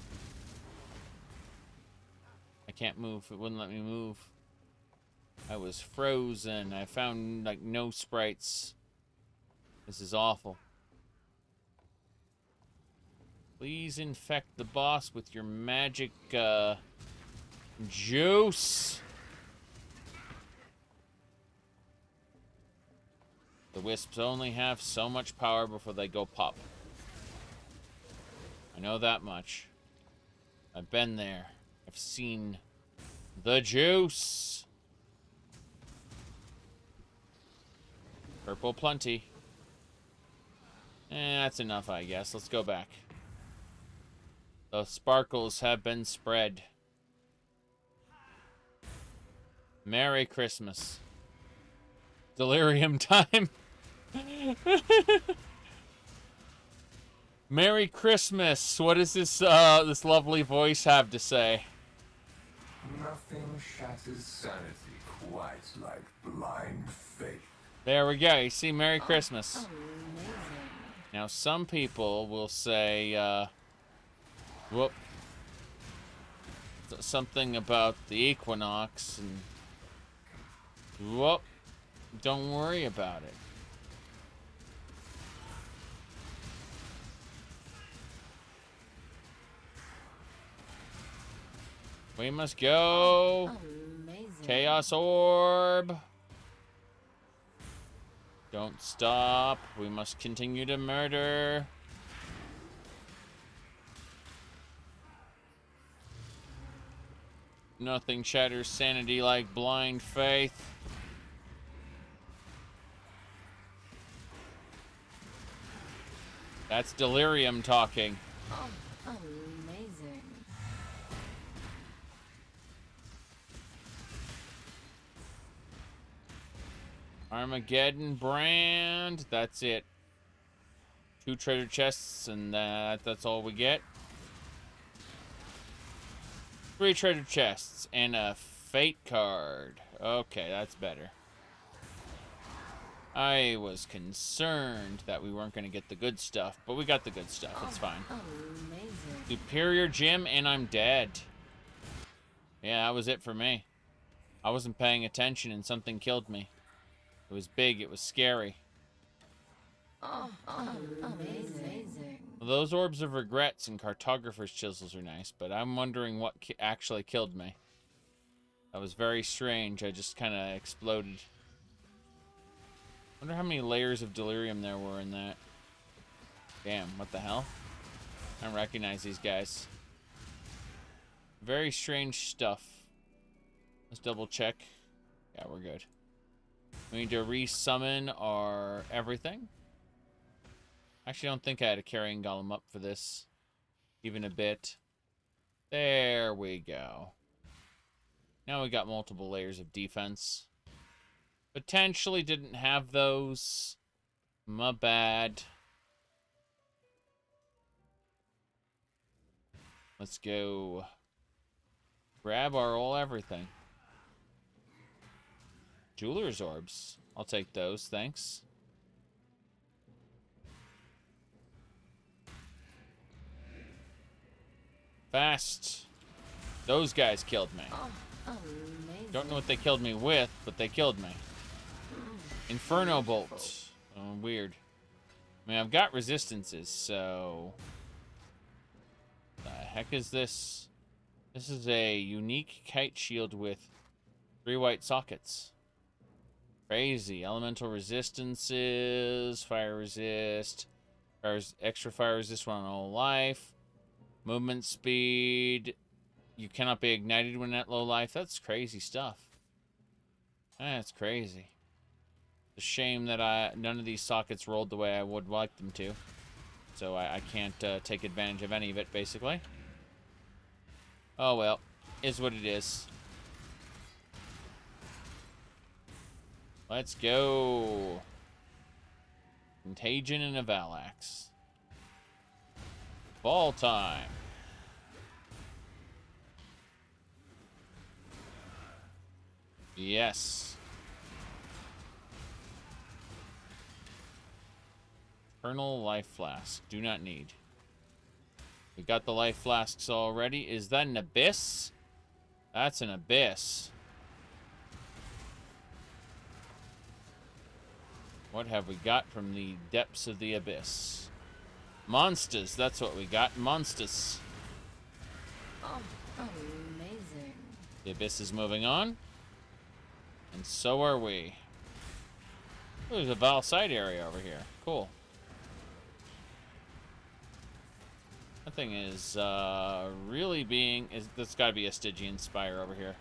I can't move. It wouldn't let me move. I was frozen. I found, like, no sprites. This is awful. Please infect the boss with your magic, juice. The wisps only have so much power before they go pop. I know that much. I've been there. I've seen the juice. Purple plenty. That's enough, I guess. Let's go back. The sparkles have been spread. Merry Christmas. Delirium time. Merry Christmas. What does this this lovely voice have to say? Nothing shatters sanity quite like blind faith. There we go. You see, Merry Christmas. Now, some people will say, whoop, something about the equinox, and whoop, don't worry about it. We must go. Chaos Orb. Don't stop. We must continue to murder. Nothing shatters sanity like blind faith. That's delirium talking. Oh, amazing. Armageddon brand. That's it. 2 treasure chests, and that's all we get. 3 treasure chests and a fate card. Okay, that's better. I was concerned that we weren't going to get the good stuff, but we got the good stuff. It's fine. Amazing. Superior gym, and I'm dead. Yeah, that was it for me. I wasn't paying attention, and something killed me. It was big. It was scary. Amazing. Well, those orbs of regrets and cartographer's chisels are nice, but I'm wondering what actually killed me. That was very strange. I just kind of exploded. Wonder how many layers of delirium there were in that. Damn, what the hell? I don't recognize these guys. Very strange stuff. Let's double check. Yeah, we're good. We need to resummon our everything. Actually, I don't think I had a carrying golem up for this. Even a bit. There we go. Now we got multiple layers of defense. Potentially didn't have those. My bad. Let's go grab our all everything. Jeweler's orbs. I'll take those, thanks. Fast. Those guys killed me. Don't know what they killed me with, but they killed me. Inferno Bolt. Oh, weird. I mean, I've got resistances, so... The heck is this? This is a unique kite shield with 3 white sockets. Crazy. Elemental resistances, fire resist, extra fire resist on all life, movement speed. You cannot be ignited when at low life. That's crazy stuff. That's crazy. It's a shame that none of these sockets rolled the way I would like them to. So I can't take advantage of any of it, basically. Oh well. Is what it is. Let's go. Contagion and a Valax. Ball time. Yes. Eternal life flask. Do not need. We got the life flasks already. Is that an abyss? That's an abyss. What have we got from the depths of the abyss? Monsters, that's what we got. Monsters. Oh, amazing. The abyss is moving on. And so are we. Oh, there's a Val side area over here. Cool. That thing is really being... There's got to be a Stygian Spire over here.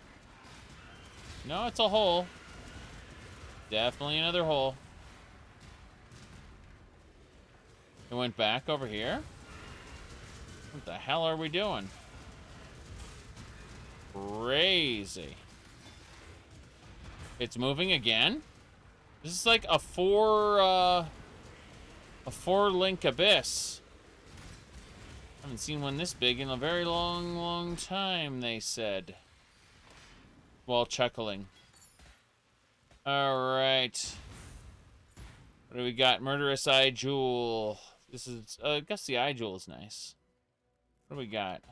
No, it's a hole. Definitely another hole. It went back over here? What the hell are we doing? Crazy. It's moving again? This is like a four-link abyss. I haven't seen one this big in a very long time, they said. While chuckling. Alright. What do we got? Murderous Eye Jewel. This is, I guess the Eye Jewel is nice. What do we got?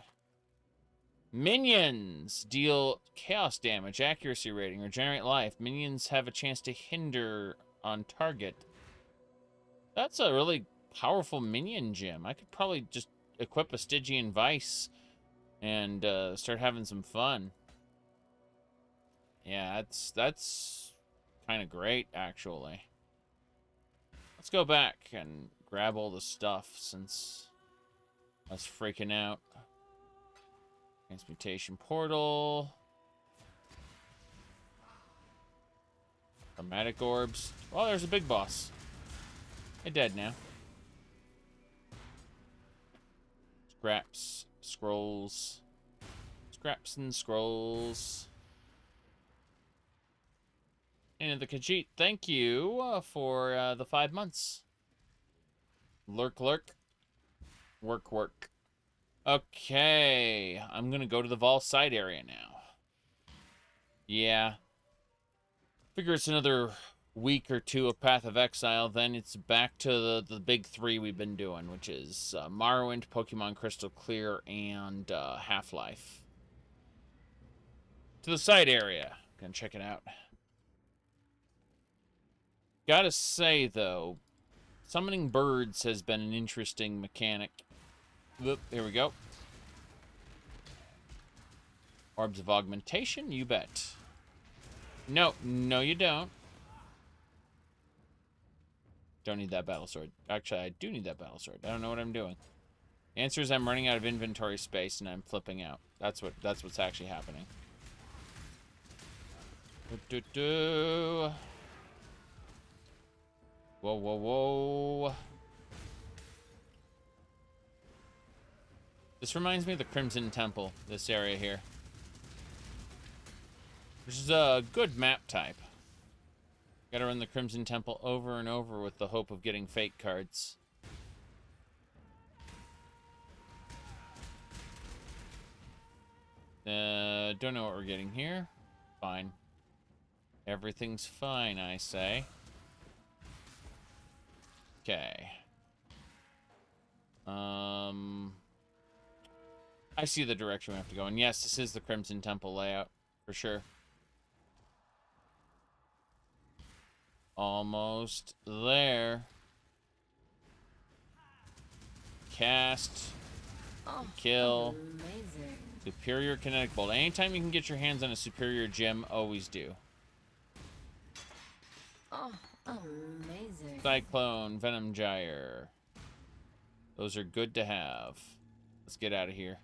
Minions deal chaos damage, accuracy rating, regenerate life. Minions have a chance to hinder on target. That's a really powerful minion gem. I could probably just equip a Stygian Vice and start having some fun. Yeah, that's kind of great, actually. Let's go back and grab all the stuff since I was freaking out. Transmutation portal. Chromatic orbs. Oh, there's a big boss. They're dead now. Scraps, scrolls. Scraps and scrolls. And the Khajiit, thank you for the 5 months. Lurk, lurk. Work, work. Okay, I'm gonna go to the Vol side area now. Yeah. Figure it's another week or two of Path of Exile, then it's back to the big three we've been doing, which is Morrowind, Pokemon Crystal Clear, and Half-Life. To the side area. Gonna check it out. Gotta say, though, summoning birds has been an interesting mechanic. Oop, here we go. Orbs of Augmentation, you bet. No, no you don't. Don't need that battle sword. Actually, I do need that battle sword. I don't know what I'm doing. Answer is I'm running out of inventory space and I'm flipping out. That's what's actually happening. Whoa, whoa, whoa. This reminds me of the Crimson Temple, this area here. Which is a good map type. Gotta run the Crimson Temple over and over with the hope of getting fake cards. Don't know what we're getting here. Fine. Everything's fine, I say. Okay. I see the direction we have to go. And yes, this is the Crimson Temple layout, for sure. Almost there. Cast. Kill. Amazing. Superior Kinetic Bolt. Anytime you can get your hands on a superior gem, always do. Oh, amazing. Cyclone, Venom Gyre. Those are good to have. Let's get out of here.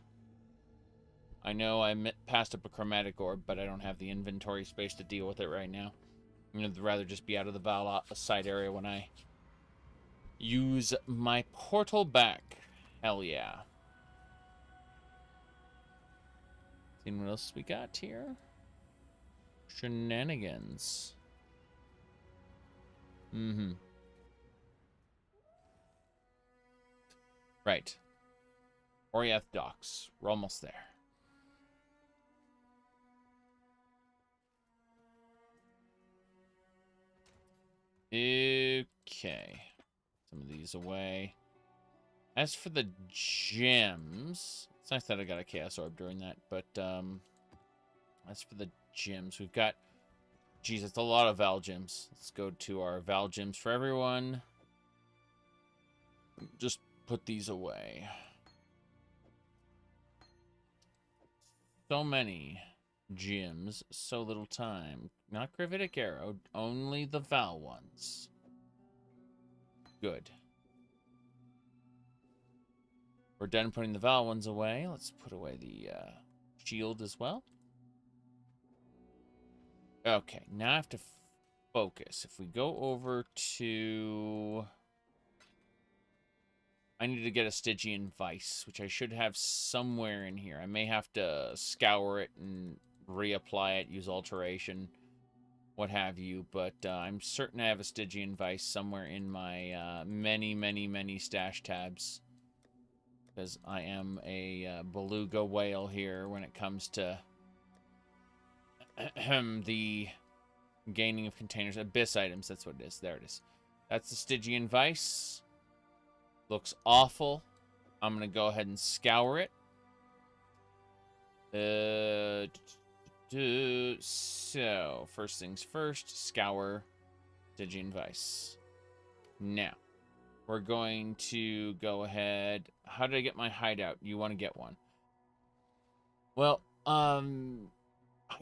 I know I passed up a chromatic orb, but I don't have the inventory space to deal with it right now. I'd rather just be out of the Val side area when I use my portal back. Hell yeah. Seeing what else we got here? Shenanigans. Mm-hmm. Right. Oriath Docks. We're almost there. Okay. Some of these away. As for the gems, it's nice that I got a Chaos Orb during that, but As for the gyms, we've got... Geez, it's a lot of Val gyms. Let's go to our Val gyms for everyone. Just put these away. So many gyms, so little time. Not Gravitic Arrow, only the Val ones. Good. We're done putting the Val ones away. Let's put away the shield as well. Okay, now I have to focus. If we go over to... I need to get a Stygian Vice, which I should have somewhere in here. I may have to scour it and reapply it, use alteration, what have you. But I'm certain I have a Stygian Vice somewhere in my many stash tabs. Because I am a beluga whale here when it comes to the gaining of containers. Abyss items, that's what it is. There it is. That's the Stygian Vice. Looks awful. I'm going to go ahead and scour it. So, first things first, scour Stygian Vice. Now, we're going to go ahead. How did I get my hideout? You want to get one? Well, I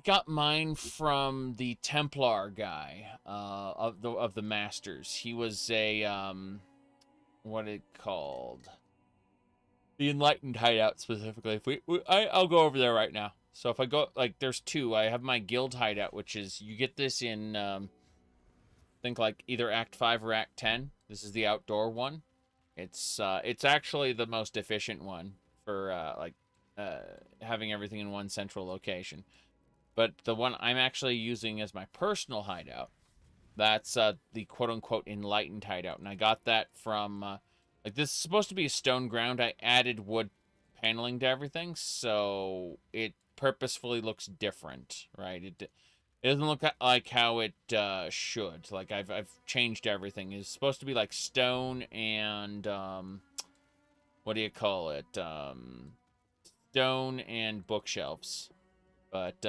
got mine from the Templar guy of the Masters. He was a what it called? The Enlightened hideout specifically. I'll go over there right now. So if I go, like, there's two. I have my guild hideout, which is you get this in think like either Act 5 or Act 10. This is the outdoor one. It's actually the most efficient one for having everything in one central location. But the one I'm actually using as my personal hideout, that's the quote-unquote Enlightened hideout. And I got that from, like, this is supposed to be a stone ground. I added wood paneling to everything, so it purposefully looks different, right? It doesn't look like how it should. Like, I've changed everything. It's supposed to be like stone and, what do you call it? Stone and bookshelves. But,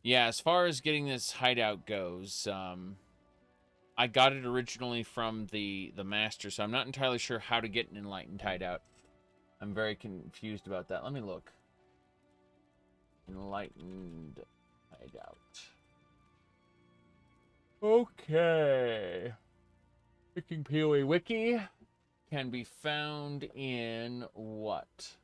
yeah, as far as getting this hideout goes, I got it originally from the Master, so I'm not entirely sure how to get an Enlightened hideout. I'm very confused about that. Let me look. Enlightened hideout. Okay. Freaking PoE Wiki can be found in what?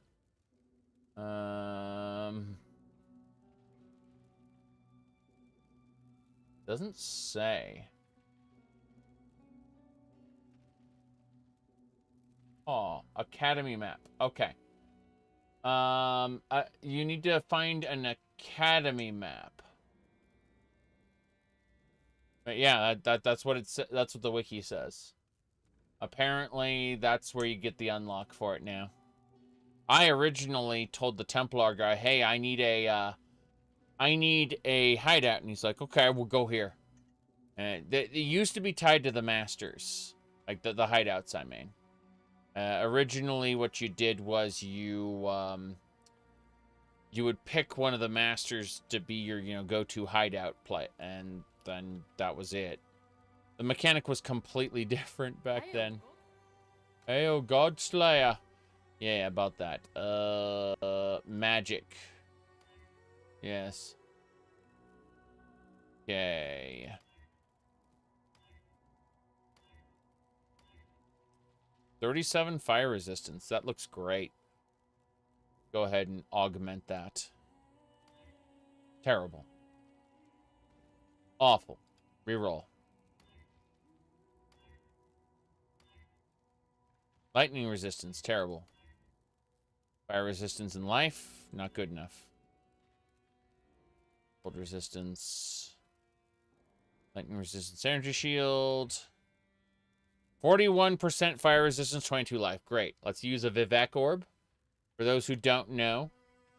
Doesn't say. Oh, Academy map. Okay. You need to find an Academy map. But yeah, that's what that's what the wiki says. Apparently, that's where you get the unlock for it now. I originally told the Templar guy, "Hey, I need a hideout," and he's like, "Okay, we'll go here." And it used to be tied to the Masters, like the hideouts. I mean. Originally, what you did was you would pick one of the Masters to be your, go-to hideout play, and then that was it. The mechanic was completely different back then. Hey, oh, God Slayer. Yeah, about that. Magic. Yes. Okay. $37 fire resistance. That looks great. Go ahead and augment that. Terrible. Awful. Reroll. Lightning resistance. Terrible. Fire resistance in life. Not good enough. Cold resistance. Lightning resistance. Energy shield. 41% fire resistance, 22 life. Great. Let's use a Vivek orb. For those who don't know,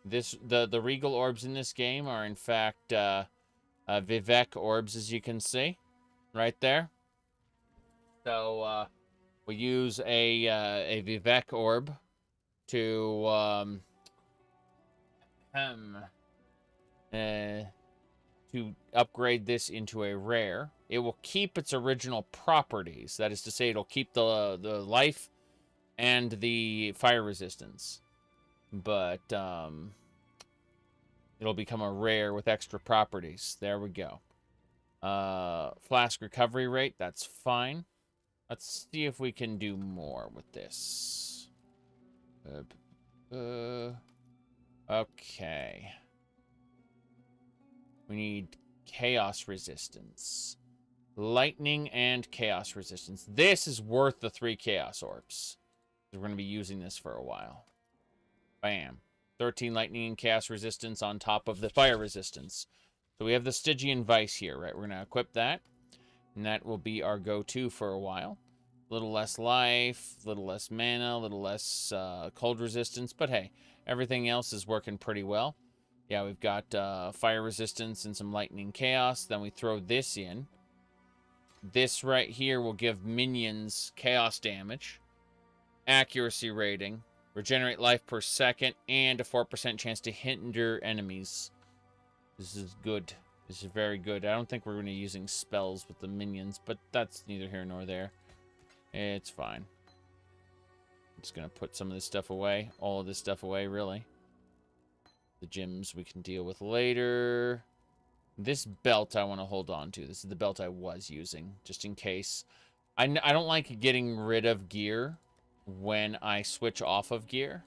the regal orbs in this game are in fact Vivek orbs, as you can see, right there. So we use a Vivek orb to To upgrade this into a rare, it will keep its original properties. That is to say, it'll keep the life and the fire resistance, but it'll become a rare with extra properties. There we go. Flask recovery rate, that's fine. Let's see if we can do more with this. Okay. We need chaos resistance. Lightning and chaos resistance. This is worth the 3 chaos orbs. We're going to be using this for a while. Bam. 13 lightning and chaos resistance on top of the fire resistance. So we have the Stygian Vice here, right? We're going to equip that. And that will be our go-to for a while. A little less life, a little less mana, a little less cold resistance. But hey, everything else is working pretty well. Yeah, we've got fire resistance and some lightning chaos. Then we throw this in. This right here will give minions chaos damage, accuracy rating, regenerate life per second, and a 4% chance to hinder enemies. This is good. This is very good. I don't think we're going to be using spells with the minions, but that's neither here nor there. It's fine. I'm just going to put some of this stuff away. All of this stuff away, really. The gems we can deal with later. This belt I want to hold on to. This is the belt I was using, just in case. I don't like getting rid of gear when I switch off of gear.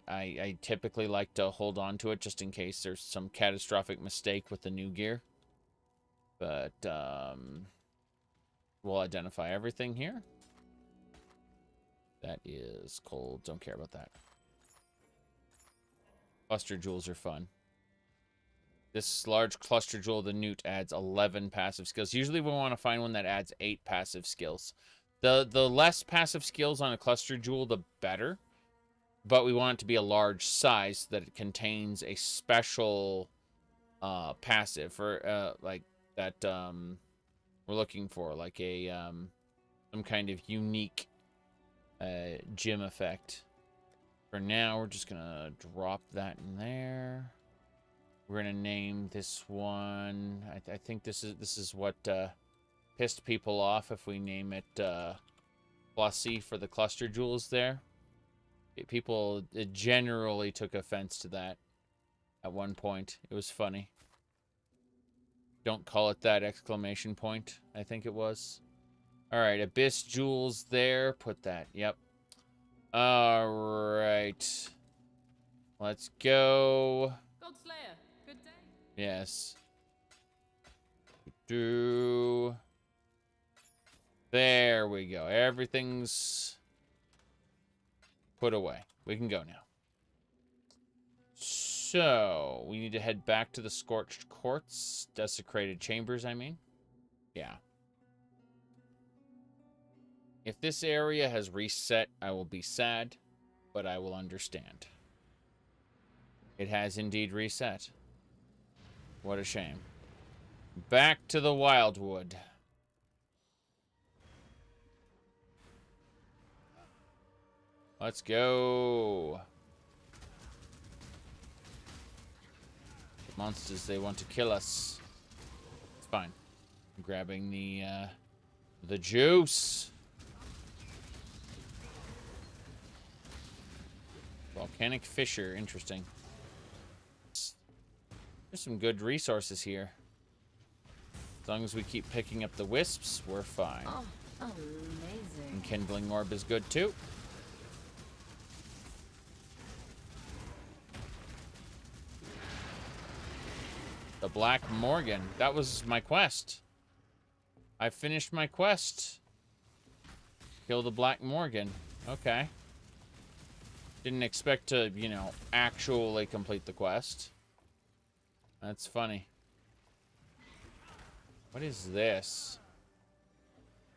I typically like to hold on to it just in case there's some catastrophic mistake with the new gear. But, we'll identify everything here. That is cold. Don't care about that. Cluster jewels are fun. This large cluster jewel, the Newt, adds 11 passive skills. Usually we want to find one that adds 8 passive skills. The less passive skills on a cluster jewel, the better. But we want it to be a large size so that it contains a special passive for like that we're looking for, like a some kind of unique gem effect. For now, we're just gonna drop that in there. We're gonna name this one. I think this is what pissed people off if we name it Plussy for the cluster jewels there. People generally took offense to that at one point. It was funny. Don't call it that! Exclamation point. I think it was. All right, Abyss jewels there. Put that. Yep. All right. Let's go. Godslayer, good day. Yes. There we go. Everything's put away. We can go now. So, we need to head back to the Scorched Courts. Desecrated Chambers, I mean. Yeah. If this area has reset, I will be sad, but I will understand. It has indeed reset. What a shame. Back to the Wildwood. Let's go. The monsters, they want to kill us. It's fine. I'm grabbing the juice. Volcanic Fissure, interesting. There's some good resources here. As long as we keep picking up the wisps, we're fine. Oh, amazing. And Kindling Orb is good too. The Black Morgan. That was my quest. I finished my quest. Kill the Black Morgan. Okay. Didn't expect to, you know, actually complete the quest. That's funny. What is this?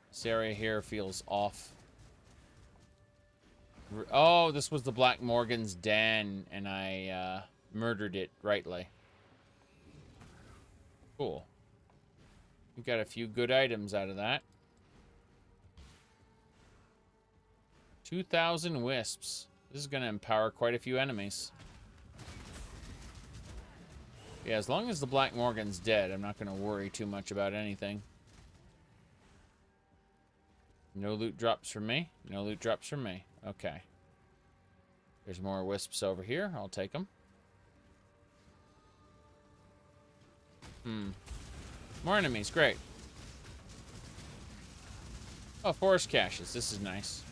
This area here feels off. Oh, this was the Black Morgan's den, and I murdered it rightly. Cool. We got a few good items out of that. 2,000 wisps. This is going to empower quite a few enemies. Yeah, as long as the Black Morgan's dead, I'm not going to worry too much about anything. No loot drops from me. No loot drops from me. Okay. There's more wisps over here. I'll take them. More enemies. Great. Oh, forest caches. This is nice.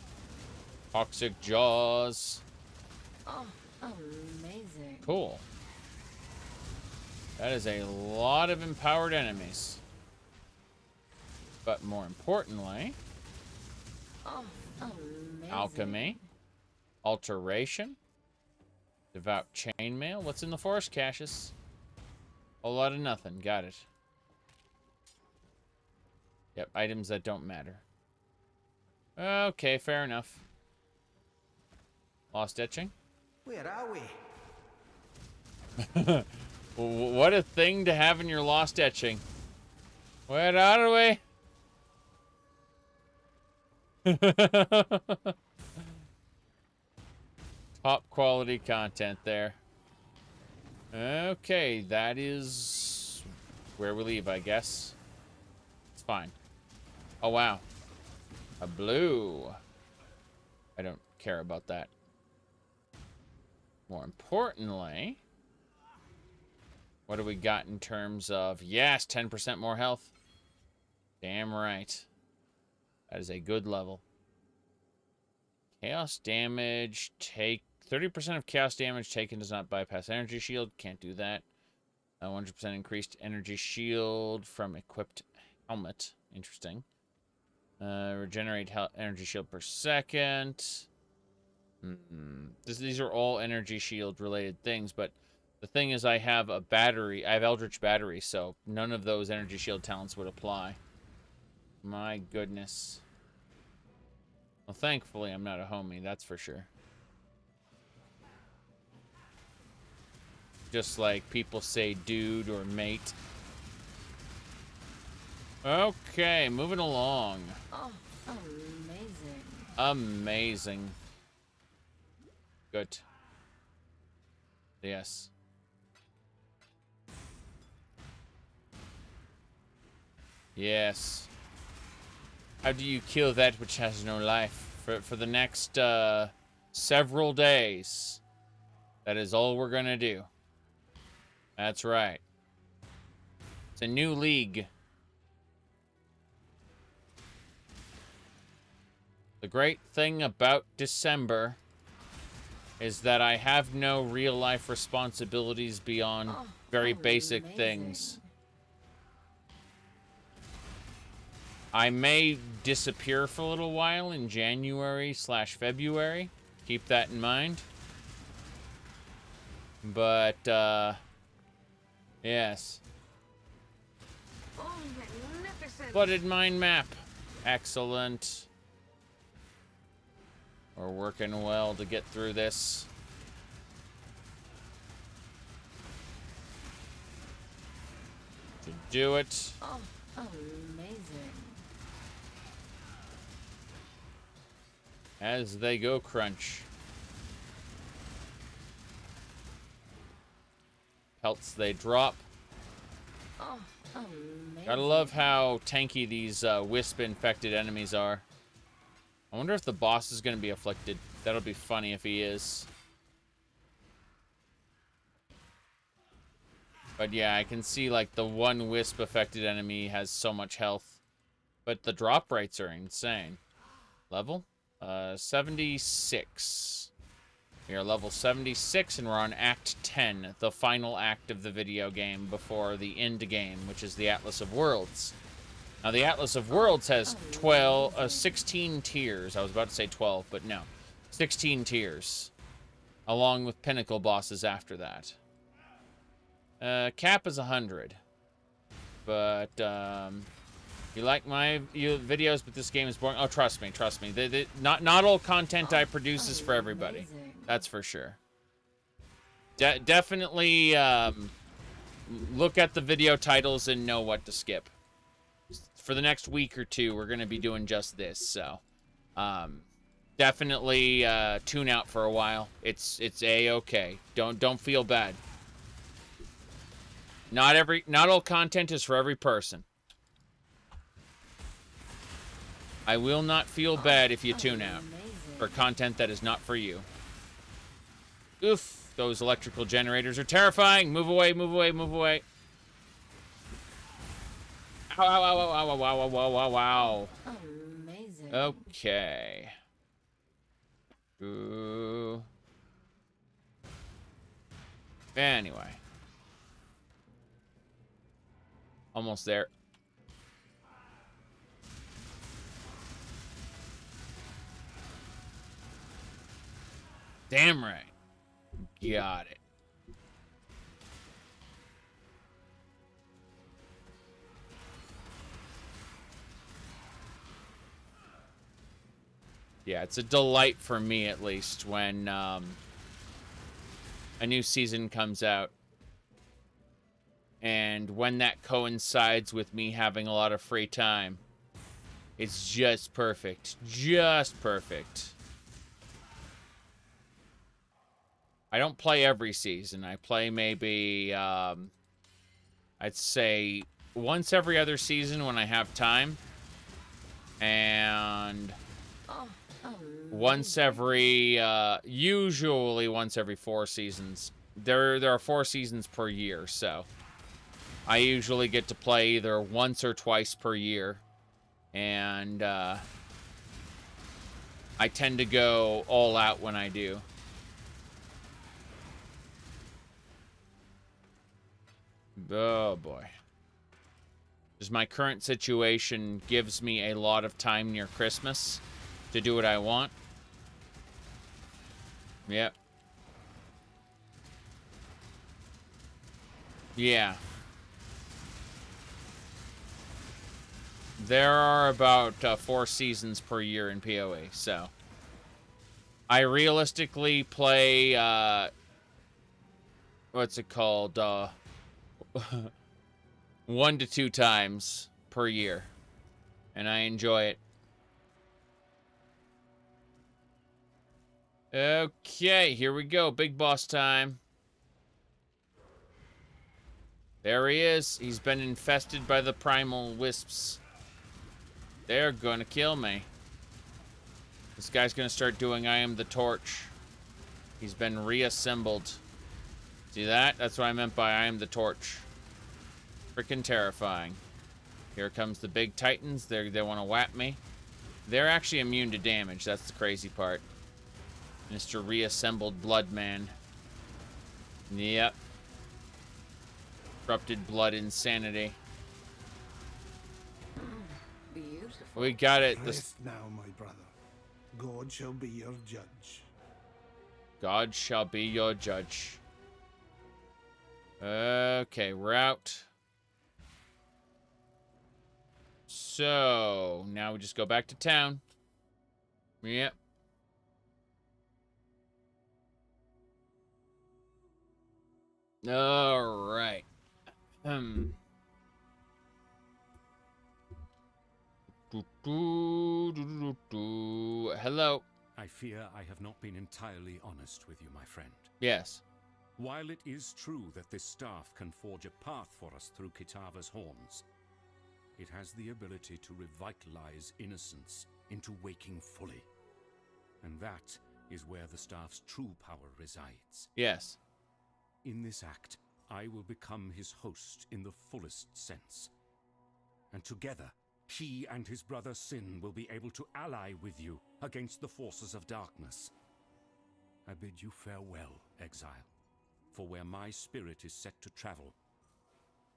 Toxic jaws. Oh, amazing. Cool. That is a lot of empowered enemies. But more importantly... Oh, amazing. Alchemy. Alteration. Devout chainmail. What's in the forest caches? A lot of nothing. Got it. Yep, items that don't matter. Okay, fair enough. Lost etching. Where are we? What a thing to have in your lost etching. Where are we? Top quality content there. Okay, that is where we leave, I guess. It's fine. Oh, wow. A blue. I don't care about that. More importantly, what do we got in terms of... Yes, 10% more health. Damn right. That is a good level. Chaos damage. Take 30% of chaos damage taken does not bypass energy shield. Can't do that. 100% increased energy shield from equipped helmet. Interesting. Regenerate energy shield per second. These are all energy shield related things, but the thing is I have a battery. I have Eldritch Battery, so none of those energy shield talents would apply. My goodness. Well, thankfully I'm not a homie, that's for sure. Just like people say dude or mate. Okay, moving along. Oh, amazing. Amazing. Good. Yes. Yes. How do you kill that which has no life? For the next several days. That is all we're gonna do. That's right. It's a new league. The great thing about December is that I have no real-life responsibilities beyond very basic things. I may disappear for a little while in January/February. Keep that in mind. But, yes. Oh, magnificent. Flooded mine map. Excellent. We're working well to get through this. To do it. Oh, amazing. As they go crunch. Pelts they drop. Oh, amazing. Gotta love how tanky these wisp-infected enemies are. I wonder if the boss is going to be afflicted. That'll be funny if he is. But yeah, I can see like the one wisp-affected enemy has so much health. But the drop rates are insane. Level? 76. We are level 76 and we're on Act 10, the final act of the video game before the end game, which is the Atlas of Worlds. Now, the Atlas of Worlds has 16 tiers. I was about to say 12, but no. 16 tiers. Along with pinnacle bosses after that. Cap is 100. But, you like my videos, but this game is boring? Oh, trust me. Not all content I produce is for everybody. That's for sure. Definitely, look at the video titles and know what to skip. For the next week or two, we're going to be doing just this, so definitely tune out for a while. It's A-okay. Don't feel bad. Not all content is for every person. I will not feel bad if you tune out for content that is not for you. Oof, those electrical generators are terrifying. Move away, move away, move away. Ow, ow, ow, ow, ow, ow, ow, ow, ow, ow. Amazing. Okay. Ooh. Anyway. Almost there. Damn right. Got it. Yeah, it's a delight for me, at least, when a new season comes out. And when that coincides with me having a lot of free time, it's just perfect. Just perfect. I don't play every season. I play maybe, I'd say, once every other season when I have time. And once every, usually once every 4 seasons. There are 4 seasons per year, so I usually get to play either once or twice per year. And I tend to go all out when I do. Oh boy. Just my current situation gives me a lot of time near Christmas to do what I want. Yep. Yeah. There are about 4 seasons per year in PoE, so I realistically play what's it called? 1 to 2 times per year, and I enjoy it. Okay, here we go. Big boss time. There he is. He's been infested by the primal wisps. They're gonna kill me. This guy's gonna start doing I am the torch. He's been reassembled. See that? That's what I meant by I am the torch. Freaking terrifying. Here comes the big titans. They want to whap me. They're actually immune to damage. That's the crazy part. Mr. Reassembled Bloodman. Yep. Corrupted blood insanity. Beautiful. We got it. Rest now, my brother. God shall be your judge. God shall be your judge. Okay, we're out. So, now we just go back to town. Yep. All right. Hello. I fear I have not been entirely honest with you, my friend. Yes. While it is true that this staff can forge a path for us through Kitava's horns, it has the ability to revitalize innocence into waking fully. And that is where the staff's true power resides. Yes. In this act, I will become his host in the fullest sense. And together, he and his brother Sin will be able to ally with you against the forces of darkness. I bid you farewell, Exile, for where my spirit is set to travel,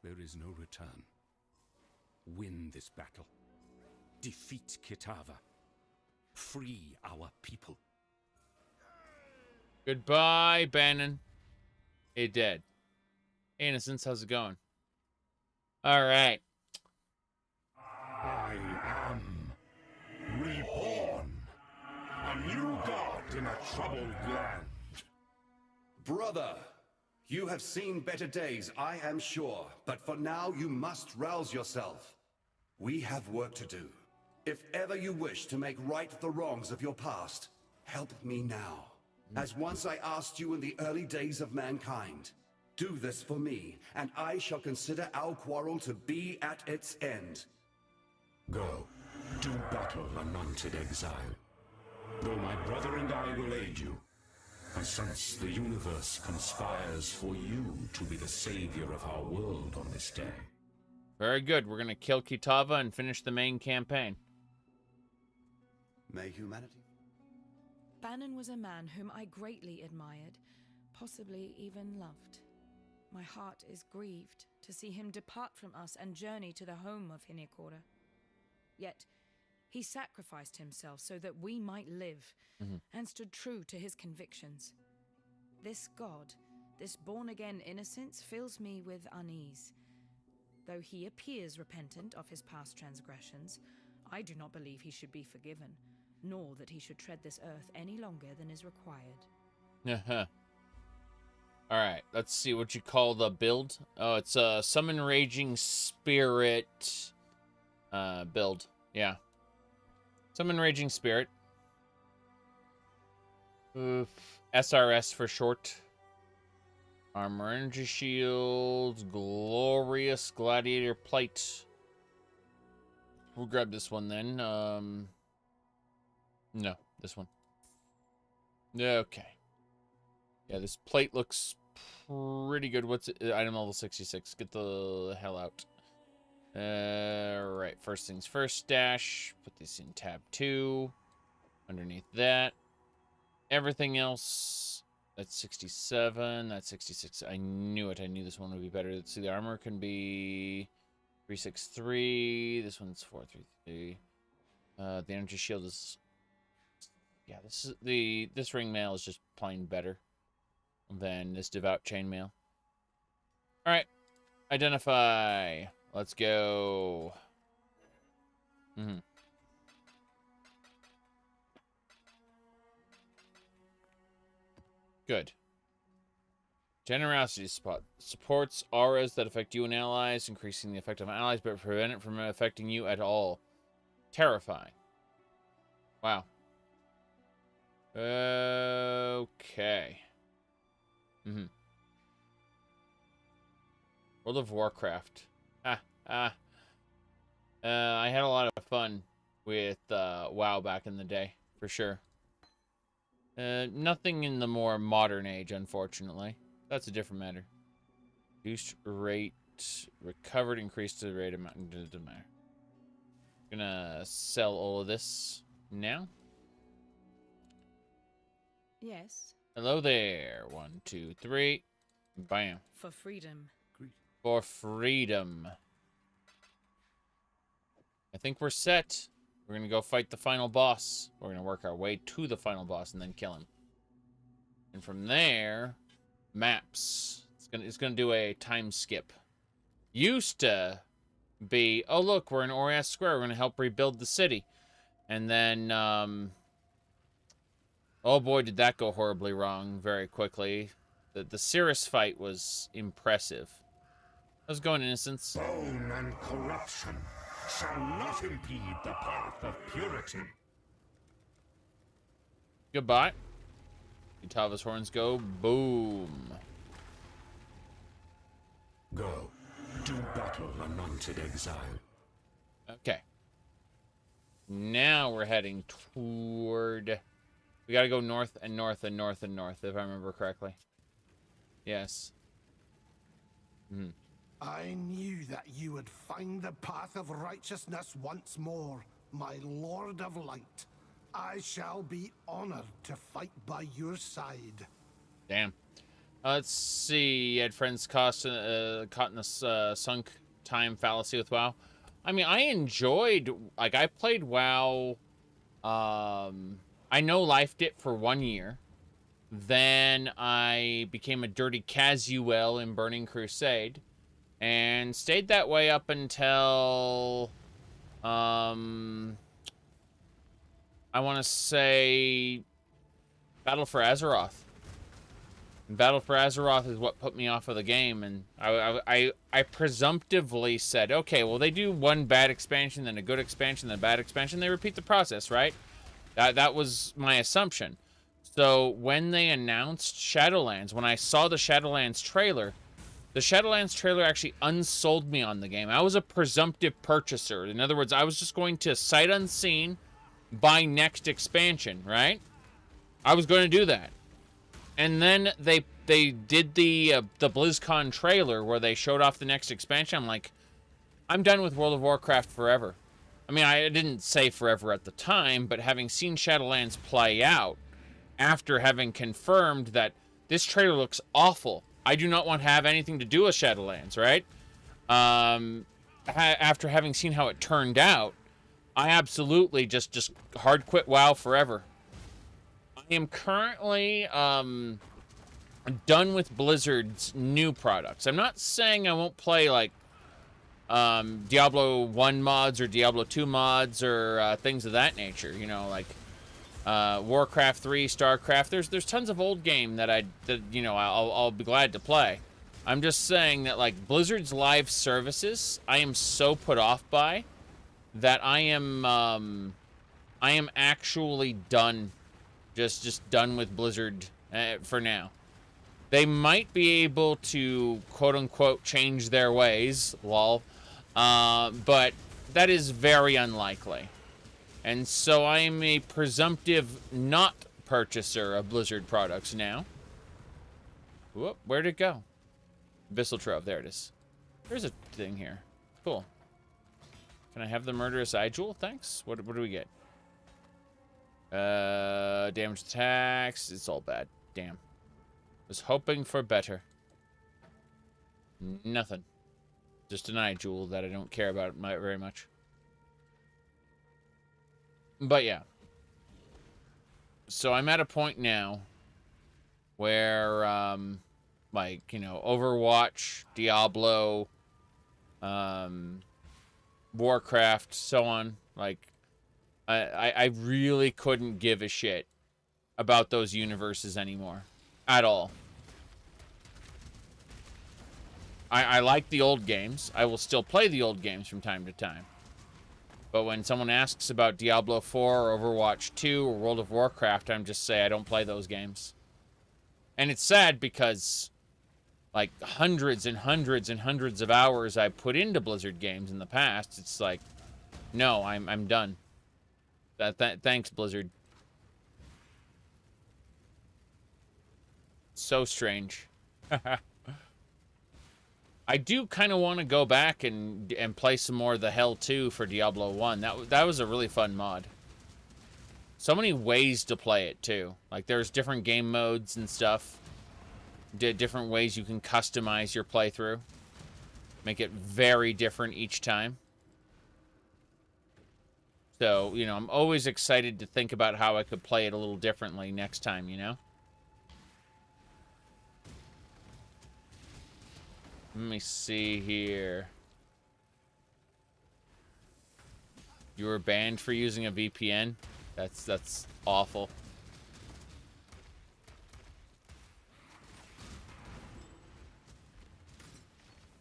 there is no return. Win this battle. Defeat Kitava. Free our people. Goodbye, Bannon. Hey, dead. Innocence, how's it going? All right. I am reborn. A new god in a troubled land. Brother, you have seen better days, I am sure. But for now, you must rouse yourself. We have work to do. If ever you wish to make right the wrongs of your past, help me now. As once I asked you in the early days of mankind, Do this for me, and I shall consider our quarrel to be at its end. Go. Do battle, anointed exile. Though my brother and I will aid you, I sense the universe conspires for you to be the savior of our world on this day. Very good. We're going to kill Kitava and finish the main campaign. May humanity... Bannon was a man whom I greatly admired, possibly even loved. My heart is grieved to see him depart from us and journey to the home of Hinekora. Yet, he sacrificed himself so that we might live, and stood true to his convictions. This god, this born-again innocence, fills me with unease. Though he appears repentant of his past transgressions, I do not believe he should be forgiven, nor that he should tread this earth any longer than is required. Alright, let's see what you call the build. Oh, it's a Summon Raging Spirit build. Yeah. Summon Raging Spirit. SRS for short. Armor Energy Shields. Glorious Gladiator Plate. We'll grab this one then. No, this one. Okay. Yeah, this plate looks pretty good. What's it? Item level 66. Get the hell out. Right. First things first, dash. Put this in tab 2. Underneath that. Everything else. That's 67. That's 66. I knew it. I knew this one would be better. Let's see. The armor can be 363. This one's 433. The energy shield is... Yeah, this ring mail is just plain better than this devout chainmail. Alright. Identify. Let's go. Good. Generosity spot. Supports auras that affect you and allies, increasing the effect of allies, but prevent it from affecting you at all. Terrifying. Wow. Okay. World of Warcraft. I had a lot of fun with WoW back in the day, for sure. Nothing in the more modern age, unfortunately. That's a different matter. Reduced rate, recovered, increased the rate amount. Doesn't matter. Gonna sell all of this now. Yes. Hello there. 1, 2, 3. Bam. For freedom. For freedom. I think we're set. We're gonna go fight the final boss. We're gonna work our way to the final boss and then kill him. And from there, maps. It's gonna do a time skip. Used to be, oh look, we're in Orias Square. We're gonna help rebuild the city. And then, oh boy, did that go horribly wrong very quickly. The Cirrus fight was impressive. How's it going, Innocence? Bone and corruption shall not impede the path of purity. Goodbye. Kitava's horns go. Boom. Go. Do battle, anointed exile. Okay. Now we're heading toward... We gotta go north and north and north and north, if I remember correctly. Yes. I knew that you would find the path of righteousness once more, my Lord of Light. I shall be honored to fight by your side. Damn. Let's see. You had friends caught in this sunk time fallacy with WoW. I mean, I enjoyed... Like, I played WoW... I no-lifed it for 1 year. Then I became a dirty casual in Burning Crusade. And stayed that way up until... I want to say... Battle for Azeroth. And Battle for Azeroth is what put me off of the game. And I presumptively said, okay, well, they do one bad expansion, then a good expansion, then a bad expansion. They repeat the process, right? That was my assumption. So when they announced Shadowlands, when I saw the Shadowlands trailer, The Shadowlands trailer actually unsold me on the game. I was a presumptive purchaser. In other words, I was just going to sight unseen buy next expansion, right? I was going to do that. And then they did the BlizzCon trailer where they showed off the next expansion. I'm like, I'm done with World of Warcraft forever. I mean, I didn't say forever at the time, but having seen Shadowlands play out, after having confirmed that this trailer looks awful, I do not want to have anything to do with Shadowlands, right? After having seen how it turned out, I absolutely just hard quit WoW forever. I am currently done with Blizzard's new products. I'm not saying I won't play like Diablo 1 mods or Diablo 2 mods or things of that nature, you know, like Warcraft 3, StarCraft. There's tons of old game that I'll be glad to play. I'm just saying that like Blizzard's live services, I am so put off by that I am actually done, just done with Blizzard for now. They might be able to quote unquote change their ways, lol, but that is very unlikely. And so I am a presumptive not purchaser of Blizzard products now. Whoop, where'd it go? Abyssal Trove, there it is. There's a thing here. Cool. Can I have the Murderous Eye Jewel? Thanks. What do we get? Damage attacks. It's all bad. Damn. Was hoping for better. Nothing. Just an eye jewel that I don't care about very much. But yeah. So I'm at a point now where, like, you know, Overwatch, Diablo, Warcraft, so on. Like, I really couldn't give a shit about those universes anymore. At all. I like the old games. I will still play the old games from time to time. But when someone asks about Diablo 4 or Overwatch 2 or World of Warcraft, I'm just say I don't play those games. And it's sad because like hundreds and hundreds and hundreds of hours I put into Blizzard games in the past, it's like, no, I'm done. Thanks, Blizzard. So strange. I do kind of want to go back and play some more of the Hell 2 for Diablo 1. That was a really fun mod. So many ways to play it too. Like there's different game modes and stuff. Different ways you can customize your playthrough. Make it very different each time. So, you know, I'm always excited to think about how I could play it a little differently next time, you know? Let me see here. You were banned for using a VPN? That's awful.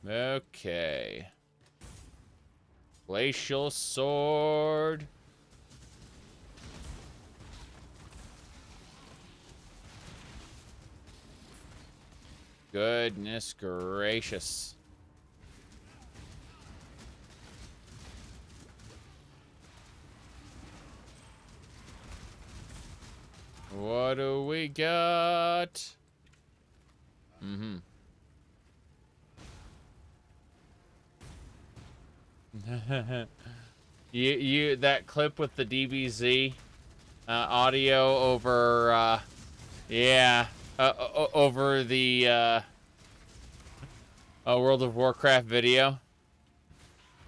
Okay. Glacial Sword. Goodness gracious. What do we got? Mm-hmm. you that clip with the DBZ audio over yeah. Over the World of Warcraft video.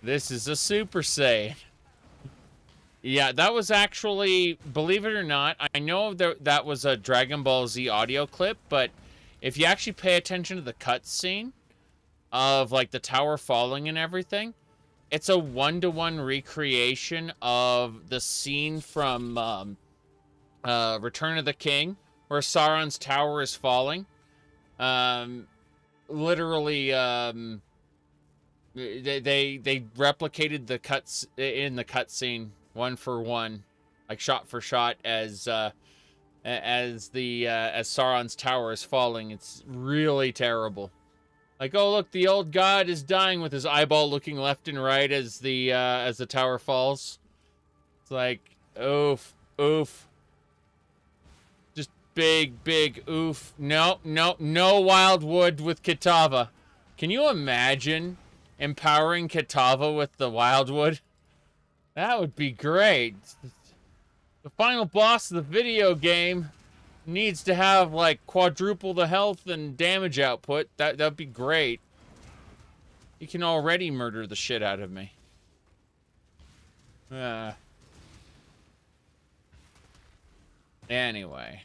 This is a Super Saiyan. Yeah, that was actually, believe it or not, I know that was a Dragon Ball Z audio clip, but if you actually pay attention to the cutscene of like the tower falling and everything, it's a one-to-one recreation of the scene from Return of the King, where Sauron's tower is falling. Literally, they replicated the cuts in the cutscene one for one, like shot for shot, as Sauron's tower is falling. It's really terrible. Like, oh look, the old god is dying with his eyeball looking left and right as the tower falls. It's like, oof, oof. Just big oof. No wildwood with Kitava. Can you imagine empowering Kitava with the wildwood? That would be great. The final boss of the video game needs to have like quadruple the health and damage output. That'd be great. You can already murder the shit out of me. Anyway.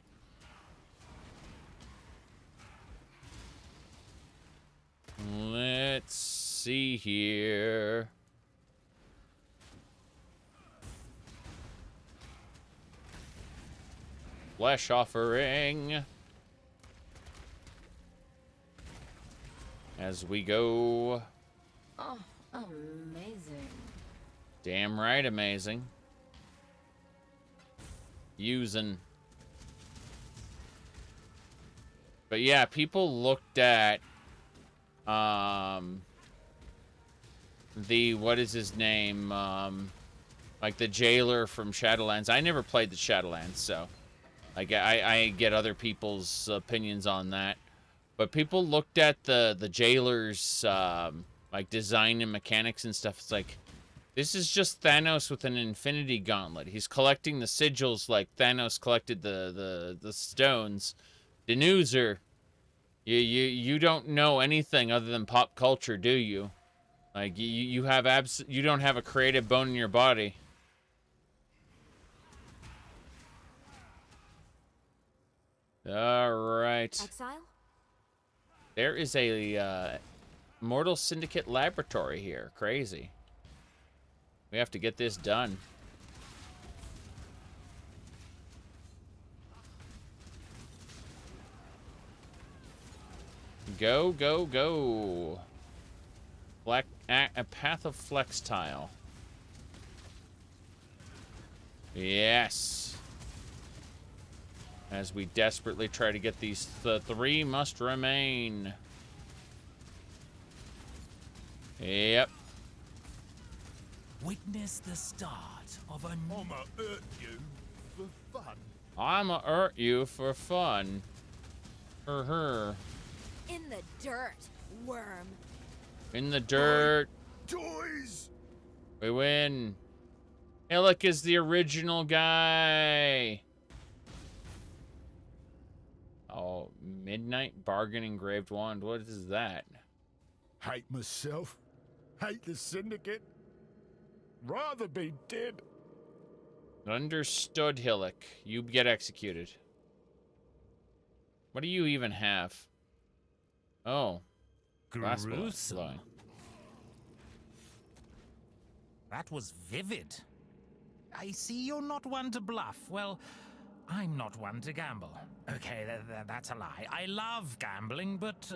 Let's see here. Flesh offering. As we go. Oh, amazing. Damn right, amazing. Using. But yeah, people looked at the what is his name? Like the jailer from Shadowlands. I never played the Shadowlands, so like I get other people's opinions on that. But people looked at the jailer's like design and mechanics and stuff. It's like, this is just Thanos with an infinity gauntlet. He's collecting the sigils like Thanos collected the stones. Denuzer, you don't know anything other than pop culture, do you? Like you don't have a creative bone in your body. All right. Exile? There is a Mortal Syndicate laboratory here. Crazy. We have to get this done. Go, go, go. A path of flex tile. Yes. As we desperately try to get these three must remain. Yep. Witness the start of a... I'ma hurt you for fun. I'ma hurt you for fun. For her. In the dirt, worm. In the dirt. Toys! We win. Illic is the original guy. Oh, Midnight Bargain Engraved Wand. What is that? Hate myself. Hate the Syndicate. Rather be dead. Understood, Hillick. You get executed. What do you even have? Oh. Gruesome. That was vivid. I see you're not one to bluff. Well, I'm not one to gamble. Okay, that's a lie. I love gambling, but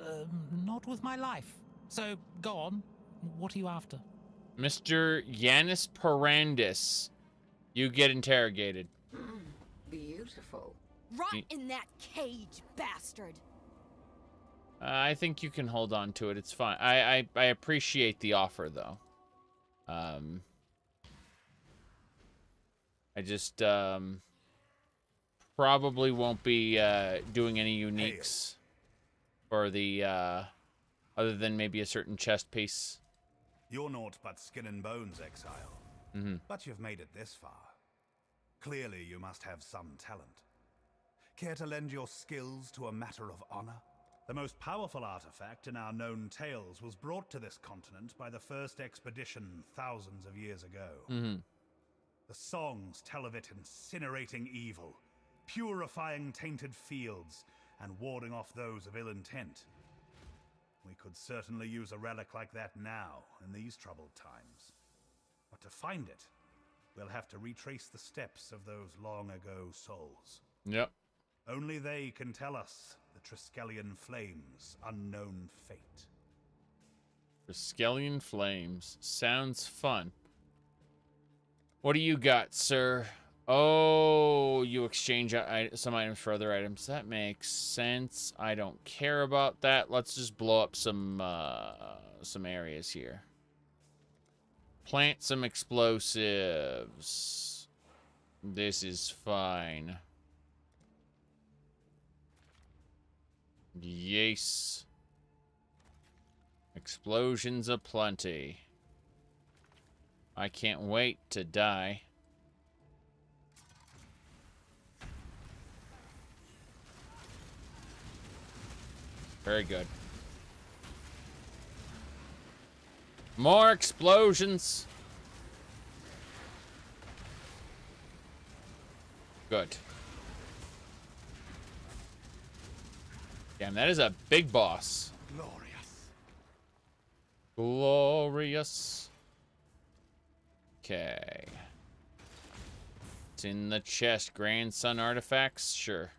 not with my life. So, go on. What are you after? Mr. Yanis Parandis. You get interrogated. Beautiful. Rot in that cage, bastard. I think you can hold on to it. It's fine. I appreciate the offer, though. I just probably won't be doing any uniques for the other than maybe a certain chest piece. You're naught but skin and bones, Exile. But you've made it this far. Clearly you must have some talent. Care to lend your skills to a matter of honor? The most powerful artifact in our known tales was brought to this continent by the first expedition thousands of years ago. The songs tell of it incinerating evil, purifying tainted fields, and warding off those of ill intent. We could certainly use a relic like that now, in these troubled times. But to find it, we'll have to retrace the steps of those long-ago souls. Yep. Only they can tell us the Triskelion Flames' unknown fate. Triskelion Flames. Sounds fun. What do you got, sir? Oh, you exchange some items for other items. That makes sense. I don't care about that. Let's just blow up some areas here. Plant some explosives. This is fine. Yes. Explosions aplenty. I can't wait to die. Very good. More explosions. Good. Damn, that is a big boss. Glorious. Glorious. Okay. It's in the chest. Grandson artifacts? Sure.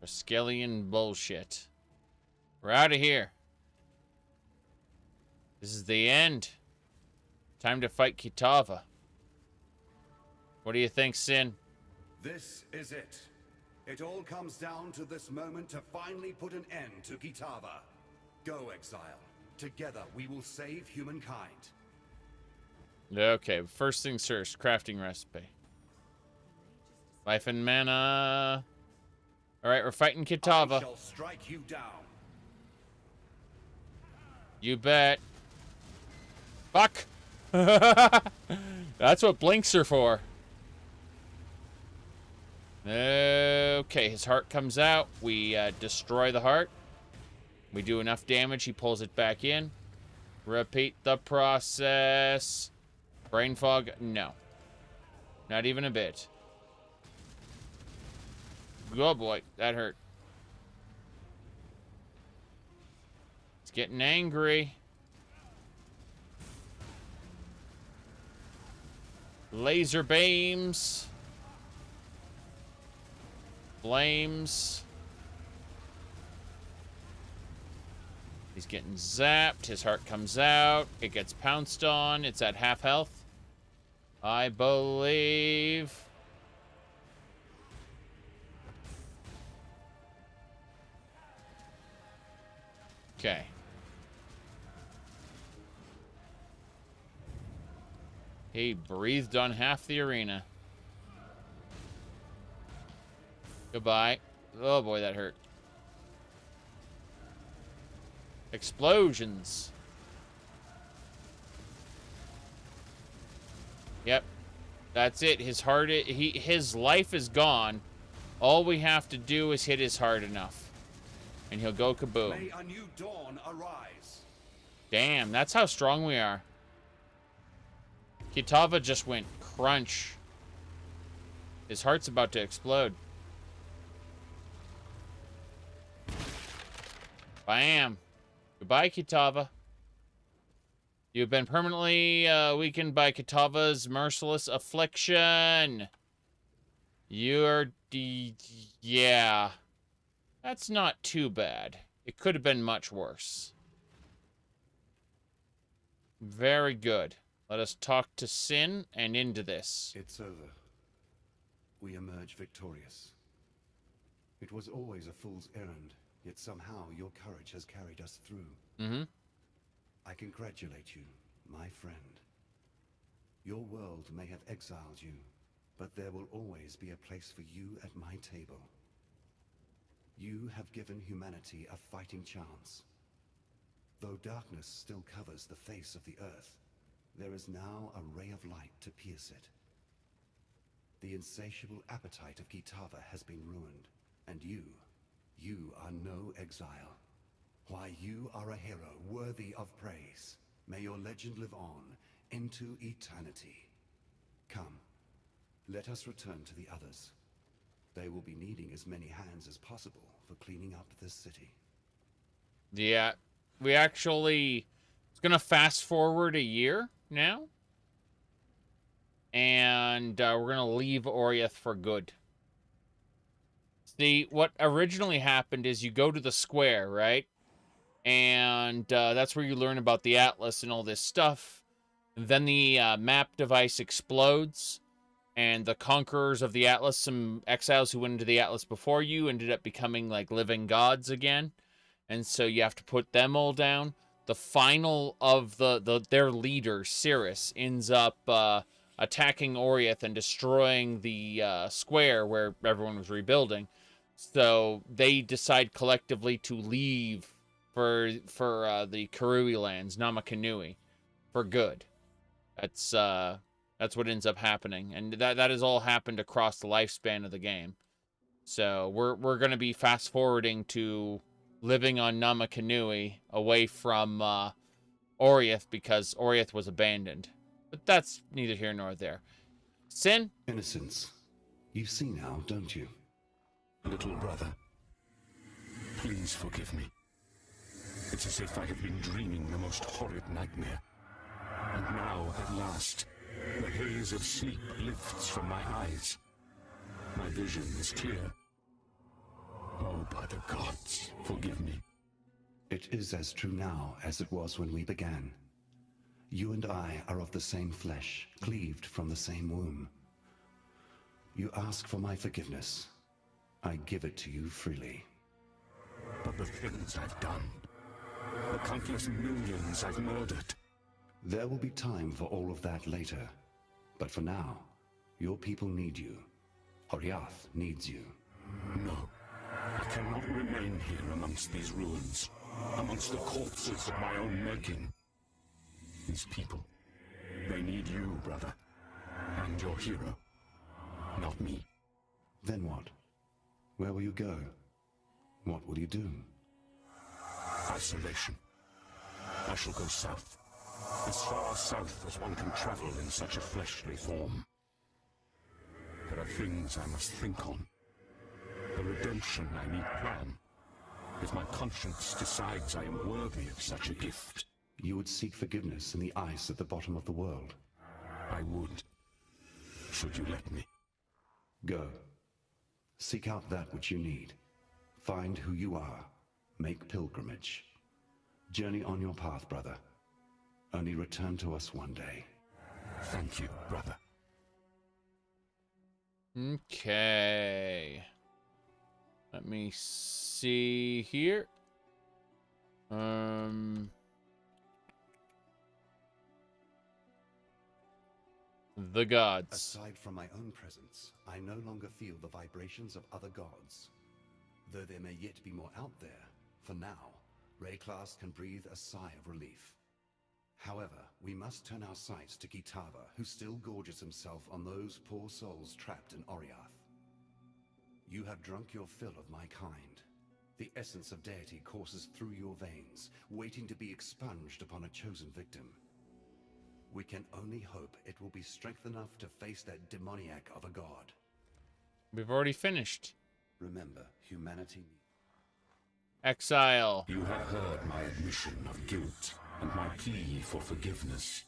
Rascallian bullshit. We're out of here. This is the end. Time to fight Kitava. What do you think, Sin? This is it. It all comes down to this moment to finally put an end to Kitava. Go, Exile. Together we will save humankind. Okay, first things first. Crafting recipe. Life and mana. Alright, we're fighting Kitava. I shall strike you down. You bet. Fuck! That's what blinks are for. Okay, his heart comes out. We destroy the heart. We do enough damage, he pulls it back in. Repeat the process. Brain fog? No. Not even a bit. Oh boy, that hurt. It's getting angry. Laser beams. Flames. He's getting zapped. His heart comes out. It gets pounced on. It's at half health, I believe. Okay. He breathed on half the arena. Goodbye. Oh boy, that hurt. Explosions. Yep. That's it. His heart, his life is gone. All we have to do is hit his heart enough. And he'll go kaboom. May a new dawn arise. Damn, that's how strong we are. Kitava just went crunch. His heart's about to explode. Bam. Goodbye, Kitava. You've been permanently weakened by Kitava's merciless affliction. You're... yeah. That's not too bad. It could have been much worse. Very good. Let us talk to Sin and into this. It's over. We emerge victorious. It was always a fool's errand, yet somehow your courage has carried us through. Mm-hmm. I congratulate you, my friend. Your world may have exiled you, but there will always be a place for you at my table. You have given humanity a fighting chance. Though darkness still covers the face of the earth, there is now a ray of light to pierce it. The insatiable appetite of Kitava has been ruined, and you are no exile. Why, you are a hero worthy of praise. May your legend live on into eternity. Come, let us return to the others. They will be needing as many hands as possible for cleaning up this city. Yeah, we actually... It's gonna fast forward a year now. And we're gonna leave Oriath for good. See, what originally happened is you go to the square, right? And that's where you learn about the Atlas and all this stuff. Then the map device explodes, and the conquerors of the Atlas, some exiles who went into the Atlas before you, ended up becoming like living gods again. And so you have to put them all down. The final of their leader, Cirrus, ends up attacking Oriath and destroying the square where everyone was rebuilding. So they decide collectively to leave for the Karui lands, Namakanui, for good. That's what ends up happening, and that has all happened across the lifespan of the game. So we're gonna be fast forwarding to living on Namakanui away from Oriath because Oriath was abandoned. But that's neither here nor there. Sin? Innocence. You see now, don't you? Little brother, please forgive me. It's as if I have been dreaming the most horrid nightmare. And now, at last, the haze of sleep lifts from my eyes. My vision is clear. Oh, by the gods, forgive me. It is as true now as it was when we began. You and I are of the same flesh, cleaved from the same womb. You ask for my forgiveness. I give it to you freely. But the things I've done, the countless millions I've murdered. There will be time for all of that later. But for now, your people need you. Oriath needs you. No. I cannot remain here amongst these ruins, amongst the corpses of my own making. These people, they need you, brother, and your hero, not me. Then what? Where will you go? What will you do? Isolation. I shall go south, as far south as one can travel in such a fleshly form. There are things I must think on. The redemption I need plan. If my conscience decides I am worthy of such a gift. You would seek forgiveness in the ice at the bottom of the world. I would. Should you let me? Go. Seek out that which you need. Find who you are. Make pilgrimage. Journey on your path, brother. Only return to us one day. Thank you, brother. Okay. Let me see here. The gods. Aside from my own presence, I no longer feel the vibrations of other gods. Though there may yet be more out there, for now, Rayclass can breathe a sigh of relief. However, we must turn our sights to Kitava, who still gorges himself on those poor souls trapped in Oriath. You have drunk your fill of my kind. The essence of deity courses through your veins, waiting to be expunged upon a chosen victim. We can only hope it will be strength enough to face that demoniac of a god. We've already finished. Remember, humanity... Exile. You have heard my admission of guilt and my plea for forgiveness.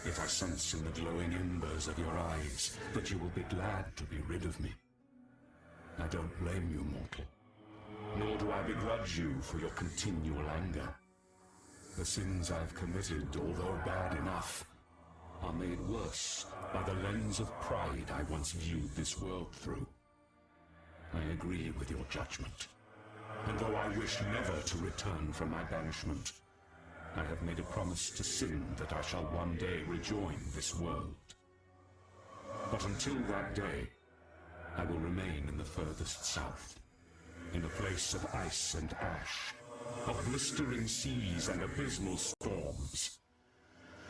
If I sense in the glowing embers of your eyes that you will be glad to be rid of me, I don't blame you, mortal. Nor do I begrudge you for your continual anger. The sins I've committed, although bad enough, are made worse by the lens of pride I once viewed this world through. I agree with your judgment. And though I wish never to return from my banishment, I have made a promise to sin that I shall one day rejoin this world. But until that day, I will remain in the furthest south, in a place of ice and ash, of blistering seas and abysmal storms.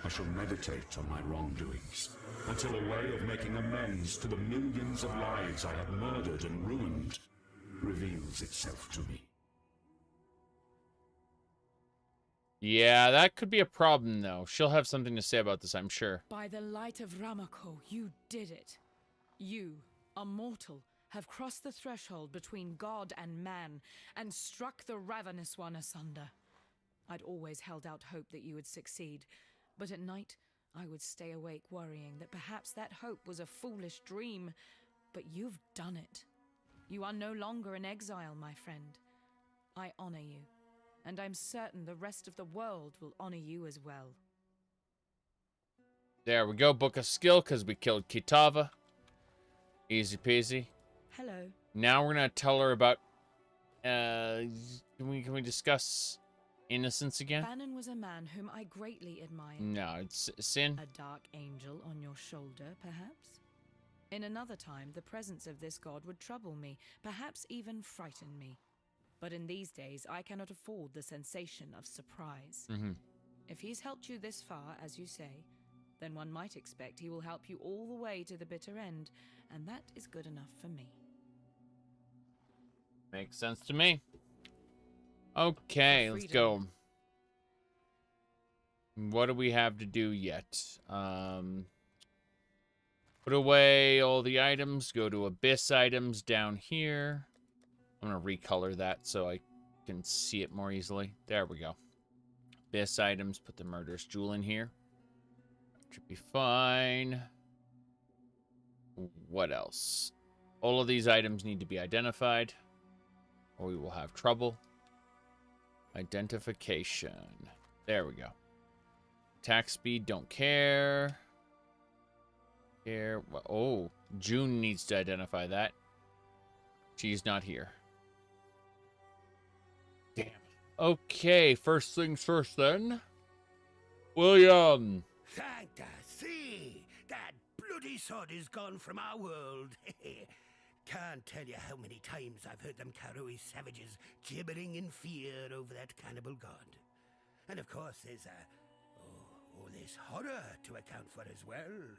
I shall meditate on my wrongdoings, until a way of making amends to the millions of lives I have murdered and ruined reveals itself to me. Yeah, that could be a problem, though. She'll have something to say about this, I'm sure. By the light of Ramako, you did it. You, a mortal, have crossed the threshold between God and man, and struck the ravenous one asunder. I'd always held out hope that you would succeed, but at night I would stay awake worrying that perhaps that hope was a foolish dream. But you've done it. You are no longer an exile, my friend. I honor you, and I'm certain the rest of the world will honor you as well. There we go. Book a skill because we killed Kitava. Easy peasy. Hello. Now we're gonna tell her about. Can we discuss innocence again? Bannon was a man whom I greatly admired. No, it's sin. A dark angel on your shoulder, perhaps? In another time, the presence of this god would trouble me, perhaps even frighten me. But in these days, I cannot afford the sensation of surprise. If he's helped you this far, as you say, then one might expect he will help you all the way to the bitter end, and that is good enough for me. Makes sense to me. Okay, let's go. What do we have to do yet? Put away all the items. Go to Abyss items down here. I'm going to recolor that so I can see it more easily. There we go. Abyss items. Put the Murderous Jewel in here. Should be fine. What else? All of these items need to be identified, or we will have trouble. Identification. There we go. Attack speed, don't care. Care. Oh, June needs to identify that. She's not here. Damn. Okay, first things first then. William. Fantasy! That bloody sod is gone from our world. Can't tell you how many times I've heard them Karui savages gibbering in fear over that cannibal god. And of course there's all this horror to account for as well.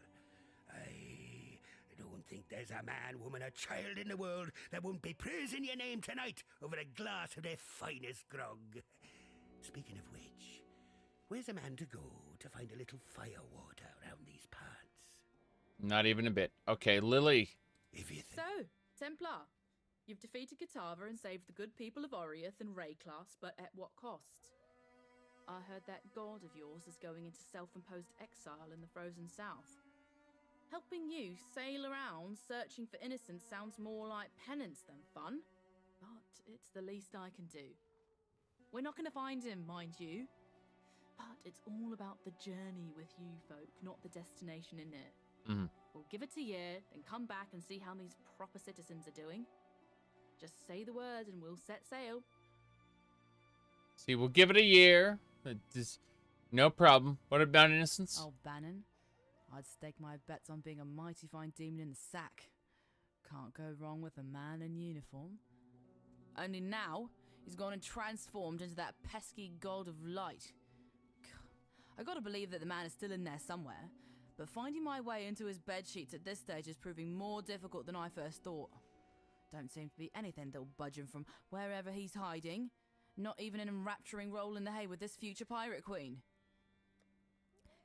I don't think there's a man, woman, or child in the world that won't be praising your name tonight over a glass of their finest grog. Speaking of which, where's a man to go to find a little fire water around these parts? Not even a bit. Okay, Lily. So, Templar, you've defeated Kitava and saved the good people of Oriath and Rayclass, but at what cost? I heard that god of yours is going into self-imposed exile in the frozen south. Helping you sail around searching for innocence sounds more like penance than fun, but it's the least I can do. We're not going to find him, mind you, but it's all about the journey with you folk, not the destination in it. We'll give it a year, then come back and see how these proper citizens are doing. Just say the word and we'll set sail. See, we'll give it a year. No problem. What about innocence? Oh, Bannon. I'd stake my bets on being a mighty fine demon in the sack. Can't go wrong with a man in uniform. Only now, he's gone and transformed into that pesky god of light. I gotta believe that the man is still in there somewhere, but finding my way into his bedsheets at this stage is proving more difficult than I first thought. Don't seem to be anything that'll budge him from wherever he's hiding. Not even an enrapturing roll in the hay with this future pirate queen.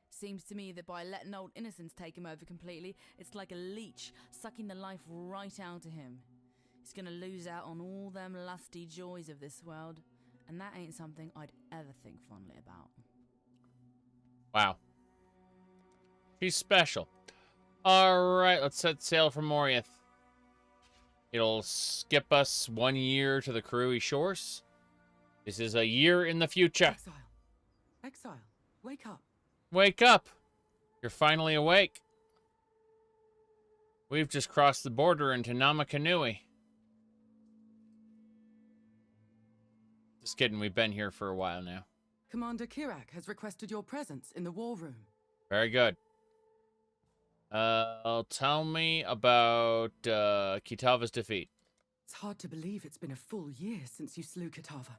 Seems to me that by letting old innocence take him over completely, it's like a leech sucking the life right out of him. He's gonna lose out on all them lusty joys of this world, and that ain't something I'd ever think fondly about. Wow. She's special. Alright, let's set sail from Oriath. It'll skip us 1 year to the Karui shores. This is a year in the future. Exile, wake up. Wake up! You're finally awake. We've just crossed the border into Namakanui. Just kidding, we've been here for a while now. Commander Kirak has requested your presence in the war room. Very good. Tell me about Kitava's defeat. It's hard to believe it's been a full year since you slew Kitava.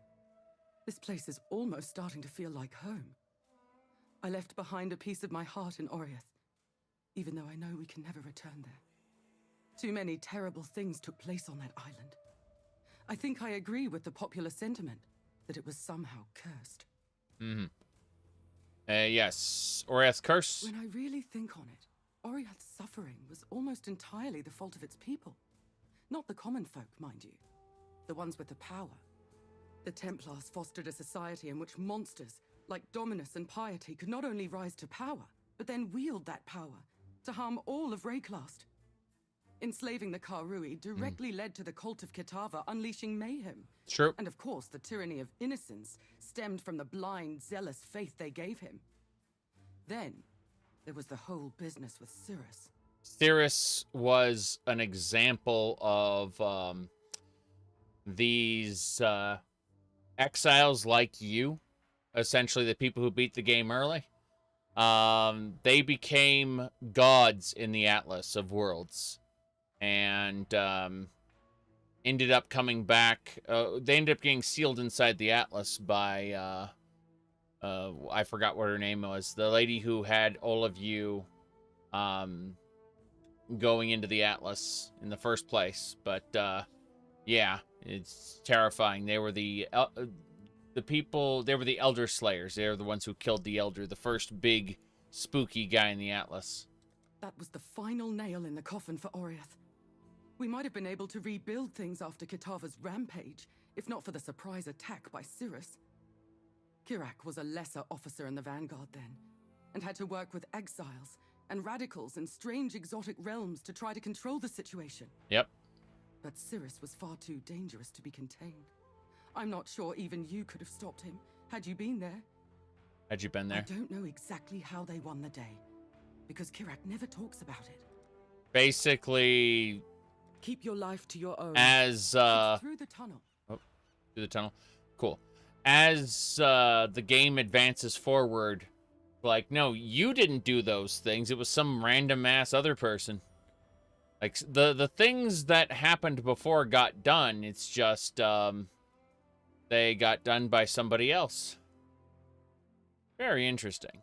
This place is almost starting to feel like home. I left behind a piece of my heart in Oriath, even though I know we can never return there. Too many terrible things took place on that island. I think I agree with the popular sentiment that it was somehow cursed. Yes. Oriath's curse? When I really think on it, Oriath's suffering was almost entirely the fault of its people. Not the common folk, mind you. The ones with the power. The Templars fostered a society in which monsters, like Dominus and Piety, could not only rise to power, but then wield that power to harm all of Rayclass. Enslaving the Karui directly led to the cult of Kitava unleashing mayhem. True. And of course, the tyranny of innocence stemmed from the blind, zealous faith they gave him. Then, There was the whole business with Cirrus. Cirrus was an example of these exiles like you, essentially the people who beat the game early. They became gods in the Atlas of Worlds, and ended up coming back. They ended up getting sealed inside the Atlas by I forgot what her name was, the lady who had all of you going into the Atlas in the first place. But yeah, it's terrifying. They were the people, they were the Elder Slayers. They were the ones who killed the Elder, the first big spooky guy in the Atlas. That was the final nail in the coffin for Oriath. We might have been able to rebuild things after Kitava's rampage, if not for the surprise attack by Cirrus. Kirak was a lesser officer in the Vanguard then, and had to work with exiles and radicals in strange exotic realms to try to control the situation. Yep. But Cirrus was far too dangerous to be contained. I'm not sure even you could have stopped him, had you been there. Had you been there? I don't know exactly how they won the day, because Kirak never talks about it. Basically, keep your life to your own. As through the tunnel. Oh, through the tunnel. Cool. As the game advances forward, like, no, you didn't do those things. It was some random ass other person. Like, the things that happened before got done. It's just they got done by somebody else. Very interesting.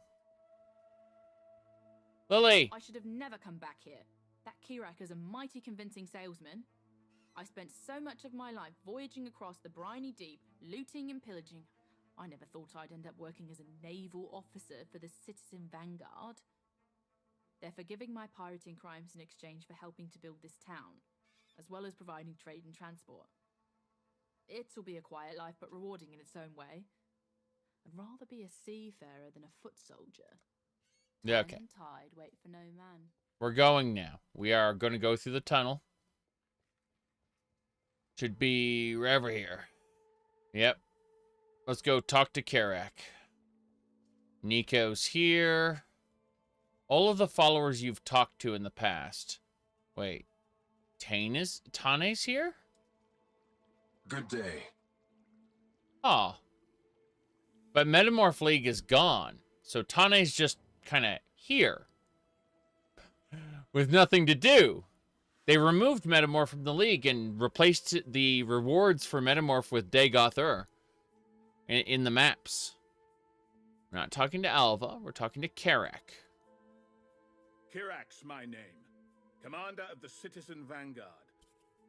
Lily! I should have never come back here. That Kirak is a mighty convincing salesman. I spent so much of my life voyaging across the briny deep, looting and pillaging. I never thought I'd end up working as a naval officer for the Citizen Vanguard. They're forgiving my pirating crimes in exchange for helping to build this town, as well as providing trade and transport. It'll be a quiet life, but rewarding in its own way. I'd rather be a seafarer than a foot soldier. Yeah, okay. Tide, wait for no man. We're going now. We are going to go through the tunnel. Should be right over here. Yep. Let's go talk to Kirak. Nico's here. All of the followers you've talked to in the past. Wait. Tane's here? Good day. Oh. But Metamorph League is gone. So Tane's just kind of here. With nothing to do. They removed Metamorph from the League and replaced the rewards for Metamorph with Dagoth Ur in the maps. We're not talking to Alva. We're talking to Kirak. Kirak's my name. Commander of the Citizen Vanguard.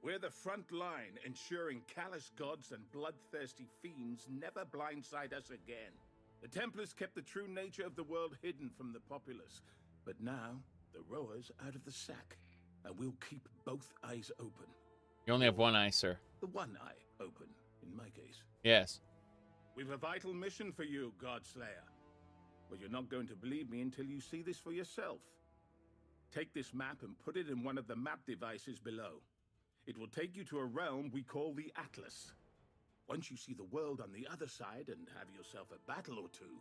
We're the front line, ensuring callous gods and bloodthirsty fiends never blindside us again. The Templars kept the true nature of the world hidden from the populace. But now, the rower's out of the sack. And we'll keep both eyes open. You only have one eye, sir. The one eye open, in my case. Yes. We've a vital mission for you, Godslayer. But you're not going to believe me until you see this for yourself. Take this map and put it in one of the map devices below. It will take you to a realm we call the Atlas. Once you see the world on the other side and have yourself a battle or two,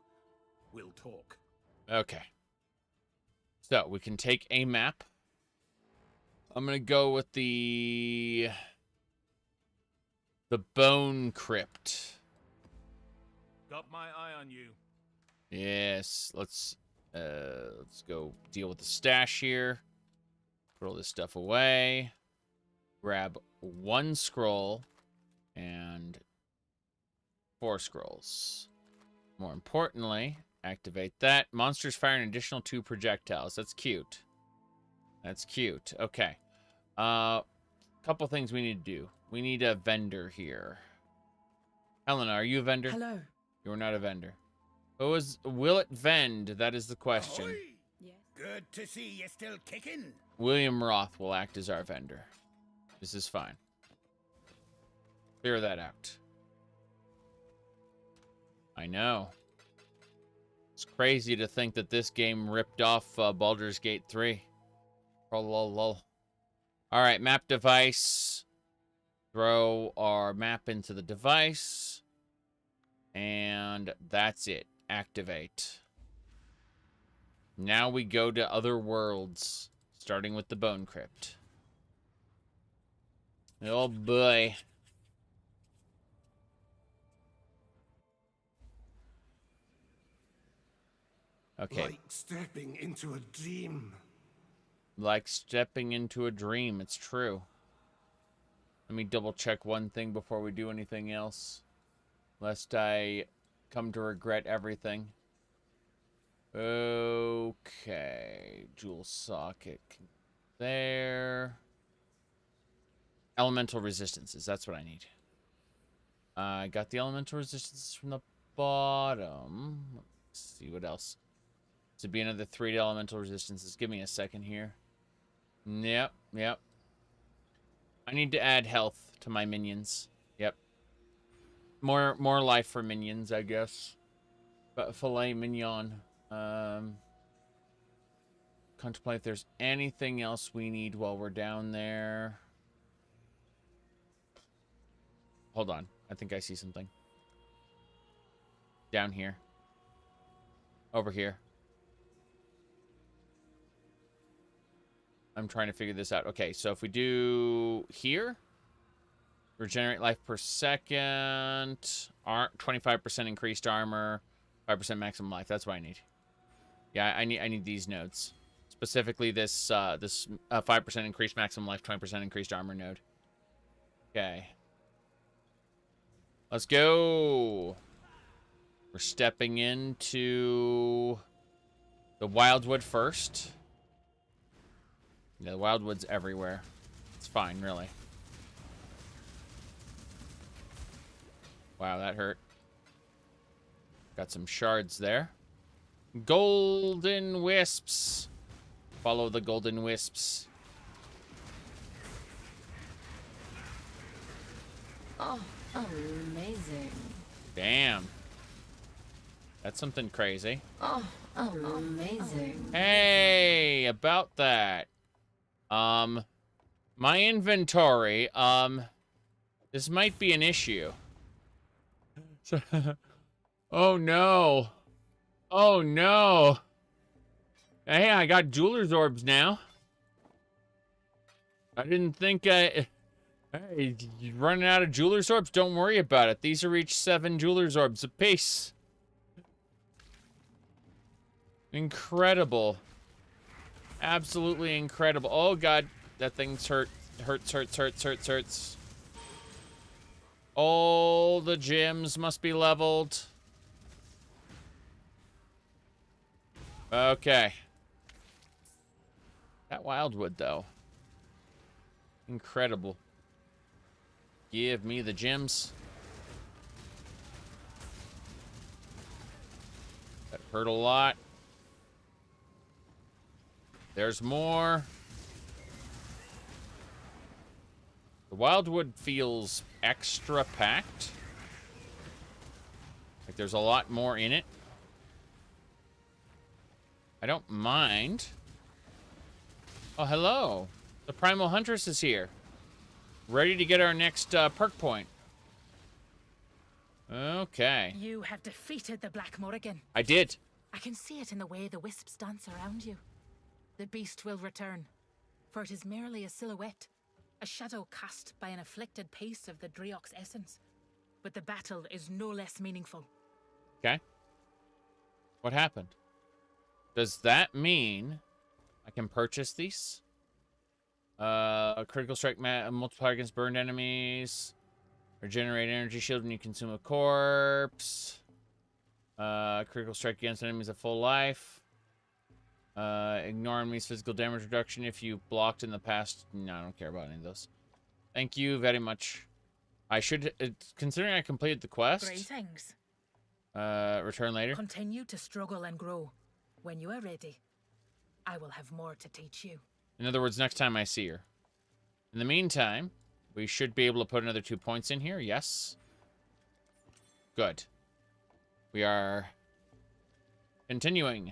we'll talk. Okay. So, we can take a map. I'm going to go with the Bone Crypt. Got my eye on you. Yes, let's go deal with the stash here. Put all this stuff away. Grab one scroll and 4 scrolls. More importantly, activate that. Monsters fire an additional 2 projectiles. That's cute. That's cute. Okay. Couple things we need to do. We need a vendor here. Helena, are you a vendor? Hello. You're not a vendor. Will it vend? That is the question. Yes. Good to see you still kicking. William Roth will act as our vendor. This is fine. Clear that out. I know. It's crazy to think that this game ripped off Baldur's Gate 3. Lol. Alright, map device. Throw our map into the device. And that's it. Activate. Now we go to other worlds, starting with the Bone Crypt. Oh boy. Okay. Like stepping into a dream. Like stepping into a dream, it's true. Let me double check one thing before we do anything else, lest I come to regret everything. Okay, jewel socket there. Elemental resistances, that's what I need. I got the elemental resistances from the bottom. Let's see what else. To be another 3 elemental resistances. Give me a second here. Yep. I need to add health to my minions. Yep. More life for minions, I guess. But filet mignon. Contemplate if there's anything else we need while we're down there. Hold on. I think I see something. Down here. Over here. I'm trying to figure this out. Okay, so if we do here, regenerate life per second, 25% increased armor, 5% maximum life. That's what I need. Yeah, I need these nodes. Specifically this 5% increased maximum life, 20% increased armor node. Okay. Let's go. We're stepping into the Wildwood first. Yeah, the Wildwood's everywhere. It's fine, really. Wow, that hurt. Got some shards there. Golden wisps. Follow the golden wisps. Oh, amazing. Damn. That's something crazy. Oh, amazing. Hey, about that. My inventory, this might be an issue. Oh no. Oh no. Hey, I got jeweler's orbs now. I didn't think Hey, you running out of jeweler's orbs? Don't worry about it. These are each 7 jeweler's orbs apiece. Incredible. Absolutely incredible. Oh god, that thing's hurt. Hurts. All the gems must be leveled. Okay. That Wildwood, though. Incredible. Give me the gems. That hurt a lot. There's more. The Wildwood feels extra packed. Like there's a lot more in it. I don't mind. Oh, hello. The Primal Huntress is here. Ready to get our next perk point. Okay. You have defeated the Black Morrigan. I did. I can see it in the way the wisps dance around you. The beast will return, for it is merely a silhouette, a shadow cast by an afflicted piece of the Dreox essence. But the battle is no less meaningful. Okay. What happened? Does that mean I can purchase these? A critical strike multiplier against burned enemies. Regenerate energy shield when you consume a corpse. Critical strike against enemies at full life. Ignore enemies' physical damage reduction if you blocked in the past. No, I don't care about any of those. Thank you very much. I should, considering I completed the quest. Greetings. Return later. Continue to struggle and grow. When you are ready, I will have more to teach you. In other words, next time I see her. In the meantime, we should be able to put another 2 points in here. Yes. Good. We are continuing.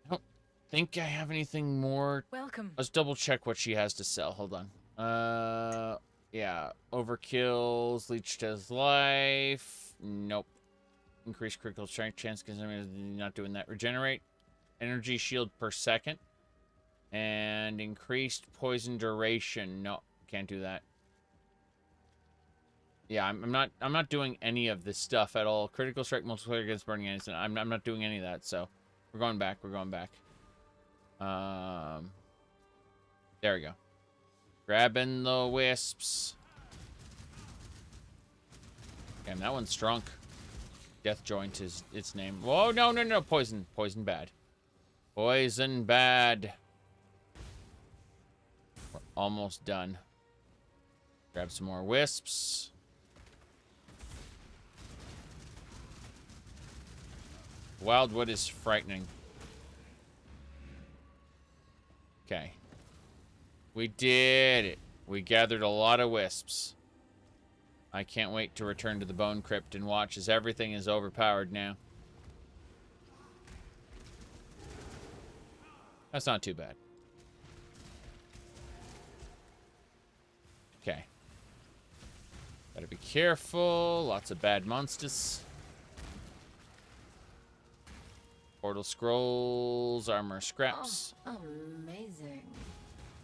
I don't think I have anything more. Welcome. Let's double check what she has to sell. Hold on. Yeah. Overkills, leech his life. Nope. increase critical strength chance because I'm not doing that. Regenerate energy shield per second. And increased poison duration. No, can't do that. Yeah, I'm not doing any of this stuff at all. Critical strike multiplier against burning enemies. I'm not doing any of that, so we're going back. We're going back. There we go. Grabbing the wisps. Damn, that one's drunk. Death Joint is its name. Whoa, no. Poison. Poison bad. Poison bad. We're almost done. Grab some more wisps. Wildwood is frightening. Okay. We did it. We gathered a lot of wisps. I can't wait to return to the Bone Crypt and watch as everything is overpowered now. That's not too bad. Okay. Gotta be careful. Lots of bad monsters. Portal scrolls, armor scraps. Oh, amazing.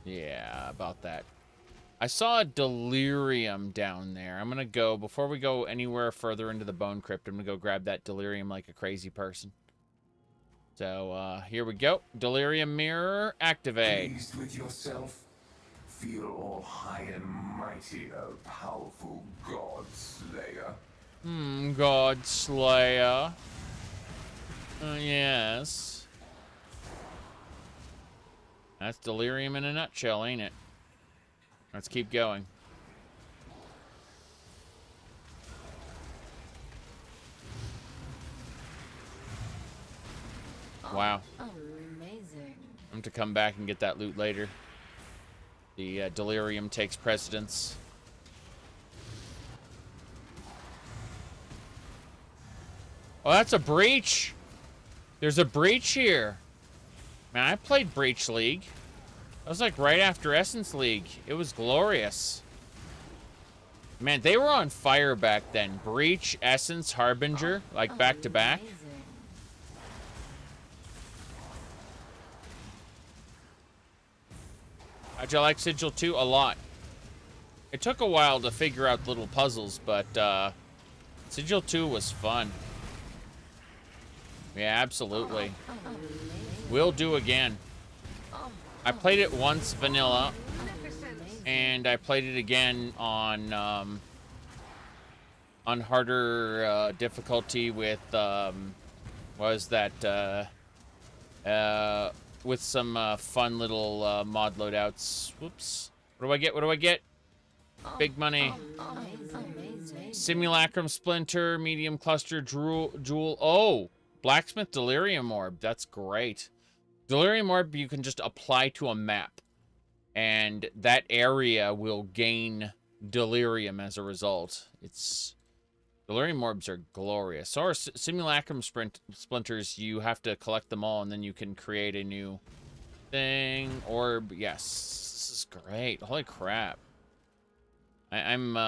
Yeah, about that. I saw a delirium down there. I'm gonna go, before we go anywhere further into the Bone Crypt, I'm gonna go grab that delirium like a crazy person. So, here we go. Delirium mirror, activate. Pleased with yourself? Feel all high and mighty, O powerful God Slayer. God Slayer. Yes. That's delirium in a nutshell, ain't it? Let's keep going. Wow. Amazing. I'm to come back and get that loot later. The delirium takes precedence. Oh, that's a breach. There's a breach here. Man, I played Breach League. That was like right after Essence League. It was glorious. Man, they were on fire back then. Breach, Essence, Harbinger, like back to back. How'd you like Sigil 2? A lot. It took a while to figure out little puzzles, but Sigil 2 was fun. Yeah, absolutely. We'll do again. I played it once vanilla, and I played it again on harder difficulty with with some fun little mod loadouts. Whoops. What do I get? What do I get? Big money. Simulacrum Splinter, Medium Cluster, Jewel. Oh, Blacksmith Delirium Orb. That's great. Delirium Orb you can just apply to a map, and that area will gain delirium as a result. Delirium Orbs are glorious. Or Simulacrum Splinters, you have to collect them all, and then you can create a new thing. Orb, yes. This is great. Holy crap. I'm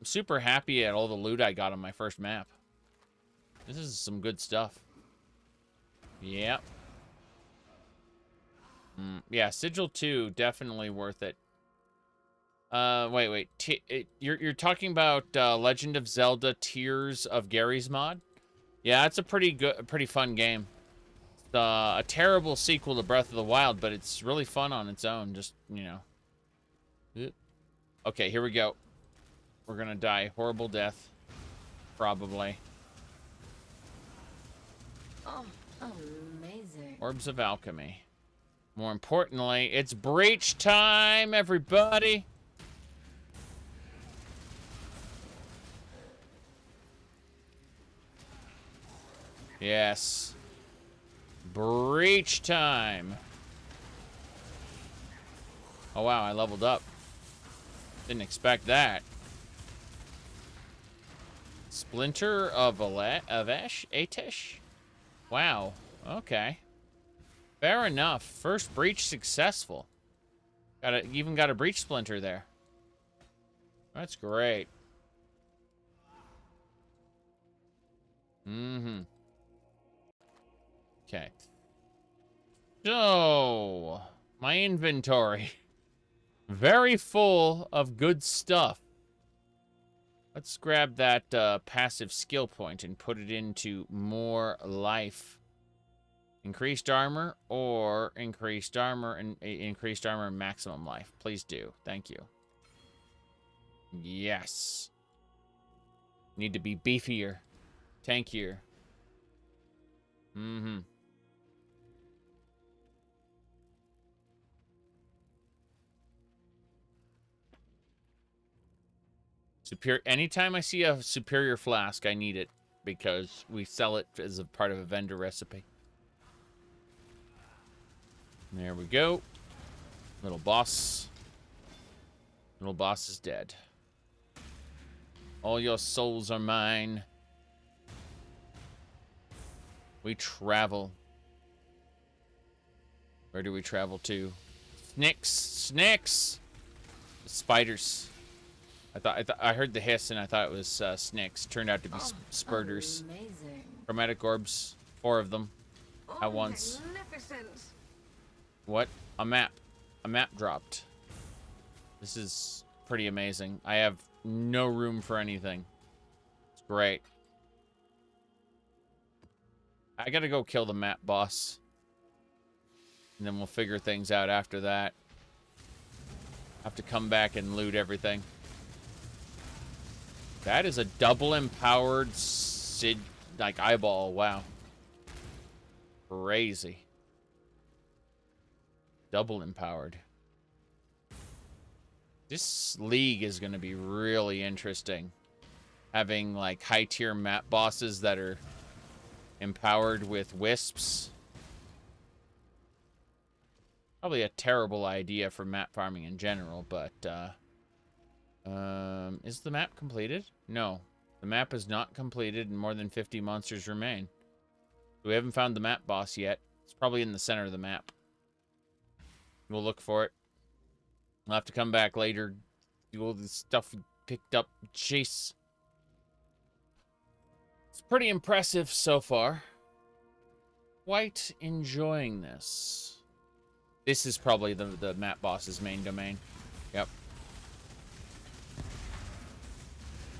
super happy at all the loot I got on my first map. This is some good stuff. Yep. Yeah, Sigil 2, definitely worth it. Wait. You're talking about Legend of Zelda Tears of Gary's mod? Yeah, it's a pretty fun game. It's a terrible sequel to Breath of the Wild, but it's really fun on its own. Just, you know. Okay, here we go. We're gonna die. Horrible death. Probably. Oh, amazing. Orbs of Alchemy. More importantly, it's breach time, everybody. Yes. Breach time. Oh, wow, I leveled up. Didn't expect that. Splinter of Atesh? Wow. Okay. Fair enough. First breach successful. Even got a breach splinter there. That's great. Mm-hmm. Okay. So, my inventory. Very full of good stuff. Let's grab that passive skill point and put it into more life. Increased armor or increased armor and increased armor and maximum life. Please do. Thank you. Yes. Need to be beefier. Tankier. Mm-hmm. Anytime I see a superior flask, I need it because we sell it as a part of a vendor recipe. There we go. Little boss. Little boss is dead. All your souls are mine. We travel. Where do we travel to? Snakes! Snakes! Spiders. I heard the hiss and I thought it was snakes. Turned out to be spurters. Amazing. Chromatic orbs. 4 of them. At once. Magnificent. What? A map. A map dropped. This is pretty amazing. I have no room for anything. It's great. I gotta go kill the map boss. And then we'll figure things out after that. Have to come back and loot everything. That is a double empowered Sid, like eyeball. Wow. Crazy. Double empowered. This league is going to be really interesting. Having like high tier map bosses that are empowered with wisps. Probably a terrible idea for map farming in general, but is the map completed? No. The map is not completed and more than 50 monsters remain. We haven't found the map boss yet. It's probably in the center of the map. We'll look for it. We'll have to come back later. Do all the stuff we picked up. Jeez. It's pretty impressive so far. Quite enjoying this. This is probably the map boss's main domain. Yep.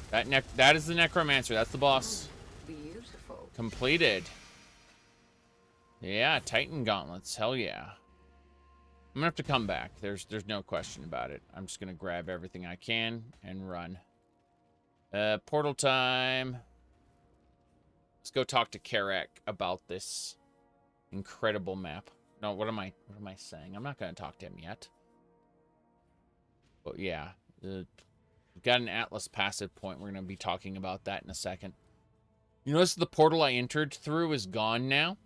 That is the Necromancer. That's the boss. Beautiful. Completed. Yeah, Titan Gauntlets. Hell yeah. I'm gonna have to come back. There's no question about it. I'm just gonna grab everything I can and run. Portal time. Let's go talk to Kirak about this incredible map. No, what am I saying? I'm not gonna talk to him yet. But yeah, we've got an Atlas passive point. We're gonna be talking about that in a second. You notice the portal I entered through is gone now.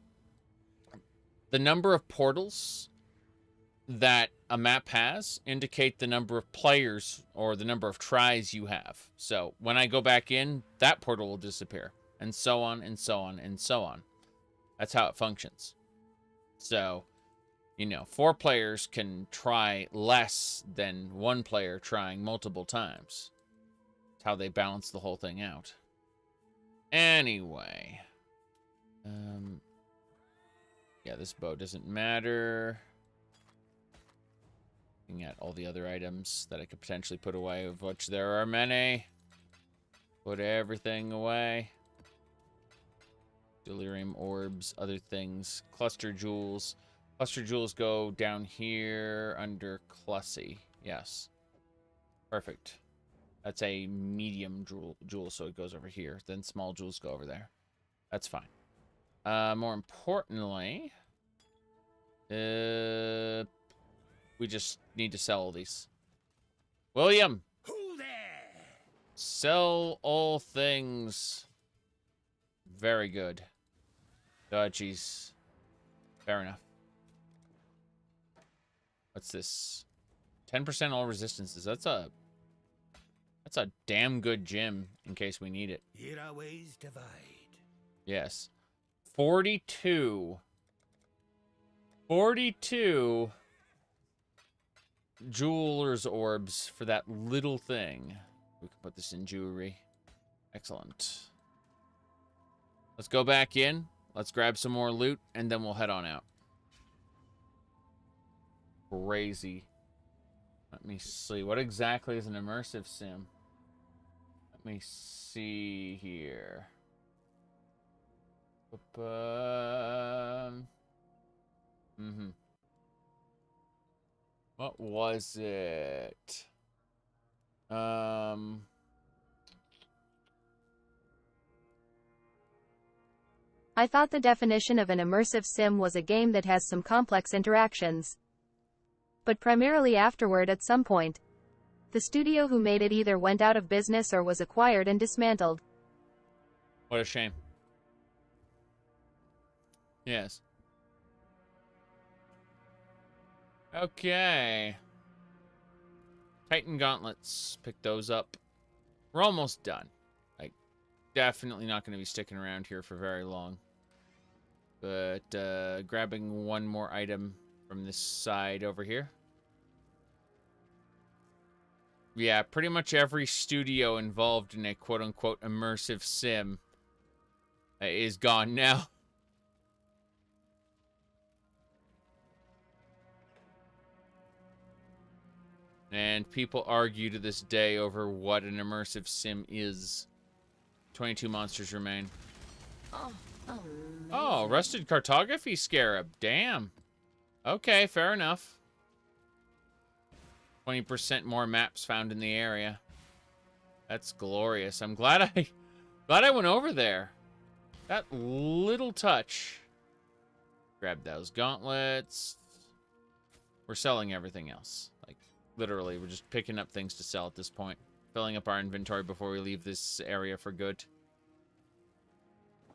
The number of portals that a map has indicate the number of players or the number of tries you have. So when I go back in, that portal will disappear, and so on and so on and so on. That's how it functions. So, you know, 4 players can try less than 1 player trying multiple times. That's how they balance the whole thing out. Anyway. Yeah, this bow doesn't matter. Looking at all the other items that I could potentially put away, of which there are many. Put everything away. Delirium orbs, other things. Cluster jewels. Cluster jewels go down here under Clussy. Yes. Perfect. That's a medium jewel, so it goes over here. Then small jewels go over there. That's fine. More importantly, we just need to sell all these. William! Who there? Sell all things. Very good. Oh, jeez. Fair enough. What's this? 10% all resistances. That's a damn good gem in case we need it. Here our ways divide. Yes. 42 jeweler's orbs for that little thing. We can put this in jewelry. Excellent. Let's go back in. Let's grab some more loot, and then we'll head on out. Crazy. Let me see. What exactly is an immersive sim? Let me see here. What was it? I thought the definition of an immersive sim was a game that has some complex interactions. But primarily afterward at some point. The studio who made it either went out of business or was acquired and dismantled. What a shame. Yes. Okay. Titan gauntlets. Pick those up. We're almost done. Like, definitely not going to be sticking around here for very long. But, grabbing one more item from this side over here. Yeah, pretty much every studio involved in a quote-unquote immersive sim is gone now. And people argue to this day over what an immersive sim is. 22 monsters remain. Oh, amazing. Oh, rusted cartography scarab. Damn. Okay, fair enough. 20% more maps found in the area. That's glorious. I'm glad I went over there. That little touch. Grab those gauntlets. We're selling everything else. Like, literally, we're just picking up things to sell at this point. Filling up our inventory before we leave this area for good.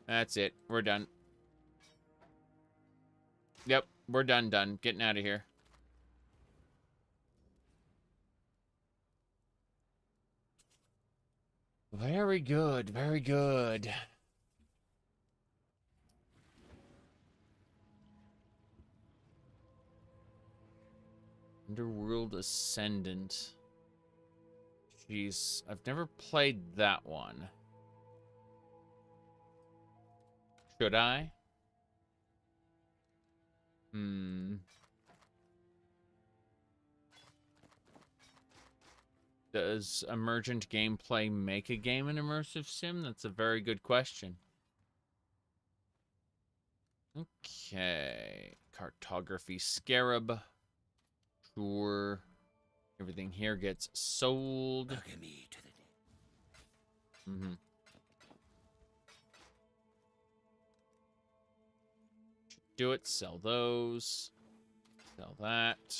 That's it. We're done. Yep, we're done. Getting out of here. Very good, very good. Underworld Ascendant. Jeez, I've never played that one. Should I? Does emergent gameplay make a game an immersive sim? That's a very good question. Okay. Cartography scarab. Sure. Everything here gets sold. Do it. Sell those. Sell that.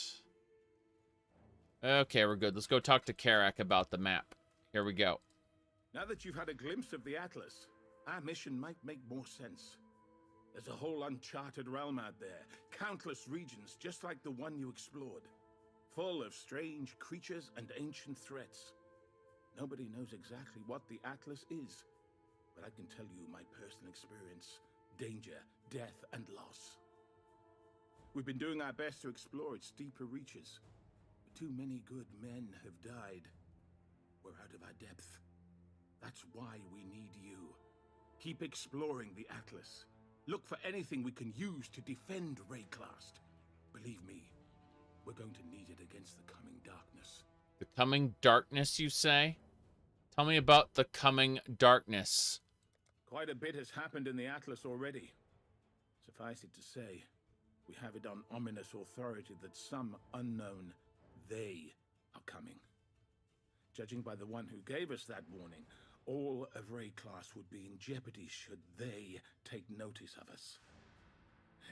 Okay, we're good. Let's go talk to Karak about the map. Here we go. Now that you've had a glimpse of the Atlas, our mission might make more sense. There's a whole uncharted realm out there. Countless regions just like the one you explored. Full of strange creatures and ancient threats. Nobody knows exactly what the Atlas is. But I can tell you my personal experience. Danger, death, and loss. We've been doing our best to explore its deeper reaches. Too many good men have died. We're out of our depth. That's why we need you. Keep exploring the Atlas. Look for anything we can use to defend Rayclast. Believe me, we're going to need it against the coming darkness. The coming darkness, you say? Tell me about the coming darkness. Quite a bit has happened in the Atlas already. Suffice it to say, we have it on ominous authority that some unknown they are coming. Judging by the one who gave us that warning, all of Rayclast would be in jeopardy should they take notice of us.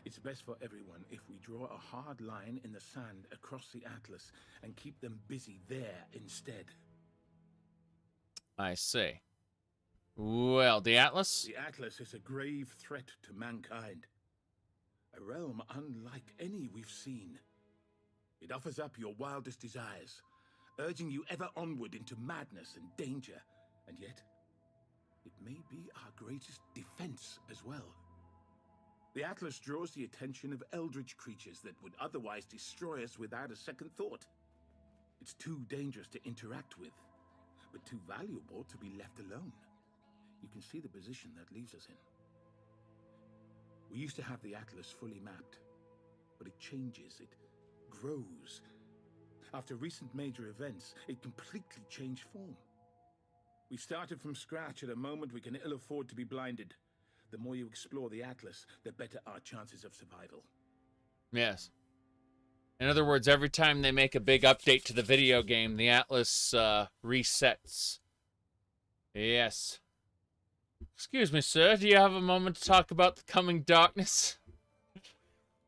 It's best for everyone if we draw a hard line in the sand across the Atlas and keep them busy there instead. I see. Well, the Atlas? The Atlas is a grave threat to mankind. A realm unlike any we've seen. It offers up your wildest desires, urging you ever onward into madness and danger, and yet, it may be our greatest defense as well. The Atlas draws the attention of eldritch creatures that would otherwise destroy us without a second thought. It's too dangerous to interact with, but too valuable to be left alone. You can see the position that leaves us in. We used to have the Atlas fully mapped, but it changes, it grows. After recent major events, it completely changed form. We started from scratch at a moment we can ill afford to be blinded. The more you explore the Atlas, the better our chances of survival. Yes. In other words, every time they make a big update to the video game, the Atlas resets. Yes. Excuse me, sir. Do you have a moment to talk about the coming darkness?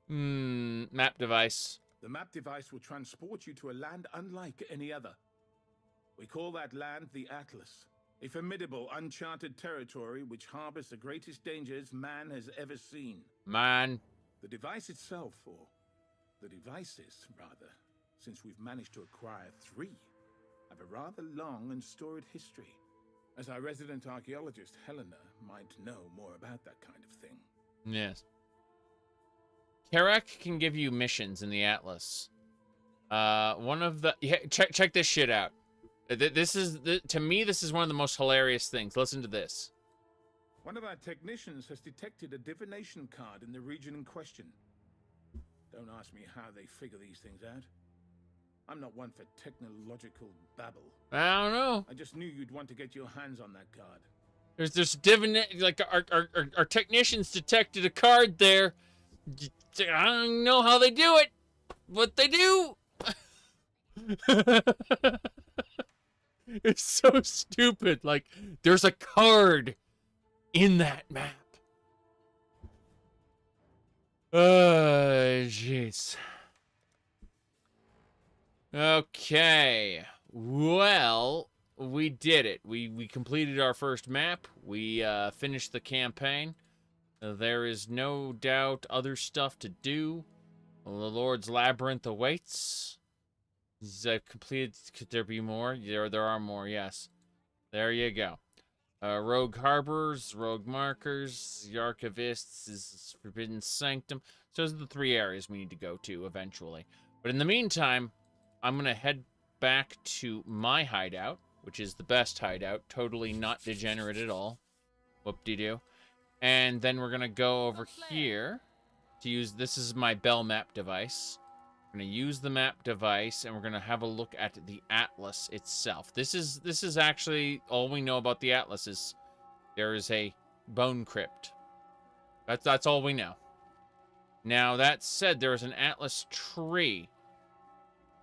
Map device. The map device will transport you to a land unlike any other. We call that land the Atlas. A formidable, uncharted territory which harbors the greatest dangers man has ever seen. Man. The device itself, or the devices, rather, since we've managed to acquire 3, have a rather long and storied history. As our resident archaeologist, Helena, might know more about that kind of thing. Yes. Kirak can give you missions in the Atlas. One of the... Yeah, check this shit out. To me, this is one of the most hilarious things. Listen to this. One of our technicians has detected a divination card in the region in question. Don't ask me how they figure these things out. I'm not one for technological babble. I don't know. I just knew you'd want to get your hands on that card. There's like our technicians detected a card there. I don't know how they do it, but they do. It's so stupid. Like, there's a card in that map. Jeez. Okay. Well, we did it. We completed our first map. We finished the campaign. There is no doubt other stuff to do. The Lord's Labyrinth awaits. I've completed. Could there be more? There are more, yes. There you go. Rogue Harbors, Rogue Markers, the Archivists, is Forbidden Sanctum. So those are the 3 areas we need to go to eventually. But in the meantime, I'm going to head back to my hideout, which is the best hideout. Totally not degenerate at all. Whoop-de-doo. And then we're going to go over here to use... This is my bell map device. We're going to use the map device, and we're going to have a look at the Atlas itself. This is actually all we know about the Atlas is there is a bone crypt. That's all we know. Now, that said, there is an Atlas tree.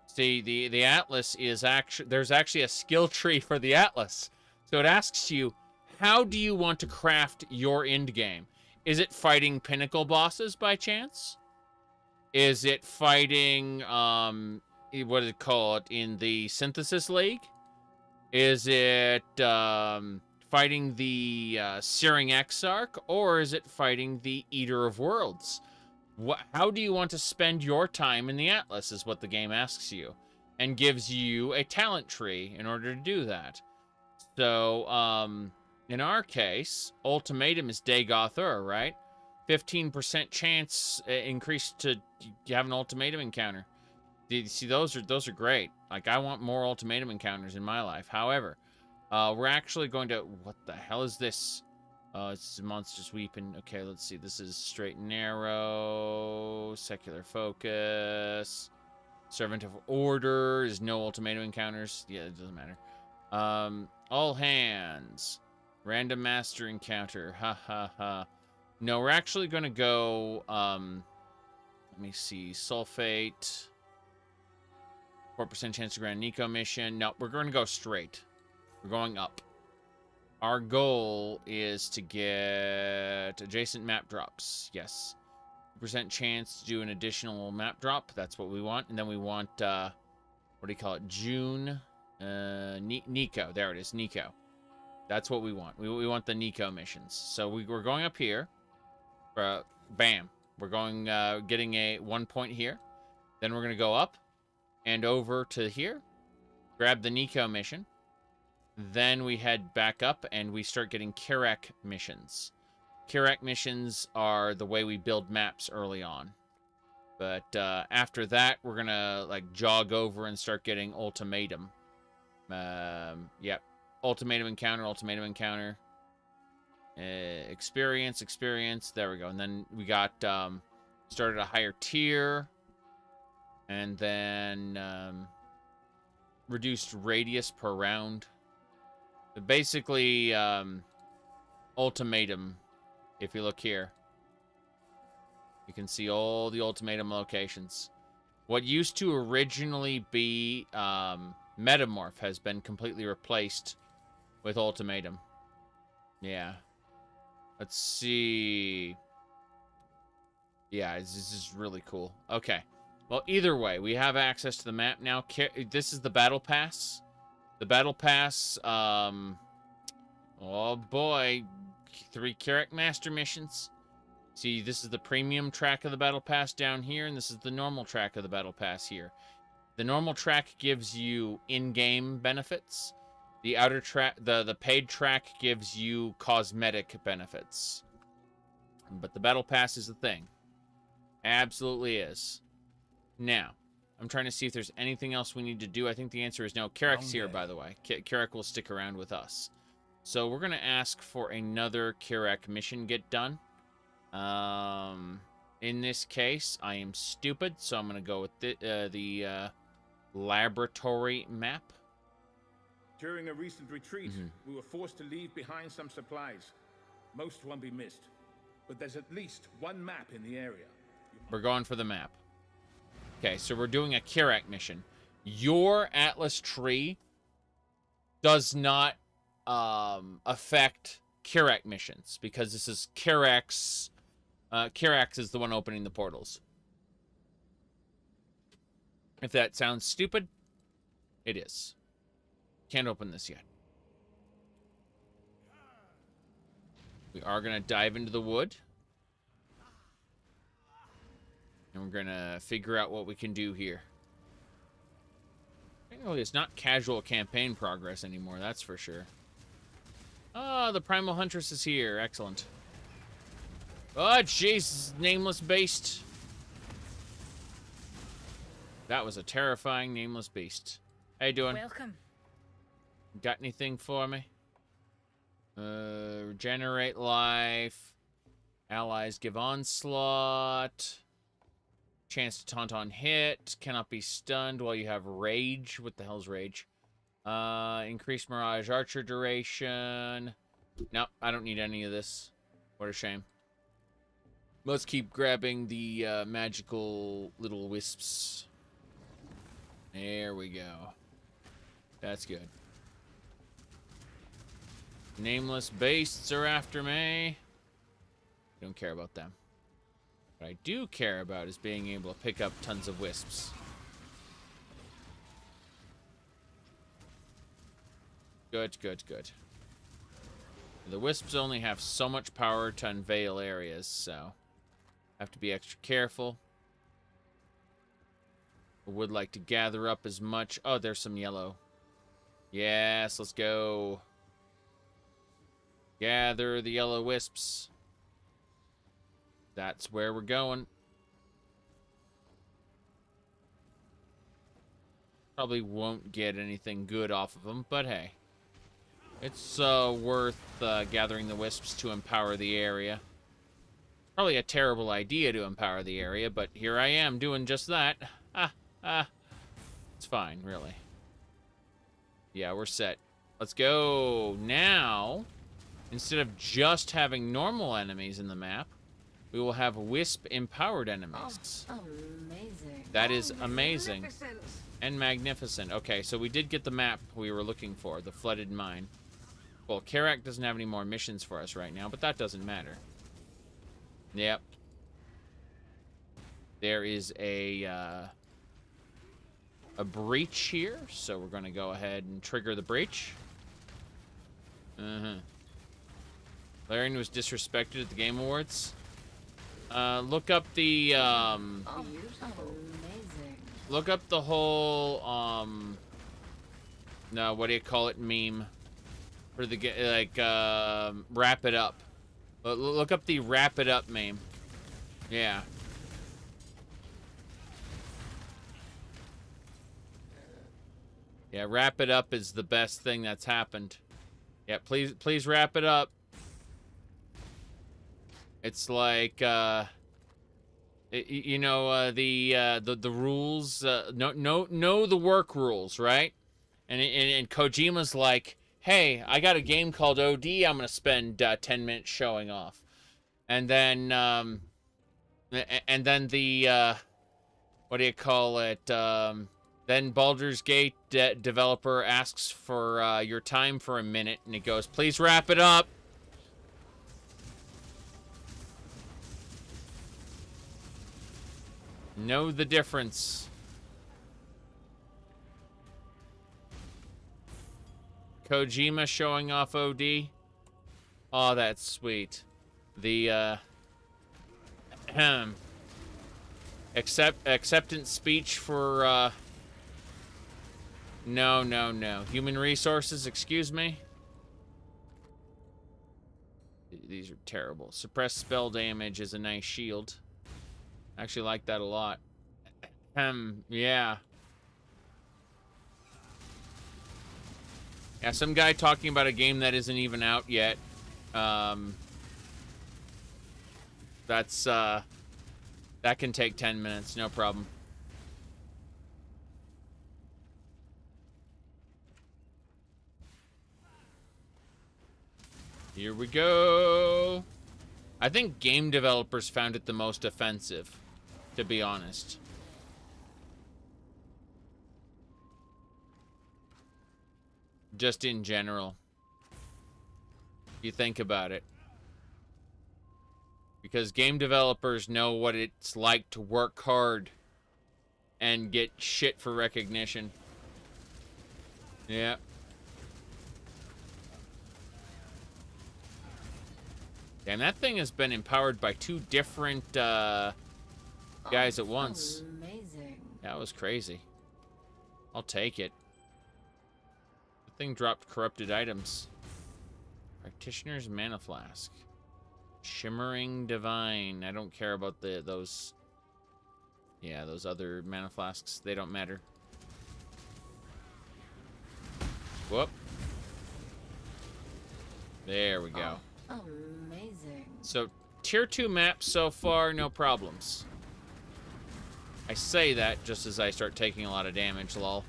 See, the Atlas is actually... There's actually a skill tree for the Atlas. So it asks you, how do you want to craft your end game? Is it fighting pinnacle bosses by chance? Is it fighting, what do they call it, in the Synthesis League? Is it fighting the Searing Exarch? Or is it fighting the Eater of Worlds? How do you want to spend your time in the Atlas is what the game asks you. And gives you a talent tree in order to do that. So, in our case, Ultimatum is Dagoth Ur, right? 15% chance increased to have an Ultimatum encounter. You see, those are great. Like, I want more Ultimatum encounters in my life. However, we're actually going to... What the hell is this? It's Monsters Weeping. Okay, let's see. This is Straight and Narrow. Secular Focus. Servant of Order is no Ultimatum encounters. Yeah, it doesn't matter. All Hands. Random Master Encounter. Ha ha ha. No, we're actually going to go, let me see, Sulfate, 4% chance to grant Nico mission. No, we're going to go straight. We're going up. Our goal is to get adjacent map drops. Yes. 2% chance to do an additional map drop. That's what we want. And then we want, what do you call it? June, Nico. There it is, Nico. That's what we want. We want the Nico missions. So we're going up here. Bam. We're going, getting a 1 point here. Then we're going to go up and over to here. Grab the Nico mission. Then we head back up and we start getting Kirak missions. Kirak missions are the way we build maps early on. But after that, we're going to like jog over and start getting Ultimatum. Yep. Ultimatum encounter, Ultimatum encounter. Experience. There we go. And then we got started a higher tier. And then reduced radius per round. But basically, ultimatum. If you look here, you can see all the ultimatum locations. What used to originally be Metamorph has been completely replaced with ultimatum. Yeah. Let's see. Yeah, this is really cool. Okay. Well, either way, we have access to the map now. This is the Battle Pass. The Battle Pass, oh boy, 3 Kirak Master missions. See, this is the premium track of the Battle Pass down here, and this is the normal track of the Battle Pass here. The normal track gives you in-game benefits. The outer track, the paid track gives you cosmetic benefits. But the Battle Pass is the thing. Absolutely is. Now, I'm trying to see if there's anything else we need to do. I think the answer is no. Kirak's here, by the way. Kirak will stick around with us. So we're going to ask for another Kirak mission get done. In this case, I am stupid, so I'm going to go with the laboratory map. During a recent retreat, we were forced to leave behind some supplies. Most won't be missed, but there's at least one map in the area. We're going for the map. Okay, so we're doing a Kirak mission. Your Atlas tree does not affect Kirak missions because this is Kirak's. Kirak is the one opening the portals. If that sounds stupid, it is. Can't open this yet. We are going to dive into the wood. And we're going to figure out what we can do here. Technically, it's not casual campaign progress anymore, that's for sure. Oh, the Primal Huntress is here. Excellent. Oh, jeez, nameless beast. That was a terrifying nameless beast. How you doing? Welcome. Got anything for me? Regenerate life. Allies give onslaught. Chance to taunt on hit. Cannot be stunned while you have rage. What the hell's rage? Increased Mirage Archer duration. Nope, I don't need any of this. What a shame. Let's keep grabbing the magical little wisps. There we go. That's good. Nameless beasts are after me. Don't care about them. What I do care about is being able to pick up tons of wisps. Good, good, good. The wisps only have so much power to unveil areas, so have to be extra careful. I would like to gather up as much. Oh, there's some yellow. Yes, let's go. Gather the yellow wisps. That's where we're going. Probably won't get anything good off of them, but hey. It's worth gathering the wisps to empower the area. Probably a terrible idea to empower the area, but here I am doing just that. It's fine, really. Yeah, we're set. Let's go. Now, instead of just having normal enemies in the map, we will have wisp-empowered enemies. Oh, amazing. That is amazing. And magnificent. Okay, so we did get the map we were looking for, the flooded mine. Well, Kirak doesn't have any more missions for us right now, but that doesn't matter. Yep. There is a breach here, so we're going to go ahead and trigger the breach. Larian was disrespected at the Game Awards. Look up the look up the whole no, what do you call it, meme for the like wrap it up. Look up the wrap it up meme. Yeah. Yeah, wrap it up is the best thing that's happened. Yeah, please wrap it up. It's like, the rules, know the work rules, right? And Kojima's like, hey, I got a game called OD I'm going to spend 10 minutes showing off. And then the, what do you call it? Then Baldur's Gate developer asks for your time for a minute, and he goes, please wrap it up. Know the difference. Kojima showing off OD. Oh, that's sweet. The acceptance speech for no. Human resources, excuse me. These are terrible. Suppressed spell damage is a nice shield. I actually like that a lot. Yeah. Yeah, some guy talking about a game that isn't even out yet. That's, that can take 10 minutes, no problem. Here we go. I think game developers found it the most offensive, to be honest. Just in general. You think about it. Because game developers know what it's like to work hard and get shit for recognition. Yeah. Damn, that thing has been empowered by 2 different guys at once. Amazing. That was crazy. I'll take it. The thing dropped corrupted items. Practitioner's Mana Flask. Shimmering Divine. I don't care about those. Yeah, those other Mana Flasks. They don't matter. Whoop. There we go. Amazing. So, tier 2 maps so far, no problems. I say that just as I start taking a lot of damage, lol.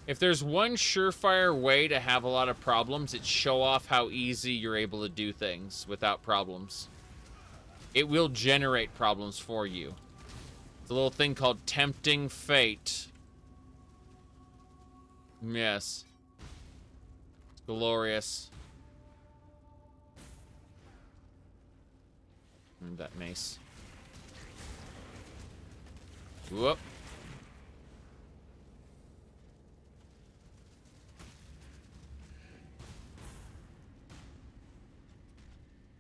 If there's one surefire way to have a lot of problems, it's show off how easy you're able to do things without problems. It will generate problems for you. It's a little thing called tempting fate. Yes. It's glorious. And that mace. Whoop.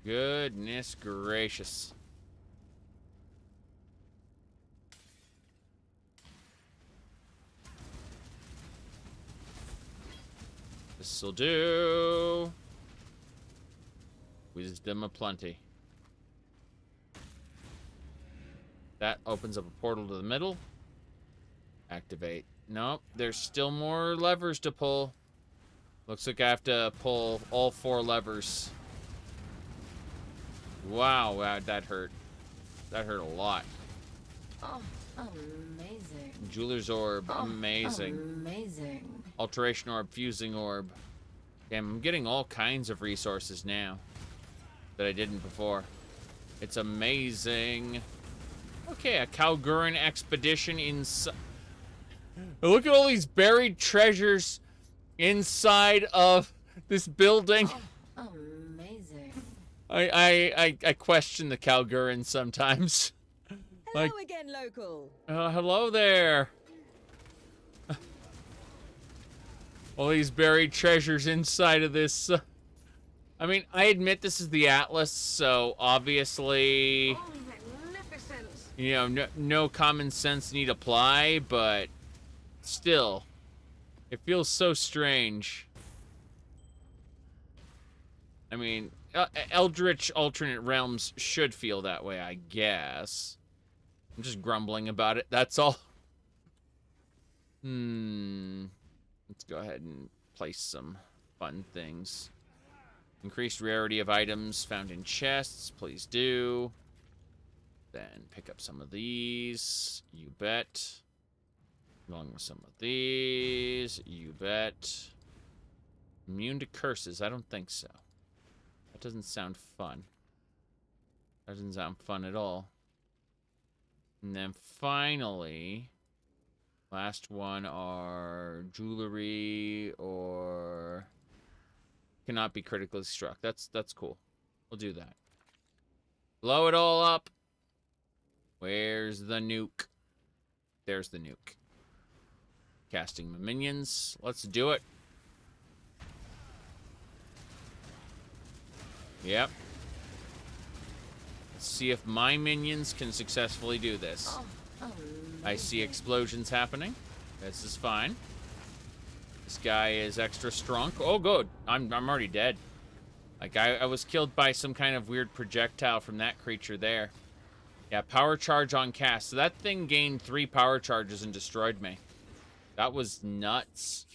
Goodness gracious. This'll do. Wisdom aplenty. That opens up a portal to the middle. Activate. Nope, there's still more levers to pull. Looks like I have to pull all 4 levers. Wow, that hurt. That hurt a lot. Oh, amazing. Jeweler's Orb, amazing. Amazing. Alteration Orb, Fusing Orb. Damn, I'm getting all kinds of resources now that I didn't before. It's amazing. Okay, a Kalguran expedition inside. Look at all these buried treasures inside of this building. Oh, amazing. I question the Kalguran sometimes. Hello again, local. Hello there. All these buried treasures inside of this. I mean, I admit this is the Atlas, so obviously, you know, no common sense need apply, but still, it feels so strange. I mean, Eldritch alternate realms should feel that way, I guess. I'm just grumbling about it, that's all. Let's go ahead and place some fun things. Increased rarity of items found in chests. Please do. Then pick up some of these. You bet. Along with some of these. You bet. Immune to curses. I don't think so. That doesn't sound fun. That doesn't sound fun at all. And then finally, last one are jewelry or cannot be critically struck. That's cool. We'll do that. Blow it all up. Where's the nuke? There's the nuke. Casting my minions. Let's do it. Yep. Let's see if my minions can successfully do this. I see explosions happening. This is fine. This guy is extra strong. Oh, good. I'm already dead. Like, I was killed by some kind of weird projectile from that creature there. Yeah, power charge on cast. So that thing gained 3 power charges and destroyed me. That was nuts.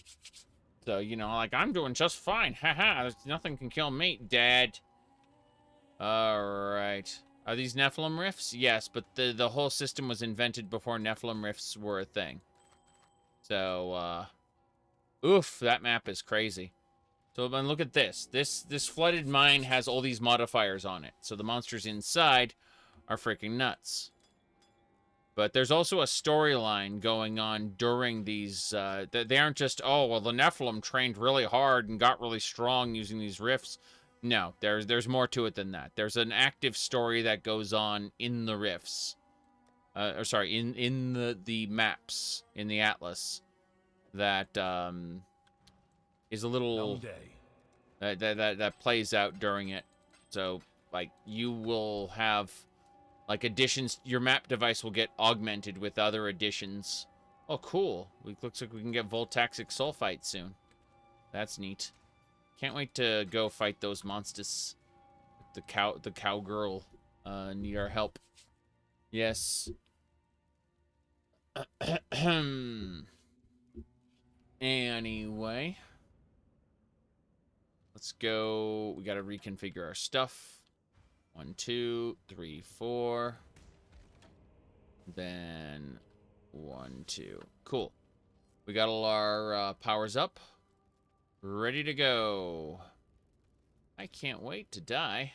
So, you know, like, I'm doing just fine. Haha, nothing can kill me, Dad. Alright. Are these Nephilim rifts? Yes, but the whole system was invented before Nephilim rifts were a thing. So, oof, that map is crazy. So, then look at this. This flooded mine has all these modifiers on it. So the monsters inside are freaking nuts. But there's also a storyline going on during these. They aren't just, oh, well, the Nephilim trained really hard and got really strong using these rifts. No, there's more to it than that. There's an active story that goes on in the rifts. Or sorry, in the maps, in the Atlas. That is a little that plays out during it. So, like, you will have, like, additions. Your map device will get augmented with other additions. Oh, cool. Looks like we can get Voltaxic Sulfite soon. That's neat. Can't wait to go fight those monsters. The cowgirl need our help. Yes. Anyway. Let's go. We gotta reconfigure our stuff. 1, 2, 3, 4. Then 1, 2. Cool. We got all our powers up. Ready to go. I can't wait to die.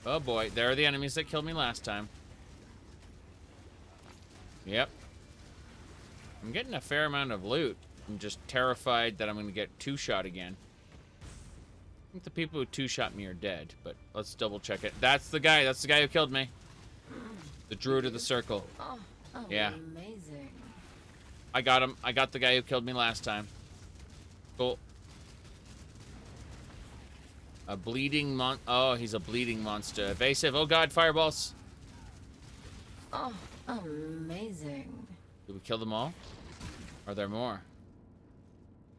Oh boy, there are the enemies that killed me last time. Yep. I'm getting a fair amount of loot. I'm just terrified that I'm going to get two-shot again. I think the people who two-shot me are dead, but let's double-check it. That's the guy. That's the guy who killed me. The Druid of the Circle. Oh, yeah. Amazing. I got him. I got the guy who killed me last time. Cool. A bleeding oh, he's a bleeding monster. Evasive. Oh god, fireballs. Oh, amazing. Did we kill them all? Are there more?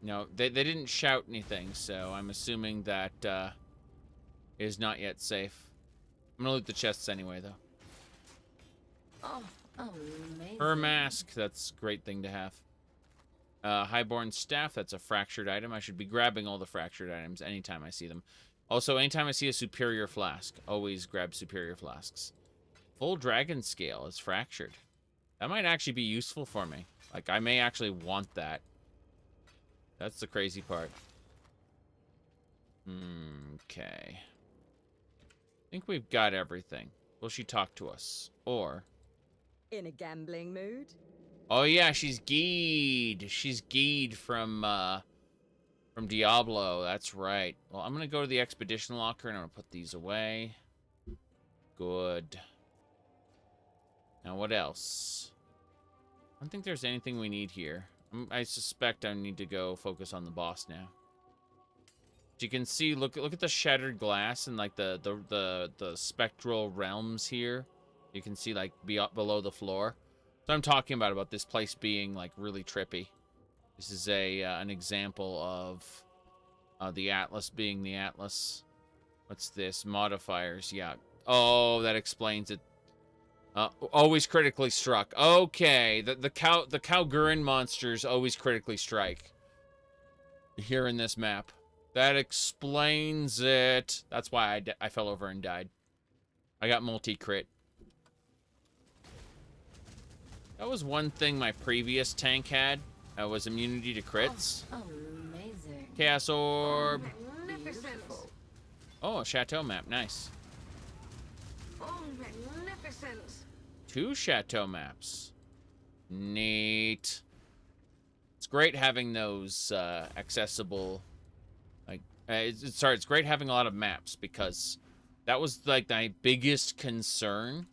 No, they didn't shout anything, so I'm assuming that it is not yet safe. I'm gonna loot the chests anyway, though. Oh, amazing. Her mask, that's a great thing to have. Highborn staff, that's a fractured item. I should be grabbing all the fractured items anytime I see them. Also, anytime I see a superior flask, always grab superior flasks. Full dragon scale is fractured. That might actually be useful for me. Like, I may actually want that. That's the crazy part. Okay. I think we've got everything. Will she talk to us? Or... In a gambling mood? Oh yeah, she's Geed. She's Geed from Diablo. That's right. Well, I'm gonna go to the expedition locker and I'm gonna put these away. Good. Now what else? I don't think there's anything we need here. I suspect I need to go focus on the boss now. As you can see, look at the shattered glass and like the spectral realms here. You can see like below the floor. So I'm talking about this place being like really trippy. This is an example of the Atlas being the Atlas. What's this? Modifiers. Yeah. Oh, that explains it. Always critically struck. Okay, the Kowgurin monsters always critically strike. here in this map. That explains it. That's why I fell over and died. I got multi-crit. That was one thing my previous tank had. Was immunity to crits. Oh, amazing. Chaos Orb. Magnificent. Oh, a Chateau map. Nice. Oh, magnificent. 2 Chateau maps. Neat. It's great having those accessible... Like, it's great having a lot of maps, because that was, like, my biggest concern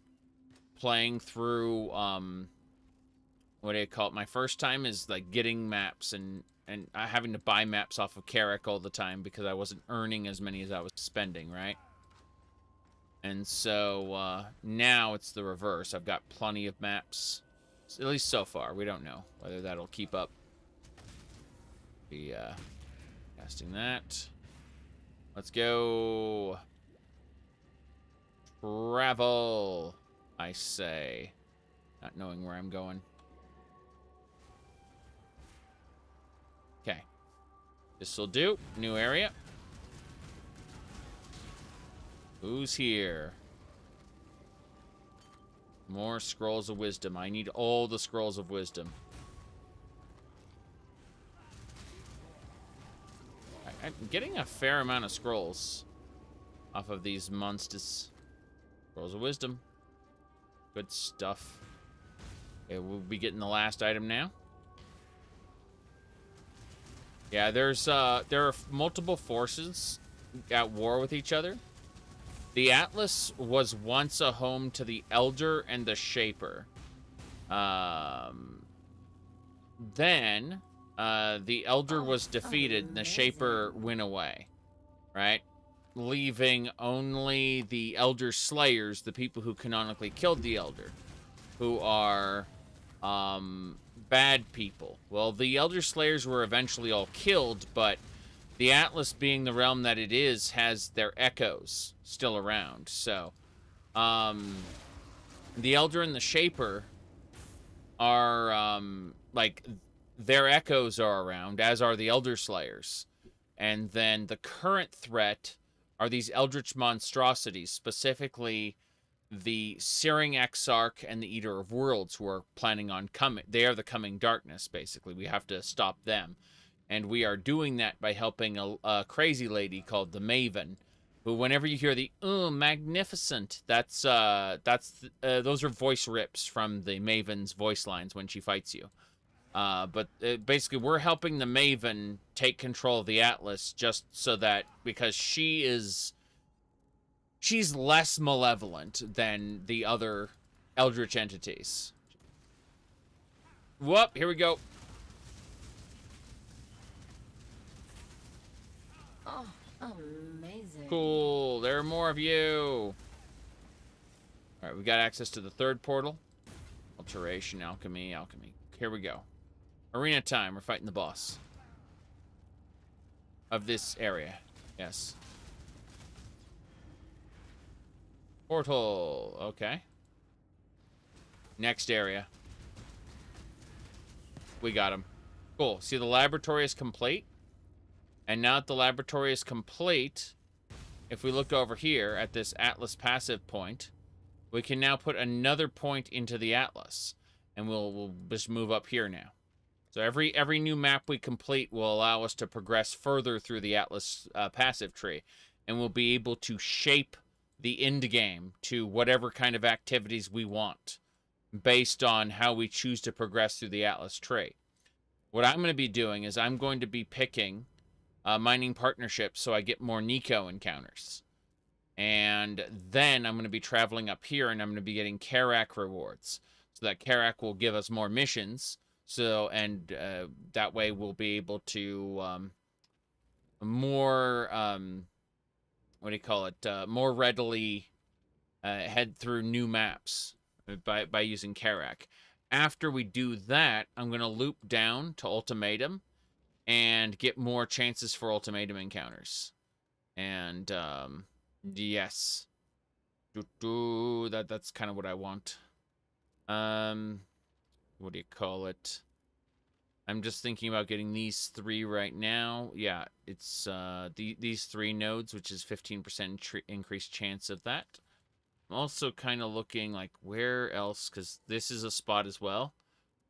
playing through... what do you call it? My first time is like getting maps and having to buy maps off of Carrack all the time because I wasn't earning as many as I was spending, right? And so now it's the reverse. I've got plenty of maps, at least so far. We don't know whether that'll keep up. Be casting that. Let's go. Travel, I say, not knowing where I'm going. Okay. This'll do. New area. Who's here? More Scrolls of Wisdom. I need all the Scrolls of Wisdom. I'm getting a fair amount of scrolls off of these monsters. Scrolls of Wisdom. Good stuff. Okay, we'll be getting the last item now. Yeah, there are multiple forces at war with each other. The Atlas was once a home to the Elder and the Shaper. Then the Elder was defeated and the Shaper went away, right? Leaving only the Elder Slayers, the people who canonically killed the Elder, who are bad people. Well, the Elder Slayers were eventually all killed, but the Atlas, being the realm that it is, has their echoes still around. So, the Elder and the Shaper are, like, their echoes are around, as are the Elder Slayers. And then the current threat are these Eldritch monstrosities, specifically the Searing Exarch and the Eater of Worlds, who are planning on coming. They are the coming darkness, basically. We have to stop them. And we are doing that by helping a crazy lady called the Maven, who, whenever you hear the magnificent, those are voice rips from the Maven's voice lines when she fights you. But basically, we're helping the Maven take control of the Atlas, just so that, because she's less malevolent than the other Eldritch entities. Whoop, here we go. Oh, amazing. Cool, there are more of you. All right, we got access to the third portal. Alteration, alchemy. Here we go. Arena time, we're fighting the boss of this area. Yes. Portal, okay. Next area. We got him. Cool, see, the laboratory is complete. And now that the laboratory is complete, if we look over here at this Atlas passive point, we can now put another point into the Atlas. And we'll just move up here now. So every new map we complete will allow us to progress further through the Atlas passive tree. And we'll be able to shape the end game to whatever kind of activities we want, based on how we choose to progress through the Atlas tree. What I'm going to be doing is I'm going to be picking mining partnerships so I get more Nico encounters. And then I'm going to be traveling up here and I'm going to be getting Carrack rewards. So that Carrack will give us more missions. So, and that way we'll be able to more, what do you call it? More readily head through new maps by using Carrack. After we do that, I'm going to loop down to Ultimatum and get more chances for Ultimatum encounters. And, yes. That's kind of what I want. What do you call it? I'm just thinking about getting these 3 right now. Yeah, it's these 3 nodes, which is 15% increased chance of that. I'm also kind of looking like where else, because this is a spot as well.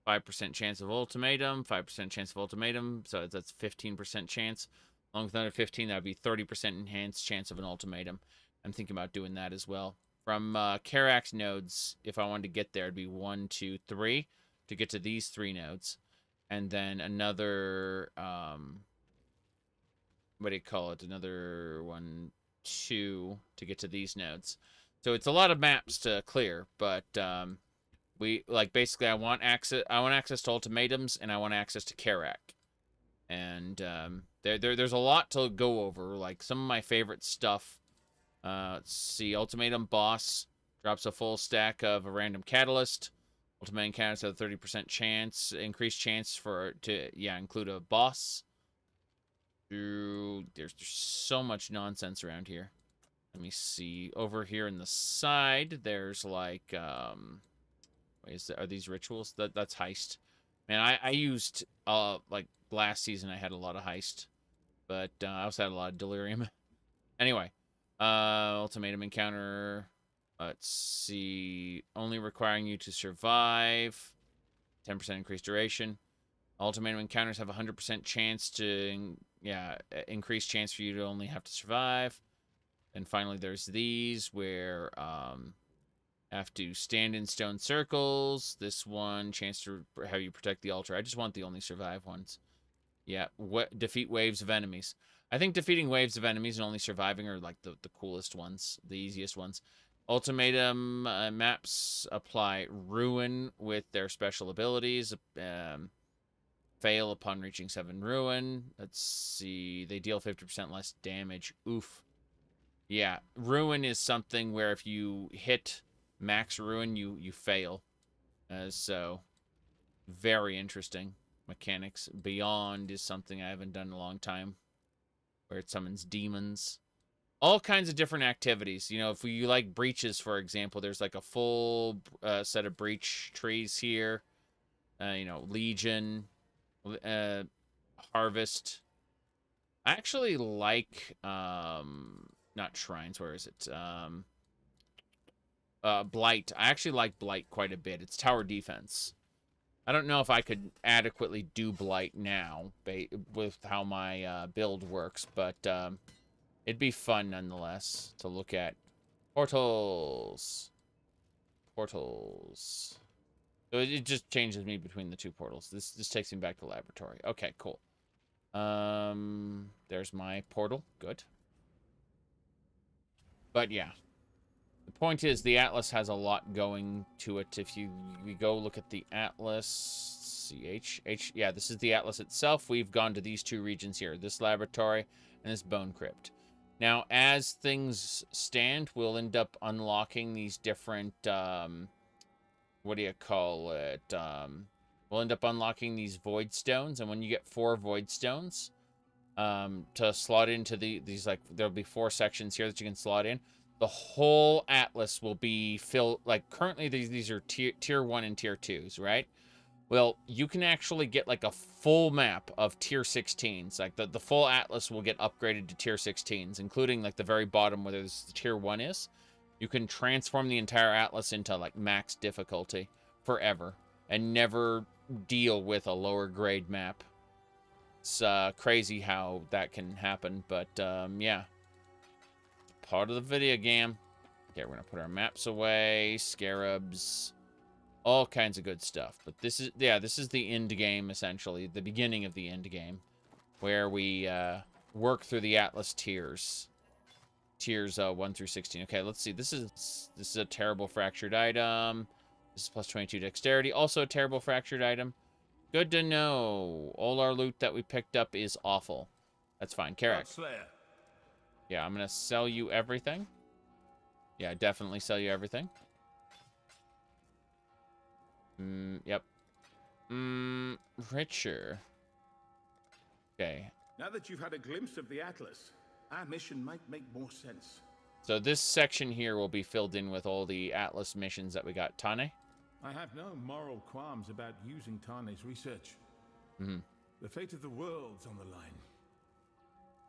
5% chance of ultimatum, 5% chance of ultimatum, so that's 15% chance. Along with another 15, that would be 30% enhanced chance of an ultimatum. I'm thinking about doing that as well. From Karak's nodes, if I wanted to get there, it'd be 1, 2, 3 to get to these 3 nodes. And then another, what do you call it? Another 1, 2 to get to these nodes. So it's a lot of maps to clear, but we like basically I want access to ultimatums, and I want access to Karak. And there's a lot to go over. Like some of my favorite stuff. Let's see, ultimatum boss drops a full stack of a random catalyst. Ultimate encounters have a 30% chance, increased chance to include a boss. There's so much nonsense around here. Let me see. Over here in the side, there's like are these rituals? That's heist. Man, I used like last season I had a lot of heist, but I also had a lot of delirium. Anyway, ultimatum encounter. Let's see. Only requiring you to survive. 10% increased duration. Ultimatum encounters have a 100% chance to, increased chance for you to only have to survive. And finally, there's these where have to stand in stone circles. This one, chance to have you protect the altar. I just want the only survive ones. Yeah, defeat waves of enemies. I think defeating waves of enemies and only surviving are like the coolest ones, the easiest ones. Ultimatum maps apply Ruin with their special abilities. Fail upon reaching 7 Ruin. Let's see. They deal 50% less damage. Oof. Yeah, Ruin is something where if you hit max Ruin, you fail. So, very interesting mechanics. Beyond is something I haven't done in a long time, where it summons demons. All kinds of different activities. You know, if you like breaches, for example, there's like a full set of breach trees here. Legion, Harvest. I actually like, not shrines, where is it? Blight. I actually like Blight quite a bit. It's tower defense. I don't know if I could adequately do Blight now with how my build works, but it'd be fun nonetheless to look at. Portals. Portals. So it just changes me between the 2 portals. This takes me back to the laboratory. Okay, cool. There's my portal. Good. But yeah. The point is, the Atlas has a lot going to it. If we go look at the Atlas, yeah, this is the Atlas itself. We've gone to these 2 regions here, this laboratory and this bone crypt. Now, as things stand, we'll end up unlocking these different, what do you call it? We'll end up unlocking these void stones, and when you get 4 void stones, to slot into these, like, there'll be 4 sections here that you can slot in. The whole Atlas will be filled, like, currently these are tier 1 and tier 2s, right? Well, you can actually get, like, a full map of tier 16s. Like, the full Atlas will get upgraded to tier 16s, including, like, the very bottom where the tier 1 is. You can transform the entire Atlas into, like, max difficulty forever and never deal with a lower grade map. It's crazy how that can happen, but, yeah. Part of the video game. Okay, we're gonna put our maps away, scarabs, all kinds of good stuff. But this is the end game, essentially, the beginning of the end game, where we work through the Atlas tiers, 1 through 16. Okay, let's see. This is a terrible fractured item. This is plus 22 dexterity, also a terrible fractured item. Good to know. All our loot that we picked up is awful. That's fine. Karak. Yeah, I'm going to sell you everything. Yeah, definitely sell you everything. Yep. Richer. Okay. Now that you've had a glimpse of the Atlas, our mission might make more sense. So this section here will be filled in with all the Atlas missions that we got. Tane? I have no moral qualms about using Tane's research. Mm-hmm. The fate of the world's on the line.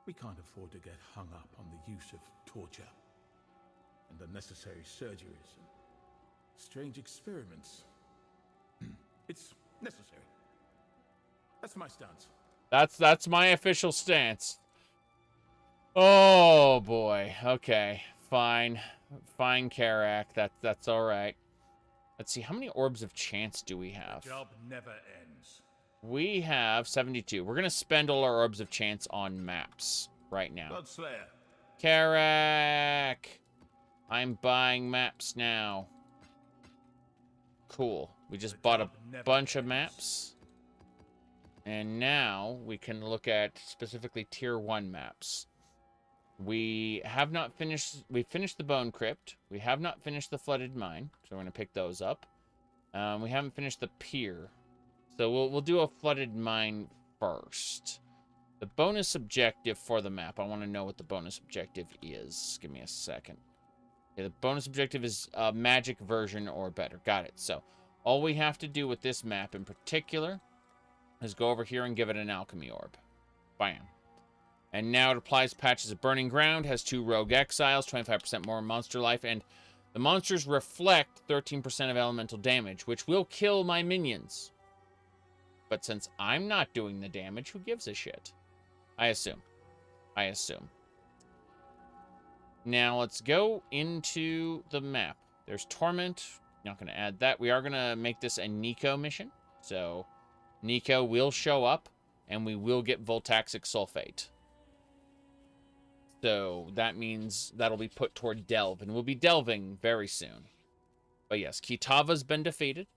We can't afford to get hung up on the use of torture and unnecessary surgeries and strange experiments. It's necessary. That's my stance. That's my official stance. Oh boy. Okay. Fine. Fine, Karak. That's all right. Let's see. How many orbs of chance do we have? The job never ends. We have 72. We're gonna spend all our orbs of chance on maps right now. Bloodslayer. Karak. I'm buying maps now. Cool. We just bought a bunch of maps. And now we can look at specifically tier 1 maps. We have not finished... We finished the Bone Crypt. We have not finished the Flooded Mine. So we're going to pick those up. We haven't finished the Pier. So we'll do a Flooded Mine first. The bonus objective for the map. I want to know what the bonus objective is. Give me a second. Okay, the bonus objective is a magic version or better. Got it. So all we have to do with this map in particular is go over here and give it an alchemy orb. Bam. And now it applies patches of Burning Ground, has 2 rogue exiles, 25% more monster life, and the monsters reflect 13% of elemental damage, which will kill my minions. But since I'm not doing the damage, who gives a shit? I assume. Now let's go into the map. There's Torment. Not going to add that. We are going to make this a Nico mission. So Nico will show up, and we will get Voltaxic Sulfate. So that means that'll be put toward Delve, and we'll be delving very soon. But yes, Kitava's been defeated.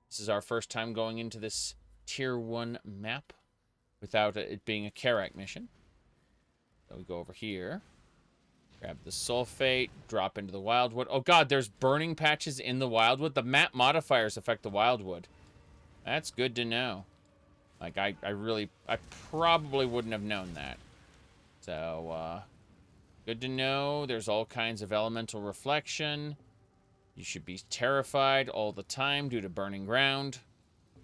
This is our first time going into this tier 1 map without it being a Karak mission. So we go over here, grab the Sulfate, drop into the Wildwood. Oh god, there's burning patches in the Wildwood. The map modifiers affect the Wildwood. That's good to know. Like, I probably wouldn't have known that. So, good to know. There's all kinds of elemental reflection. You should be terrified all the time due to Burning Ground.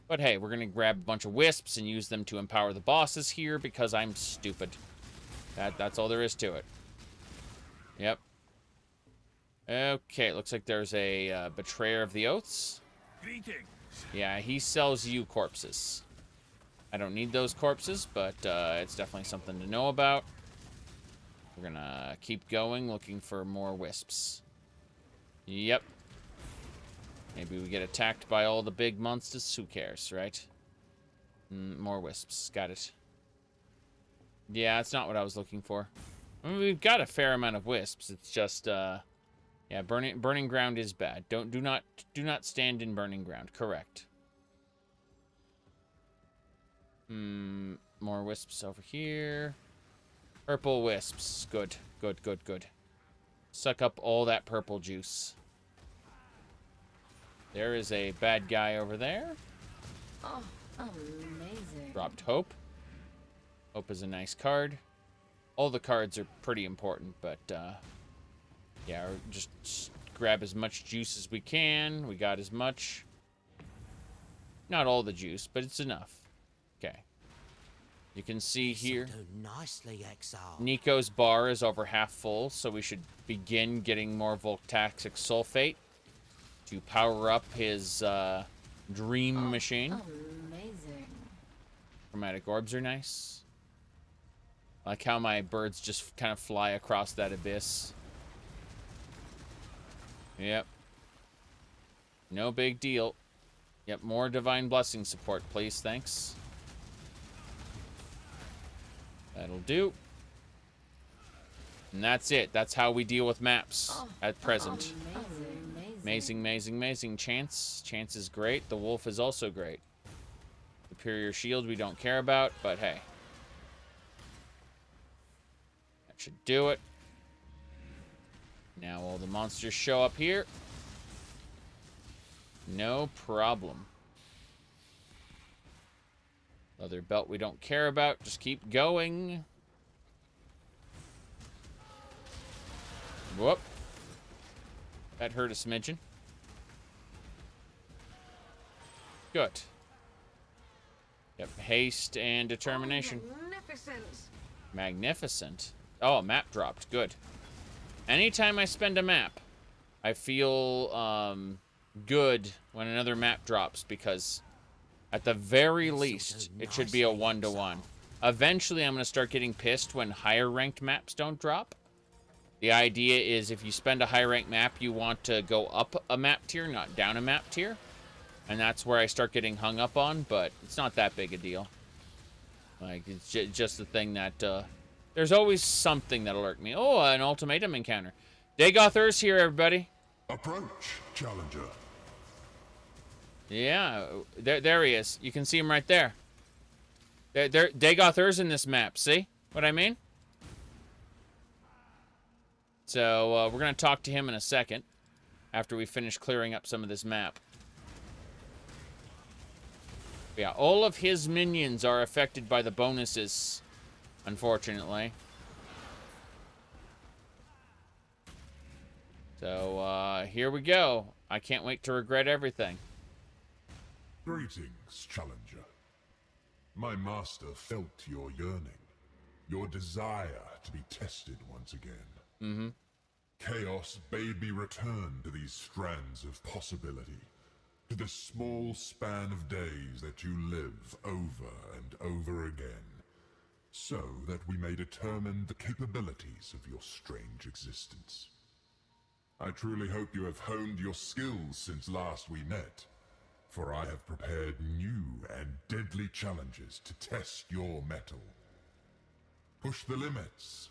But hey, we're going to grab a bunch of wisps and use them to empower the bosses here because I'm stupid. That's all there is to it. Yep. Okay, looks like there's a Betrayer of the Oaths. Greetings. Yeah, he sells you corpses. I don't need those corpses, but it's definitely something to know about. We're gonna keep going, looking for more wisps. Yep. Maybe we get attacked by all the big monsters. Who cares, right? More wisps. Got it. Yeah, that's not what I was looking for. I mean, we've got a fair amount of wisps. It's just, yeah, burning ground is bad. Do not stand in burning ground. Correct. More wisps over here. Purple wisps. Good. Suck up all that purple juice. There is a bad guy over there. Oh, amazing. Dropped Hope. Hope is a nice card. All the cards are pretty important, but, yeah, just grab as much juice as we can. We got as much. Not all the juice, but it's enough. Okay. You can see here, Nicely, Exile. Nico's bar is over half full, so we should begin getting more Voltaxic Sulfate to power up his dream machine. Amazing. Chromatic orbs are nice. I like how my birds just kind of fly across that abyss. Yep. No big deal. Yep, more Divine Blessing support, please. Thanks. That'll do. And that's it. That's how we deal with maps at present. Amazing. Chance is great. The wolf is also great. Superior shield we don't care about, but hey. That should do it. Now all the monsters show up here. No problem. Leather belt we don't care about. Just keep going. Whoop. That hurt a smidgen. Good. Yep, haste and determination. Oh, magnificent. Magnificent. Oh, a map dropped. Good. Anytime I spend a map, I feel good when another map drops, because at the very least, it should be a 1-to-1. Eventually, I'm going to start getting pissed when higher ranked maps don't drop. The idea is if you spend a high ranked map, you want to go up a map tier, not down a map tier. And that's where I start getting hung up on, but it's not that big a deal. Like, it's just the thing that, there's always something that'll irk me. Oh, an ultimatum encounter. Dagoth Ur's here, everybody. Approach, challenger. Yeah, there he is. You can see him right there. Dagoth Ur's in this map. See what I mean? So we're gonna talk to him in a second, after we finish clearing up some of this map. Yeah, all of his minions are affected by the bonuses, unfortunately. So here we go. I can't wait to regret everything. Greetings, challenger. My master felt your yearning, your desire to be tested once again. Mm-hmm. Chaos bade me return to these strands of possibility, to the small span of days that you live over and over again, so that we may determine the capabilities of your strange existence. I truly hope you have honed your skills since last we met, for I have prepared new and deadly challenges to test your mettle. Push the limits,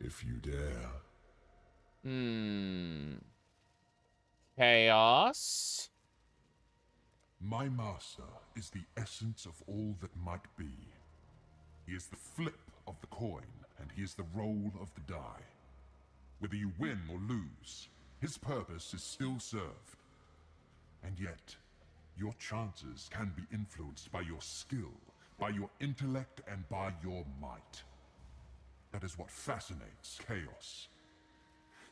if you dare. Chaos? My master is the essence of all that might be. He is the flip of the coin, and he is the roll of the die. Whether you win or lose, his purpose is still served. And yet, your chances can be influenced by your skill, by your intellect, and by your might. That is what fascinates Chaos.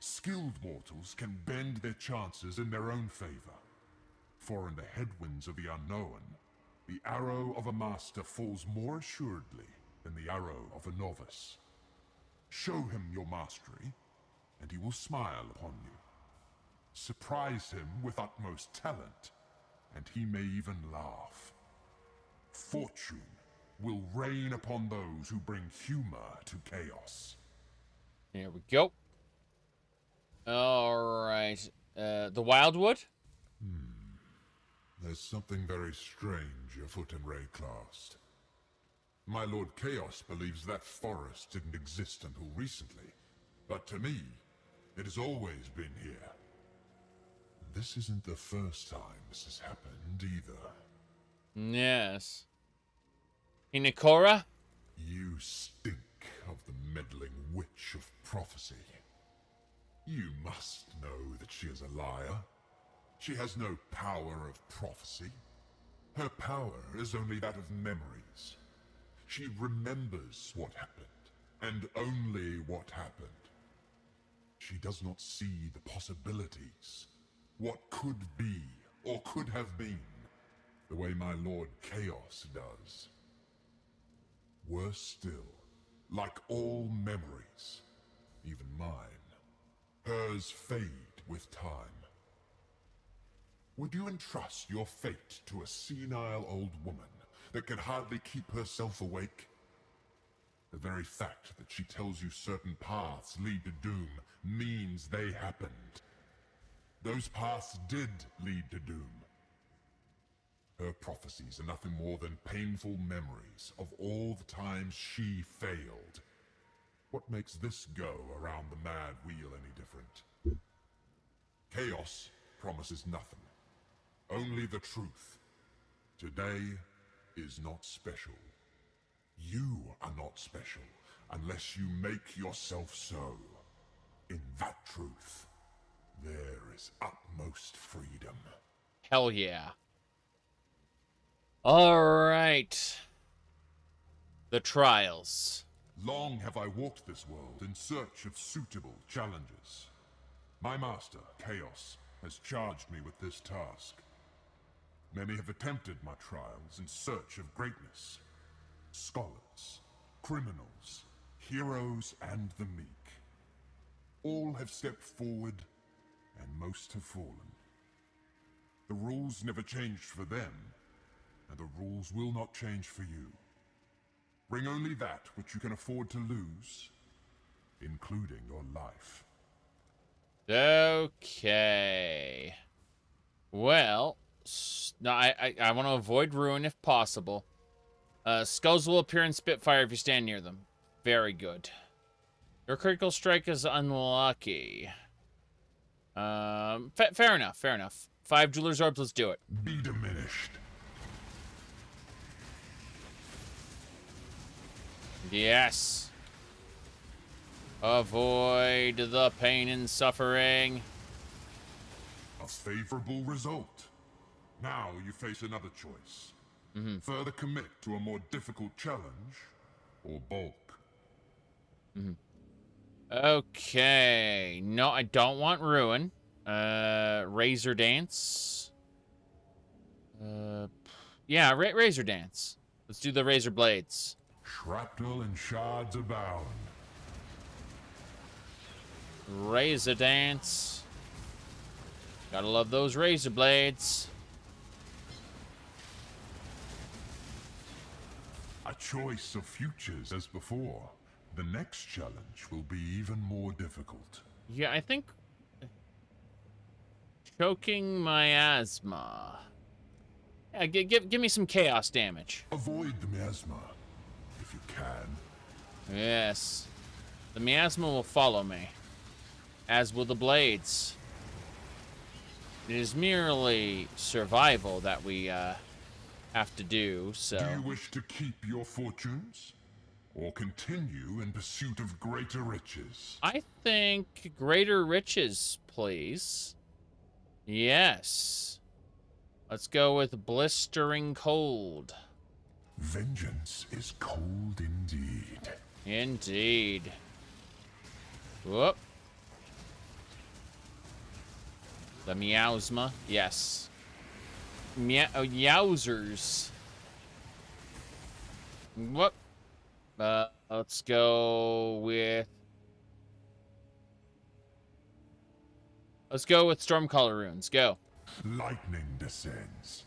Skilled mortals can bend their chances in their own favor. For in the headwinds of the unknown, the arrow of a master falls more assuredly than the arrow of a novice. Show him your mastery, and he will smile upon you. Surprise him with utmost talent, and he may even laugh. Fortune will rain upon those who bring humor to chaos. There we go. All right. The Wildwood? There's something very strange afoot in Rayclast. My Lord Chaos believes that forest didn't exist until recently, but to me, it has always been here. This isn't the first time this has happened either. Yes. Hinekora? You stink of the meddling witch of prophecy. You must know that she is a liar. She has no power of prophecy. Her power is only that of memories. She remembers what happened, and only what happened. She does not see the possibilities, what could be, or could have been, the way my Lord Chaos does. Worse still, like all memories, even mine, hers fade with time. Would you entrust your fate to a senile old woman that can hardly keep herself awake? The very fact that she tells you certain paths lead to doom means they happened. Those paths did lead to doom. Her prophecies are nothing more than painful memories of all the times she failed. What makes this go around the mad wheel any different? Chaos promises nothing. Only the truth. Today is not special. You are not special unless you make yourself so. In that truth, there is utmost freedom. Hell yeah. All right. The trials. Long have I walked this world in search of suitable challenges. My master, Chaos, has charged me with this task. Many have attempted my trials in search of greatness. Scholars, criminals, heroes, and the meek. All have stepped forward, and most have fallen. The rules never changed for them, and the rules will not change for you. Bring only that which you can afford to lose, including your life. Okay. Well, no, I want to avoid ruin if possible. Skulls will appear in Spitfire if you stand near them. Very good. Your critical strike is unlucky. Fair enough, fair enough. 5 Jeweler's Orbs, let's do it. Be diminished. Yes. Avoid the pain and suffering. A favorable result. Now you face another choice. Further commit to a more difficult challenge, or bulk. Okay. No, I don't want Ruin. Razor Dance. Yeah, Razor Dance. Let's do the Razor Blades. Shrapnel and shards abound. Razor Dance. Gotta love those Razor Blades. A choice of futures as before. The next challenge will be even more difficult. Yeah, I think choking miasma. Yeah, give me some chaos damage. Avoid the miasma if you can. Yes. The miasma will follow me, as will the blades. It is merely survival that we have to do, so... Do you wish to keep your fortunes? Or continue in pursuit of greater riches? I think greater riches, please. Yes. Let's go with blistering cold. Vengeance is cold indeed. Indeed. Whoop. The miasma, yes. Yowzers. Whoop. Let's go with... Let's go with Stormcaller runes. Go. Lightning descends.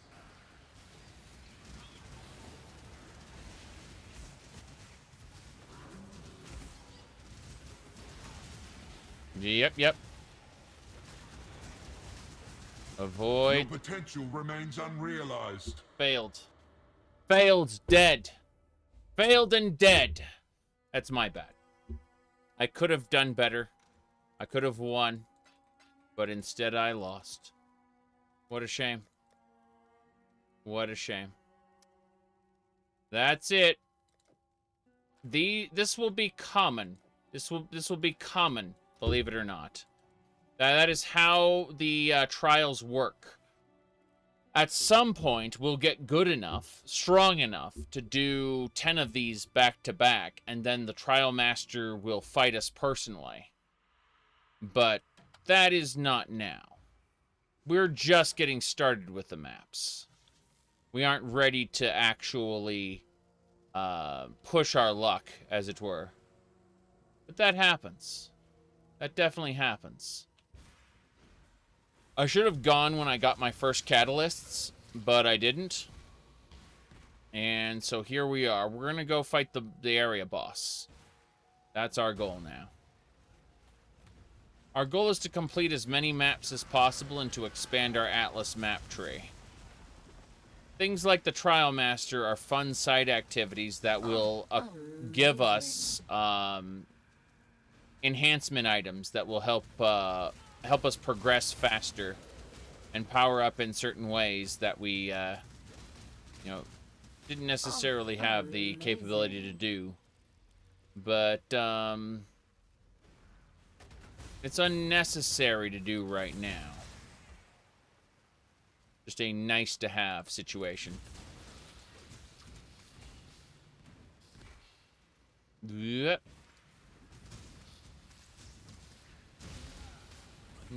Yep. Avoid. Your potential remains unrealized. Failed. Failed, dead. Failed and dead. That's my bad. I could have done better. I could have won. But instead I lost. What a shame. What a shame. That's it. This will be common. This will be common, believe it or not. That is how the trials work. At some point, we'll get good enough, strong enough, to do 10 of these back-to-back, and then the Trialmaster will fight us personally. But that is not now. We're just getting started with the maps. We aren't ready to actually push our luck, as it were. But that happens. That definitely happens. I should have gone when I got my first catalysts, but I didn't. And so here we are. We're going to go fight the area boss. That's our goal now. Our goal is to complete as many maps as possible and to expand our Atlas map tree. Things like the Trialmaster are fun side activities that will give us enhancement items that will help us progress faster and power up in certain ways that we, didn't necessarily have the capability to do. But, it's unnecessary to do right now. Just a nice-to-have situation. Yep.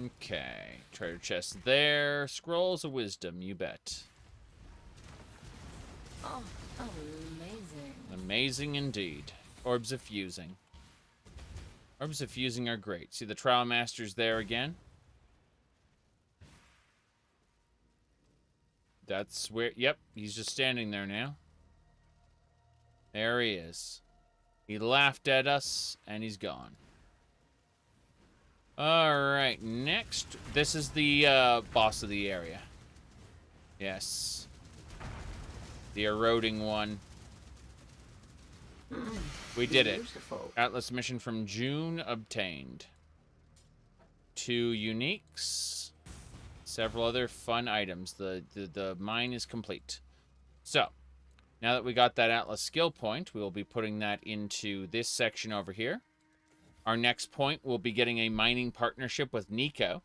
Okay. Treasure chest there. Scrolls of wisdom, you bet. Oh, amazing. Amazing indeed. Orbs of fusing. Orbs of fusing are great. See the Trialmaster's there again? That's where... Yep, he's just standing there now. There he is. He laughed at us, and he's gone. Alright, next. This is the boss of the area. Yes. The eroding one. We did it. Atlas mission from June obtained. 2 uniques. Several other fun items. The mine is complete. So, now that we got that Atlas skill point, we will be putting that into this section over here. Our next point will be getting a mining partnership with Nico,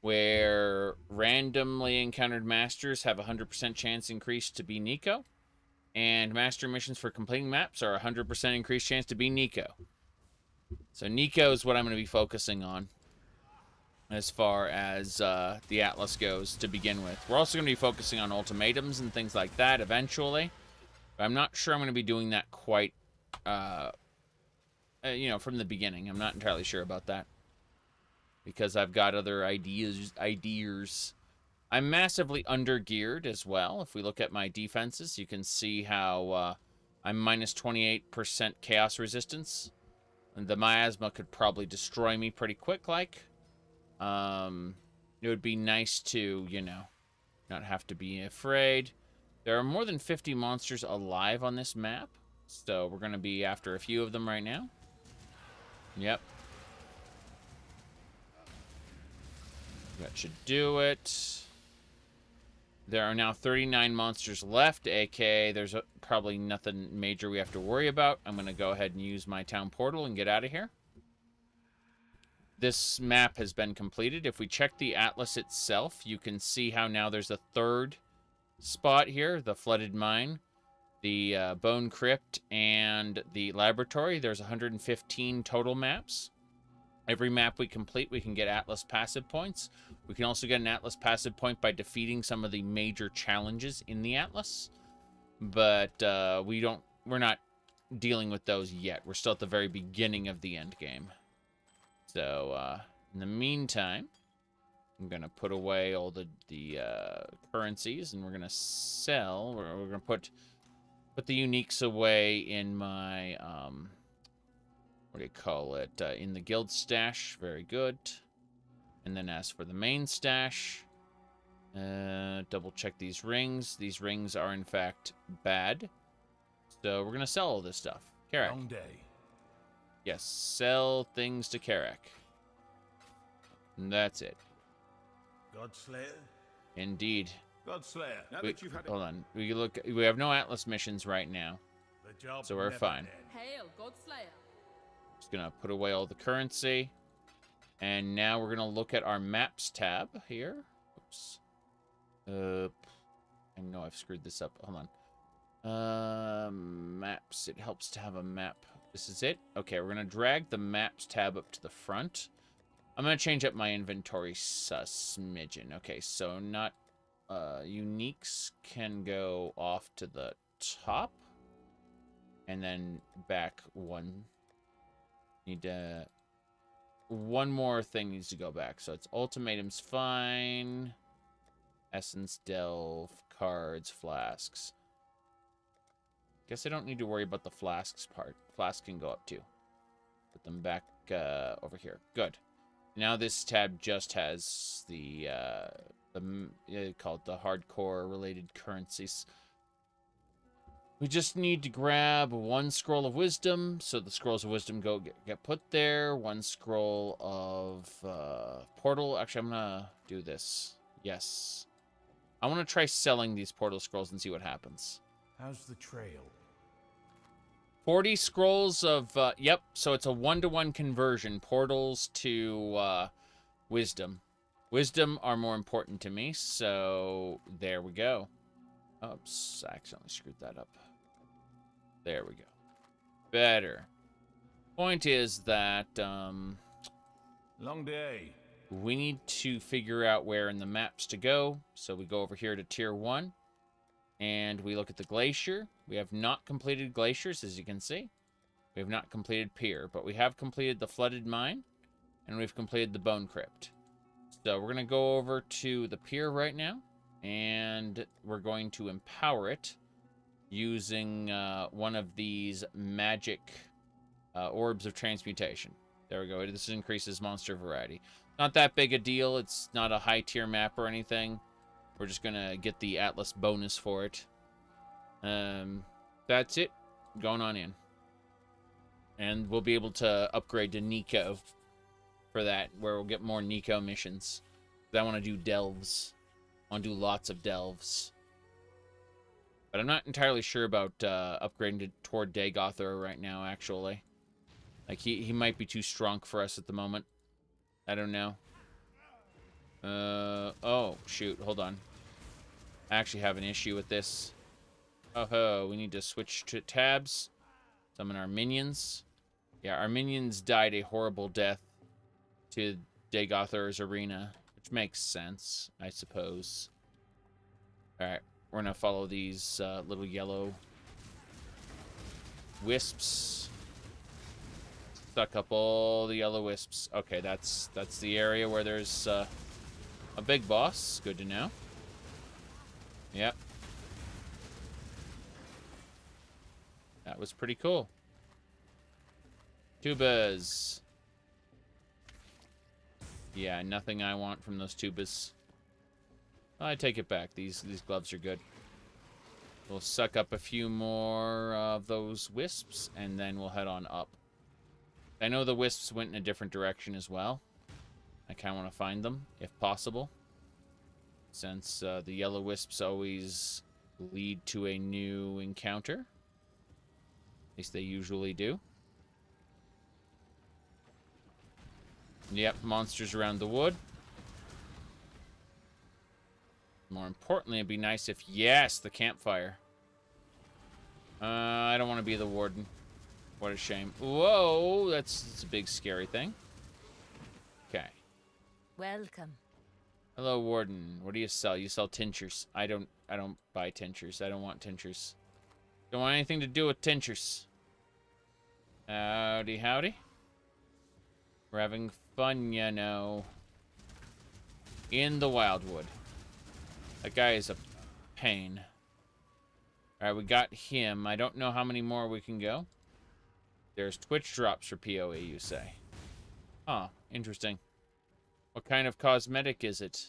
where randomly encountered masters have a 100% chance increased to be Nico, and master missions for completing maps are a 100% increased chance to be Nico. So Nico is what I'm going to be focusing on as far as the Atlas goes to begin with. We're also going to be focusing on ultimatums and things like that eventually, but I'm not sure I'm going to be doing that quite, you know, from the beginning. I'm not entirely sure about that, because I've got other ideas. I'm massively under-geared as well. If we look at my defenses, you can see how I'm minus 28% chaos resistance. And the miasma could probably destroy me pretty quick, like. It would be nice to, you know, not have to be afraid. There are more than 50 monsters alive on this map, so we're going to be after a few of them right now. Yep. That should do it. There are now 39 monsters left, aka there's probably nothing major we have to worry about. I'm going to go ahead and use my town portal and get out of here. This map has been completed. If we check the atlas itself, you can see how now there's a third spot here, the flooded mine, the bone crypt, and the laboratory. There's 115 total maps. Every map we complete, we can get Atlas passive points. We can also get an Atlas passive point by defeating some of the major challenges in the Atlas. But we're not dealing with those yet. We're still at the very beginning of the end game. So, in the meantime, I'm going to put away all the currencies, and we're going to sell. We're going to put the uniques away in my... what do you call it? In the guild stash. Very good. And then as for the main stash, double check these rings. These rings are in fact bad. So we're gonna sell all this stuff. Karak. Long day. Yes, sell things to Karak. And that's it. Godslayer? Indeed. Godslayer. Now that you've had Hold on. We have no Atlas missions right now. The job So we're fine. Hail, Godslayer. Just gonna put away all the currency, and now we're gonna look at our maps tab here. Oops. I know I've screwed this up. Hold on. Maps. It helps to have a map. This is it. Okay, we're gonna drag the maps tab up to the front. I'm gonna change up my inventory smidgen. Okay, so not uniques can go off to the top, and then back one. Need one more thing needs to go back. So it's ultimatums fine. Essence delve, cards, flasks. Guess I don't need to worry about the flasks part. Flasks can go up too. Put them back over here. Good. Now this tab just has the called the hardcore related currencies. We just need to grab one scroll of wisdom, so the scrolls of wisdom get put there. One scroll of portal. Actually, I'm gonna do this. Yes, I want to try selling these portal scrolls and see what happens. How's the trail? 40 scrolls of yep. So it's a 1-to-1 conversion. Portals to wisdom. Wisdom are more important to me, so there we go. Oops, I accidentally screwed that up. There we go. Better. Point is that, Long day. we need to figure out where in the maps to go. So we go over here to Tier 1. and we look at the glacier. We have not completed glaciers, as you can see. We have not completed pier, but we have completed the flooded mine, and we've completed the bone crypt. So we're going to go over to the pier right now, and we're going to empower it using one of these magic orbs of transmutation. There we go. This increases monster variety. Not that big a deal. It's not a high tier map or anything. We're just going to get the Atlas bonus for it. That's it. Going on in. And we'll be able to upgrade to Nico for that, where we'll get more Nico missions. I want to do delves. I want to do lots of delves. But I'm not entirely sure about upgrading toward Dagoth Ur right now, actually. Like, he might be too strong for us at the moment. I don't know. Oh, shoot. Hold on. I actually have an issue with this. Oh, we need to switch to tabs. Summon our minions. Yeah, our minions died a horrible death to Dagoth Ur's arena, which makes sense, I suppose. Alright, we're gonna follow these little yellow wisps. Suck up all the yellow wisps. Okay, that's the area where there's a big boss. Good to know. Yep. That was pretty cool. Tubas. Yeah, nothing I want from those tubas. I take it back. These gloves are good. We'll suck up a few more of those wisps, and then we'll head on up. I know the wisps went in a different direction as well. I kind of want to find them, if possible. Since the yellow wisps always lead to a new encounter. At least they usually do. Yep, monsters around the wood. More importantly, it'd be nice if... Yes, the campfire. I don't want to be the warden. What a shame. Whoa, that's a big scary thing. Okay. Welcome. Hello, warden. What do you sell? You sell tinctures. I don't buy tinctures. I don't want tinctures. Don't want anything to do with tinctures. Howdy, howdy. We're having fun, you know. In the Wildwood. That guy is a pain. Alright, we got him. I don't know how many more we can go. There's Twitch drops for PoE, you say. Huh, interesting. What kind of cosmetic is it?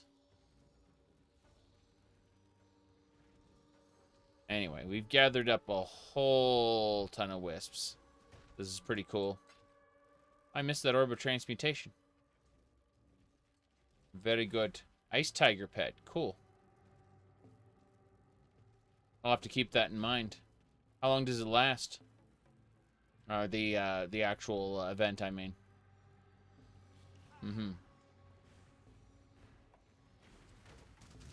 Anyway, we've gathered up a whole ton of wisps. This is pretty cool. I missed that orb of transmutation. Very good. Ice tiger pet. Cool. I'll have to keep that in mind. How long does it last? The actual event, I mean. Mm-hmm.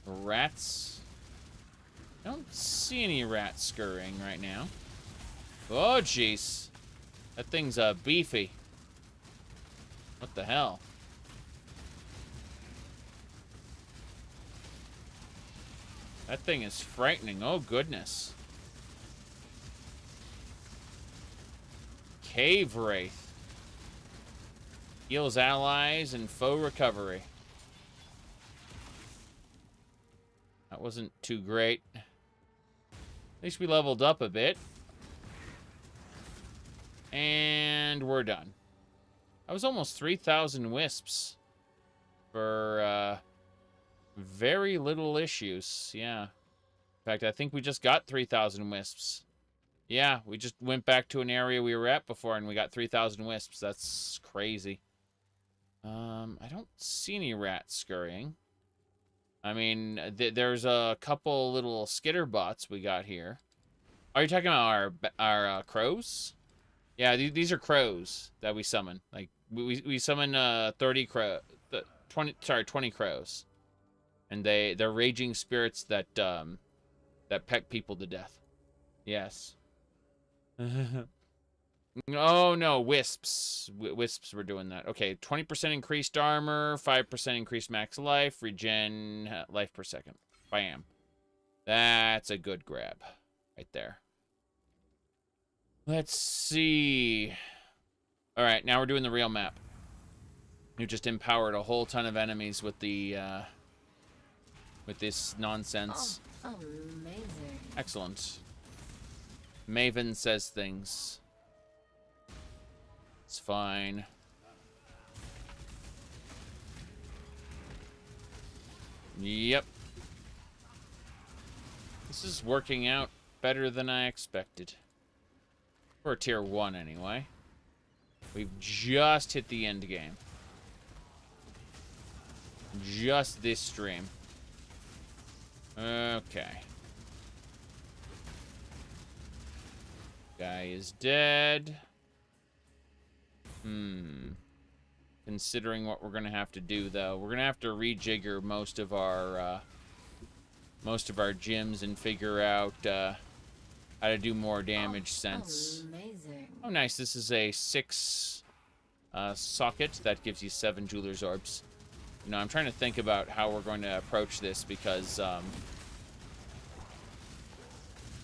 Rats. I don't see any rats scurrying right now. Oh, jeez. That thing's beefy. What the hell? That thing is frightening. Oh, goodness. Cave Wraith. Heals allies and foe recovery. That wasn't too great. At least we leveled up a bit. And we're done. That was almost 3,000 wisps. For, very little issues. Yeah. In fact, I think we just got 3,000 wisps. Yeah, we just went back to an area we were at before and we got 3,000 wisps. That's crazy. I don't see any rats scurrying. I mean, there's a couple little skitter bots we got here. Are you talking about our crows? Yeah, these are crows that we summon. Like, we summon 20 crows. And they're raging spirits that that peck people to death. Yes. Oh no, wisps. Wisps were doing that. Okay, 20% increased armor, 5% increased max life, regen life per second. Bam. That's a good grab right there. Let's see. All right, now we're doing the real map. You just empowered a whole ton of enemies with the with this nonsense. Oh, amazing. Excellent. Maven says things. It's fine. Yep. This is working out better than I expected. For tier 1 anyway. We've just hit the end game. Just this stream. Okay. Guy is dead. Considering what we're gonna have to do, though, we're gonna have to rejigger most of our gyms and figure out how to do more damage. Amazing. Oh, nice. This is a 6 socket that gives you 7 Jeweler's Orbs. You know, I'm trying to think about how we're going to approach this because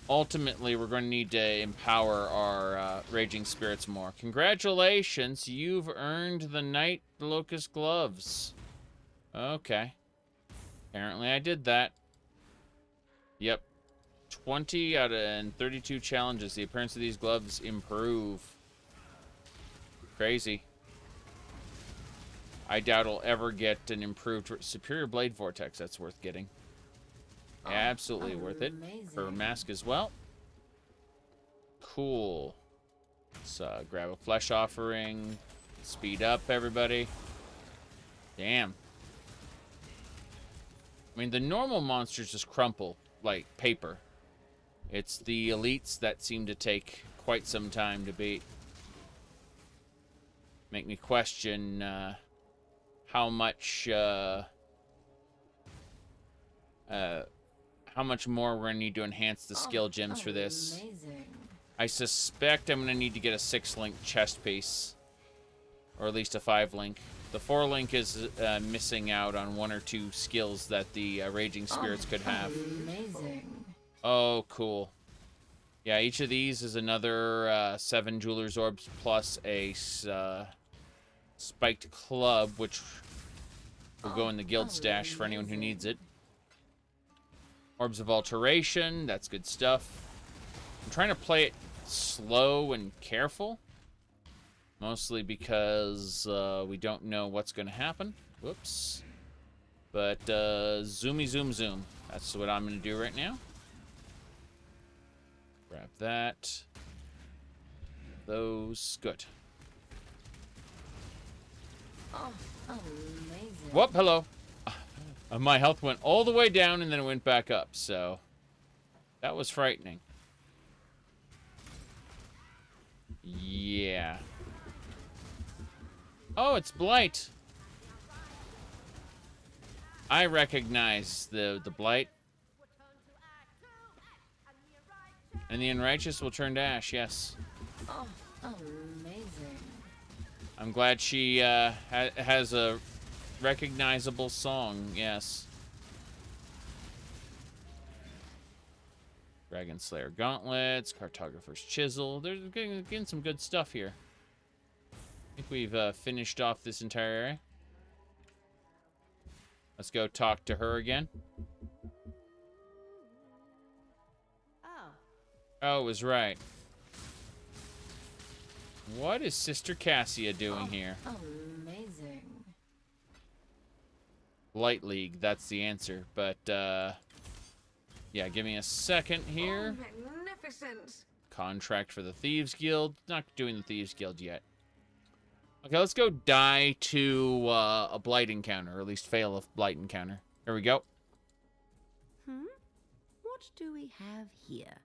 ultimately we're going to need to empower our Raging Spirits more. Congratulations, you've earned the Night Locust Gloves. Okay. Apparently I did that. Yep. 20 out of 32 challenges. The appearance of these gloves improve. Crazy. I doubt I'll ever get an improved Superior Blade Vortex. That's worth getting. Absolutely worth it. For Mask as well. Cool. Let's grab a Flesh Offering. Speed up, everybody. Damn. I mean, the normal monsters just crumple like paper. It's the elites that seem to take quite some time to beat. Make me question how much more we're gonna need to enhance the skill gems for this. Amazing. I suspect I'm gonna need to get a 6-link chest piece, or at least a 5-link. The 4-link is missing out on 1 or 2 skills that the Raging Spirits could have. Amazing. Oh, cool. Yeah, each of these is another 7 Jeweler's Orbs plus a spiked club, which will go in the guild stash for anyone who needs it. Orbs of Alteration, that's good stuff. I'm trying to play it slow and careful. Mostly because we don't know what's going to happen. Whoops. But zoomy zoom zoom. That's what I'm going to do right now. Grab that. Those. Good. Oh, amazing. Whoop, hello. My health went all the way down and then it went back up, so that was frightening. Yeah. Oh, it's Blight. I recognize the Blight. And the Unrighteous will turn to ash, yes. Oh, amazing. I'm glad she has a recognizable song, yes. Dragon Slayer Gauntlets, Cartographer's Chisel. They're getting some good stuff here. I think we've finished off this entire area. Let's go talk to her again. Oh, it was right. What is Sister Cassia doing here? Amazing. Light League, that's the answer. But, yeah, give me a second here. Oh, magnificent. Contract for the Thieves Guild. Not doing the Thieves Guild yet. Okay, let's go die to a Blight encounter, or at least fail a Blight encounter. Here we go. What do we have here?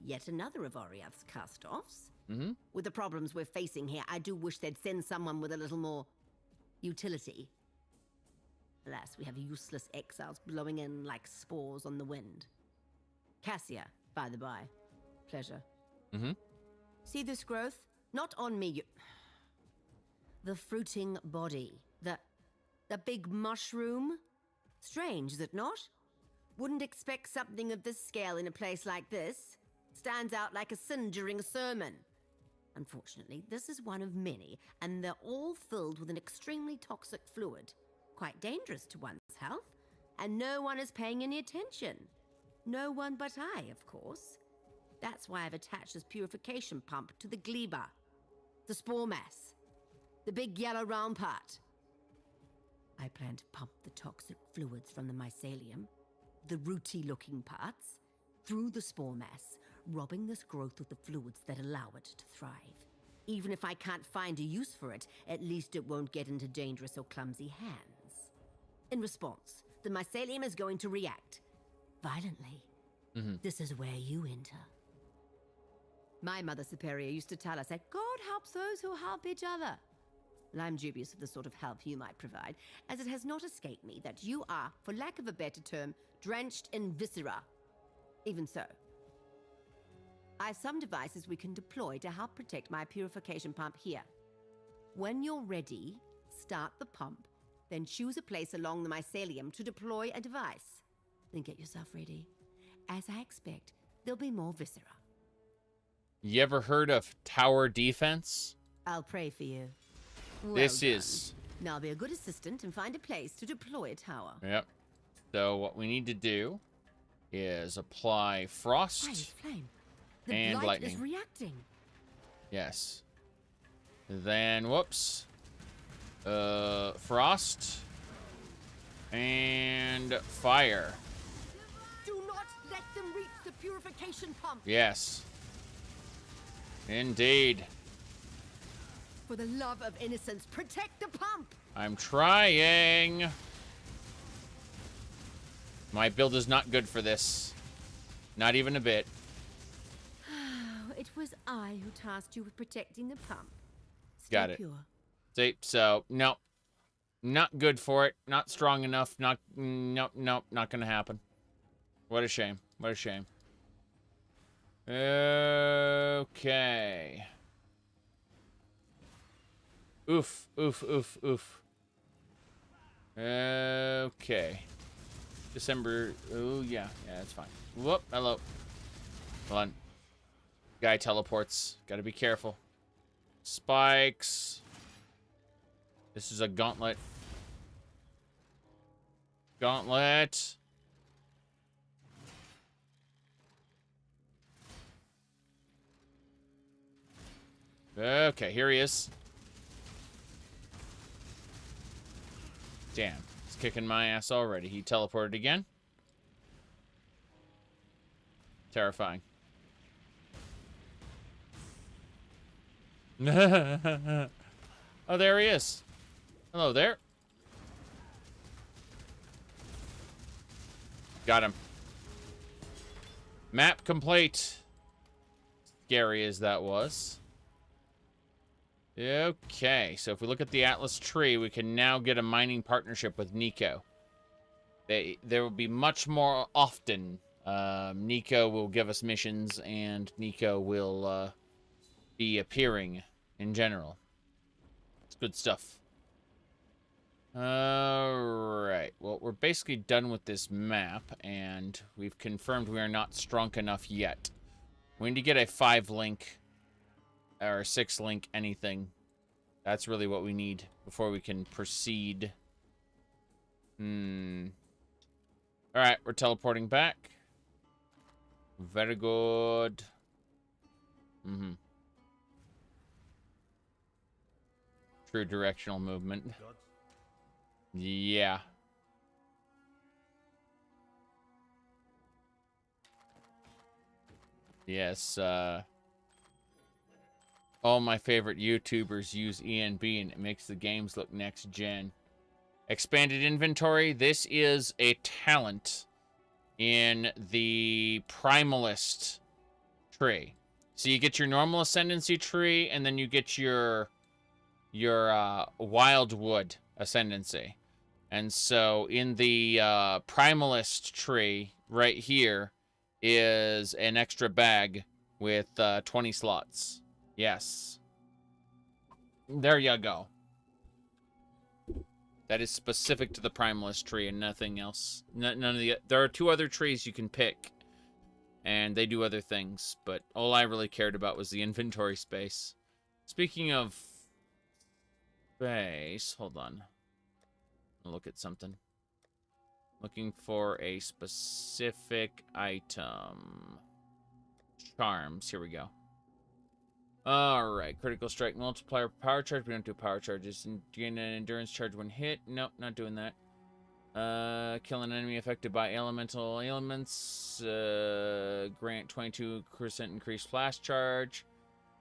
Yet another of Oriath's cast-offs. Mm-hmm. With the problems we're facing here, I do wish they'd send someone with a little more utility. Alas, we have useless exiles blowing in like spores on the wind. Cassia, by the by. Pleasure. Mm-hmm. See this growth? Not on me. The fruiting body. The big mushroom? Strange, is it not? Wouldn't expect something of this scale in a place like this. Stands out like a sin during a sermon. Unfortunately, this is one of many, and they're all filled with an extremely toxic fluid. Quite dangerous to one's health, and no one is paying any attention. No one but I, of course. That's why I've attached this purification pump to the gleba. The spore mass. The big yellow round part. I plan to pump the toxic fluids from the mycelium, the rooty-looking parts, through the spore mass, robbing this growth of the fluids that allow it to thrive. Even if I can't find a use for it, at least it won't get into dangerous or clumsy hands. In response, the mycelium is going to react violently. This is where you enter. My Mother Superior used to tell us that God helps those who help each other. Well, I'm dubious of the sort of help you might provide, as it has not escaped me that you are, for lack of a better term, drenched in viscera. Even so, I have some devices we can deploy to help protect my purification pump here. When you're ready, start the pump, then choose a place along the mycelium to deploy a device. Then get yourself ready. As I expect, there'll be more viscera. You ever heard of tower defense? I'll pray for you. This is... Now be a good assistant and find a place to deploy a tower. Yep. So what we need to do is apply frost Flame. The and blight lightning. is reacting. Yes. Then, whoops. Frost and fire. Do not let them reach the purification pump. Yes. Indeed. For the love of innocence, protect the pump. I'm trying. My build is not good for this. Not even a bit. It was I who tasked you with protecting the pump. Stay Got it. pure. See, so, no. Not good for it. Not strong enough. Nope, not gonna happen. What a shame. What a shame. Okay. Oof, oof, oof, oof. Okay. December. Oh, yeah. Yeah, that's fine. Whoop, hello. Hold on. Guy teleports. Gotta be careful. Spikes. This is a gauntlet. Gauntlet. Okay, here he is. Damn, he's kicking my ass already. He teleported again. Terrifying. Oh, there he is. Hello there. Got him. Map complete. Scary as that was. Okay, so if we look at the Atlas tree, we can now get a mining partnership with Nico. There will be much more often. Nico will give us missions, and Nico will be appearing in general. It's good stuff. Alright, well, we're basically done with this map, and we've confirmed we are not strong enough yet. We need to get a 5-link or 6-link anything. That's really what we need before we can proceed. Alright, we're teleporting back. Very good. True directional movement. Yeah. Yes, all my favorite YouTubers use ENB and it makes the games look next gen. Expanded inventory. This is a talent in the Primalist tree. So you get your normal Ascendancy tree and then you get your Wildwood Ascendancy. And so in the Primalist tree right here is an extra bag with 20 slots. Yes. There you go. That is specific to the Primalist tree and nothing else. None of the... There are 2 other trees you can pick, and they do other things, but all I really cared about was the inventory space. Speaking of space, hold on. I'll look at something. Looking for a specific item. Charms, here we go. Alright, critical strike multiplier, power charge. We don't do power charges. And gain an endurance charge when hit. Nope, not doing that. Kill an enemy affected by elemental ailments. Grant 22% increased flash charge.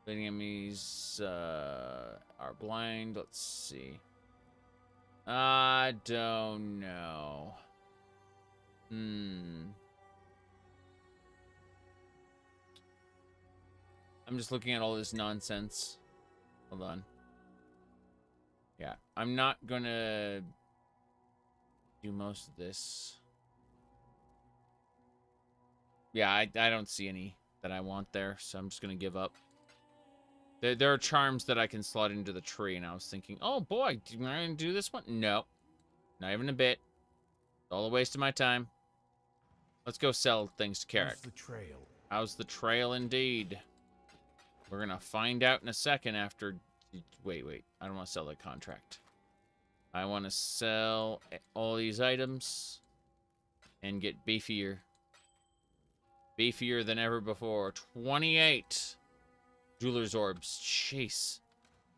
The enemies are blind. Let's see. I don't know. I'm just looking at all this nonsense. Hold on. Yeah, I'm not gonna do most of this. Yeah, I don't see any that I want there, so I'm just gonna give up. There are charms that I can slot into the tree, and I was thinking, oh boy, am I gonna do this one? No, not even a bit. It's all a waste of my time. Let's go sell things to Carrick. How's the trail? How's the trail indeed? We're gonna find out in a second after... Wait. I don't want to sell the contract. I want to sell all these items and get beefier. Beefier than ever before. 28 Jeweler's Orbs. Jeez.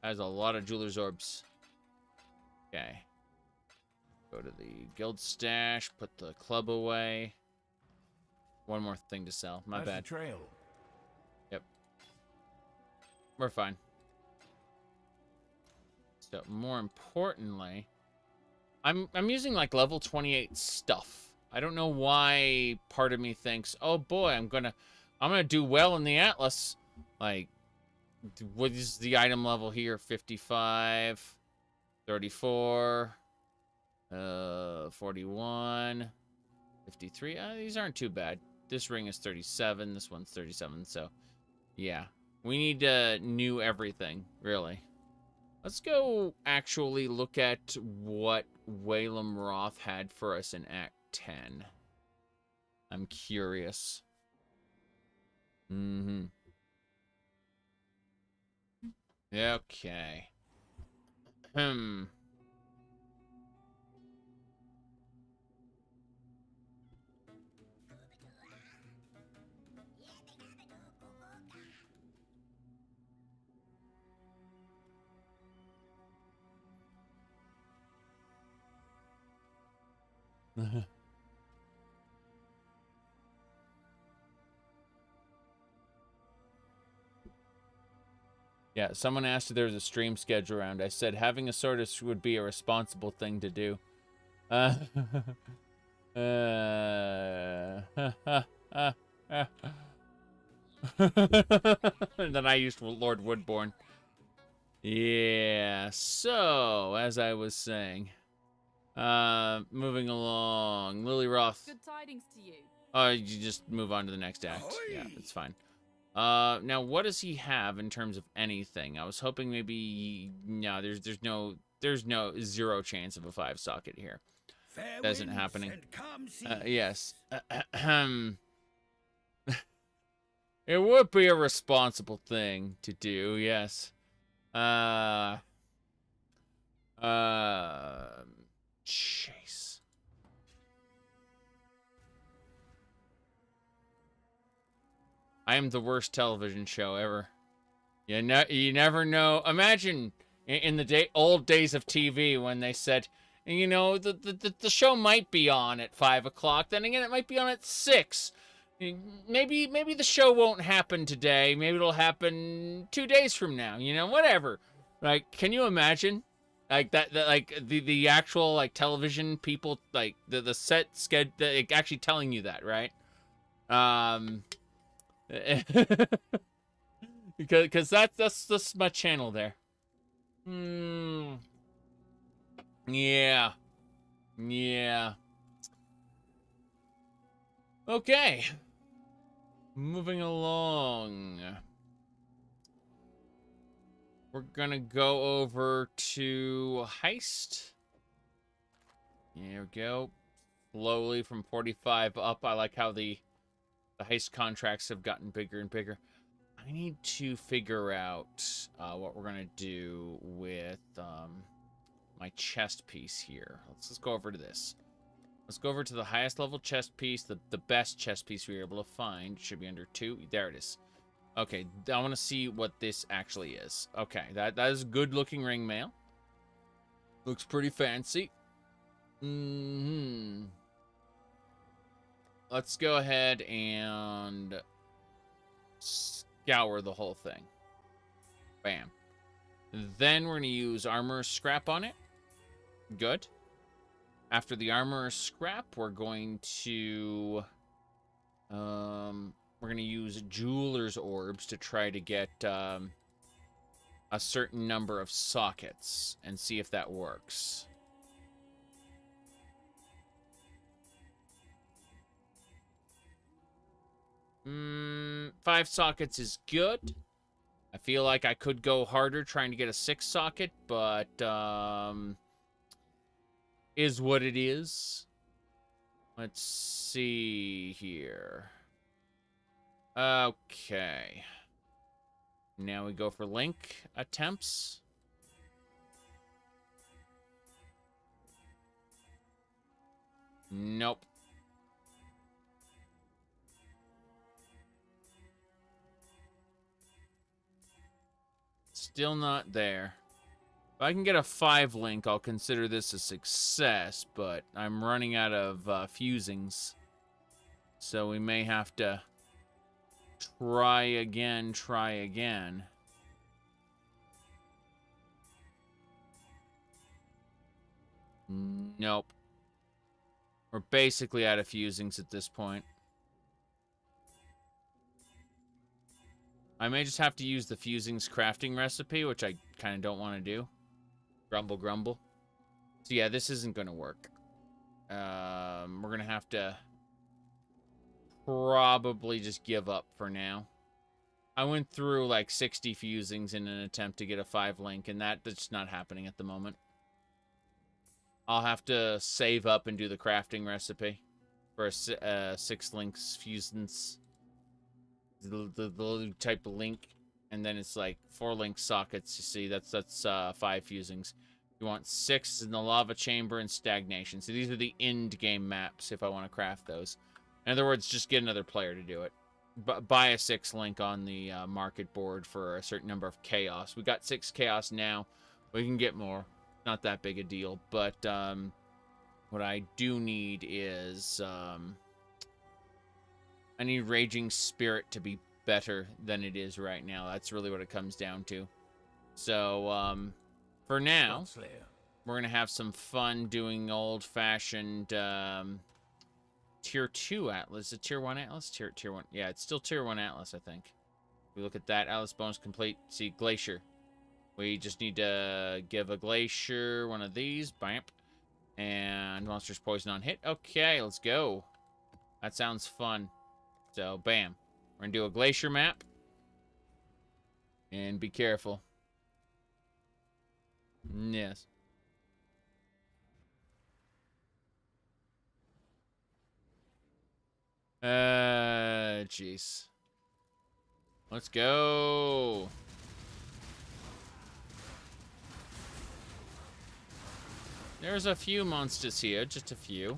That is a lot of Jeweler's Orbs. Okay. Go to the guild stash. Put the club away. One more thing to sell. My bad. The trail? Yep. We're fine. So, more importantly, I'm using like level 28 stuff. I don't know why part of me thinks, oh boy, I'm gonna do well in the Atlas. Like, what is the item level here? 55, 34, 41, 53. These aren't too bad. This ring is 37. This one's 37. So, yeah. We need to new everything, really. Let's go actually look at what Whalem Roth had for us in Act 10. I'm curious. Okay. Yeah, someone asked if there was a stream schedule around. I said having a sortis would be a responsible thing to do. And then I used Lord Woodbourne. Yeah, so, as I was saying, moving along, Lily Roth. Good tidings to you. You just move on to the next act. Yeah, that's fine. Now what does he have in terms of anything? I was hoping maybe no, there's no zero chance of a 5 socket here. That isn't happening. Yes. It would be a responsible thing to do, yes. Chase. I am the worst television show ever. You never know. Imagine in the old days of TV when they said, you know, the show might be on at 5 o'clock. Then again, it might be on at 6. Maybe the show won't happen today. Maybe it'll happen 2 days from now. You know, whatever. Like, can you imagine? Like that like the actual like television people, like the set schedule, like, actually telling you that, right? because that's my channel there. Yeah. Okay. Moving along. We're gonna go over to Heist. There we go. Slowly from 45 up. I like how the heist contracts have gotten bigger and bigger. I need to figure out what we're going to do with my chest piece here. Let's go over to this. Let's go over to the highest level chest piece, the best chest piece we were able to find. It should be under 2. There it is. Okay, I want to see what this actually is. Okay, that is good looking ring mail. Looks pretty fancy. Let's go ahead and scour the whole thing. Bam. Then we're going to use armor scrap on it. Good. After the armor scrap, we're going to use jeweler's orbs to try to get a certain number of sockets and see if that works. Five sockets is good. I feel like I could go harder trying to get a 6 socket, but is what it is. Let's see here. Okay. Now we go for link attempts. Nope. Still not there. If I can get a 5 link, I'll consider this a success, but I'm running out of fusings. So we may have to try again. Nope. We're basically out of fusings at this point. I may just have to use the fusings crafting recipe, which I kind of don't want to do. Grumble, grumble. So yeah, this isn't going to work. We're going to have to probably just give up for now. I went through like 60 fusings in an attempt to get a 5 link, and that's not happening at the moment. I'll have to save up and do the crafting recipe for a 6 links fusings. The type of link, and then it's like 4 link sockets. You see, that's 5 fusings. You want 6 in the lava chamber and stagnation. So these are the end game maps if I want to craft those. In other words, just get another player to do it. Buy a 6 link on the market board for a certain number of chaos. We got 6 chaos now. We can get more. Not that big a deal. But what I do need is I need Raging Spirit to be better than it is right now. That's really what it comes down to. So, for now, we're going to have some fun doing old-fashioned Tier 2 Atlas. Is it Tier 1 Atlas? Tier 1. Yeah, it's still Tier 1 Atlas, I think. If we look at that, Atlas bonus complete. See, Glacier. We just need to give a Glacier one of these. Bam. And Monster's Poison on hit. Okay, let's go. That sounds fun. So, bam. We're going to do a glacier map. And be careful. Yes. Jeez. Let's go. There's a few monsters here. Just a few.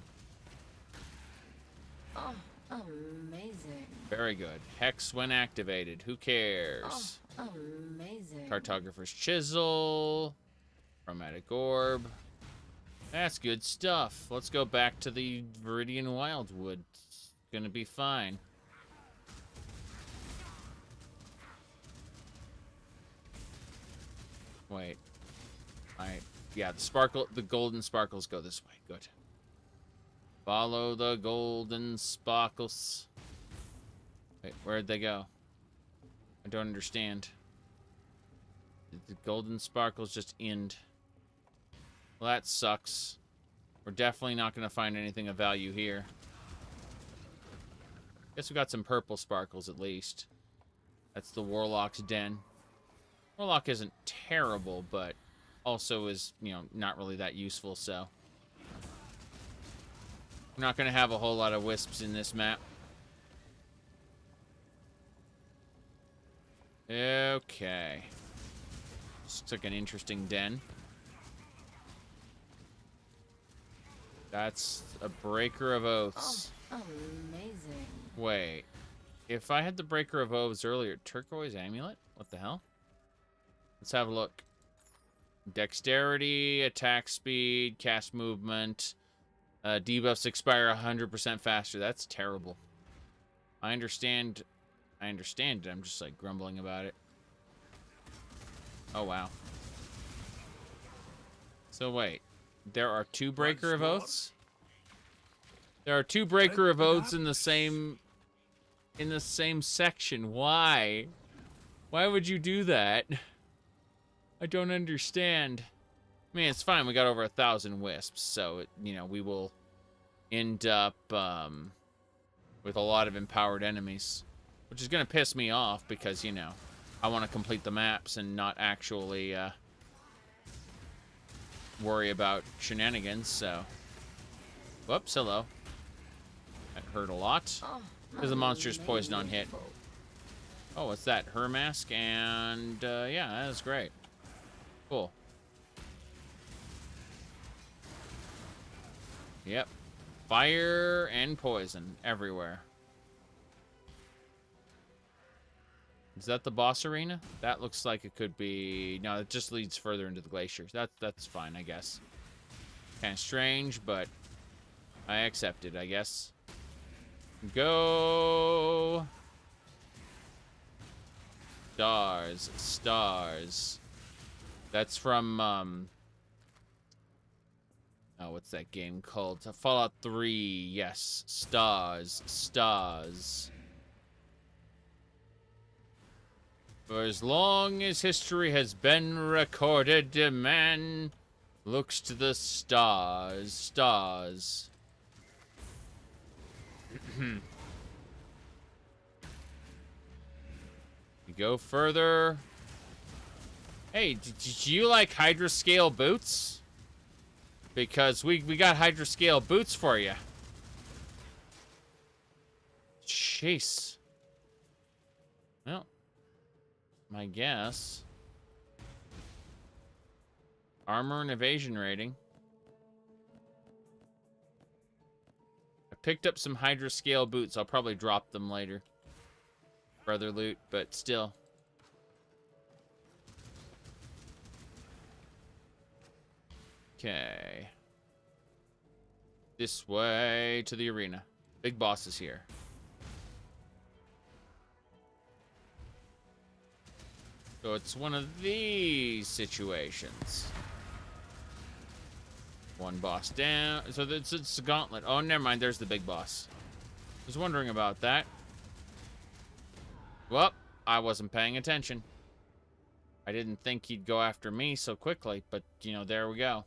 Oh. Amazing. Very good. Hex when activated. Who cares? Oh, amazing. Cartographer's Chisel. Chromatic Orb. That's good stuff. Let's go back to the Viridian Wildwood. It's gonna be fine. Wait. Alright. Yeah, the golden sparkles go this way. Good. Follow the golden sparkles. Wait, where'd they go? I don't understand. Did the golden sparkles just end? Well, that sucks. We're definitely not going to find anything of value here. Guess we got some purple sparkles at least. That's the Warlock's Den. Warlock isn't terrible, but also is, you know, not really that useful, so. We're not going to have a whole lot of wisps in this map. Okay. This looks like an interesting den. That's a Breaker of Oaths. Oh, amazing. Wait. If I had the Breaker of Oaths earlier, Turquoise Amulet? What the hell? Let's have a look. Dexterity, attack speed, cast movement. Debuffs expire 100% faster. That's terrible. I understand it. I'm just like grumbling about it. Oh, wow. So wait. There are two Breaker of Oaths? There are two Breaker of Oaths in the same section. Why? Why would you do that? I don't understand. I mean, it's fine. We got over 1,000 wisps, so you know, we will end up with a lot of empowered enemies, which is gonna piss me off because, you know, I want to complete the maps and not actually worry about shenanigans. So, whoops, hello. That hurt a lot. Because the monster's poison on hit. Oh, what's that? Her mask, and yeah, that is great. Cool. Yep. Fire and poison everywhere. Is that the boss arena? That looks like it could be... No, it just leads further into the glacier. That's fine, I guess. Kind of strange, but I accept it, I guess. Go! Stars. Stars. That's from, oh, what's that game called? Fallout 3. Yes. Stars. Stars. For as long as history has been recorded, man looks to the stars. Stars. You go further. Hey, did you like Hydra Scale boots? Because we got Hydra Scale boots for you. Jeez. Well, my guess. Armor and evasion rating. I picked up some Hydra Scale boots. I'll probably drop them later for other loot, but still. Okay. This way to the arena. Big boss is here. So it's one of these situations. One boss down. So it's a gauntlet. Oh, never mind. There's the big boss. I was wondering about that. Well, I wasn't paying attention. I didn't think he'd go after me so quickly, but, you know, there we go.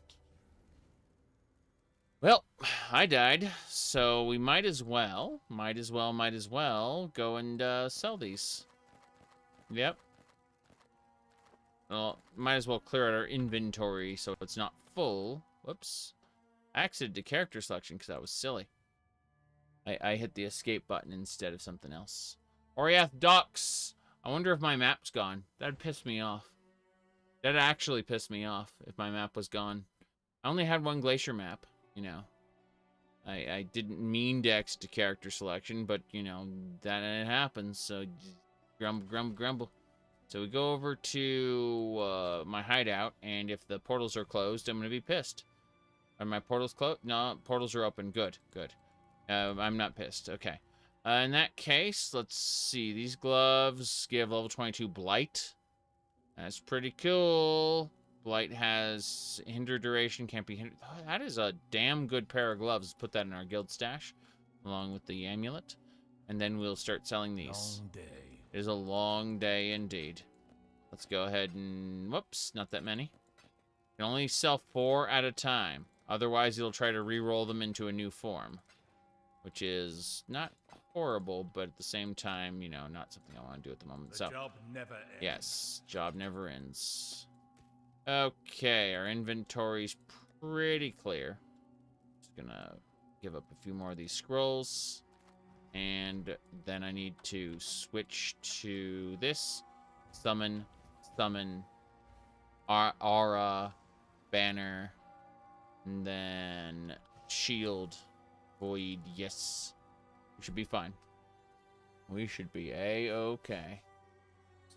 Well, I died, so we might as well go and sell these. Yep. Well, might as well clear out our inventory so it's not full. Whoops. I exited to character selection because that was silly. I hit the escape button instead of something else. Oriath Docks. I wonder if my map's gone. That'd piss me off. That'd actually piss me off if my map was gone. I only had one glacier map, you know. I didn't mean to exit to character selection, but, you know, that happens, so grumble. So we go over to my hideout, and if the portals are closed, I'm going to be pissed. Are my portals closed? No, portals are open. Good, good. I'm not pissed. Okay. In that case, let's see. These gloves give level 22 Blight. That's pretty cool. Blight has hinder duration, can't be hindered. Oh, that is a damn good pair of gloves. Let's put that in our guild stash, along with the amulet. And then we'll start selling these. Long day. It is a long day indeed. Let's go ahead and... Whoops, not that many. You can only sell 4 at a time. Otherwise, you'll try to re-roll them into a new form. Which is not horrible, but at the same time, you know, not something I want to do at the moment. The job never ends. Yes, job never ends. Okay, our inventory's pretty clear. Just gonna give up a few more of these scrolls. And then I need to switch to this. Summon, aura, banner, and then shield, void, yes. We should be fine. We should be A-okay.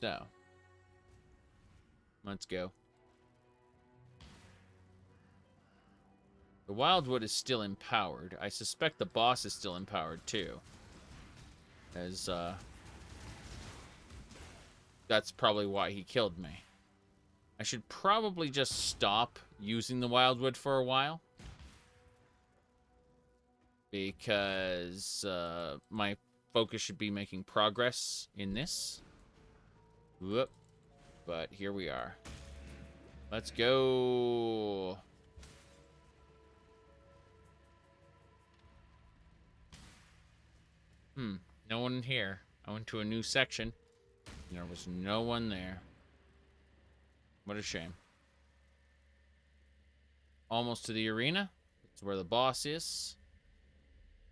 So, let's go. The Wildwood is still empowered. I suspect the boss is still empowered too. As, that's probably why he killed me. I should probably just stop using the Wildwood for a while. Because, my focus should be making progress in this. Whoop. But here we are. Let's go. No one here. I went to a new section. There was no one there. What a shame. Almost to the arena. It's where the boss is.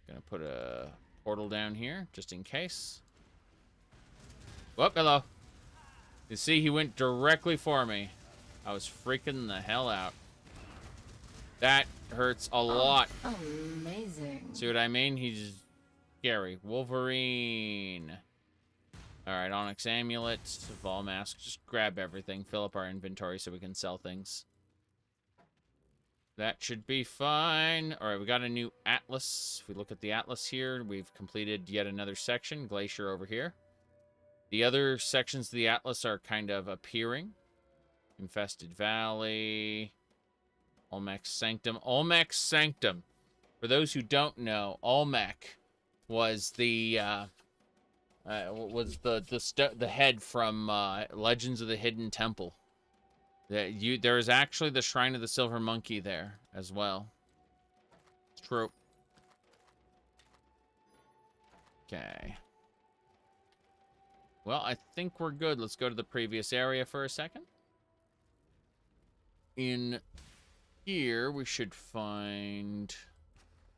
Gonna put a portal down here, just in case. Whoop, hello. You see, he went directly for me. I was freaking the hell out. That hurts a lot. Amazing. See what I mean? He's scary. Wolverine. Alright, Onyx Amulet, Vol Mask. Just grab everything. Fill up our inventory so we can sell things. That should be fine. Alright, we got a new Atlas. If we look at the Atlas here, we've completed yet another section. Glacier over here. The other sections of the Atlas are kind of appearing. Infested Valley. Olmec's Sanctum. Olmec's Sanctum. For those who don't know, Olmec was the head from Legends of the Hidden Temple. There is actually the Shrine of the Silver Monkey there as well. It's true. Okay. Well, I think we're good. Let's go to the previous area for a second. In here, we should find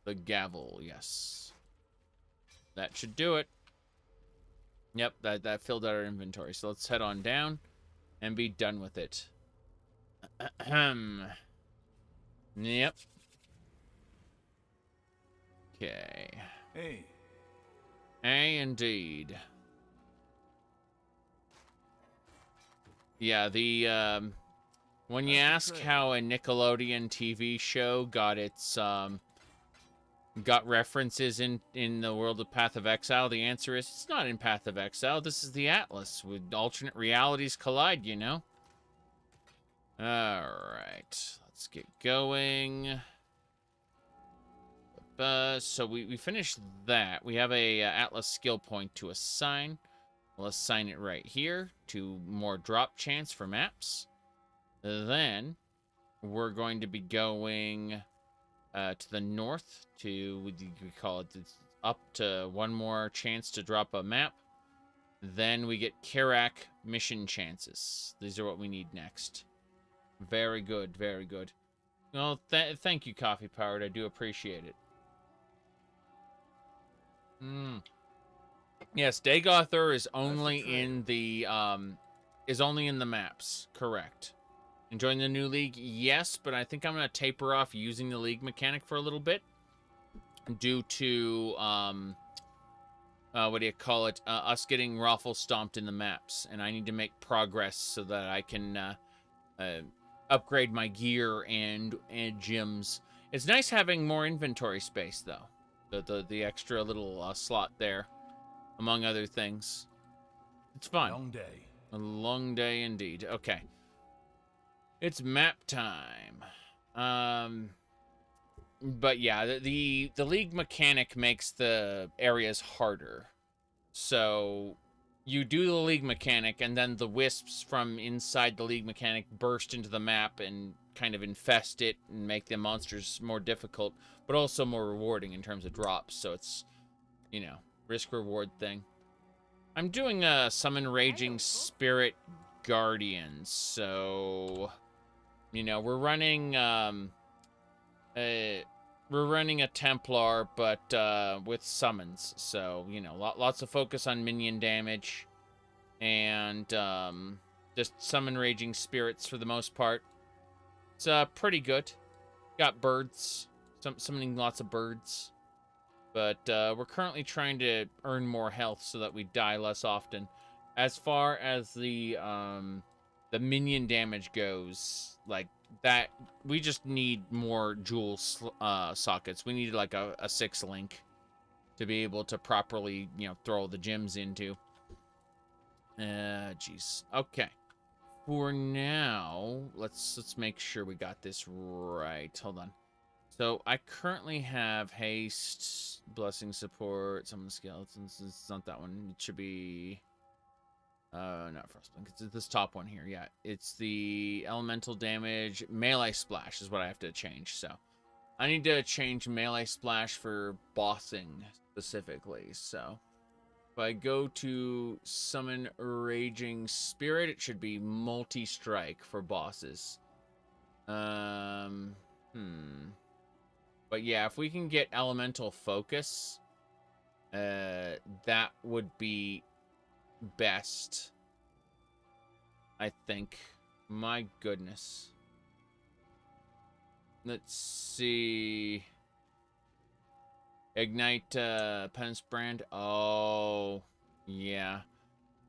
the gavel. Yes. That should do it. Yep, that filled out our inventory. So let's head on down and be done with it. Yep. Okay. Hey. Hey, indeed. Yeah, the, when you ask how a Nickelodeon TV show got its, got references in the world of Path of Exile, the answer is it's not in Path of Exile. This is the Atlas with alternate realities collide, you know? Alright, let's get going. So we finished that. We have a Atlas skill point to assign. We'll assign it right here to more drop chance for maps. Then we're going to be going to the north to, we call it, it's up to one more chance to drop a map. Then we get Kirak mission chances. These are what we need next. Very good, very good. Well, thank you, Coffee Powered. I do appreciate it. Yes, Dagoth Ur is only in the maps. Correct. Enjoying the new league? Yes, but I think I'm going to taper off using the league mechanic for a little bit. Due to, what do you call it? Us getting raffle stomped in the maps. And I need to make progress so that I can upgrade my gear and gyms. It's nice having more inventory space, though. The extra little slot there, among other things. It's fun. Long day. A long day indeed. Okay. It's map time. But yeah, the league mechanic makes the areas harder. So you do the league mechanic, and then the wisps from inside the league mechanic burst into the map and kind of infest it and make the monsters more difficult, but also more rewarding in terms of drops. So it's, you know, risk-reward thing. I'm doing a Summon Raging Spirit Guardians, so, you know, we're running we're running a Templar, but with summons. So, you know, lots of focus on minion damage. And just summon raging spirits for the most part. It's pretty good. Got birds. Summoning lots of birds. But we're currently trying to earn more health so that we die less often. As far as the minion damage goes, like that, we just need more jewel sockets. We need like a 6-link to be able to properly, you know, throw the gems into. Jeez. Okay. For now, let's make sure we got this right. Hold on. So I currently have haste, blessing support, summon skeletons. It's not that one. It should be not frostblink. It's this top one here. Yeah, it's the elemental damage. Melee splash is what I have to change. So I need to change melee splash for bossing specifically. So if I go to summon raging spirit, it should be multi-strike for bosses. But yeah, if we can get elemental focus, that would be best, I think. My goodness. Let's see. Ignite Penance Brand. Oh, yeah.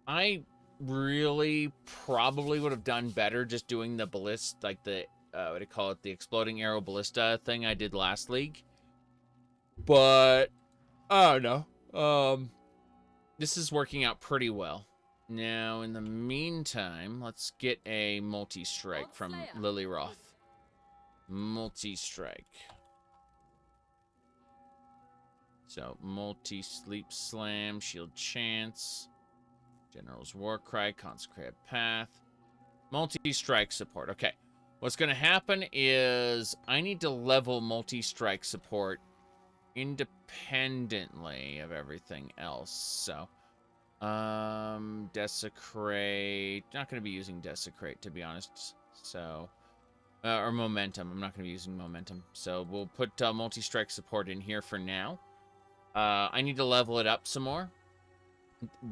I really probably would have done better just doing the ballista, like the, what do you call it? The exploding arrow ballista thing I did last league. But, I don't know. This is working out pretty well. Now, in the meantime, let's get a multi-strike from Lily Roth. Multi-strike. So, multi-sleep slam, shield chance, General's Warcry, consecrated path, multi-strike support. Okay, what's going to happen is I need to level multi-strike support independently of everything else. So, Desecrate, not going to be using Desecrate, to be honest. So, or Momentum, I'm not going to be using Momentum. So, we'll put multi-strike support in here for now. I need to level it up some more.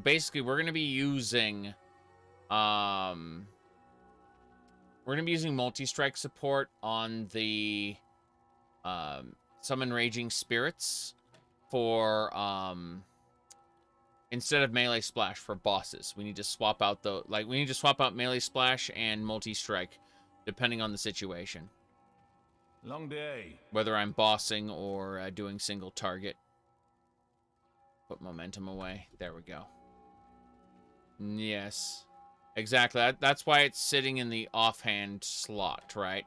Basically, we're going to be using multi-strike support on the summon raging spirits for instead of melee splash for bosses. We need to swap out melee splash and multi-strike depending on the situation. Long day. Whether I'm bossing or doing single target. Put momentum away. There we go. Yes. Exactly. That's why it's sitting in the offhand slot, right?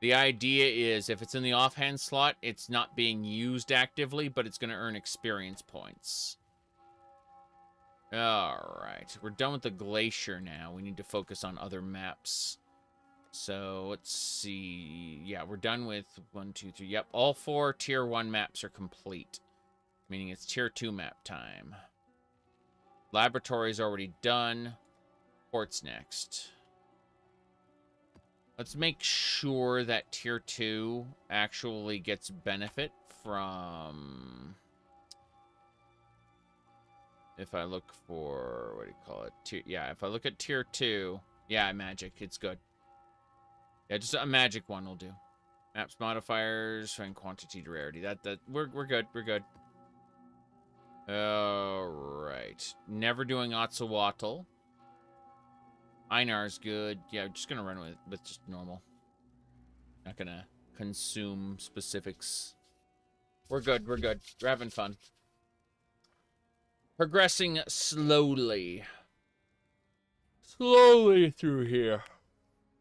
The idea is if it's in the offhand slot, it's not being used actively, but it's going to earn experience points. Alright. We're done with the glacier now. We need to focus on other maps. So, let's see. Yeah, we're done with 1, 2, 3. Yep, all 4 tier 1 maps are complete. Meaning it's tier 2 map time. Laboratory's already done. Port's next. Let's make sure that tier 2 actually gets benefit from... If I look for... What do you call it? Yeah, if I look at tier 2... Yeah, magic. It's good. Yeah, just a magic one will do. Maps modifiers and quantity to rarity. We're good. We're good. Alright. Never doing Otsawatl. Einar's good. Yeah, I'm just gonna run with just normal. Not gonna consume specifics. We're good, we're good. We're having fun. Progressing slowly. Slowly through here.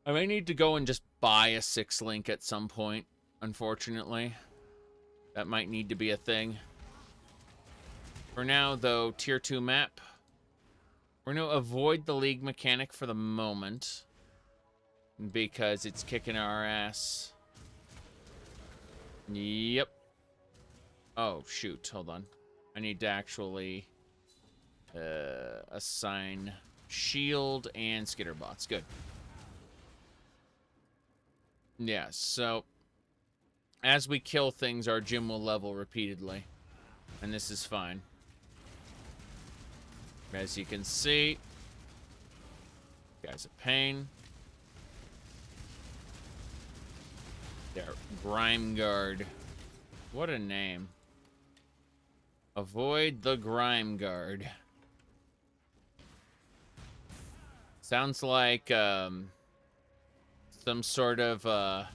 I may need to go and just buy a 6-link at some point, unfortunately. That might need to be a thing. For now, though, tier 2 map. We're going to avoid the league mechanic for the moment. Because it's kicking our ass. Yep. Oh, shoot. Hold on. I need to actually assign shield and skitterbots. Good. Yeah, so as we kill things, our gym will level repeatedly. And this is fine. As you can see, guy's a pain. There, Grime Guard. What a name. Avoid the Grime Guard. Sounds like some sort of a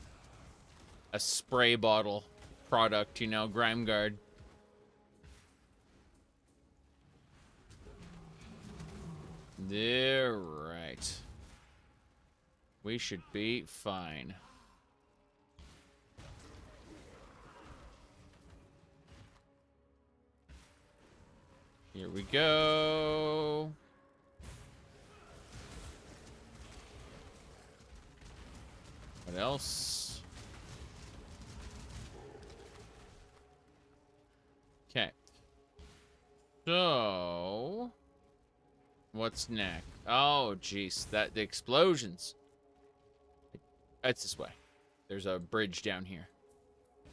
spray bottle product, you know, Grime Guard. There, right. We should be fine. Here we go. What else? Okay. So, what's next? Oh, jeez, the explosions. It's this way. There's a bridge down here.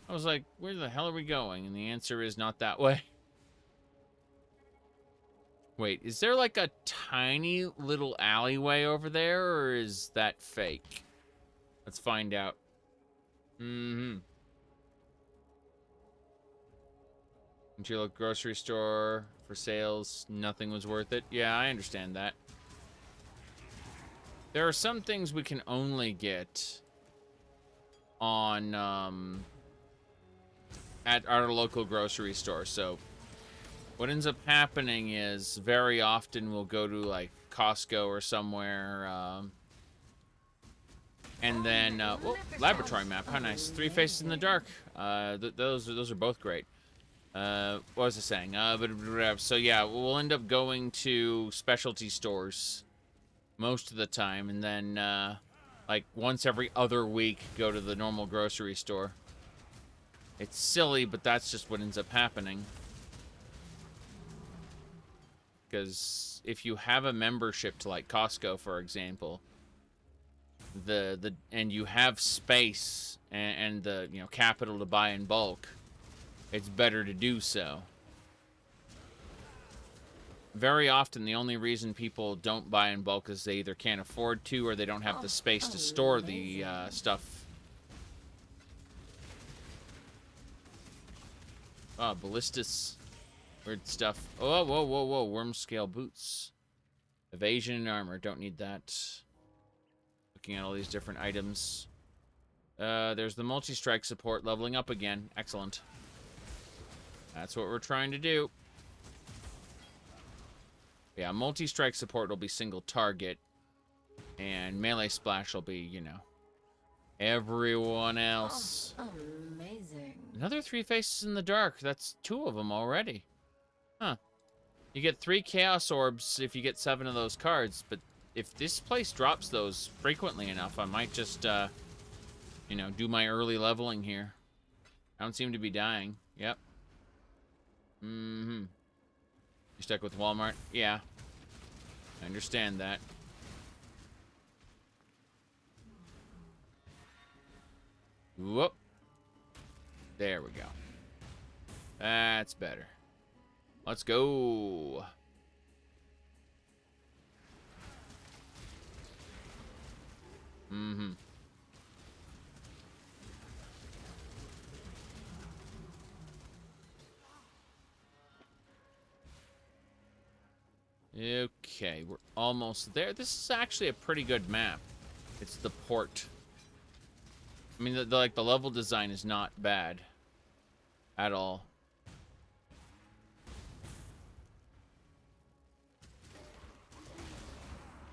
I was like, where the hell are we going? And the answer is not that way. Wait, is there like a tiny little alleyway over there, or is that fake? Let's find out. Into your grocery store for sales, nothing was worth it. Yeah, I understand that. There are some things we can only get on at our local grocery store. So what ends up happening is very often we'll go to like Costco or somewhere, and then whoa, laboratory map. How nice. 3 Faces in the Dark. Those are both great. What was I saying? So yeah, we'll end up going to specialty stores most of the time, and then like once every other week go to the normal grocery store. It's silly, but that's just what ends up happening. Because if you have a membership to like Costco, for example, and you have space and the capital to buy in bulk, it's better to do so. Very often, the only reason people don't buy in bulk is they either can't afford to or they don't have the space to store the stuff. Oh, ballistas. Weird stuff. Oh, whoa, whoa, whoa. Worm scale boots. Evasion and armor. Don't need that. Looking at all these different items. There's the multi-strike support leveling up again. Excellent. That's what we're trying to do. Yeah, multi-strike support will be single target. And melee splash will be, everyone else. Oh, amazing. Another 3 Faces in the Dark. That's 2 of them already. Huh. You get 3 Chaos Orbs if you get 7 of those cards, but if this place drops those frequently enough, I might just, do my early leveling here. I don't seem to be dying. Yep. You stuck with Walmart? Yeah. I understand that. Whoop. There we go. That's better. Let's go. Okay, we're almost there. This is actually a pretty good map. It's the port. I mean, the level design is not bad at all.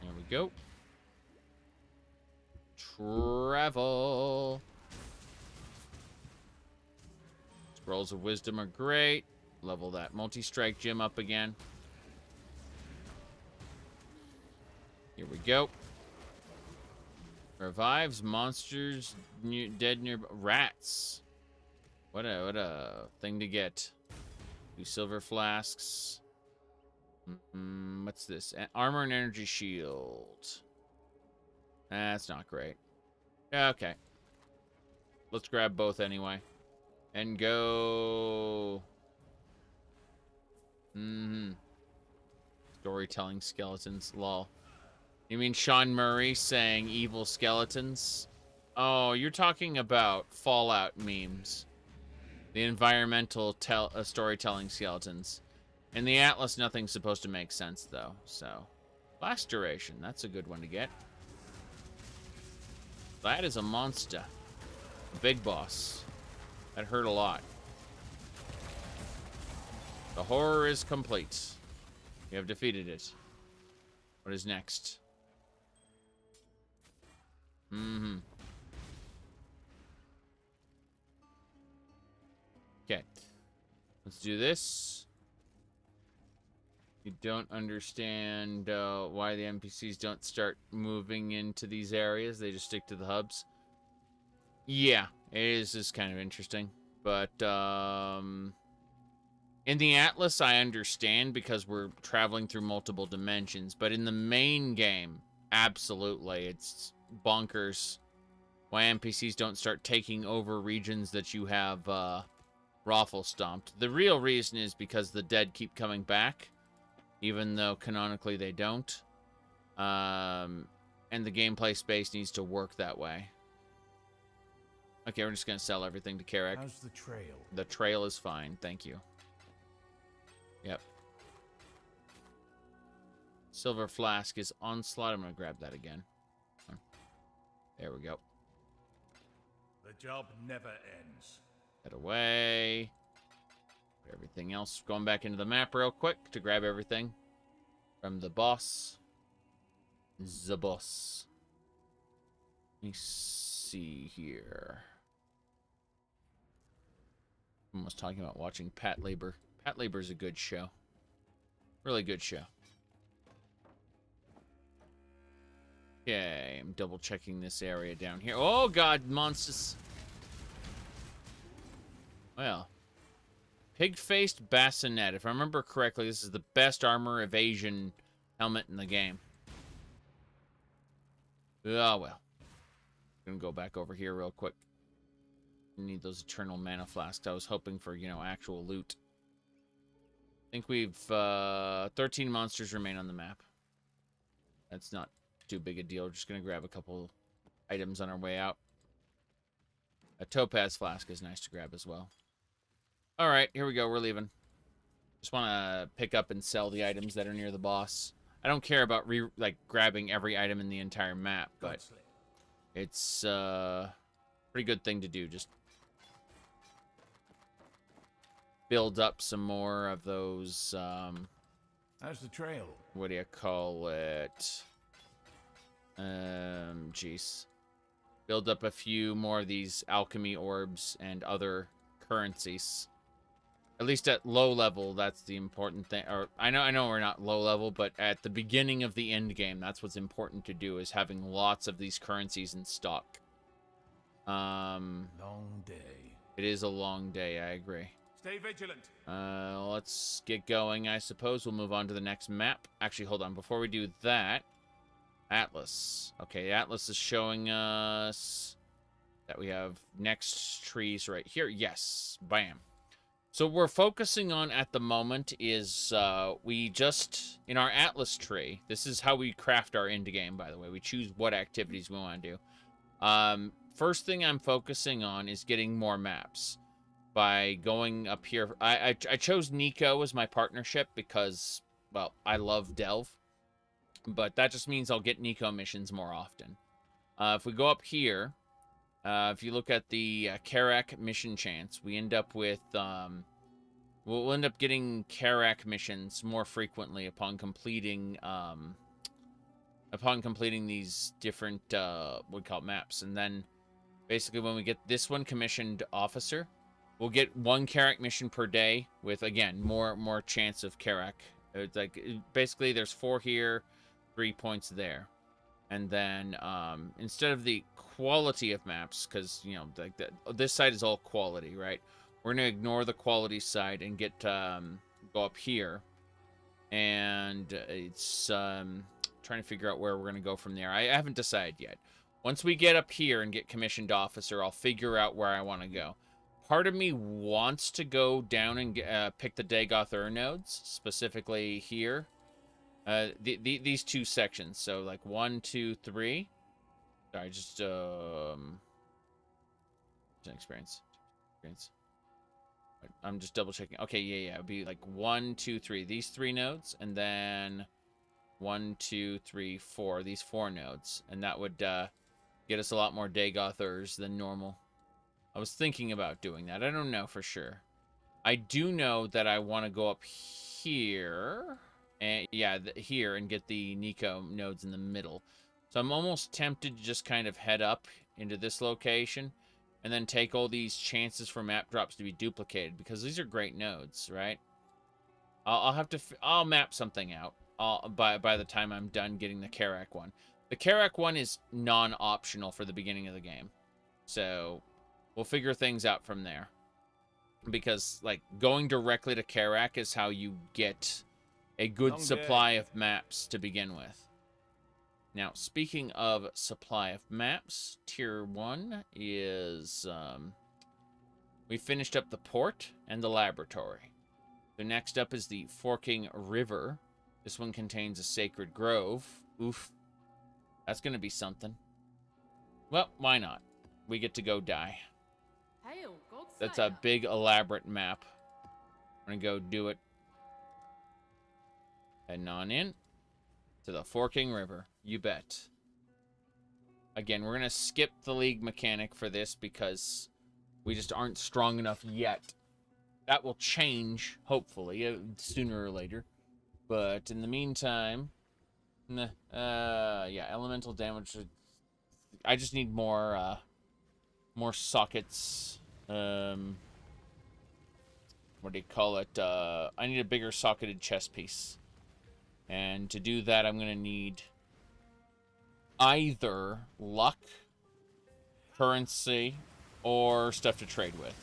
There we go. Travel. Scrolls of Wisdom are great. Level that multi-strike gym up again. Here we go. Revives monsters dead near rats. What a thing to get. 2 silver flasks. What's this? Armor and energy shield. That's not great. Okay. Let's grab both anyway. And go. Storytelling skeletons, lol. You mean Sean Murray saying evil skeletons? Oh, you're talking about Fallout memes. The environmental storytelling skeletons. In the Atlas, nothing's supposed to make sense, though, so. Blast duration, that's a good one to get. That is a monster. A big boss. That hurt a lot. The horror is complete. We have defeated it. What is next? Okay. Let's do this. You don't understand why the NPCs don't start moving into these areas. They just stick to the hubs. Yeah, it is kind of interesting. But in the Atlas, I understand because we're traveling through multiple dimensions. But in the main game, absolutely, it's bonkers why NPCs don't start taking over regions that you have raffle stomped. The real reason is because the dead keep coming back, even though canonically they don't. And the gameplay space needs to work that way. Okay, we're just going to sell everything to Karak. How's the trail? The trail is fine, thank you. Yep. Silver flask is on slot. I'm going to grab that again. There we go. The job never ends. Head away. Everything else. Going back into the map real quick to grab everything from the boss. The boss. Let me see here. I was talking about watching Pat Labor. Pat Labor is a good show. Really good show. Okay, I'm double checking this area down here. Oh god, monsters. Well. Pig-faced bassinet. If I remember correctly, this is the best armor evasion helmet in the game. Oh well. Gonna go back over here real quick. Need those eternal mana flasks. I was hoping for, you know, actual loot. I think we've 13 monsters remain on the map. That's not too big a deal. We're just gonna grab a couple items on our way out. A topaz flask is nice to grab as well. Alright, here we go. We're leaving. Just want to pick up and sell the items that are near the boss. I don't care about grabbing every item in the entire map, but it's a pretty good thing to do. Just build up some more of those, how's the trail? What do you call it? Jeez. Build up a few more of these alchemy orbs and other currencies. At least at low level, that's the important thing. Or I know we're not low level, but at the beginning of the end game, that's what's important to do, is having lots of these currencies in stock. Long day. It is a long day, I agree. Stay vigilant. Let's get going, I suppose. We'll move on to the next map. Actually, hold on. Before we do that, Atlas. Okay, Atlas is showing us that we have next trees right here. Yes, bam. So what we're focusing on at the moment is we just, in our Atlas tree, this is how we craft our end game, by the way. We choose what activities we want to do. First thing I'm focusing on is getting more maps. By going up here, I chose Nico as my partnership because, well, I love Delve. But that just means I'll get Nico missions more often. If we go up here, if you look at the Karak mission chance, we end up with, we'll end up getting Karak missions more frequently upon completing these different, what we call it, maps. And then, basically, when we get this one, Commissioned Officer, we'll get 1 Karak mission per day with, again, more chance of Karak. It's like, basically, there's 4 here, 3 points there. And then, instead of the quality of maps, because, you know, like this side is all quality, right? We're going to ignore the quality side and get, go up here. And it's, trying to figure out where we're going to go from there. I haven't decided yet. Once we get up here and get Commissioned Officer, I'll figure out where I want to go. part of me wants to go down and pick the Dagoth Ur nodes, specifically here. These two sections. So, like, 1, 2, 3. Sorry, just, experience. I'm just double checking. Okay, yeah. It'd be like 1, 2, 3. These 3 nodes, and then 1, 2, 3, 4. These 4 nodes, and that would get us a lot more Dagoth Urs than normal. I was thinking about doing that. I don't know for sure. I do know that I want to go up here, and yeah, here, and get the Nico nodes in the middle. So I'm almost tempted to just kind of head up into this location, and then take all these chances for map drops to be duplicated, because these are great nodes, right? I'll map something out by the time I'm done getting the Karak one. The Karak one is non-optional for the beginning of the game, so we'll figure things out from there. Because, like, going directly to Karak is how you get a good supply of maps to begin with. Now, speaking of supply of maps, Tier 1 is, we finished up the port and the laboratory. So next up is the Forking River. This one contains a sacred grove. Oof. That's going to be something. Well, why not? We get to go die. Hail, God's That's a big, elaborate map. I'm going to go do it. Heading on in to the Forking River. You bet. Again, we're going to skip the league mechanic for this because we just aren't strong enough yet. That will change, hopefully, sooner or later. But in the meantime, yeah, elemental damage. I just need more sockets. What do you call it? I need a bigger socketed chess piece. And to do that, I'm going to need either luck, currency, or stuff to trade with.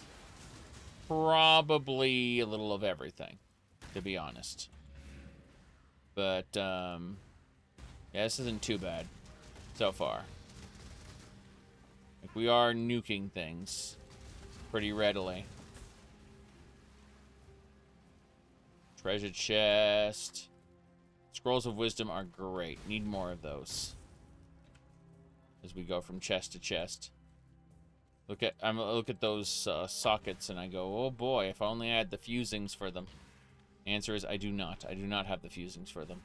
Probably a little of everything, to be honest. But, yeah, this isn't too bad so far. Like, we are nuking things pretty readily. Treasure chest. Scrolls of Wisdom are great. Need more of those. As we go from chest to chest. Look at those sockets and I go, oh boy, if only I had the fusings for them. Answer is I do not. I do not have the fusings for them.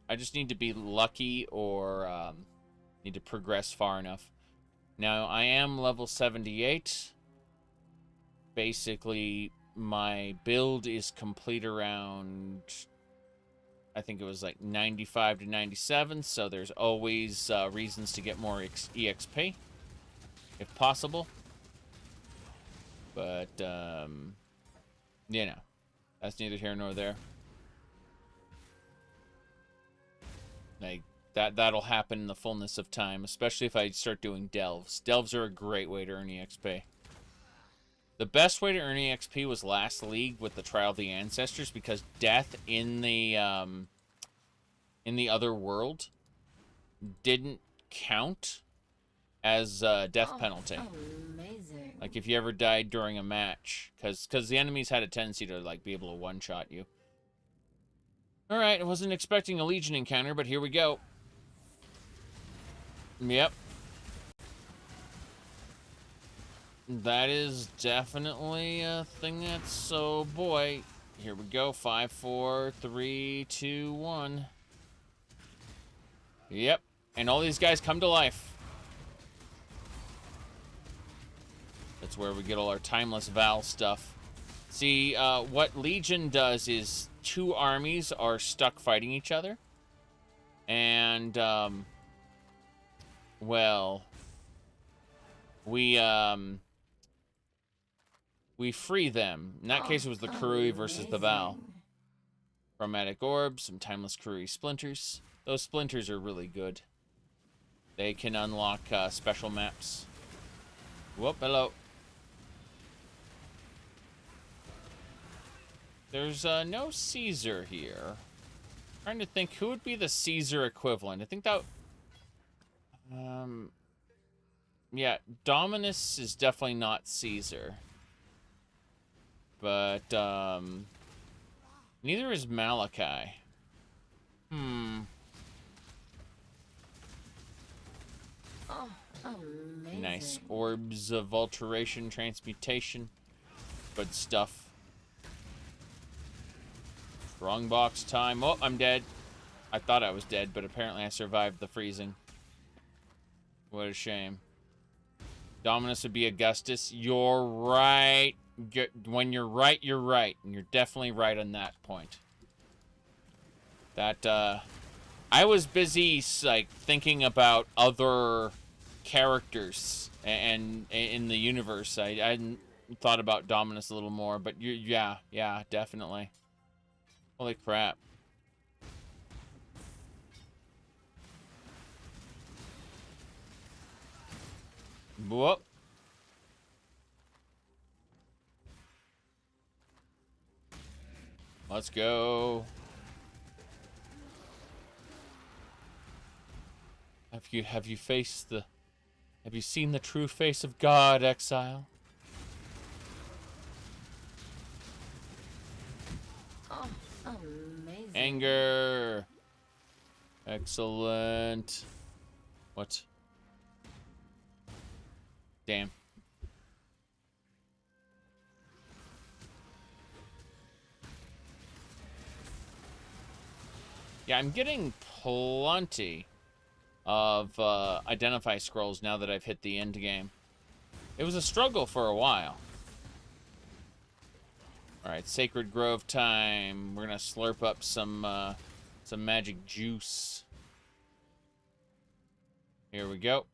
I just need to be lucky or need to progress far enough. Now, I am level 78. Basically, my build is complete around, I think it was like 95 to 97, so there's always reasons to get more EXP, if possible. But, you know, that's neither here nor there. Like, that'll happen in the fullness of time, especially if I start doing delves. Delves are a great way to earn EXP. The best way to earn EXP was last league with the Trial of the Ancestors, because death in the other world didn't count as death penalty. Amazing. Like if you ever died during a match, because the enemies had a tendency to like be able to one-shot you. All right, I wasn't expecting a Legion encounter, but here we go. Yep. That is definitely a thing that's, oh boy. Here we go. 5, 4, 3, 2, 1. Yep. And all these guys come to life. That's where we get all our timeless Val stuff. See, what Legion does is 2 armies are stuck fighting each other. And, well, we free them. In that case, it was the Karui versus the Val. Chromatic Orbs, some timeless Karui Splinters. Those Splinters are really good. They can unlock special maps. Whoop, hello. There's no Caesar here. Trying to think who would be the Caesar equivalent. I think that... yeah, Dominus is definitely not Caesar. But, neither is Malachi. Oh, amazing. Nice. Orbs of Alteration, Transmutation. Good stuff. Wrong box time. Oh, I'm dead. I thought I was dead, but apparently I survived the freezing. What a shame. Dominus would be Augustus. You're right. When you're right, you're right. And you're definitely right on that point. That, I was busy, like, thinking about other characters and in the universe. I hadn't thought about Dominus a little more, but yeah, definitely. Holy crap. Whoop. Let's go. Have you seen the true face of God, Exile? Oh, amazing. Anger. Excellent. What? Damn. Yeah, I'm getting plenty of identify scrolls now that I've hit the end game. It was a struggle for a while. Alright, Sacred Grove time. We're gonna slurp up some magic juice. Here we go.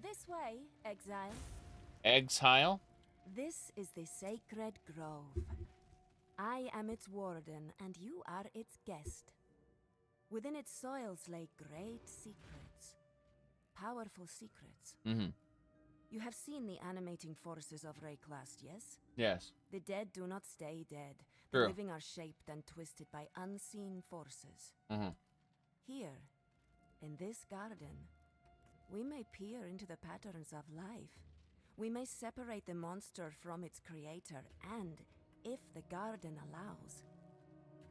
This way, Exile. Exile? This is the Sacred Grove. I am its warden, and you are its guest. Within its soils lay great secrets. Powerful secrets. Mm-hmm. You have seen the animating forces of Rayclast, yes? Yes. The dead do not stay dead. True. The living are shaped and twisted by unseen forces. Mm-hmm. Here, in this garden, we may peer into the patterns of life. We may separate the monster from its creator, and, if the garden allows,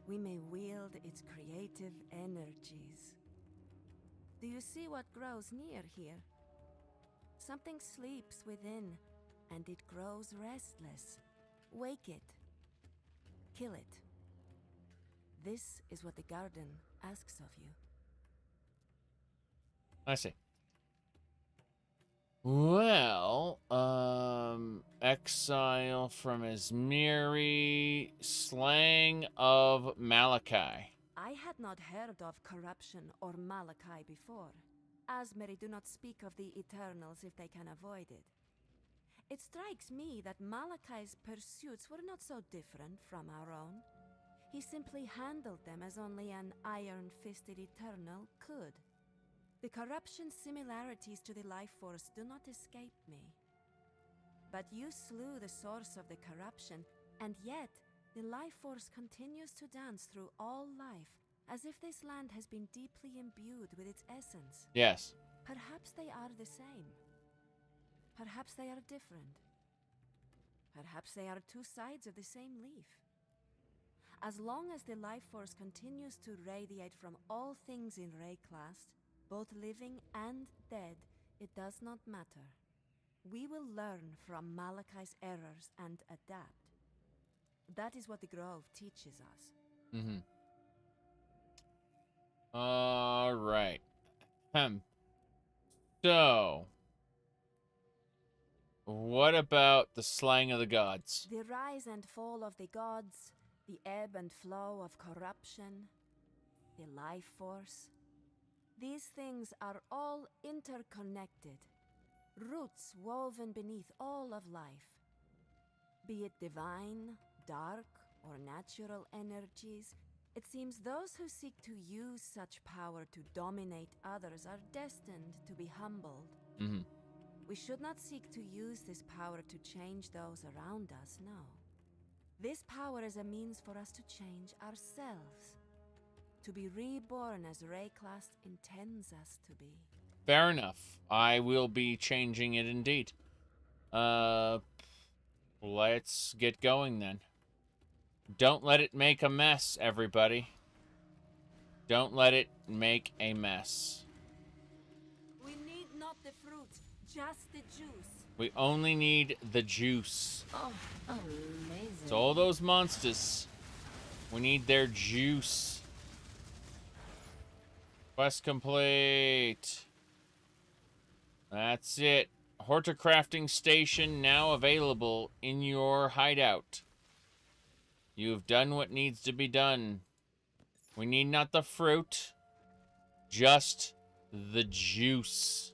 we may wield its creative energies. Do you see what grows near here? Something sleeps within, and it grows restless. Wake it. Kill it. This is what the garden asks of you. I see. Well, Exile from Izmiri, Slaying of Malachi. I had not heard of corruption or Malachi before. Asmeri do not speak of the Eternals if they can avoid it. It strikes me that Malachi's pursuits were not so different from our own. He simply handled them as only an iron-fisted Eternal could. The corruption's similarities to the life force do not escape me. But you slew the source of the corruption, and yet the life force continues to dance through all life, as if this land has been deeply imbued with its essence. Yes. Perhaps they are the same. Perhaps they are different. Perhaps they are two sides of the same leaf. As long as the life force continues to radiate from all things in Rayclast, both living and dead, it does not matter. We will learn from Malachi's errors and adapt. That is what the Grove teaches us. Mm-hmm. All right. So, what about the slaying of the gods? The rise and fall of the gods, the ebb and flow of corruption, the life force. These things are all interconnected, roots woven beneath all of life. Be it divine, dark, or natural energies, it seems those who seek to use such power to dominate others are destined to be humbled. Mm-hmm. We should not seek to use this power to change those around us, no. This power is a means for us to change ourselves. To be reborn as Rayclast intends us to be. Fair enough. I will be changing it indeed. Let's get going then. Don't let it make a mess, everybody. Don't let it make a mess. We need not the fruit, just the juice. We only need the juice. Oh, amazing. So all those monsters, we need their juice. Quest complete. That's it. Horticrafting station now available in your hideout. You've done what needs to be done. We need not the fruit, just the juice.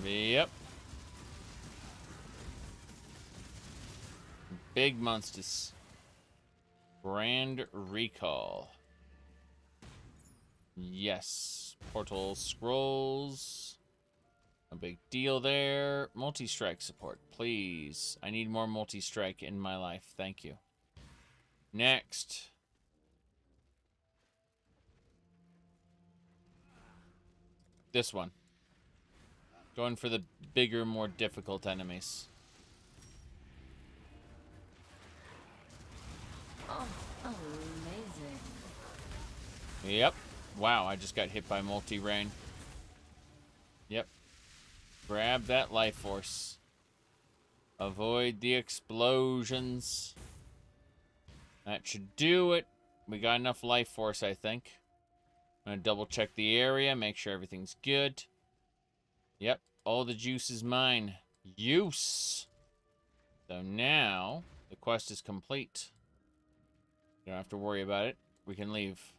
Yep. Big monsters. Grand Recall. Yes. Portal scrolls. A big deal there. Multi-strike support, please. I need more multi-strike in my life. Thank you. Next. This one. Going for the bigger, more difficult enemies. Oh, amazing. Yep. Wow, I just got hit by multi-rain. Yep. Grab that life force. Avoid the explosions. That should do it. We got enough life force, I think. I'm gonna double check the area, make sure everything's good. Yep, all the juice is mine. Use! So now, the quest is complete. You don't have to worry about it. We can leave.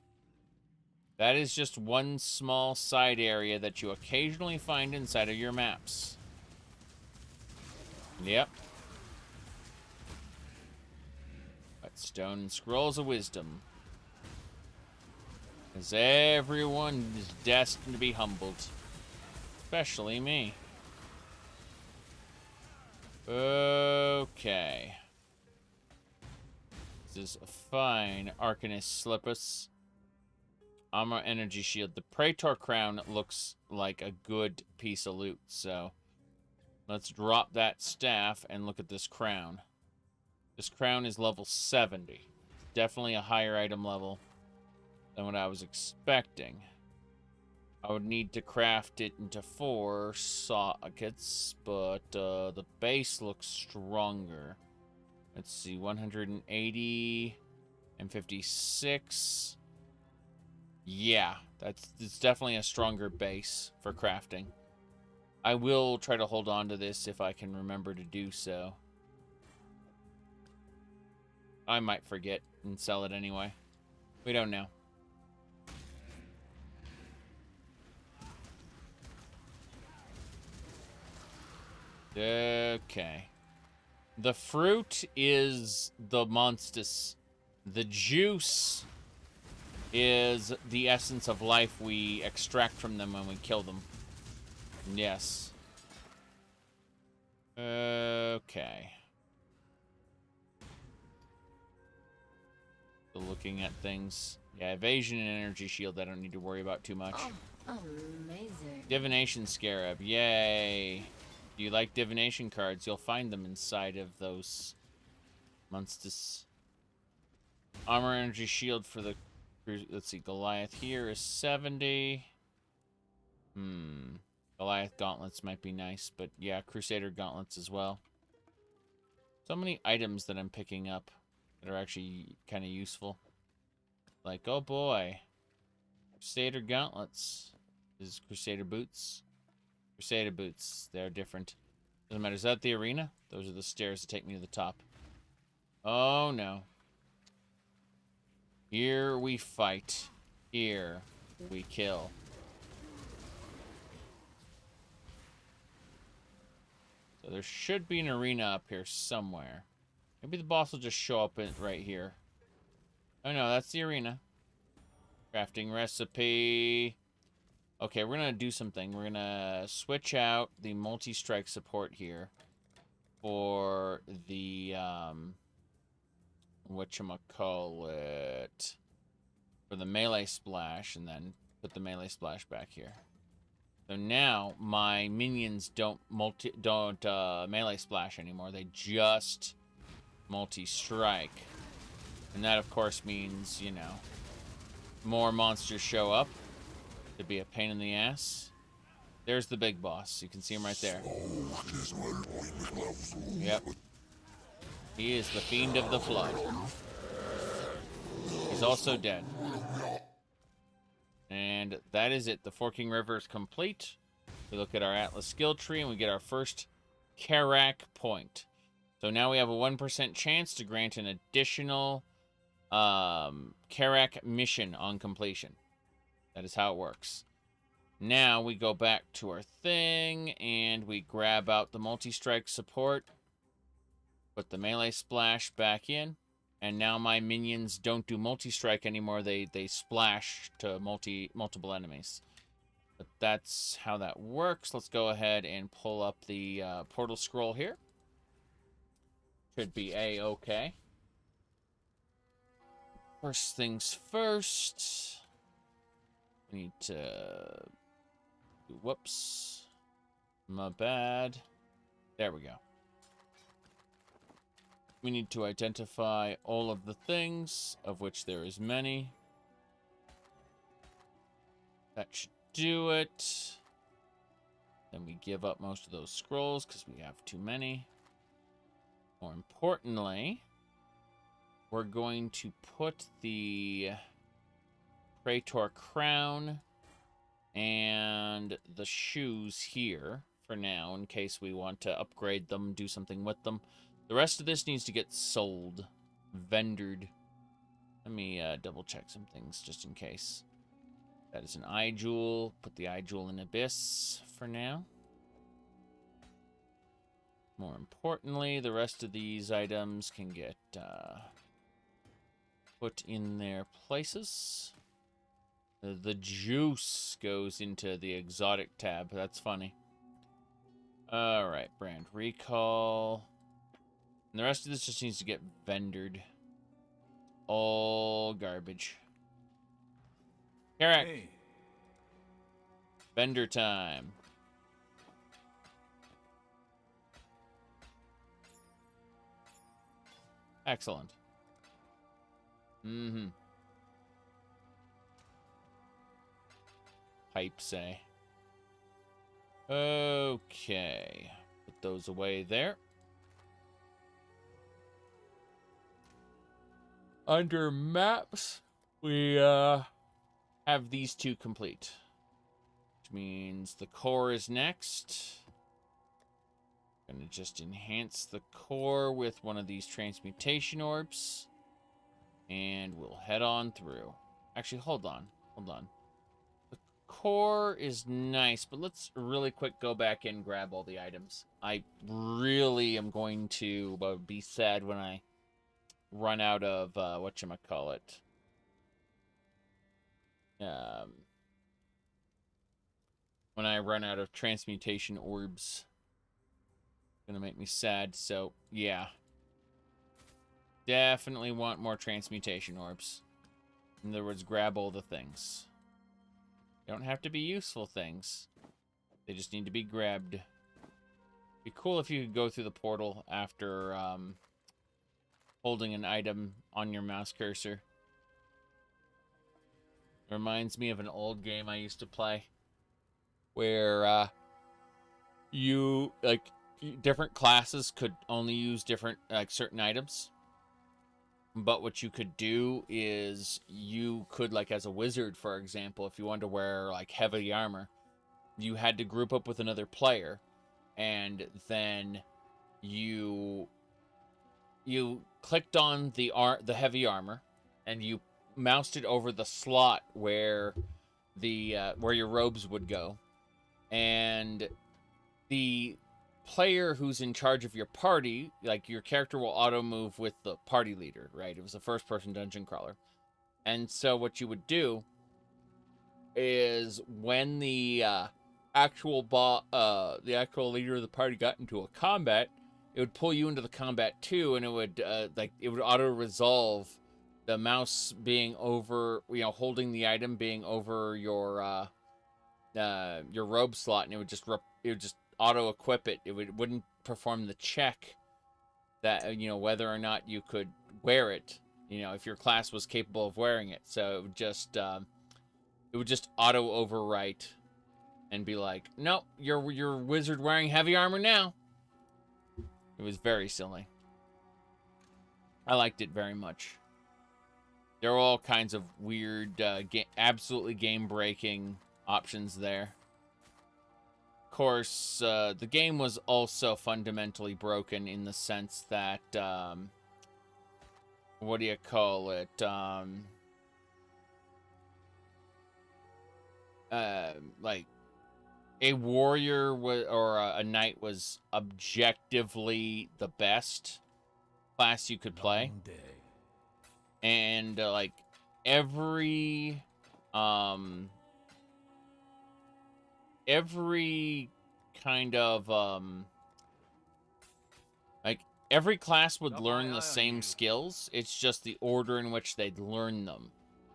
That is just one small side area that you occasionally find inside of your maps. Yep. Whetstone and Scrolls of Wisdom. As everyone is destined to be humbled. Especially me. Okay. This is a fine Arcanist Slippus. Armor Energy Shield. The Praetor Crown looks like a good piece of loot, so let's drop that staff and look at this crown. This crown is level 70. Definitely a higher item level than what I was expecting. I would need to craft it into 4 sockets, but the base looks stronger. Let's see, 180 and 56. Yeah, it's definitely a stronger base for crafting. I will try to hold on to this if I can remember to do so. I might forget and sell it anyway. We don't know. Okay. The fruit is the monsters. The juice is the essence of life we extract from them when we kill them. Yes. Okay. So looking at things. Yeah, evasion and energy shield I don't need to worry about too much. Oh, amazing. Divination Scarab. Yay. If you like divination cards, you'll find them inside of those monsters. Armor energy shield for the... Let's see, Goliath here is 70. Goliath gauntlets might be nice, but yeah, Crusader gauntlets as well. So many items that I'm picking up that are actually kind of useful. Like, oh boy. Crusader gauntlets. This is Crusader boots. Crusader boots. They're different. Doesn't matter. Is that the arena? Those are the stairs that take me to the top. Oh no. Here we fight. Here we kill. So there should be an arena up here somewhere. Maybe the boss will just show up right here. Oh no, that's the arena. Crafting recipe. Okay, we're going to do something. We're going to switch out the multi-strike support here for the, whatchamacallit, for the melee splash, and then put the melee splash back here. So now my minions don't melee splash anymore. They just multi-strike. And that, of course, means, you know, more monsters show up. To be a pain in the ass. There's the big boss. You can see him right there. Yep. He is the Fiend of the Flood. He's also dead. And that is it. The Forking River is complete. We look at our Atlas skill tree and we get our first Karak point. So now we have a 1% chance to grant an additional Karak mission on completion. That is how it works. Now we go back to our thing and we grab out the multi-strike support. Put the melee splash back in. And now my minions don't do multi-strike anymore. They splash to multiple enemies. But that's how that works. Let's go ahead and pull up the portal scroll here. Should be A-okay. First things first. We need to... Whoops. My bad. There we go. We need to identify all of the things, of which there is many. That should do it. Then we give up most of those scrolls because we have too many. More importantly, we're going to put the Praetor crown and the shoes here for now, in case we want to upgrade them, do something with them. The rest of this needs to get sold, vendored. Let me double check some things just in case. That is an eye jewel. Put the eye jewel in Abyss for now. More importantly, the rest of these items can get put in their places. The juice goes into the exotic tab. That's funny. Alright, brand recall. And the rest of this just needs to get vendored. All garbage. Karak. Hey. Vendor time. Excellent. Mm-hmm. Pipe say. Okay. Put those away there. Under maps, we have these two complete. Which means the core is next. Gonna just enhance the core with one of these transmutation orbs. And we'll head on through. Actually, hold on. Hold on. The core is nice, but let's really quick go back and grab all the items. I really am going to be sad when I run out of whatchamacallit. When I run out of transmutation orbs. Gonna make me sad, so yeah. Definitely want more transmutation orbs. In other words, grab all the things. They don't have to be useful things. They just need to be grabbed. Be cool if you could go through the portal after holding an item on your mouse cursor. Reminds me of an old game I used to play where you, like, different classes could only use different, like, certain items. But what you could do is you could, like, as a wizard, for example, if you wanted to wear, like, heavy armor, you had to group up with another player, and then you clicked on the heavy armor, and you moused it over the slot where the where your robes would go, and the player who's in charge of your party, like, your character will auto move with the party leader, right? It was a first-person dungeon crawler, and so what you would do is when the actual leader of the party got into a combat, it would pull you into the combat too, and it would it would auto resolve the mouse being over, holding the item being over your robe slot, and it would just auto equip it. It wouldn't perform the check that whether or not you could wear it, if your class was capable of wearing it. So it would just auto overwrite and be like, nope, you're wizard wearing heavy armor now. It was very silly. I liked it very much. There were all kinds of weird, absolutely game-breaking options there. Of course, the game was also fundamentally broken in the sense that, what do you call it? Like, a warrior or a knight was objectively the best class you could play. And like every kind of like every class would learn the same skills. It's just the order in which they'd learn them,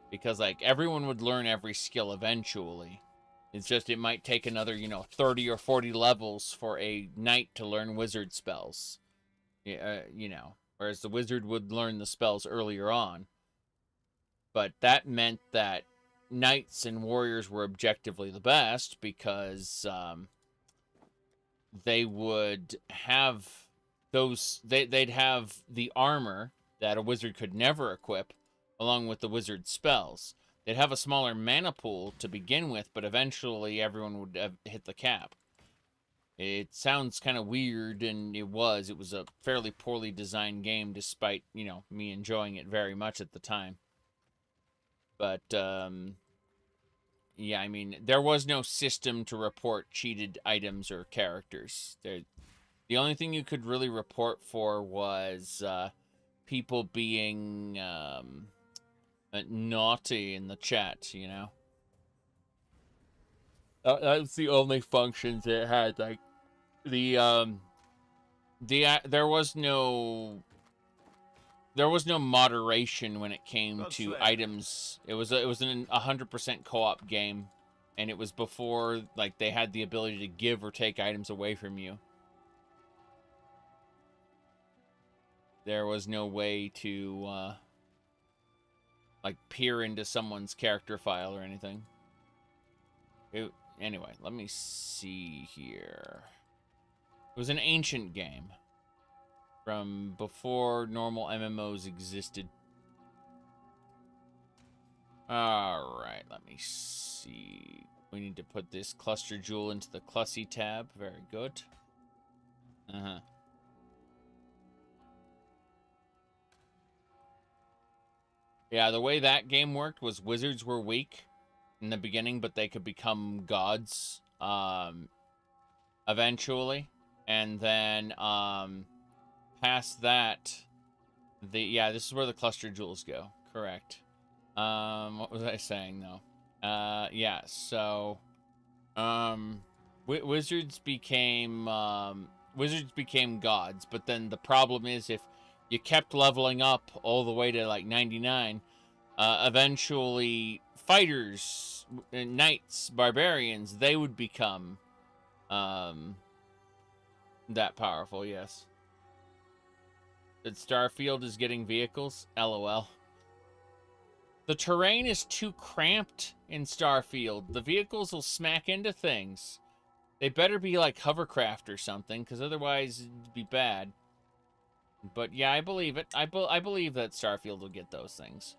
because like everyone would learn every skill eventually. It's just it might take another 30 or 40 levels for a knight to learn wizard spells. Whereas the wizard would learn the spells earlier on. But that meant that knights and warriors were objectively the best, because they would have they'd have the armor that a wizard could never equip, along with the wizard spells. They'd have a smaller mana pool to begin with, but eventually everyone would hit the cap. It sounds kind of weird, and it was a fairly poorly designed game, despite, me enjoying it very much at the time. But, yeah, I mean, there was no system to report cheated items or characters. The only thing you could really report for was people being naughty in the chat, That's the only functions it had. Like, there was no moderation when it came to items. It was an 100% co-op game, and it was before like they had the ability to give or take items away from you. There was no way to like peer into someone's character file or anything. Anyway, let me see here. It was an ancient game from before normal MMOs existed. Alright, let me see. We need to put this cluster jewel into the Clussy tab. Very good. Yeah, the way that game worked was wizards were weak in the beginning, but they could become gods eventually. And then past that, this is where the cluster jewels go. Correct. What was I saying though? Yeah, so wizards became gods, but then the problem is if you kept leveling up all the way to like 99, eventually fighters, knights, barbarians, they would become that powerful. Yes. That Starfield is getting vehicles? LOL. The terrain is too cramped in Starfield. The vehicles will smack into things. They better be like hovercraft or something, because otherwise it'd be bad. But yeah, I believe it. I believe that Starfield will get those things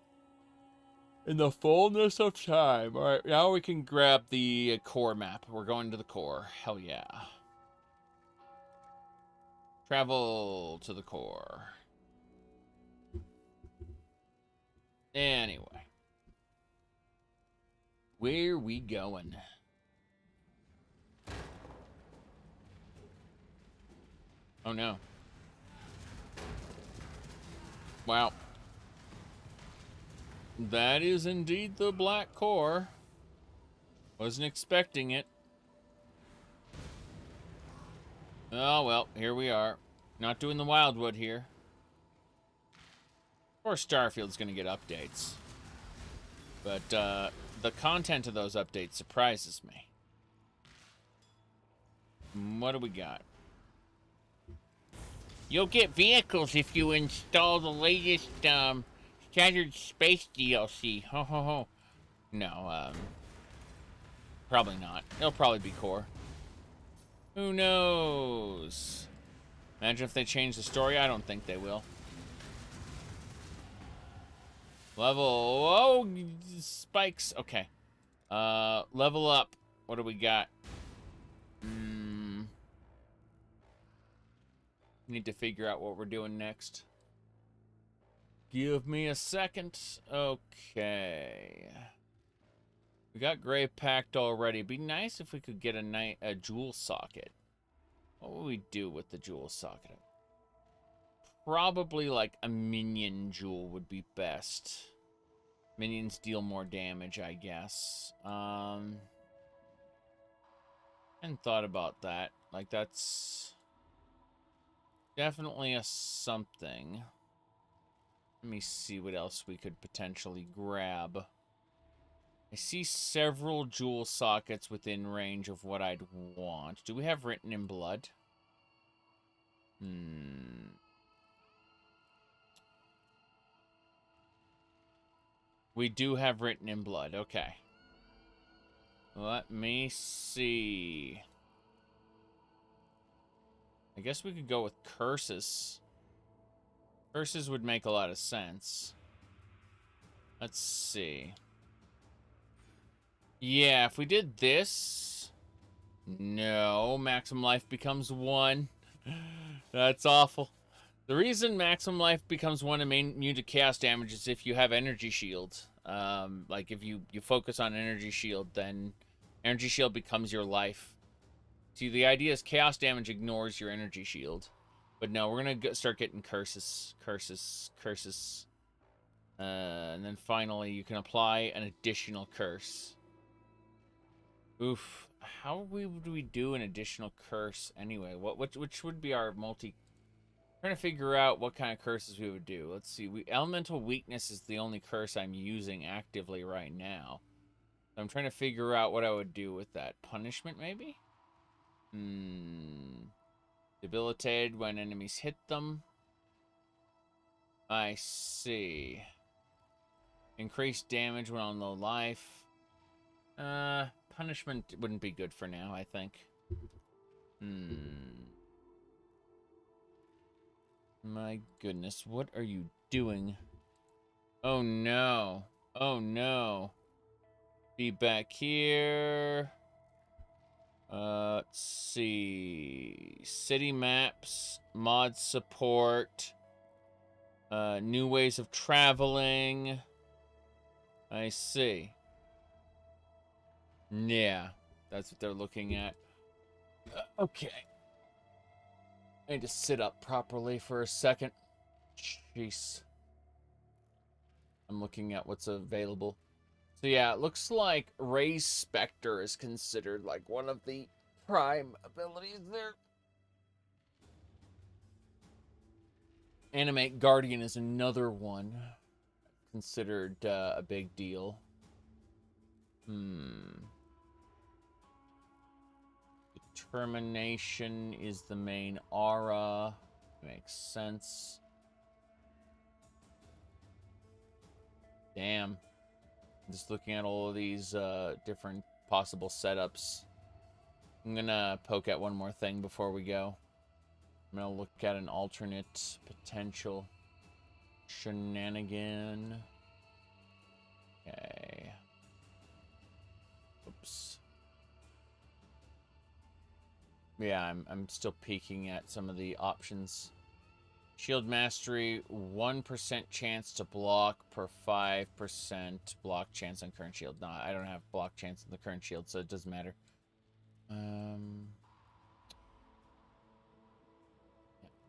in the fullness of time. All right, now we can grab the core map. We're going to the core. Hell yeah. Travel to the core. Anyway. Where we going? Oh no. Wow. That is indeed the black core. Wasn't expecting it. Oh, well, here we are. Not doing the Wildwood here. Of course, Starfield's going to get updates. But the content of those updates surprises me. What do we got? You'll get vehicles if you install the latest Shattered Space DLC. Ho ho ho. No, probably not. It'll probably be core. Who knows? Imagine if they change the story. I don't think they will. Level. Oh, spikes. Okay. Level up. What do we got? Need to figure out what we're doing next. Give me a second. Okay. We got Grave Pact already. Be nice if we could get a jewel socket. What would we do with the jewel socket? Probably like a minion jewel would be best. Minions deal more damage, I guess. Hadn't thought about that. Like, that's definitely a something. Let me see what else we could potentially grab. I see several jewel sockets within range of what I'd want. Do we have Written in Blood? We do have Written in Blood. Okay. Let me see. I guess we could go with Curses. Curses would make a lot of sense. Let's see. Yeah, if we did this... No, maximum life becomes 1. That's awful. The reason maximum life becomes 1 and immune to chaos damage is if you have energy shield. Like if you focus on energy shield, then energy shield becomes your life. See, the idea is chaos damage ignores your energy shield. But no, we're going to start getting curses. And then finally, you can apply an additional curse. Oof. How would we do an additional curse anyway? Which would be our multi... Trying to figure out what kind of curses we would do. Let's see. Elemental Weakness is the only curse I'm using actively right now. So I'm trying to figure out what I would do with that. Punishment, maybe? Debilitated when enemies hit them. I see. Increased damage when on low life. Punishment wouldn't be good for now, I think. My goodness, what are you doing? Oh no. Oh no. Be back here. Let's see. City maps, mod support, new ways of traveling. I see. Yeah, that's what they're looking at. Okay. I need to sit up properly for a second. Jeez. I'm looking at what's available. So yeah, it looks like Raise Spectre is considered like one of the prime abilities there. Animate Guardian is another one considered a big deal. Determination is the main aura. Makes sense. Damn. Just looking at all of these different possible setups. I'm gonna poke at one more thing before we go. I'm gonna look at an alternate potential shenanigan. Okay. Oops. Yeah, I'm still peeking at some of the options. Shield Mastery, 1% chance to block per 5% block chance on current shield. No, I don't have block chance on the current shield, so it doesn't matter.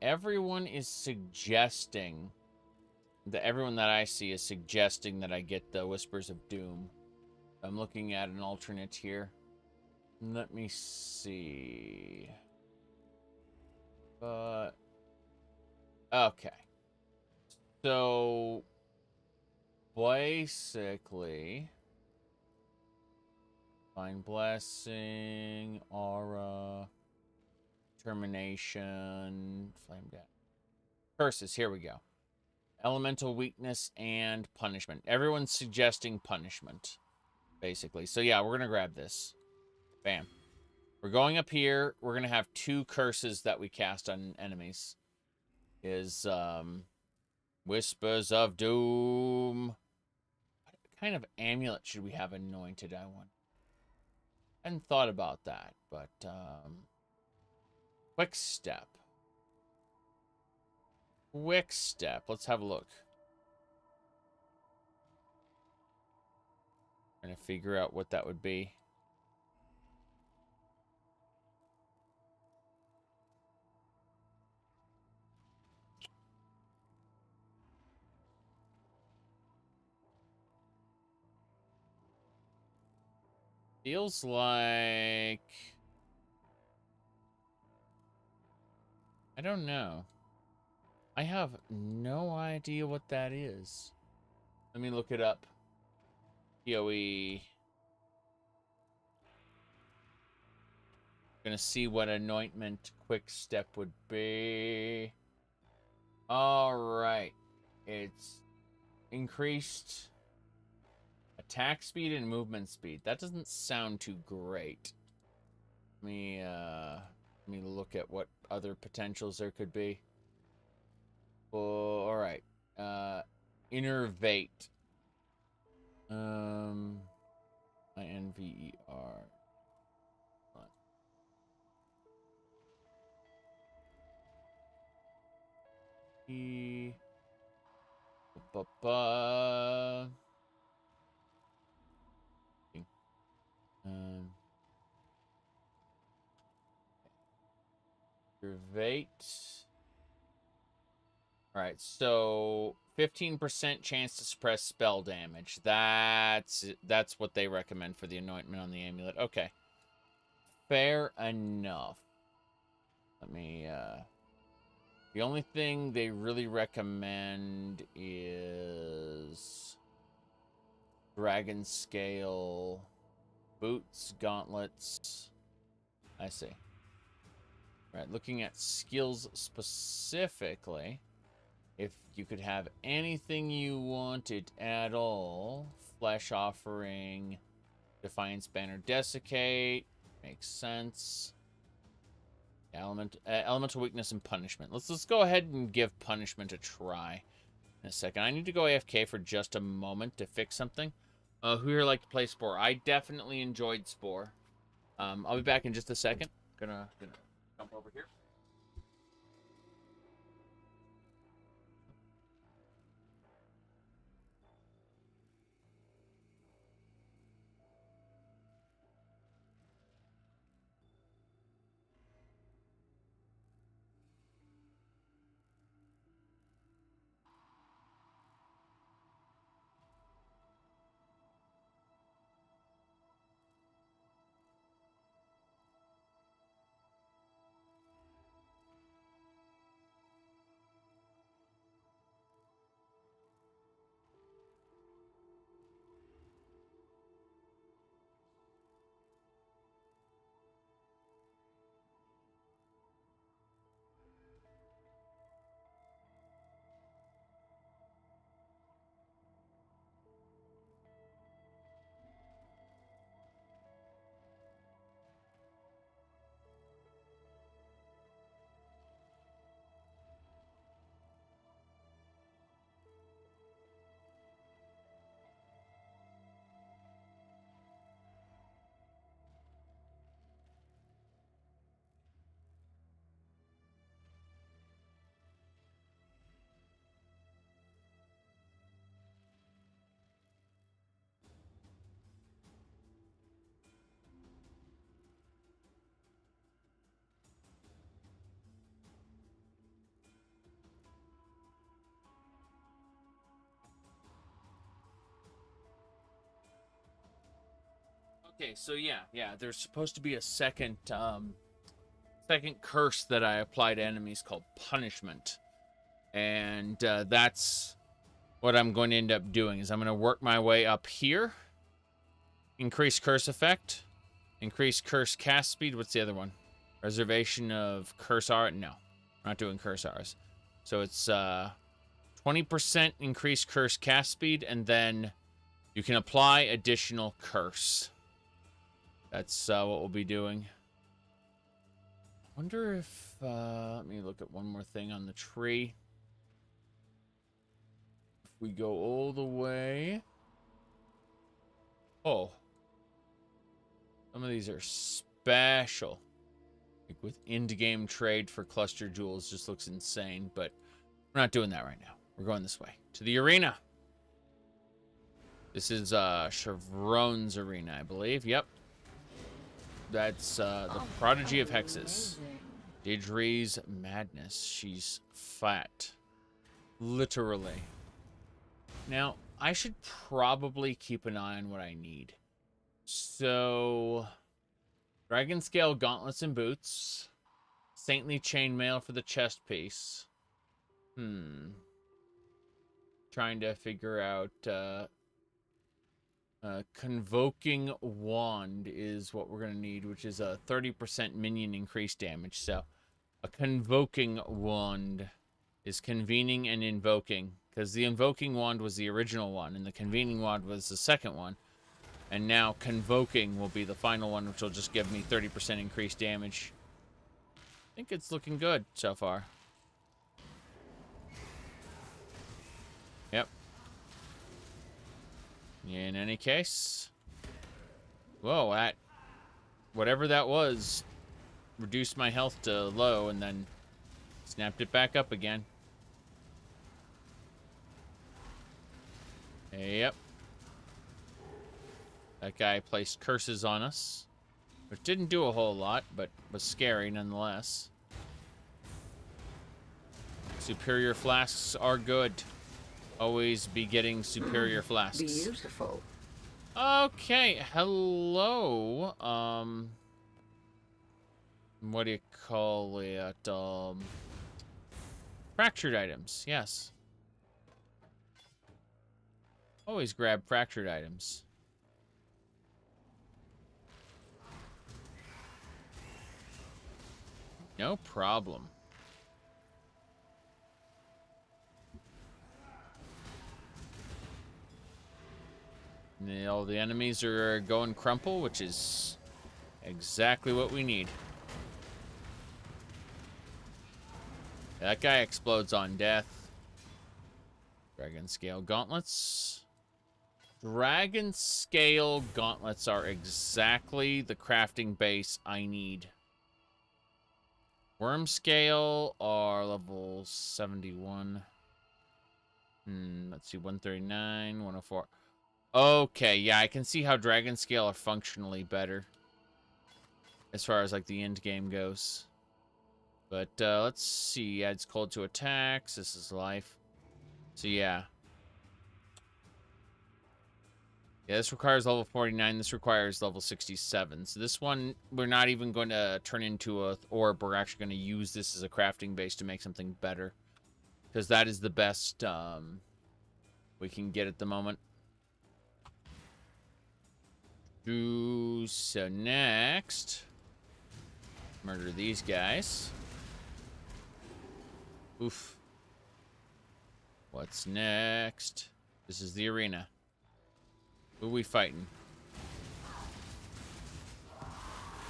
Everyone is suggesting... Everyone that I see is suggesting that I get the Whispers of Doom. I'm looking at an alternate here. Let me see. Okay. So basically, Divine Blessing, Aura, Termination, Flame Death. Curses, here we go. Elemental Weakness and Punishment. Everyone's suggesting Punishment, basically. So yeah, we're going to grab this. Bam. We're going up here. We're going to have 2 curses that we cast on enemies. Is, Whispers of Doom. What kind of amulet should we have anointed, I want? I hadn't thought about that, but, Quick Step. Quick Step. Let's have a look. Trying to figure out what that would be. Feels like... I don't know. I have no idea what that is. Let me look it up. PoE. Gonna see what anointment quick step would be. Alright. It's increased attack speed and movement speed. That doesn't sound too great. Let me look at what other potentials there could be. Alright. Innervate. INVER. Innervate. Alright, so 15% chance to suppress spell damage. That's what they recommend for the anointment on the amulet. Okay. Fair enough. Let me, the only thing they really recommend is Dragon Scale, boots, gauntlets. I see. Right, looking at skills specifically, if you could have anything you wanted at all, Flesh Offering, Defiance Banner, Desiccate, makes sense. Elemental Weakness and Punishment. Let's go ahead and give Punishment a try in a second. I need to go AFK for just a moment to fix something. Who here like to play Spore? I definitely enjoyed Spore. I'll be back in just a second. Gonna jump over here. Okay, so yeah, there's supposed to be a second curse that I apply to enemies called punishment. And that's what I'm going to end up doing, is I'm going to work my way up here. Increase curse effect. Increase curse cast speed. What's the other one? Reservation of curse R. No, we're not doing curse R's. So it's 20% increased curse cast speed, and then you can apply additional curse. That's what we'll be doing. I wonder if... let me look at one more thing on the tree. If we go all the way... Oh. Some of these are special. Like with end-game trade for cluster jewels just looks insane, but we're not doing that right now. We're going this way. To the arena. This is Chevron's arena, I believe. Yep. That's the Prodigy of Hexes. Didri's Madness. She's fat. Literally. Now, I should probably keep an eye on what I need. So, Dragon Scale Gauntlets and Boots. Saintly Chainmail for the chest piece. Trying to figure out... Convoking Wand is what we're going to need, which is a 30% minion increased damage. So, a Convoking Wand is convening and invoking. Because the Invoking Wand was the original one, and the Convening Wand was the second one. And now Convoking will be the final one, which will just give me 30% increased damage. I think it's looking good so far. Yep. In any case, whoa, that, whatever that was, reduced my health to low and then snapped it back up again. Yep. That guy placed curses on us, which didn't do a whole lot, but was scary nonetheless. Superior flasks are good. Always be getting superior flasks. Beautiful. Okay, hello. What do you call it? Fractured items, yes. Always grab fractured items. No problem. All the enemies are going crumple, which is exactly what we need. That guy explodes on death. Dragon Scale Gauntlets. Dragon Scale Gauntlets are exactly the crafting base I need. Worm Scale are level 71. Let's see, 139, 104. Okay, yeah, I can see how Dragon Scale are functionally better. As far as, like, the end game goes. But, let's see. Adds cold to attacks. This is life. So, yeah. Yeah, this requires level 49. This requires level 67. So this one, we're not even going to turn into a orb. We're actually going to use this as a crafting base to make something better. Because that is the best we can get at the moment. So next, murder these guys. Oof. What's next? This is the arena. Who are we fighting?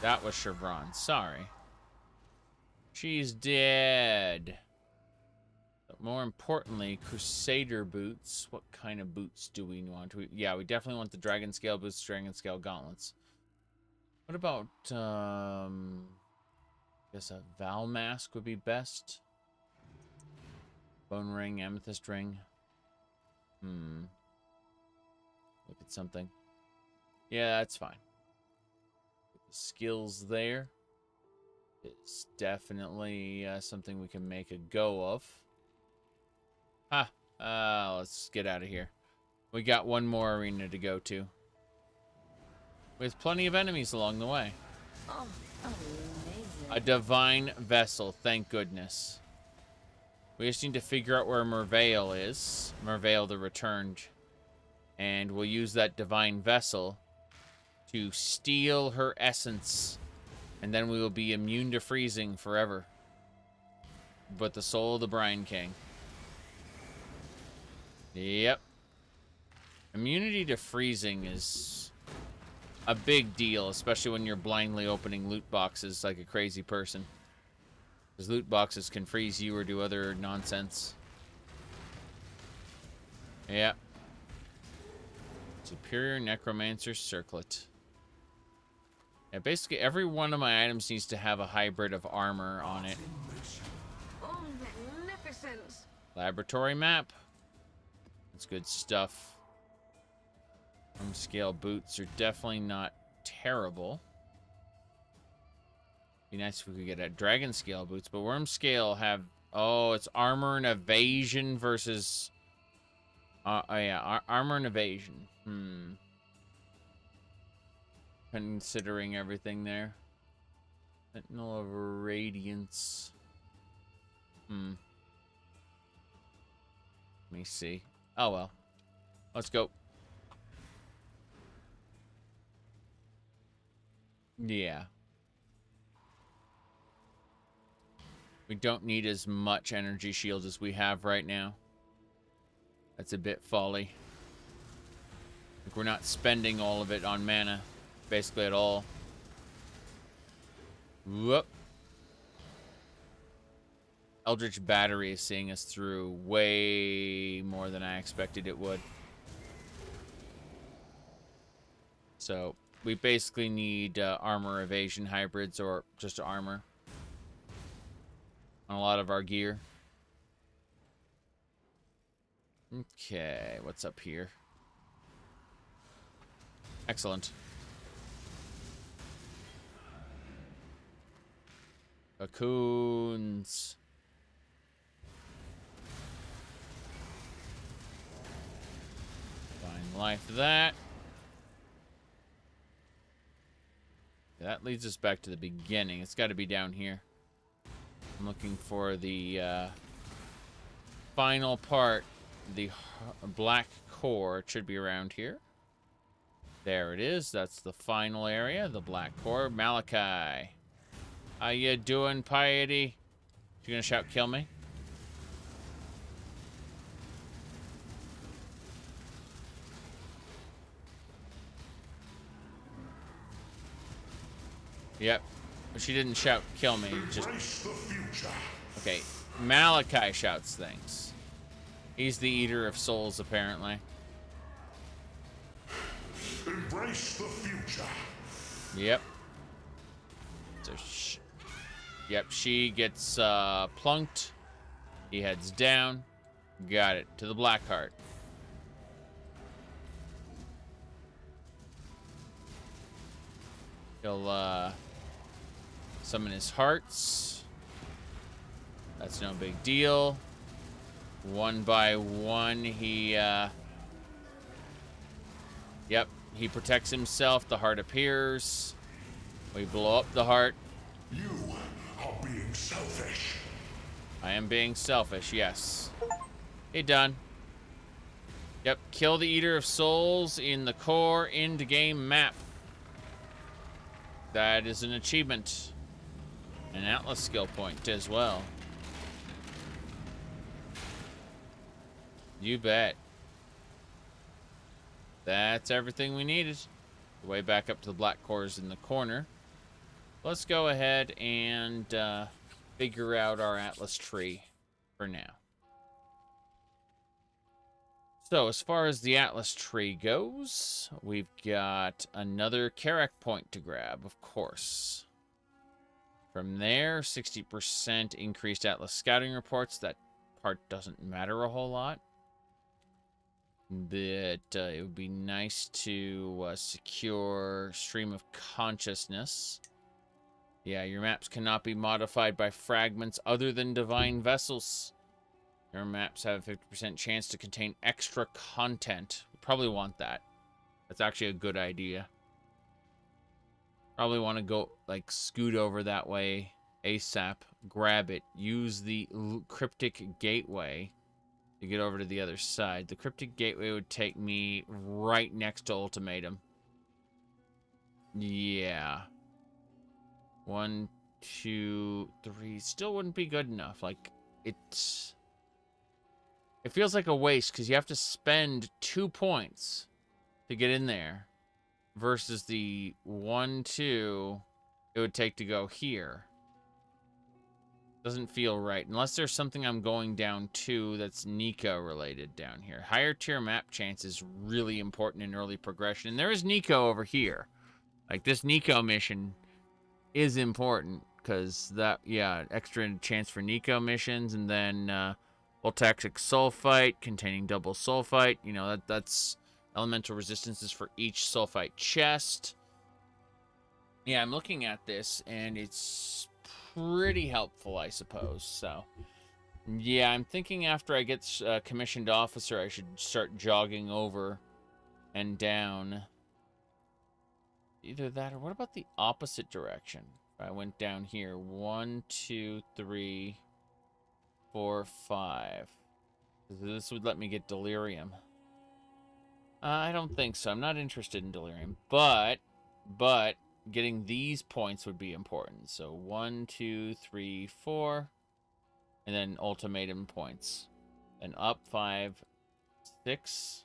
That was Chevron. Sorry. She's dead. But more importantly, Crusader boots. What kind of boots do we want? Yeah, we definitely want the Dragon Scale boots, Dragon Scale gauntlets. What about, I guess a Val mask would be best. Bone ring, amethyst ring. Look at something. Yeah, that's fine. The skills there. It's definitely something we can make a go of. Let's get out of here. We got one more arena to go to. with plenty of enemies along the way. Oh, amazing. A divine vessel, thank goodness. We just need to figure out where Merveil is. Merveil the Returned. And we'll use that divine vessel to steal her essence. And then we will be immune to freezing forever. But the soul of the Brine King. Yep. Immunity to freezing is a big deal, especially when you're blindly opening loot boxes like a crazy person. Because loot boxes can freeze you or do other nonsense. Yep. Superior Necromancer Circlet. Yeah, basically every one of my items needs to have a hybrid of armor on it. Oh, magnificent. Laboratory map. That's good stuff. Scale boots are definitely not terrible. Be nice if we could get a dragon scale boots, but worm scale have... Oh, it's armor and evasion versus... oh yeah, armor and evasion. Considering everything there. Sentinel of Radiance. Let me see. Oh well. Let's go. Yeah. We don't need as much energy shield as we have right now. That's a bit folly. Like we're not spending all of it on mana, basically at all. Whoop. Eldritch Battery is seeing us through way more than I expected it would. So we basically need armor evasion hybrids or just armor on a lot of our gear. Okay, what's up here? Excellent. Cocoons. Fine life that. That leads us back to the beginning. It's got to be down here. I'm looking for the final part, the black core. It should be around here. There it is. That's the final area, the black core. Malachi. How you doing, Piety? You gonna shout kill me? Yep. She didn't shout kill me. Just okay. Malachi shouts things. He's the eater of souls, apparently. Embrace the future. Yep. So yep, she gets plunked. He heads down. Got it. To the black heart. He'll summon his hearts. That's no big deal. One by one, he yep, he protects himself. The heart appears. We blow up the heart. You are being selfish. I am being selfish, yes. Hey, done. Yep, kill the Eater of Souls in the core Endgame map. That is an achievement. An Atlas skill point as well. You bet. That's everything we needed. The way back up to the black cores in the corner. Let's go ahead and figure out our Atlas tree for now. So, as far as the Atlas tree goes, we've got another Karak point to grab, of course. From there, 60% increased Atlas scouting reports. That part doesn't matter a whole lot. But it would be nice to secure Stream of Consciousness. Yeah, your maps cannot be modified by fragments other than divine vessels. Your maps have a 50% chance to contain extra content. We probably want that. That's actually a good idea. Probably want to go, like, scoot over that way ASAP, grab it, use the cryptic gateway to get over to the other side. The cryptic gateway would take me right next to Ultimatum. Yeah. 1, 2, 3. Still wouldn't be good enough. Like, it feels like a waste because you have to spend 2 points to get in there versus the 1, 2 it would take to go here. Doesn't feel right. Unless there's something I'm going down to that's Nico related down here. Higher tier map chance is really important in early progression. And there is Nico over here. Like, this Nico mission is important. Because that, yeah, extra chance for Nico missions. And then Voltaxic Sulfite containing double Sulfite. You know, that's elemental resistances for each Sulfite chest. Yeah, I'm looking at this and it's pretty helpful, I suppose. So, yeah, I'm thinking after I get commissioned officer, I should start jogging over and down. Either that or what about the opposite direction? If I went down here, 1, 2, 3, 4, 5. This would let me get delirium. I don't think so. I'm not interested in delirium, but getting these points would be important. So 1, 2, 3, 4, and then ultimatum points. And up 5, 6.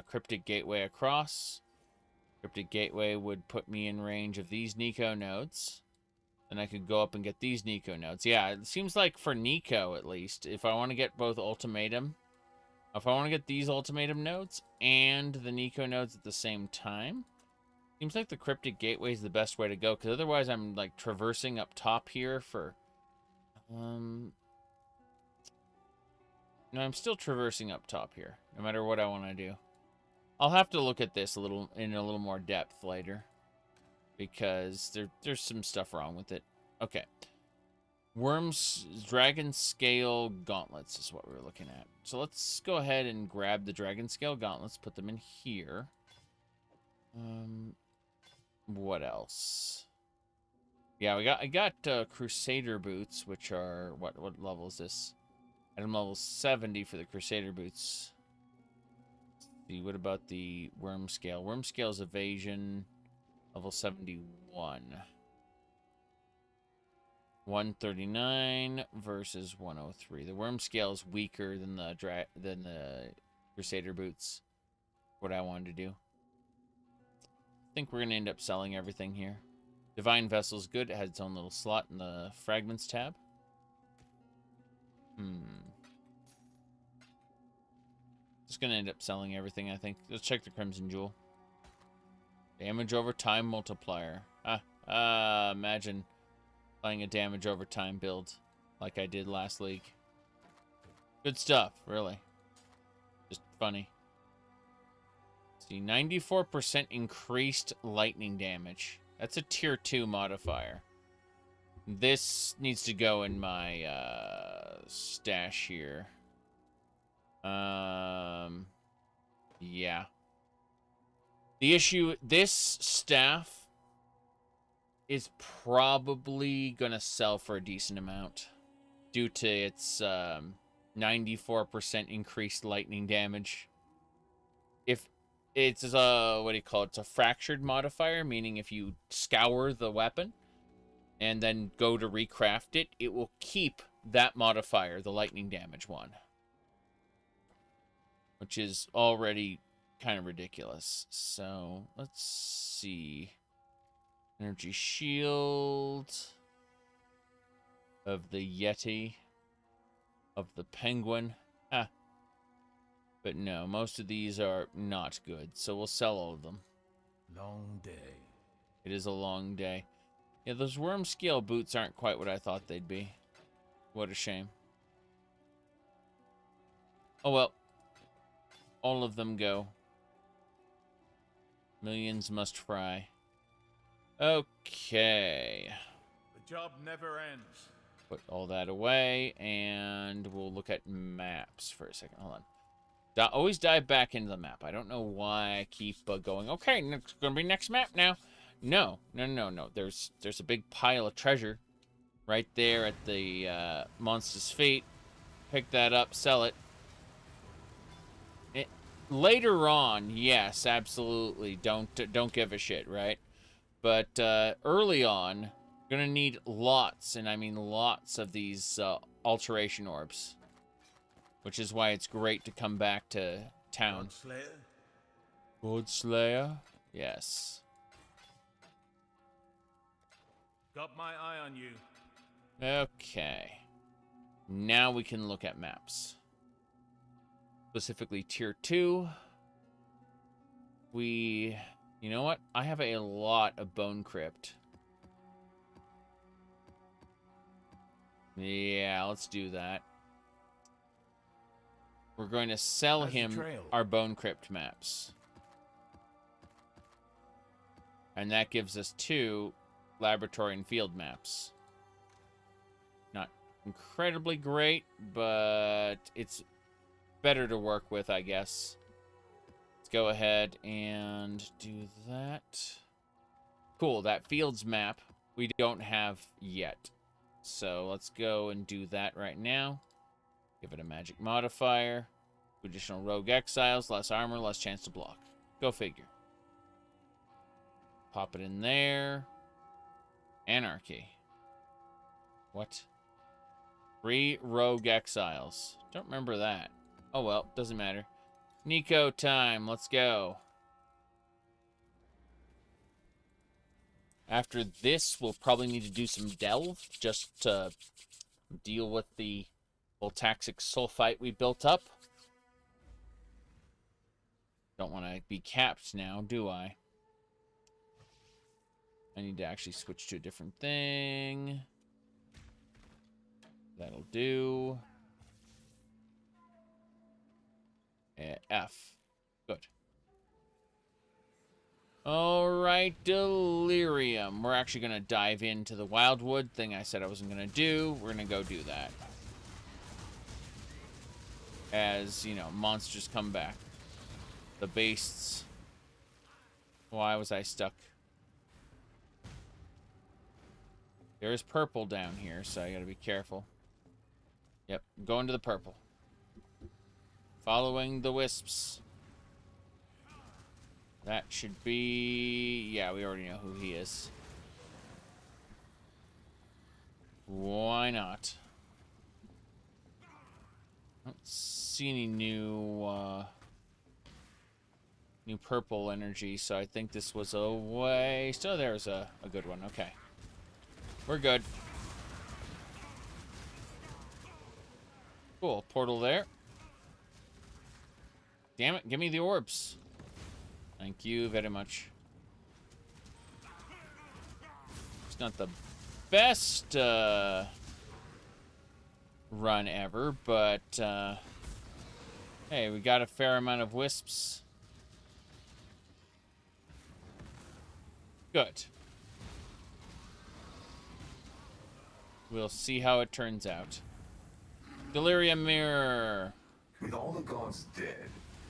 Cryptic gateway across. Cryptic gateway would put me in range of these Nico nodes. Then I could go up and get these Nico nodes. Yeah, it seems like for Nico at least, if I want to get both ultimatum, if I want to get these ultimatum nodes and the Nico nodes at the same time, seems like the cryptic gateway is the best way to go, because otherwise I'm like traversing up top here for no, I'm still traversing up top here no matter what I want to do. I'll have to look at this in a little more depth later, because there's some stuff wrong with it. Okay. Dragon Scale Gauntlets is what we were looking at. So let's go ahead and grab the Dragon Scale Gauntlets, put them in here. What else? Yeah, I got Crusader Boots, which are what level is this? Item level 70 for the Crusader Boots. Let's see, what about the Worm Scale? Worm Scale's evasion level 71. 139 versus 103. The Worm Scale is weaker than the Crusader Boots. What I wanted to do. I think we're going to end up selling everything here. Divine Vessel's good. It has its own little slot in the Fragments tab. Just going to end up selling everything, I think. Let's check the Crimson Jewel. Damage over time multiplier. Imagine playing a damage over time build like I did last league. Good stuff, really. Just funny. See, 94% increased lightning damage. That's a tier 2 modifier. This needs to go in my stash here. Yeah. The issue, this staff is probably gonna sell for a decent amount due to its 94% increased lightning damage. If it's what do you call it? It's a fractured modifier, meaning if you scour the weapon and then go to recraft it, it will keep that modifier, the lightning damage one, which is already kind of ridiculous. So let's see. Energy shield of the Yeti, of the Penguin. But no, most of these are not good, so we'll sell all of them. Long day. It is a long day. Yeah, those Worm Scale boots aren't quite what I thought they'd be. What a shame. Oh well. All of them go. Millions must fry. Okay. The job never ends. Put all that away, and we'll look at maps for a second. Hold on. Always dive back into the map. I don't know why I keep going, okay, it's going to be next map now. No. There's a big pile of treasure right there at the monster's feet. Pick that up, sell it. Later on, yes, absolutely. Don't give a shit, right? But early on, gonna need lots, and I mean lots of these alteration orbs, which is why it's great to come back to town. Godslayer? Yes. Got my eye on you. Okay. Now we can look at maps. Specifically tier 2. You know what? I have a lot of Bone Crypt. Yeah, let's do that. We're going to sell him our Bone Crypt maps. And that gives us 2 laboratory and field maps. Not incredibly great, but it's better to work with, I guess. Let's go ahead and do that. Cool, that fields map we don't have yet. So let's go and do that right now. Give it a magic modifier. Additional rogue exiles, less armor, less chance to block. Go figure. Pop it in there. Anarchy. What? 3 rogue exiles. Don't remember that. Oh well, doesn't matter. Nico time, let's go. After this, we'll probably need to do some delve just to deal with the voltaxic sulfite we built up. Don't want to be capped now, do I? I need to actually switch to a different thing. That'll do. F. Good. Alright, Delirium. We're actually going to dive into the Wildwood thing I said I wasn't going to do. We're going to go do that. As, you know, monsters come back. The beasts. Why was I stuck? There is purple down here, so I gotta be careful. Yep, going to the purple. Following the wisps. That should be... Yeah, we already know who he is. Why not? I don't see any new purple energy, so I think this was a waste. Oh, there's a good one. Okay. We're good. Cool. Portal there. Damn it. Give me the orbs. Thank you very much. It's not the best run ever, but hey, we got a fair amount of wisps. Good. We'll see how it turns out. Delirium Mirror. With all the gods dead,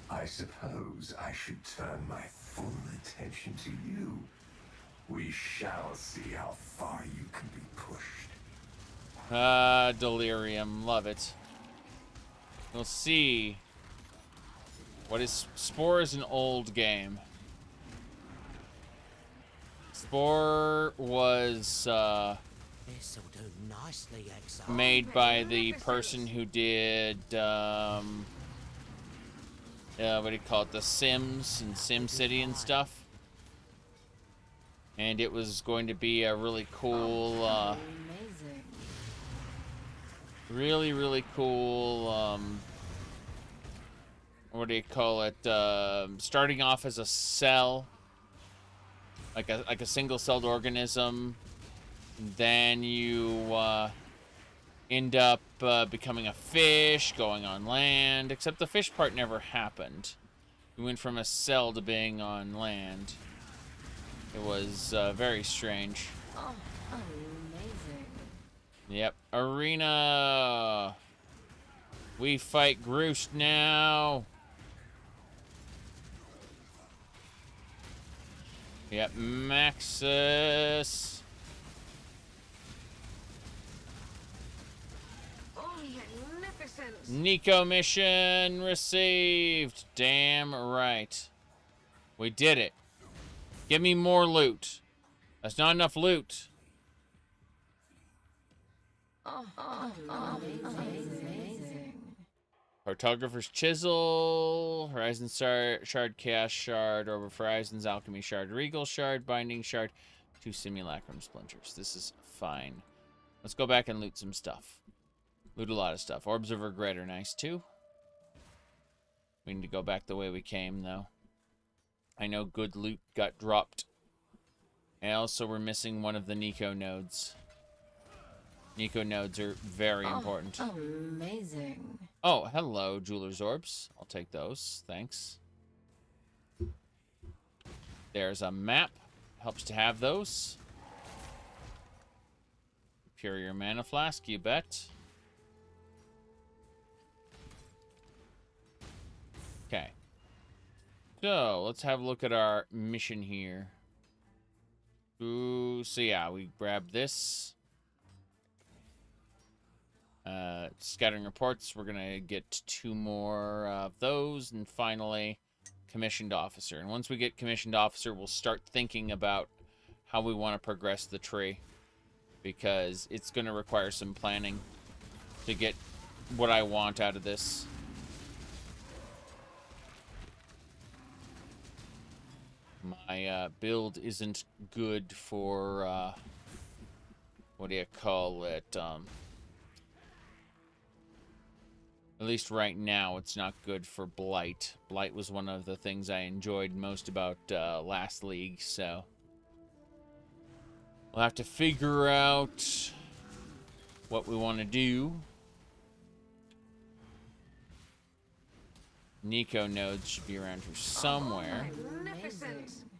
I suppose I should turn my full attention to you. We shall see how far you can be pushed. Delirium. Love it. We'll see. What is... Spore is an old game. Spore was, This'll do nicely, Exile. made by the person who did, what do you call it? The Sims and SimCity and stuff. And it was going to be a really cool, really cool, what do you call it? Starting off as a cell, like a single-celled organism. Then you end up becoming a fish, going on land. Except the fish part never happened. You went from a cell to being on land. It was very strange. Oh, amazing. Yep. Arena. We fight Groost now. Yep, Maxus. Nico mission received. Damn right. We did it. Give me more loot. That's not enough loot. Amazing. Cartographer's Chisel, Horizon Shard, Chaos Shard, Orb of Horizons, Alchemy Shard, Regal Shard, Binding Shard, 2 Simulacrum Splinters. This is fine. Let's go back and loot some stuff. Loot a lot of stuff. Orbs of Regret are nice too. We need to go back the way we came though. I know good loot got dropped. And also we're missing one of the Nico nodes. Nico nodes are very important. Amazing. Oh, hello, Jeweler's Orbs. I'll take those. Thanks. There's a map. Helps to have those. Superior Mana Flask, you bet. Okay. So, let's have a look at our mission here. Ooh, so yeah, we grab this. Scattering reports, we're gonna get 2 more of those, and finally commissioned officer. And once we get commissioned officer, we'll start thinking about how we want to progress the tree, because it's gonna require some planning to get what I want out of this. My build isn't good for what do you call it? At least right now, it's not good for Blight. Blight was one of the things I enjoyed most about last league, so we'll have to figure out what we want to do. Nico nodes should be around here somewhere.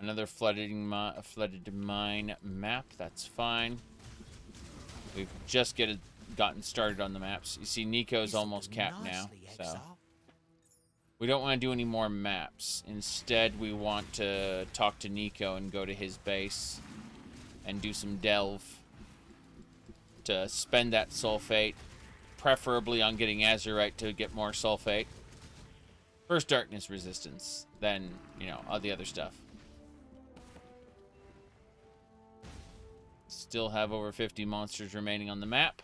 Another flooded mine map, that's fine. We've just gotten started on the maps. You see, Nico's almost capped now, so we don't want to do any more maps. Instead, we want to talk to Nico and go to his base and do some delve to spend that sulfate, preferably on getting Azurite to get more sulfate. First darkness resistance, then, you know, all the other stuff. Still have over 50 monsters remaining on the map,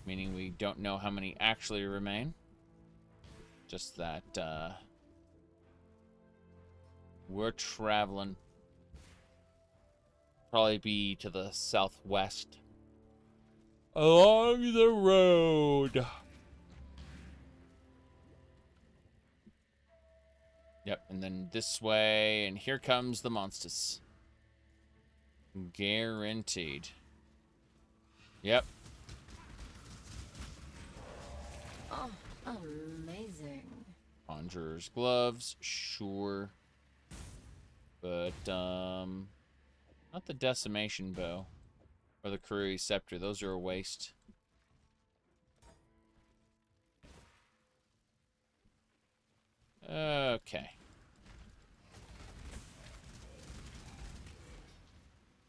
meaning we don't know how many actually remain. Just that we're traveling. Probably be to the southwest along the road. Yep, and then this way, and here comes the monsters. Guaranteed. Yep. Oh, amazing. Conjurer's gloves, sure. But, not the decimation bow. Or the Karui scepter, those are a waste. Okay.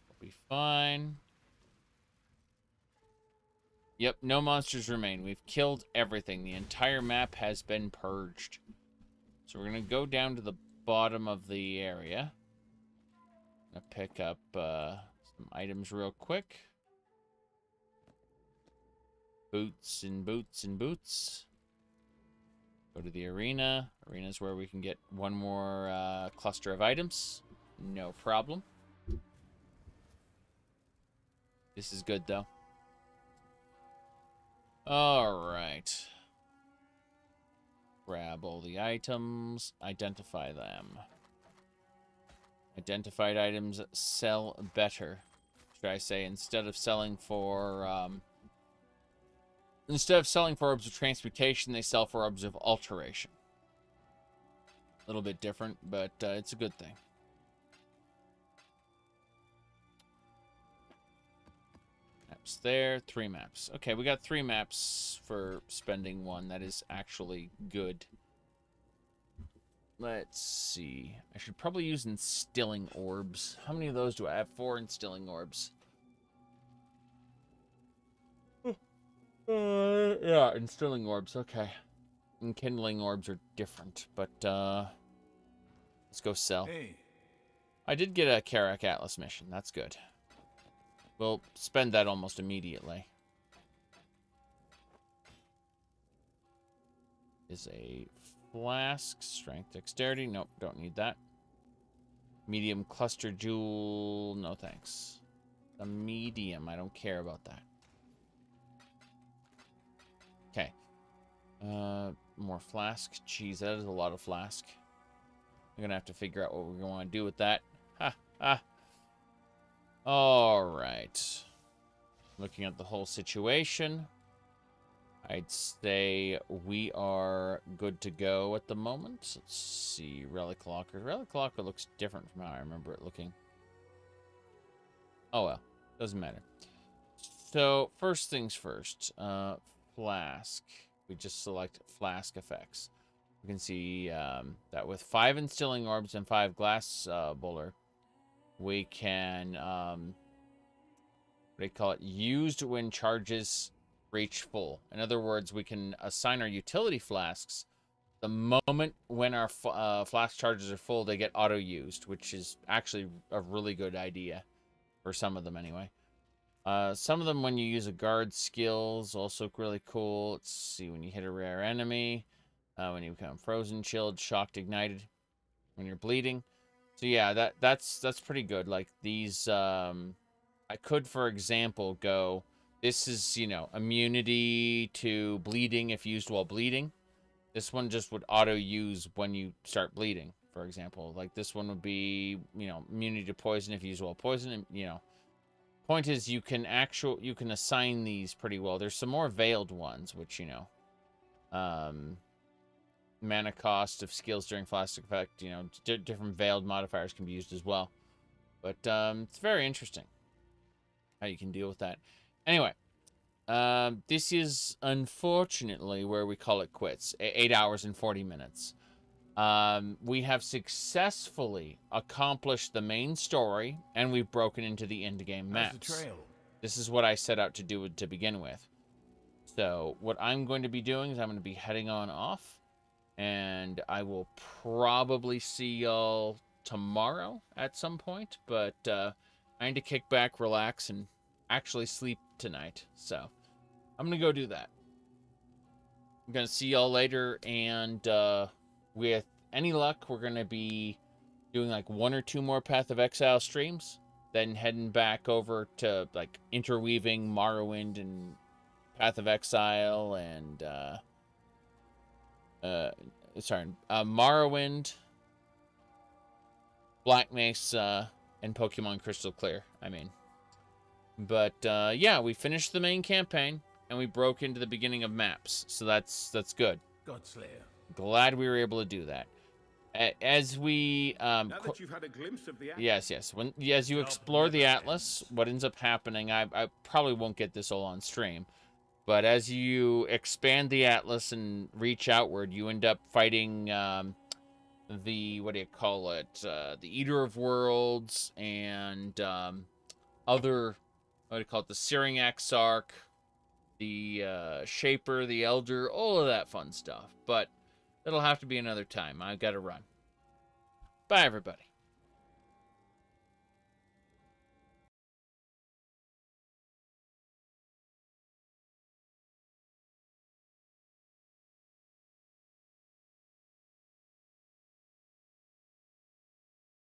We'll be fine. Yep, no monsters remain. We've killed everything. The entire map has been purged. So we're going to go down to the bottom of the area. I'm going to pick up some items real quick. Boots and boots and boots. Go to the arena. Arena's where we can get one more cluster of items. No problem. This is good, though. Alright. Grab all the items. Identify them. Identified items sell better. Should I say, instead of selling for orbs of transmutation, they sell for orbs of alteration. A little bit different, but it's a good thing. Maps there, 3 maps. Okay, we got 3 maps for spending 1. That is actually good. Let's see. I should probably use instilling orbs. How many of those do I have? 4 instilling orbs. Yeah, instilling orbs. Okay. And kindling orbs are different, but let's go sell. Hey. I did get a Karak Atlas mission. That's good. We'll spend that almost immediately. Is a flask, strength, dexterity. Nope, don't need that. Medium cluster jewel. No thanks. A medium. I don't care about that. Okay. More flask. Jeez, that is a lot of flask. I'm gonna have to figure out what we're gonna want to do with that. Ha ha. All right. Looking at the whole situation, I'd say we are good to go at the moment. Let's see, Relic Locker. Relic Locker looks different from how I remember it looking. Oh well, doesn't matter. So first things first, flask. We just select flask effects. You can see that with 5 instilling orbs and 5 glass bowler, we can what do you call it? Used when charges reach full. In other words, we can assign our utility flasks the moment when our flask charges are full. They get auto used, which is actually a really good idea for some of them anyway. Some of them when you use a guard skills also really cool. Let's see, when you hit a rare enemy, when you become frozen, chilled, shocked, ignited, when you're bleeding. So yeah, that's pretty good. Like these, I could, for example, go. This is, you know, immunity to bleeding if used while bleeding. This one just would auto use when you start bleeding, for example. Like this one would be, you know, immunity to poison if used while poison. And, you know, point is you can assign these pretty well. There's some more veiled ones, which, you know, mana cost of skills during flask effect, you know, different veiled modifiers can be used as well. But it's very interesting how you can deal with that. Anyway, this is unfortunately where we call it quits. 8 hours and 40 minutes. We have successfully accomplished the main story, and we've broken into the endgame maps. This is what I set out to do to begin with. So what I'm going to be doing is I'm going to be heading on off, and I will probably see y'all tomorrow at some point. But I need to kick back, relax, and actually sleep tonight. So I'm going to go do that. I'm going to see y'all later, and with any luck, we're going to be doing like 1 or 2 more Path of Exile streams, then heading back over to like interweaving Morrowind and Path of Exile and Morrowind, Black Mesa, and Pokemon Crystal Clear, I mean. But yeah, we finished the main campaign and we broke into the beginning of maps, so that's good. Godslayer. Glad we were able to do that. As we Now that you've had a glimpse of the yes, as you explore the Atlas, what ends up happening, I probably won't get this all on stream, but as you expand the Atlas and reach outward, you end up fighting the, what do you call it, the Eater of Worlds and other, what do you call it, the Searing Exarch, the Shaper, the Elder, all of that fun stuff. But it'll have to be another time. I've got to run. Bye, everybody.